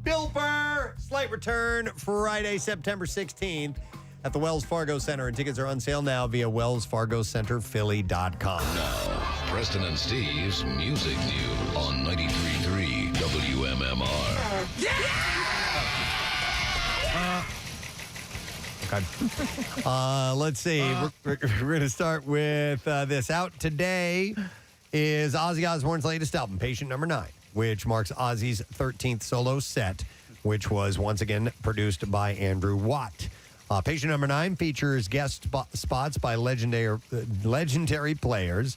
Bill Burr. Slight return Friday, September 16th at the Wells Fargo Center. And tickets are on sale now via wellsfargocenterphilly.com. Now, Preston and Steve's Music News on 93.3 WMMR. Okay. Let's see. We're going to start with this. Out today is Ozzy Osbourne's latest album, Patient Number 9, which marks Ozzy's 13th solo set, which was once again produced by Andrew Watt. Patient Number 9 features guest spots by legendary players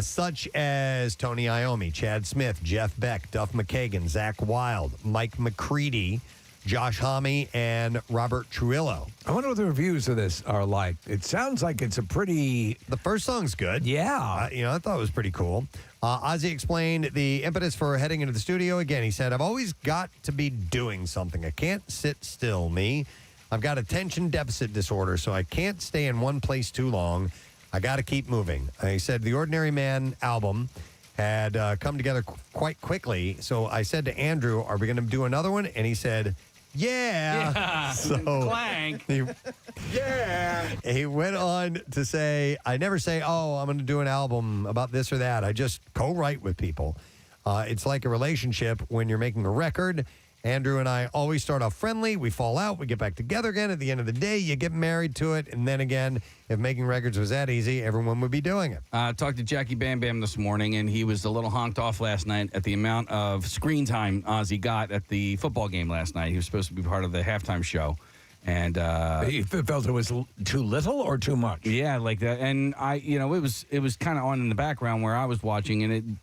such as Tony Iommi, Chad Smith, Jeff Beck, Duff McKagan, Zach Wilde, Mike McCready, Josh Homme, and Robert Trujillo. I wonder what the reviews of this are like. It sounds like it's a pretty... The first song's good. Yeah. I thought it was pretty cool. Ozzy explained the impetus for heading into the studio again. He said, I've always got to be doing something. I can't sit still, me. I've got attention deficit disorder, so I can't stay in one place too long. I got to keep moving. He said the Ordinary Man album had come together quite quickly. So I said to Andrew, are we going to do another one? And he said, yeah. So Clank. He went on to say, I never say, oh, I'm going to do an album about this or that. I just co-write with people. It's like a relationship when you're making a record. Andrew and I always start off friendly. We fall out. We get back together again. At the end of the day, you get married to it. And then again, if making records was that easy, everyone would be doing it. Talked to Jackie Bam Bam this morning, and he was a little honked off last night at the amount of screen time Ozzy got at the football game last night. He was supposed to be part of the halftime show. And he felt it was too little or too much. Yeah, like that. And it was kind of on in the background where I was watching, and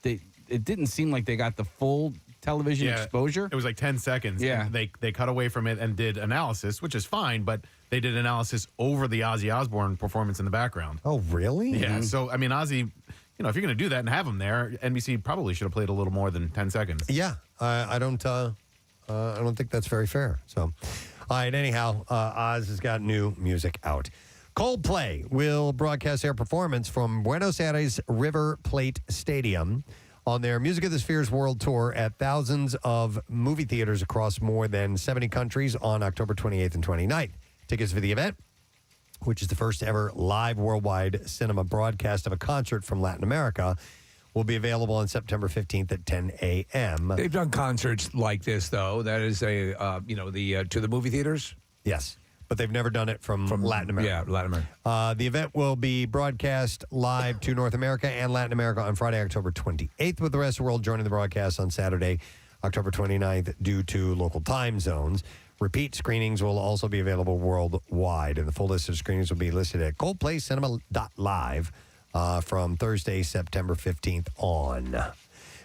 it didn't seem like they got the full television exposure. It was like 10 seconds. Yeah. And they cut away from it and did analysis, which is fine, but they did analysis over the Ozzy Osbourne performance in the background. Oh, really? Yeah. So, I mean, Ozzy, if you're going to do that and have him there, NBC probably should have played a little more than 10 seconds. Yeah. I don't think that's very fair. So, all right. Anyhow, Oz has got new music out. Coldplay will broadcast their performance from Buenos Aires River Plate Stadium on their Music of the Spheres World Tour at thousands of movie theaters across more than 70 countries on October 28th and 29th. Tickets for the event, which is the first ever live worldwide cinema broadcast of a concert from Latin America, will be available on September 15th at 10 a.m. They've done concerts like this, though. That is to the movie theaters? Yes. But they've never done it from Latin America. Yeah, Latin America. The event will be broadcast live to North America and Latin America on Friday, October 28th, with the rest of the world joining the broadcast on Saturday, October 29th, due to local time zones. Repeat screenings will also be available worldwide, and the full list of screenings will be listed at coldplaycinema.live from Thursday, September 15th on.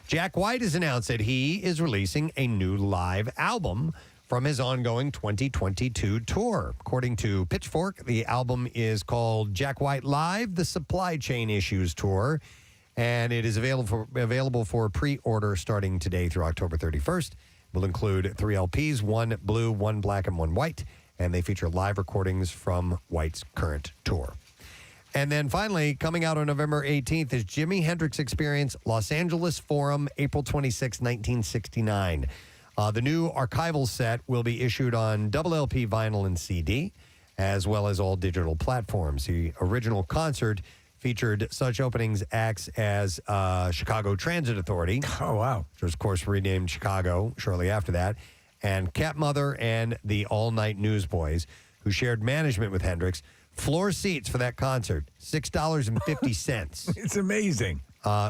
Jack White has announced that he is releasing a new live album from his ongoing 2022 tour. According to Pitchfork, the album is called Jack White Live, The Supply Chain Issues Tour, and it is available for pre-order starting today through October 31st. It will include 3 LPs, 1 blue, 1 black, and 1 white, and they feature live recordings from White's current tour. And then finally, coming out on November 18th is Jimi Hendrix Experience, Los Angeles Forum, April 26, 1969. The new archival set will be issued on double LP vinyl and CD, as well as all digital platforms. The original concert featured such openings acts as Chicago Transit Authority. Oh, wow. Which was, of course, renamed Chicago shortly after that, and Cat Mother and the All Night Newsboys, who shared management with Hendrix. Floor seats for that concert, $6.50. It's amazing.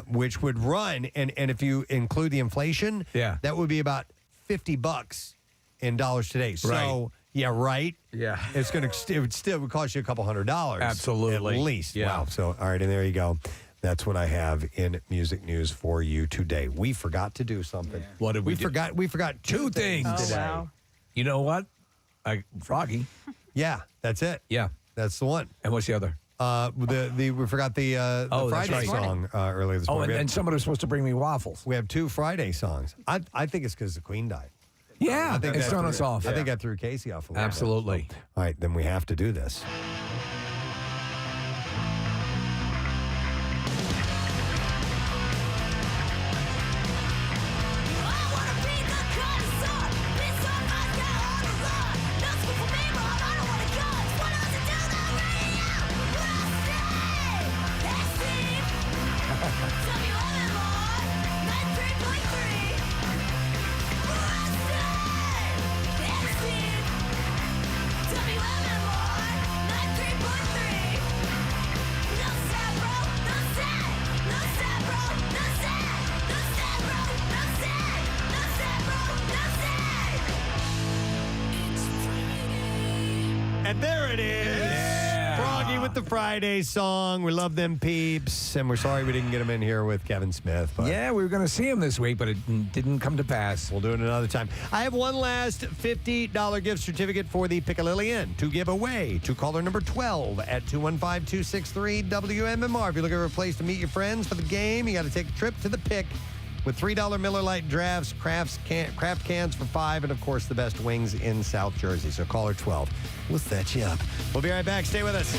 Which would run, and if you include the inflation, that would be about $50 in dollars today. So, right. Yeah, right? Yeah. It would still cost you a couple $100. Absolutely. At least. Yeah. Wow. So, all right, and there you go. That's what I have in music news for you today. We forgot to do something. What did we do? We forgot two things today. Wow. You know what? Froggy. Yeah, that's it. Yeah. That's the one. And what's the other? We forgot the Friday right. song earlier this morning. And somebody was supposed to bring me waffles. We have 2 Friday songs. I think it's because the Queen died. Yeah, I think it's that thrown threw- us off. I think I threw Casey off a little bit. Absolutely. All right, then we have to do this. And there it is. Froggy with the Friday song. We love them peeps. And we're sorry we didn't get them in here with Kevin Smith. But Yeah, we were going to see him this week, but it didn't come to pass. we'll do it another time. I have one last $50 gift certificate for the Piccalilli Inn to give away to caller number 12 at 215-263-WMMR. If you're looking for a place to meet your friends for the game, you got to take a trip to the Pick with $3 Miller Lite drafts, craft cans for $5, and, of course, the best wings in South Jersey. So caller 12. We'll set you up. We'll be right back. Stay with us.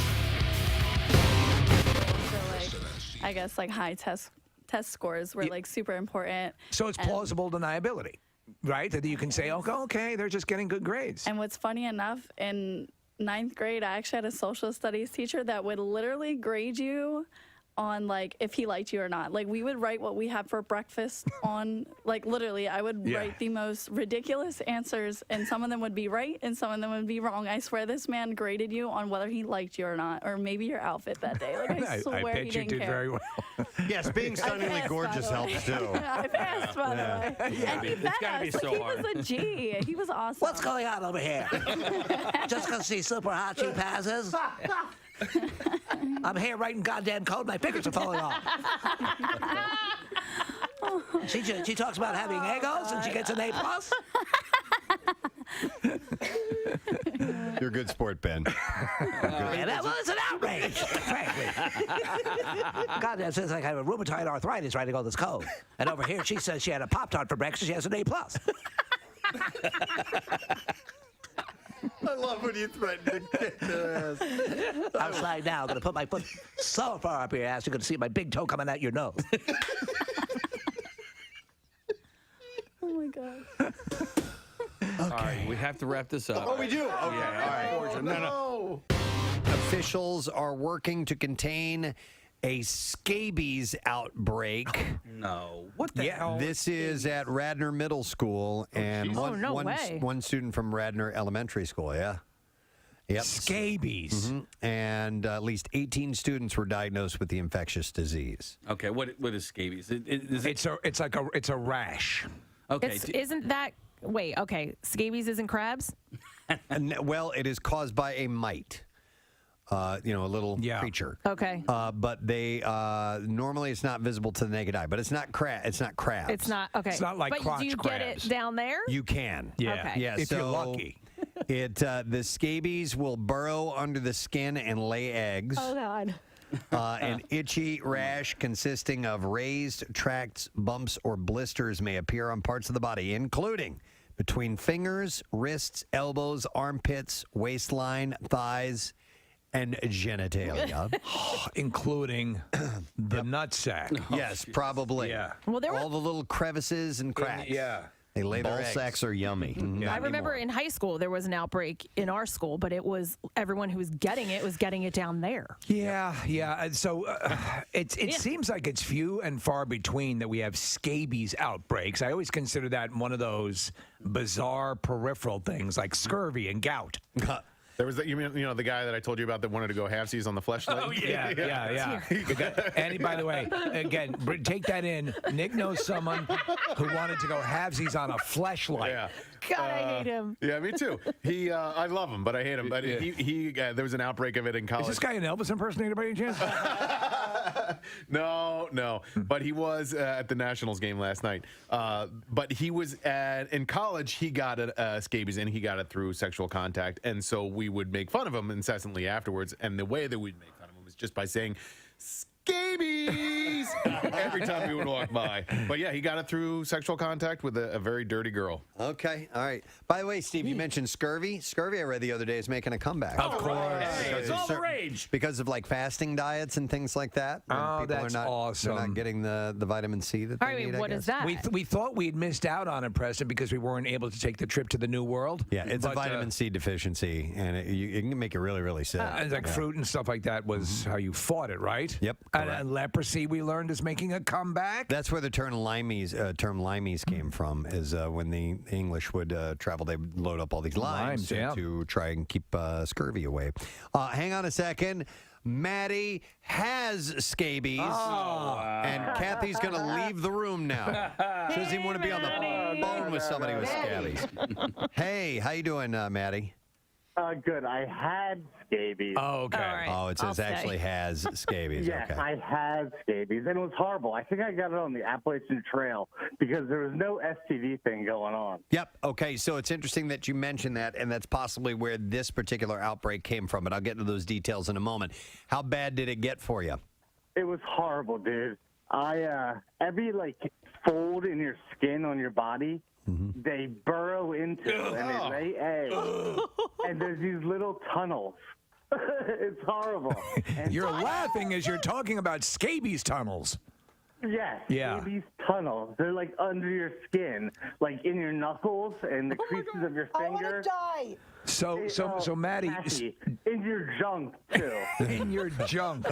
I guess like high test scores were like super important. So it's plausible deniability, right? That you can say, okay, they're just getting good grades. And what's funny enough, in 9th grade, I actually had a social studies teacher that would literally grade you on like if he liked you or not. Like we would write what we had for breakfast on, like literally I would write the most ridiculous answers, and some of them would be right and some of them would be wrong. I swear this man graded you on whether he liked you or not, or maybe your outfit that day. Like I swear bet he you didn't did care. very well. Yes, being stunningly gorgeous helps too. I passed, by the way. And he met gotta be us. so Like, he hard. was a G. He was awesome. What's going on over here? Just because she's super hot, she passes? I'm here writing goddamn code. My fingers are falling off. She talks about having egos and she gets an A+. You're a good sport, Ben. Yeah, that was an outrage, frankly. Goddamn, since I have a rheumatoid arthritis writing all this code. And over here, she says she had a Pop-Tart for breakfast. She has an A+. I love when you threaten to kick their ass. Outside now, I'm going to put my foot so far up your ass, you're going to see my big toe coming out your nose. Oh my god. All right, we have to wrap this up. Oh, we do? Okay, all right. No. Officials are working to contain a scabies outbreak. No. What the hell? This is at Radnor Middle School and one student from Radnor Elementary School, yeah. Yep. Scabies. And at least 18 students were diagnosed with the infectious disease. Okay, what is scabies? It's a rash. Okay. Isn't that... Wait, okay. Scabies isn't crabs? Well, it is caused by a mite. A little creature. Okay. But they normally it's not visible to the naked eye. But it's not It's not crabs. It's not, okay. It's not like but crotch do you crabs. get it down there? You can. Yeah. Okay. Yeah. If so you're lucky. The scabies will burrow under the skin and lay eggs. Oh, God. An itchy rash consisting of raised tracts, bumps, or blisters may appear on parts of the body, including between fingers, wrists, elbows, armpits, waistline, thighs, and genitalia. Including the nutsack. Yes, probably. Yeah. Well, there all the little crevices and cracks. Yeah. They lay their Ball eggs. sacks are yummy. I remember in high school there was an outbreak in our school, but it was everyone who was getting it down there. Yeah. And so it seems like it's few and far between that we have scabies outbreaks. I always consider that one of those bizarre peripheral things like scurvy and gout. There was the guy that I told you about that wanted to go halfsies on the fleshlight. Oh yeah. And by the way, again, take that in. Nick knows someone who wanted to go halvesies on a fleshlight. Yeah. God, I hate him. Yeah, me too. I love him, but I hate him. But there was an outbreak of it in college. Is this guy an Elvis impersonator by any chance? No. But he was at the Nationals game last night. But he was in college. He got a scabies, and he got it through sexual contact. And so we would make fun of him incessantly afterwards. And the way that we'd make fun of him was just by saying Scabies every time we would walk by. But yeah, he got it through sexual contact with a very dirty girl. Okay, all right. By the way, Steve, you mentioned scurvy. Scurvy, I read the other day, is making a comeback. Of course. Hey, it's all the rage. Because of like fasting diets and things like that. Oh, that's awesome. They're not getting the vitamin C that they need, I guess. We thought we'd missed out on it, Preston, because we weren't able to take the trip to the New World. Yeah, it's a vitamin C deficiency, and it can make you really, really sick. And like fruit and stuff like that was how you fought it, right? Yep. And leprosy, we learned, is making a comeback. That's where the term limeys came from, is when the English would travel, they would load up all these limes to try and keep scurvy away. Hang on a second. Maddie has scabies, and Kathy's going to leave the room now. She doesn't even want to be on the phone with somebody with scabies. Hey, how you doing, Maddie? Good. I had scabies. Oh, okay. Right. Oh, it says actually has scabies. Yes, Okay. I had scabies, and it was horrible. I think I got it on the Appalachian Trail because there was no STD thing going on. Yep. Okay. So it's interesting that you mentioned that, and that's possibly where this particular outbreak came from. But I'll get into those details in a moment. How bad did it get for you? It was horrible, dude. Every fold in your skin on your body, they burrow into and they lay eggs, and there's these little tunnels. It's horrible. And You're laughing as you're talking about scabies tunnels. Yes, Yeah. these tunnels. They're like under your skin, like in your knuckles and the creases of your finger. Die. So Maddie, in your junk too. In your junk.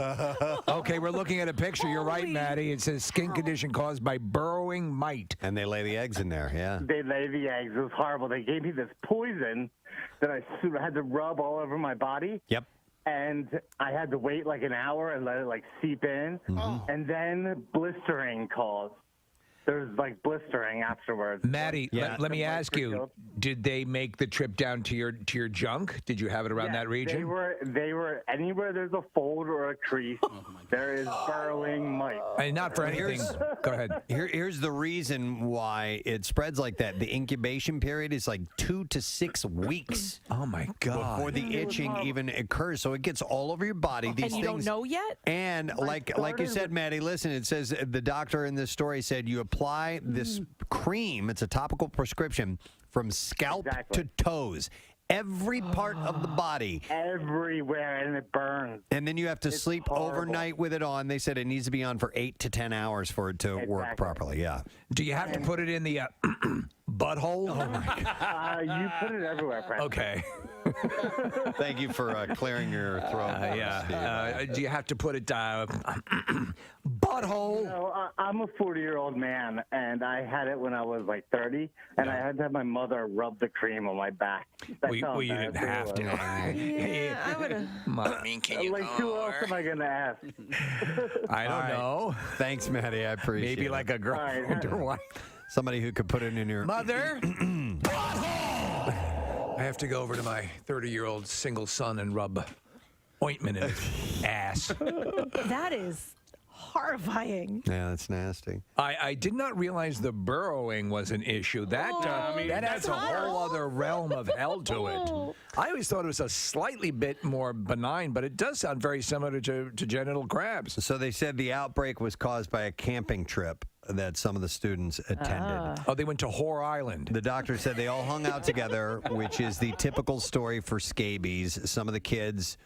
Okay, we're looking at a picture. You're right, Maddie. It says skin condition caused by burrowing mite. And they lay the eggs in there, yeah. They lay the eggs. It was horrible. They gave me this poison that I had to rub all over my body. Yep. And I had to wait like an hour and let it seep in. And then blistering caused. There's blistering afterwards. Maddie, let me ask you: did they make the trip down to your junk? Did you have it around that region? They were anywhere there's a fold or a crease. There is burrowing mite. And not for anything. Go ahead. Here's the reason why it spreads like that. The incubation period is like 2 to 6 weeks. Oh my God! Before the itching even occurs, so it gets all over your body. These and you things, don't know yet. And like you said, Maddie, listen. It says the doctor in this story said you apply this cream. It's a topical prescription from scalp to toes. Every part of the body. Everywhere, and it burns. And then you have to sleep overnight with it on. They said it needs to be on for 8 to 10 hours for it to work properly. Yeah. Do you have to put it in the butthole? Oh, my God. You put it everywhere, Preston. Okay. Thank you for clearing your throat. Do you have to put it butthole? No, I'm a 40-year-old man, and I had it when I was 30, and I had to have my mother rub the cream on my back. Well, you didn't have to. Yeah, I would have. I mean, can you who else am I going to ask? I don't know. Thanks, Maddie. I appreciate it. Maybe like a girlfriend or wife. Somebody who could put it in your mother. I have to go over to my 30-year-old single son and rub ointment in his ass. That is horrifying. Yeah, that's nasty. I did not realize the burrowing was an issue. That that adds a whole other realm of hell to it. I always thought it was a slightly bit more benign, but it does sound very similar to genital crabs. So they said the outbreak was caused by a camping trip that some of the students attended. Oh, they went to Whore Island. The doctor said they all hung out together, which is the typical story for scabies. Some of the kids,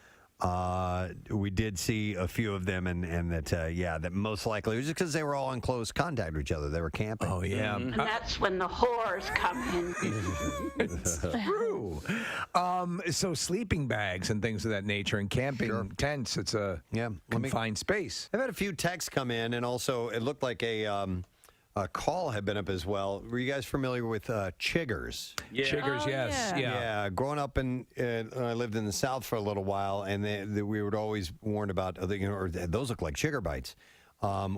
we did see a few of them, and that, that most likely it was just because they were all in close contact with each other. They were camping. Oh, yeah. And that's when the whores come in. It's true. So sleeping bags and things of that nature and camping tents, it's a confined space. I've had a few texts come in, and also it looked like a call had been up as well. Were you guys familiar with chiggers? Yeah. Chiggers, yes. Yeah. Growing up I lived in the South for a little while, and we would always warn about, those look like chigger bites.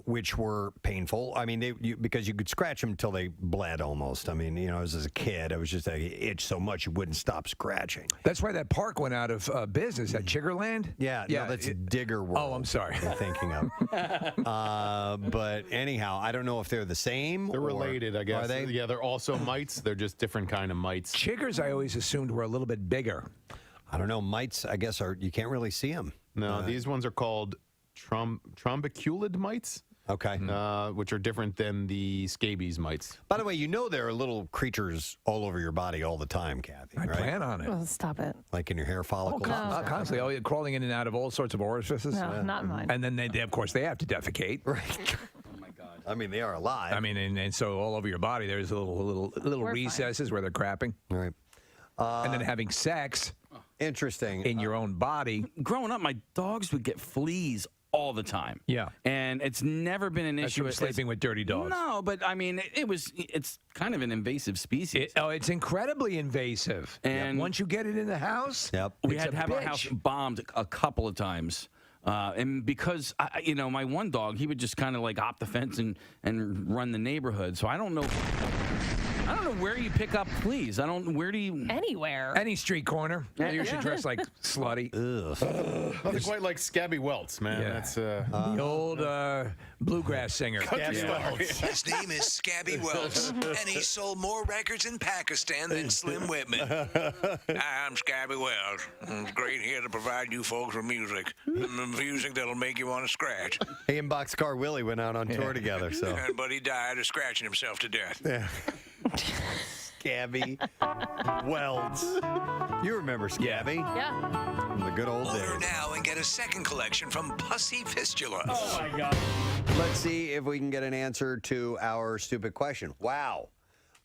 Which were painful. I mean, because you could scratch them until they bled almost. I mean, as a kid, I was just itch so much you wouldn't stop scratching. That's why that park went out of business at Chiggerland. Yeah, no, that's Digger World. Oh, I'm sorry. I'm thinking of. But anyhow, I don't know if they're the same. They're related, I guess. Are they? Yeah, they're also mites. They're just different kind of mites. Chiggers, I always assumed were a little bit bigger. I don't know. Mites, I guess, you can't really see them. No, these ones are called trombiculid mites. Okay. Which are different than the scabies mites. By the way, you know there are little creatures all over your body all the time, Kathy. I right? plan on it. Oh, stop it. Like in your hair follicles. Constantly, oh, crawling in and out of all sorts of orifices. No, not mine. And then they, of course, they have to defecate. Right. I mean, they are alive. I mean, and so all over your body, there's little We're recesses where they're crapping. Right. And then having sex. Interesting. In your own body. Growing up, my dogs would get fleas all the time. Yeah. And it's never been an That's issue from sleeping with dirty dogs. No, but I mean, it's kind of an invasive species. It's incredibly invasive. And once you get it in the house, we had to have our house bombed a couple of times. And because, my one dog, he would just kind of like hop the fence and run the neighborhood. So I don't know where you pick up fleas. Where do you? Anywhere. Any street corner. Yeah. You should dress like slutty. Nothing quite like Scabby Welts, man. Yeah. That's the old bluegrass singer. His name is Scabby Welts, and he sold more records in Pakistan than Slim Whitman. Hi, I'm Scabby Welts. It's great here to provide you folks with music. Music that'll make you want to scratch. He and Boxcar Willie went out on tour together. So, But he died of scratching himself to death. Yeah. Scabby Welds. You remember Scabby? Yeah. The good old days. Order now and get a second collection from Pussy Fistula. Oh my God. Let's see if we can get an answer to our stupid question. Wow.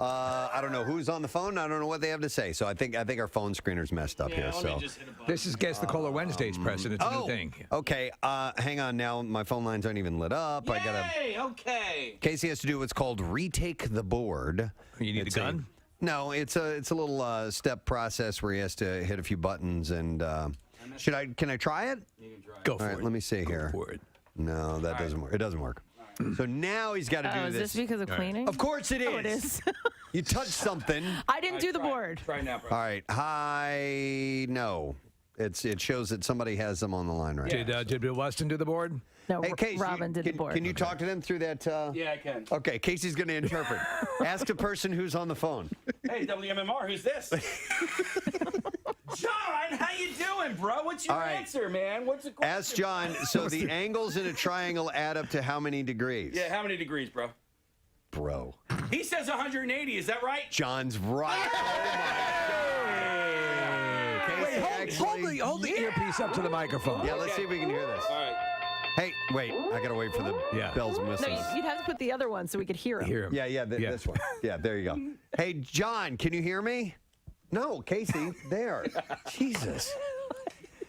I don't know who's on the phone. I don't know what they have to say. So I think our phone screener's messed up here. So this is Guess the Caller Wednesdays, Preston. It's a new thing. Okay. Hang on now. My phone lines aren't even lit up. I gotta. Okay. Casey has to do what's called retake the board. You need a gun? No, it's a little step process where he has to hit a few buttons and. Can I try it? Go for All right, it. let me see here. Go for it. No, that doesn't work. It doesn't work. So now he's got to do Is this. this because of cleaning? Of course it is. Oh, it is. You touched something. I didn't do the board. Try now, All right. Hi. No. It shows that somebody has them on the line right now. Did Bill Weston do the board? No, Hey, Casey, Robin did the board. Can you talk to them through that? Yeah, I can. Okay, Casey's going to interpret. Ask the person who's on the phone. Hey, WMMR, who's this? John, how you doing, bro? What's your All right. answer, man? What's the question? Ask John. So the angles in a triangle add up to how many degrees? Yeah, how many degrees, bro? Bro. He says 180. Is that right? John's right. Wait, hold the earpiece up to the microphone. Yeah, let's see if we can hear this. All right. Hey, wait. I got to wait for the bells and No, whistles. you'd have to put the other one so we could hear him. Yeah, this one. Yeah, there you go. Hey, John, can you hear me? No, Casey, there. Jesus.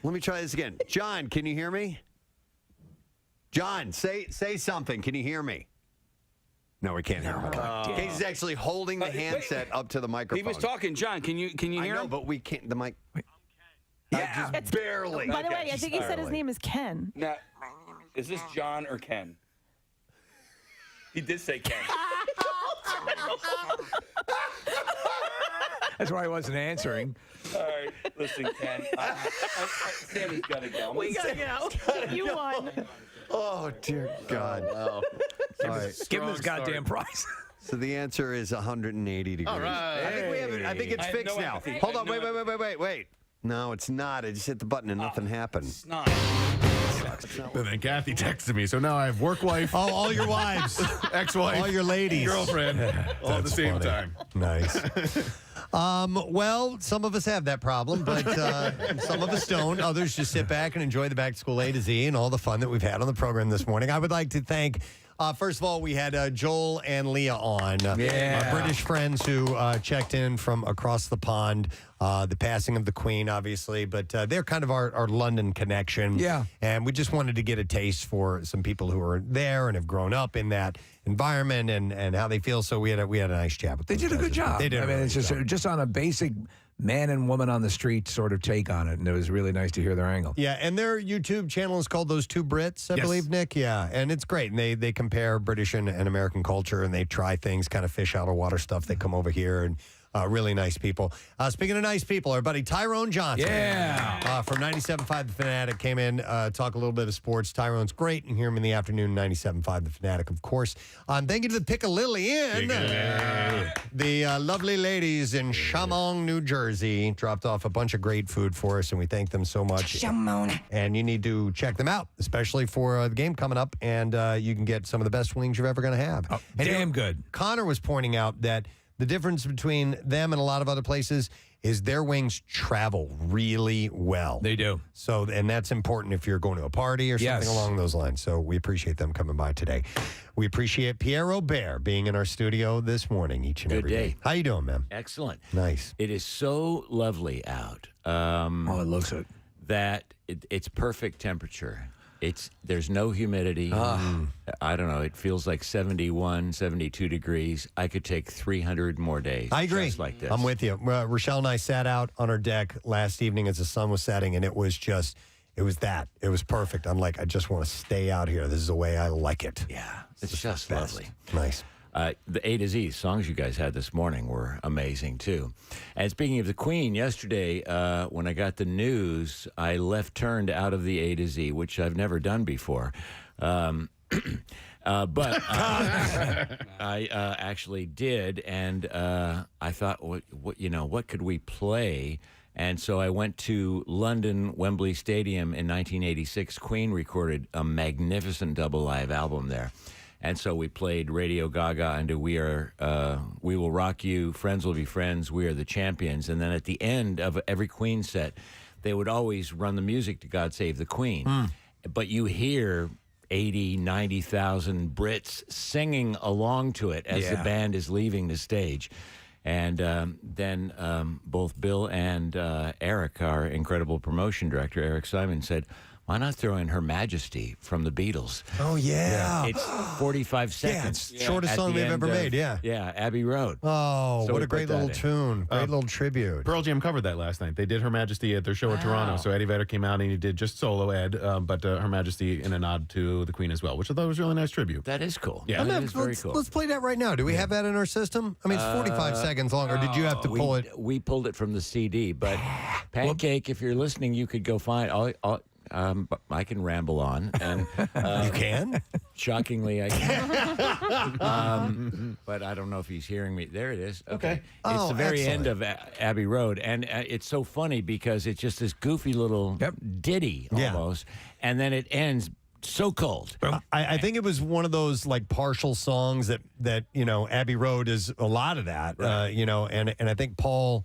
Let me try this again. John, can you hear me? John, say something. Can you hear me? No, we can't hear him. Casey's actually holding the handset up to the microphone. He was talking, John. Can you hear I know, him? but we can't. The mic. Yeah, just barely. By the way, I think he said his name is Ken. Now, is this John or Ken? He did say Ken. That's why I wasn't answering. All right, listen, Ken. Sammy's got to go. We gotta go. You won. Oh, dear God. All right. Give him his goddamn prize. So the answer is 180 degrees. All right. I think we have it. I think it's fixed now. Hold on. Wait. No, it's not. I just hit the button and nothing happened. It's not. And then Kathy texted me, so now I have work wife. Oh, all your wives. Ex-wife. All your ladies. Girlfriend. All at the same time. Nice. Well, some of us have that problem, but some of us don't. Others just sit back and enjoy the Back to School A to Z and all the fun that we've had on the program this morning. I would like to thank, first of all, we had Joel and Leah on. Our British friends who checked in from across the pond. The passing of the Queen, obviously, but they're kind of our London connection. Yeah. And we just wanted to get a taste for some people who are there and have grown up in that environment and how they feel. So we had a nice chat with them. They did a good job. They did. I mean, it's just on a basic man and woman on the street sort of take on it, and it was really nice to hear their angle. Yeah, and their YouTube channel is called Those Two Brits, I believe, Nick. Yeah, and it's great. And they compare British and American culture, and they try things, kind of fish out of water stuff. They come over here and Really nice people. Speaking of nice people, our buddy Tyrone Johnson. Yeah. From 97.5 The Fanatic came in, talk a little bit of sports. Tyrone's great, and hear him in the afternoon, 97.5 The Fanatic, of course. Thank you to the Piccalilli Inn. The lovely ladies in Shamong, New Jersey, dropped off a bunch of great food for us, and we thank them so much. Shamong. And you need to check them out, especially for the game coming up, and you can get some of the best wings you're ever going to have. And damn good. Connor was pointing out that the difference between them and a lot of other places is their wings travel really well. They do. So, and that's important if you're going to a party or something along those lines. So we appreciate them coming by today. We appreciate Pierre Robert being in our studio this morning each and every day. How you doing, man? Excellent. Nice. It is so lovely out. It looks it. That it's perfect temperature. There's no humidity. I don't know. It feels like 71, 72 degrees. I could take 300 more days. I agree. Just like this. I'm with you. Rochelle and I sat out on our deck last evening as the sun was setting, and it was perfect. I'm like, I just want to stay out here. This is the way I like it. Yeah. It's just lovely. Nice. The A to Z songs you guys had this morning were amazing, too. And speaking of the Queen, yesterday, when I got the news, I left-turned out of the A to Z, which I've never done before. But I actually did, and I thought, what could we play? And so I went to London, Wembley Stadium in 1986. Queen recorded a magnificent double live album there. And so we played Radio Gaga and We Will Rock You, Friends Will Be Friends, We Are the Champions. And then at the end of every Queen set, they would always run the music to God Save the Queen. But you hear 80, 90,000 Brits singing along to it as the band is leaving the stage. And then both Bill and Eric, our incredible promotion director, Eric Simon, said, why not throw in Her Majesty from the Beatles? Oh, yeah. It's 45 seconds. It's shortest song they've ever made, Yeah, Abbey Road. Oh, So what we a great put that little in. tune. Great little tribute. Pearl Jam covered that last night. They did Her Majesty at their show in Toronto. So Eddie Vedder came out and he did just solo Ed, but Her Majesty in a nod to the Queen as well, which I thought was a really nice tribute. That is cool. Yeah, that is very cool. Let's play that right now. Do we have that in our system? I mean, it's 45 seconds long, or did you have to pull it? We pulled it from the CD, but Pancake, if you're listening, you could go find. I can ramble on, and you can. Shockingly, I can. But I don't know if he's hearing me. There it is. Okay. It's the very end of Abbey Road, and it's so funny because it's just this goofy little ditty almost, and then it ends so cold. I think it was one of those like partial songs that Abbey Road is a lot of that, and I think Paul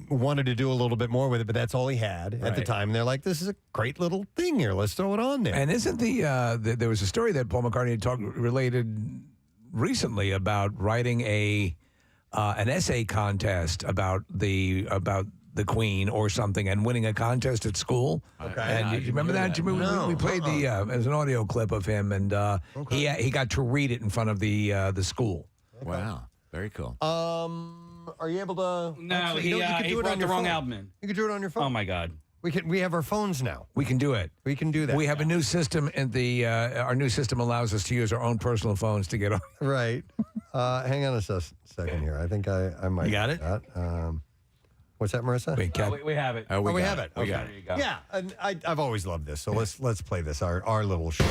wanted to do a little bit more with it, but that's all he had at the time. And they're like, this is a great little thing here. Let's throw it on there. And isn't there was a story that Paul McCartney had related recently about writing an essay contest about the Queen or something and winning a contest at school. Okay. And you remember that? We played as an audio clip of him, and he got to read it in front of the school. Okay. Wow. Very cool. Are you able to? No, actually, he can do it brought on the your wrong phone. album in. You can do it on your phone. Oh, my God. We have our phones now. We can do it. We can do that. We have a new system, and our new system allows us to use our own personal phones to get on. Right. Hang on a second here. I think I might. You got it? What's that, Marissa? Wait, we have it. We have it. We got it. There you go. Yeah, and I've always loved this. So let's play this. Our little show.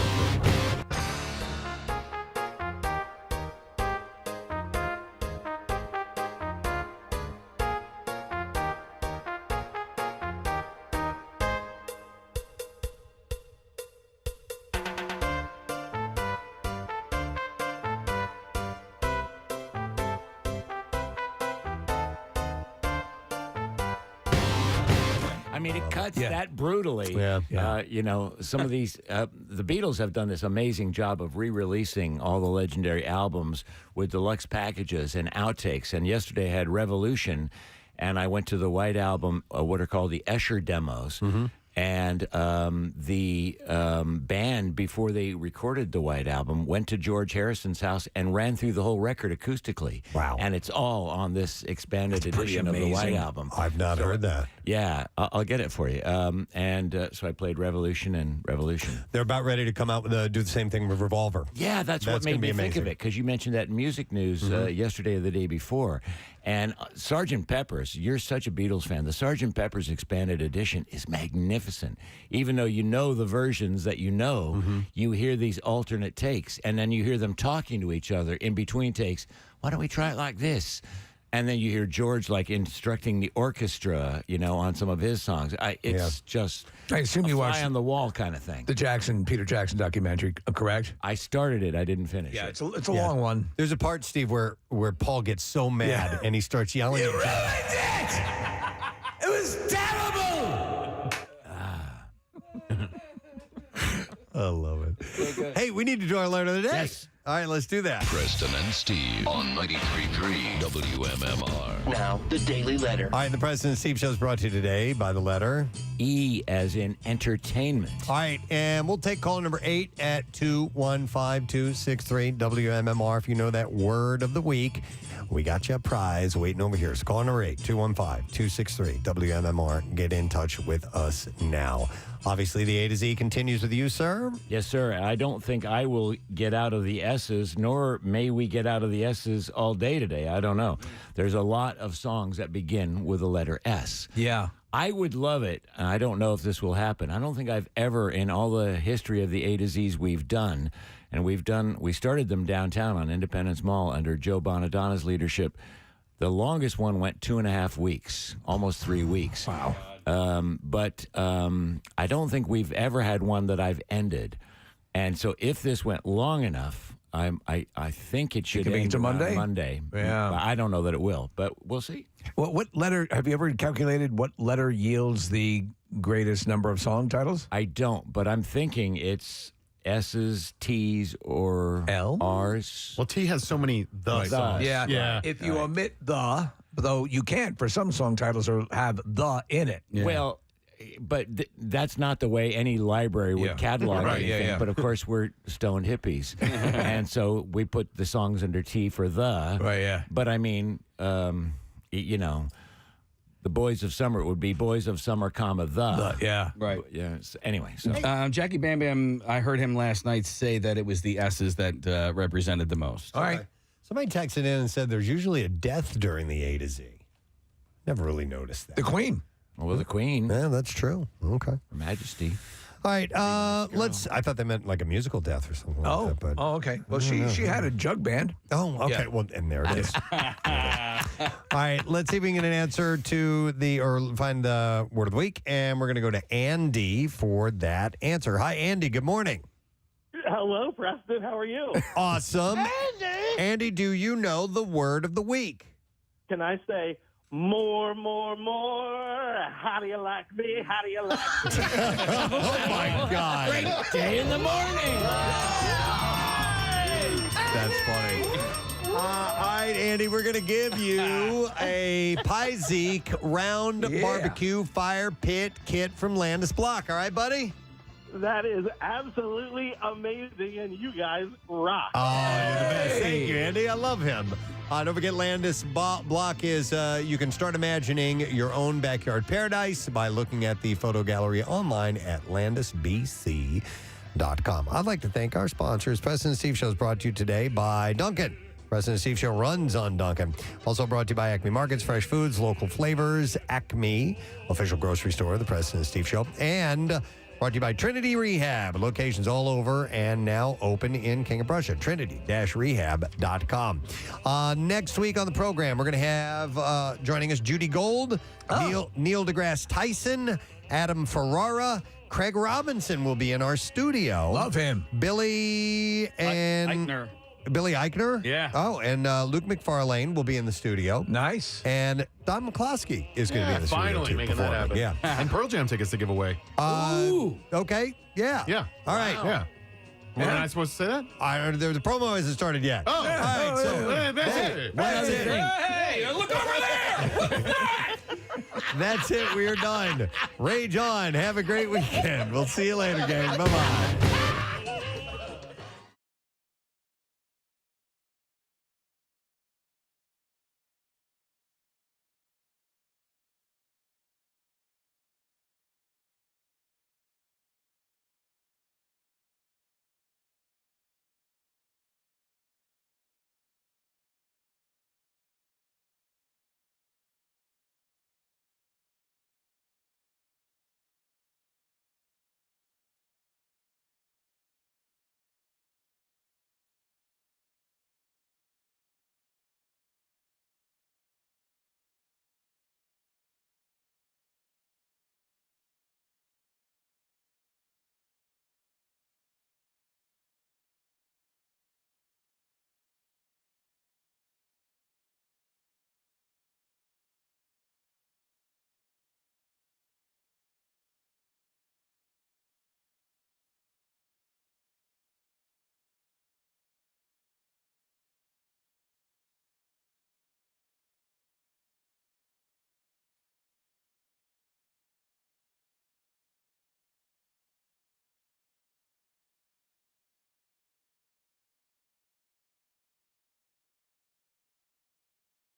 I mean, it cuts that brutally. Some of these, the Beatles have done this amazing job of re-releasing all the legendary albums with deluxe packages and outtakes. And yesterday I had Revolution, and I went to the White Album, what are called the Escher demos. Mm-hmm. And the band, before they recorded the White Album, went to George Harrison's house and ran through the whole record acoustically. Wow. And it's all on this expanded edition of the White Album. I've not heard that. Yeah, I'll get it for you. So I played Revolution and Revolution. They're about ready to come out with do the same thing with Revolver. Yeah, that's what made me think of it, because you mentioned that in music news yesterday or the day before. And Sgt. Pepper's, you're such a Beatles fan. The Sgt. Pepper's Expanded Edition is magnificent. Even though you know the versions that you know, you hear these alternate takes, and then you hear them talking to each other in between takes. Why don't we try it like this? And then you hear George like instructing the orchestra, on some of his songs. It's just I assume you watched fly on the wall kind of thing. The Peter Jackson documentary, correct? I started it. I didn't finish it. It's a long one. There's a part, Steve, where Paul gets so mad and he starts yelling. You ruined it! It was terrible! I love it. Hey, we need to do our letter of the day. Yes. All right, let's do that. Preston and Steve on 93.3 WMMR. Now, the Daily Letter. All right, the Preston and Steve show is brought to you today by the letter E, as in entertainment. All right, and we'll take call number 8 at 215-263 WMMR. If you know that word of the week, we got you a prize waiting over here. So call number 8, 215-263 WMMR. Get in touch with us now. Obviously, the A to Z continues with you, sir. Yes, sir. I don't think I will get out of the S's, nor may we get out of the S's all day today. I don't know. There's a lot of songs that begin with the letter S. Yeah. I would love it. And I don't know if this will happen. I don't think I've ever, in all the history of the A to Z's we've done, and we started them downtown on Independence Mall under Joe Bonadonna's leadership. The longest one went 2.5 weeks, almost 3 weeks. Wow. But I don't think we've ever had one that I've ended. And so if this went long enough, I think it should be end to Monday? Monday. Yeah. I don't know that it will, but we'll see. Well, what letter, have you ever calculated what letter yields the greatest number of song titles? I don't, but I'm thinking it's S's, T's, or L? R's. Well, T has so many the songs. Yeah. If you omit the, though you can't for some song titles or have the in it. Yeah. Well, but that's not the way any library would catalog anything. But of course, we're stoned hippies, and so we put the songs under T for the. Right. Yeah. But I mean, the Boys of Summer would be Boys of Summer, the. Yeah. Right. Yeah. Anyway, so Jackie Bam Bam, I heard him last night say that it was the S's that represented the most. All right. Somebody texted in and said there's usually a death during the A to Z. Never really noticed that. The Queen. Well, the Queen. Yeah, that's true. Okay. Her Majesty. All right, I thought they meant like a musical death or something like that. But okay. Well, she had a jug band. Oh, okay. Yeah. Well, and there it is. All right, let's see if we can get an answer to find the word of the week. And we're going to go to Andy for that answer. Hi, Andy. Good morning. Hello, Preston. How are you? Awesome. Andy, do you know the word of the week? Can I say more? How do you like me? How do you like me? Oh, my God. Great day in the morning. That's funny. All right, Andy, we're going to give you a Piezeek round barbecue fire pit kit from Landis Block. All right, buddy? That is absolutely amazing, and you guys rock. Oh, you're the best. Thank you, Andy. I love him. Don't forget, Landis Block is, you can start imagining your own backyard paradise by looking at the photo gallery online at landisbc.com. I'd like to thank our sponsors. Preston and Steve Show is brought to you today by Dunkin'. Preston and Steve Show runs on Dunkin'. Also brought to you by Acme Markets, fresh foods, local flavors. Acme, official grocery store of the Preston and Steve Show. And brought to you by Trinity Rehab. Locations all over and now open in King of Prussia. Trinity-rehab.com. Next week on the program, we're going to have joining us Judy Gold, Neil deGrasse Tyson, Adam Ferrara, Craig Robinson will be in our studio. Love him. Billy Eichner. Billy Eichner? Yeah. Oh, and Luke McFarlane will be in the studio. Nice. And Don McCloskey is going to be in the studio. Finally too, making that happen. Yeah. And Pearl Jam tickets to give away. Ooh. Okay. Yeah. Yeah. All right. Yeah. Wasn't I supposed to say that? The promo hasn't started yet. Oh. All right. So that's it. Hey, look over there. What's that? That's it. We are done. Rage on. Have a great weekend. We'll see you later, gang. Bye-bye.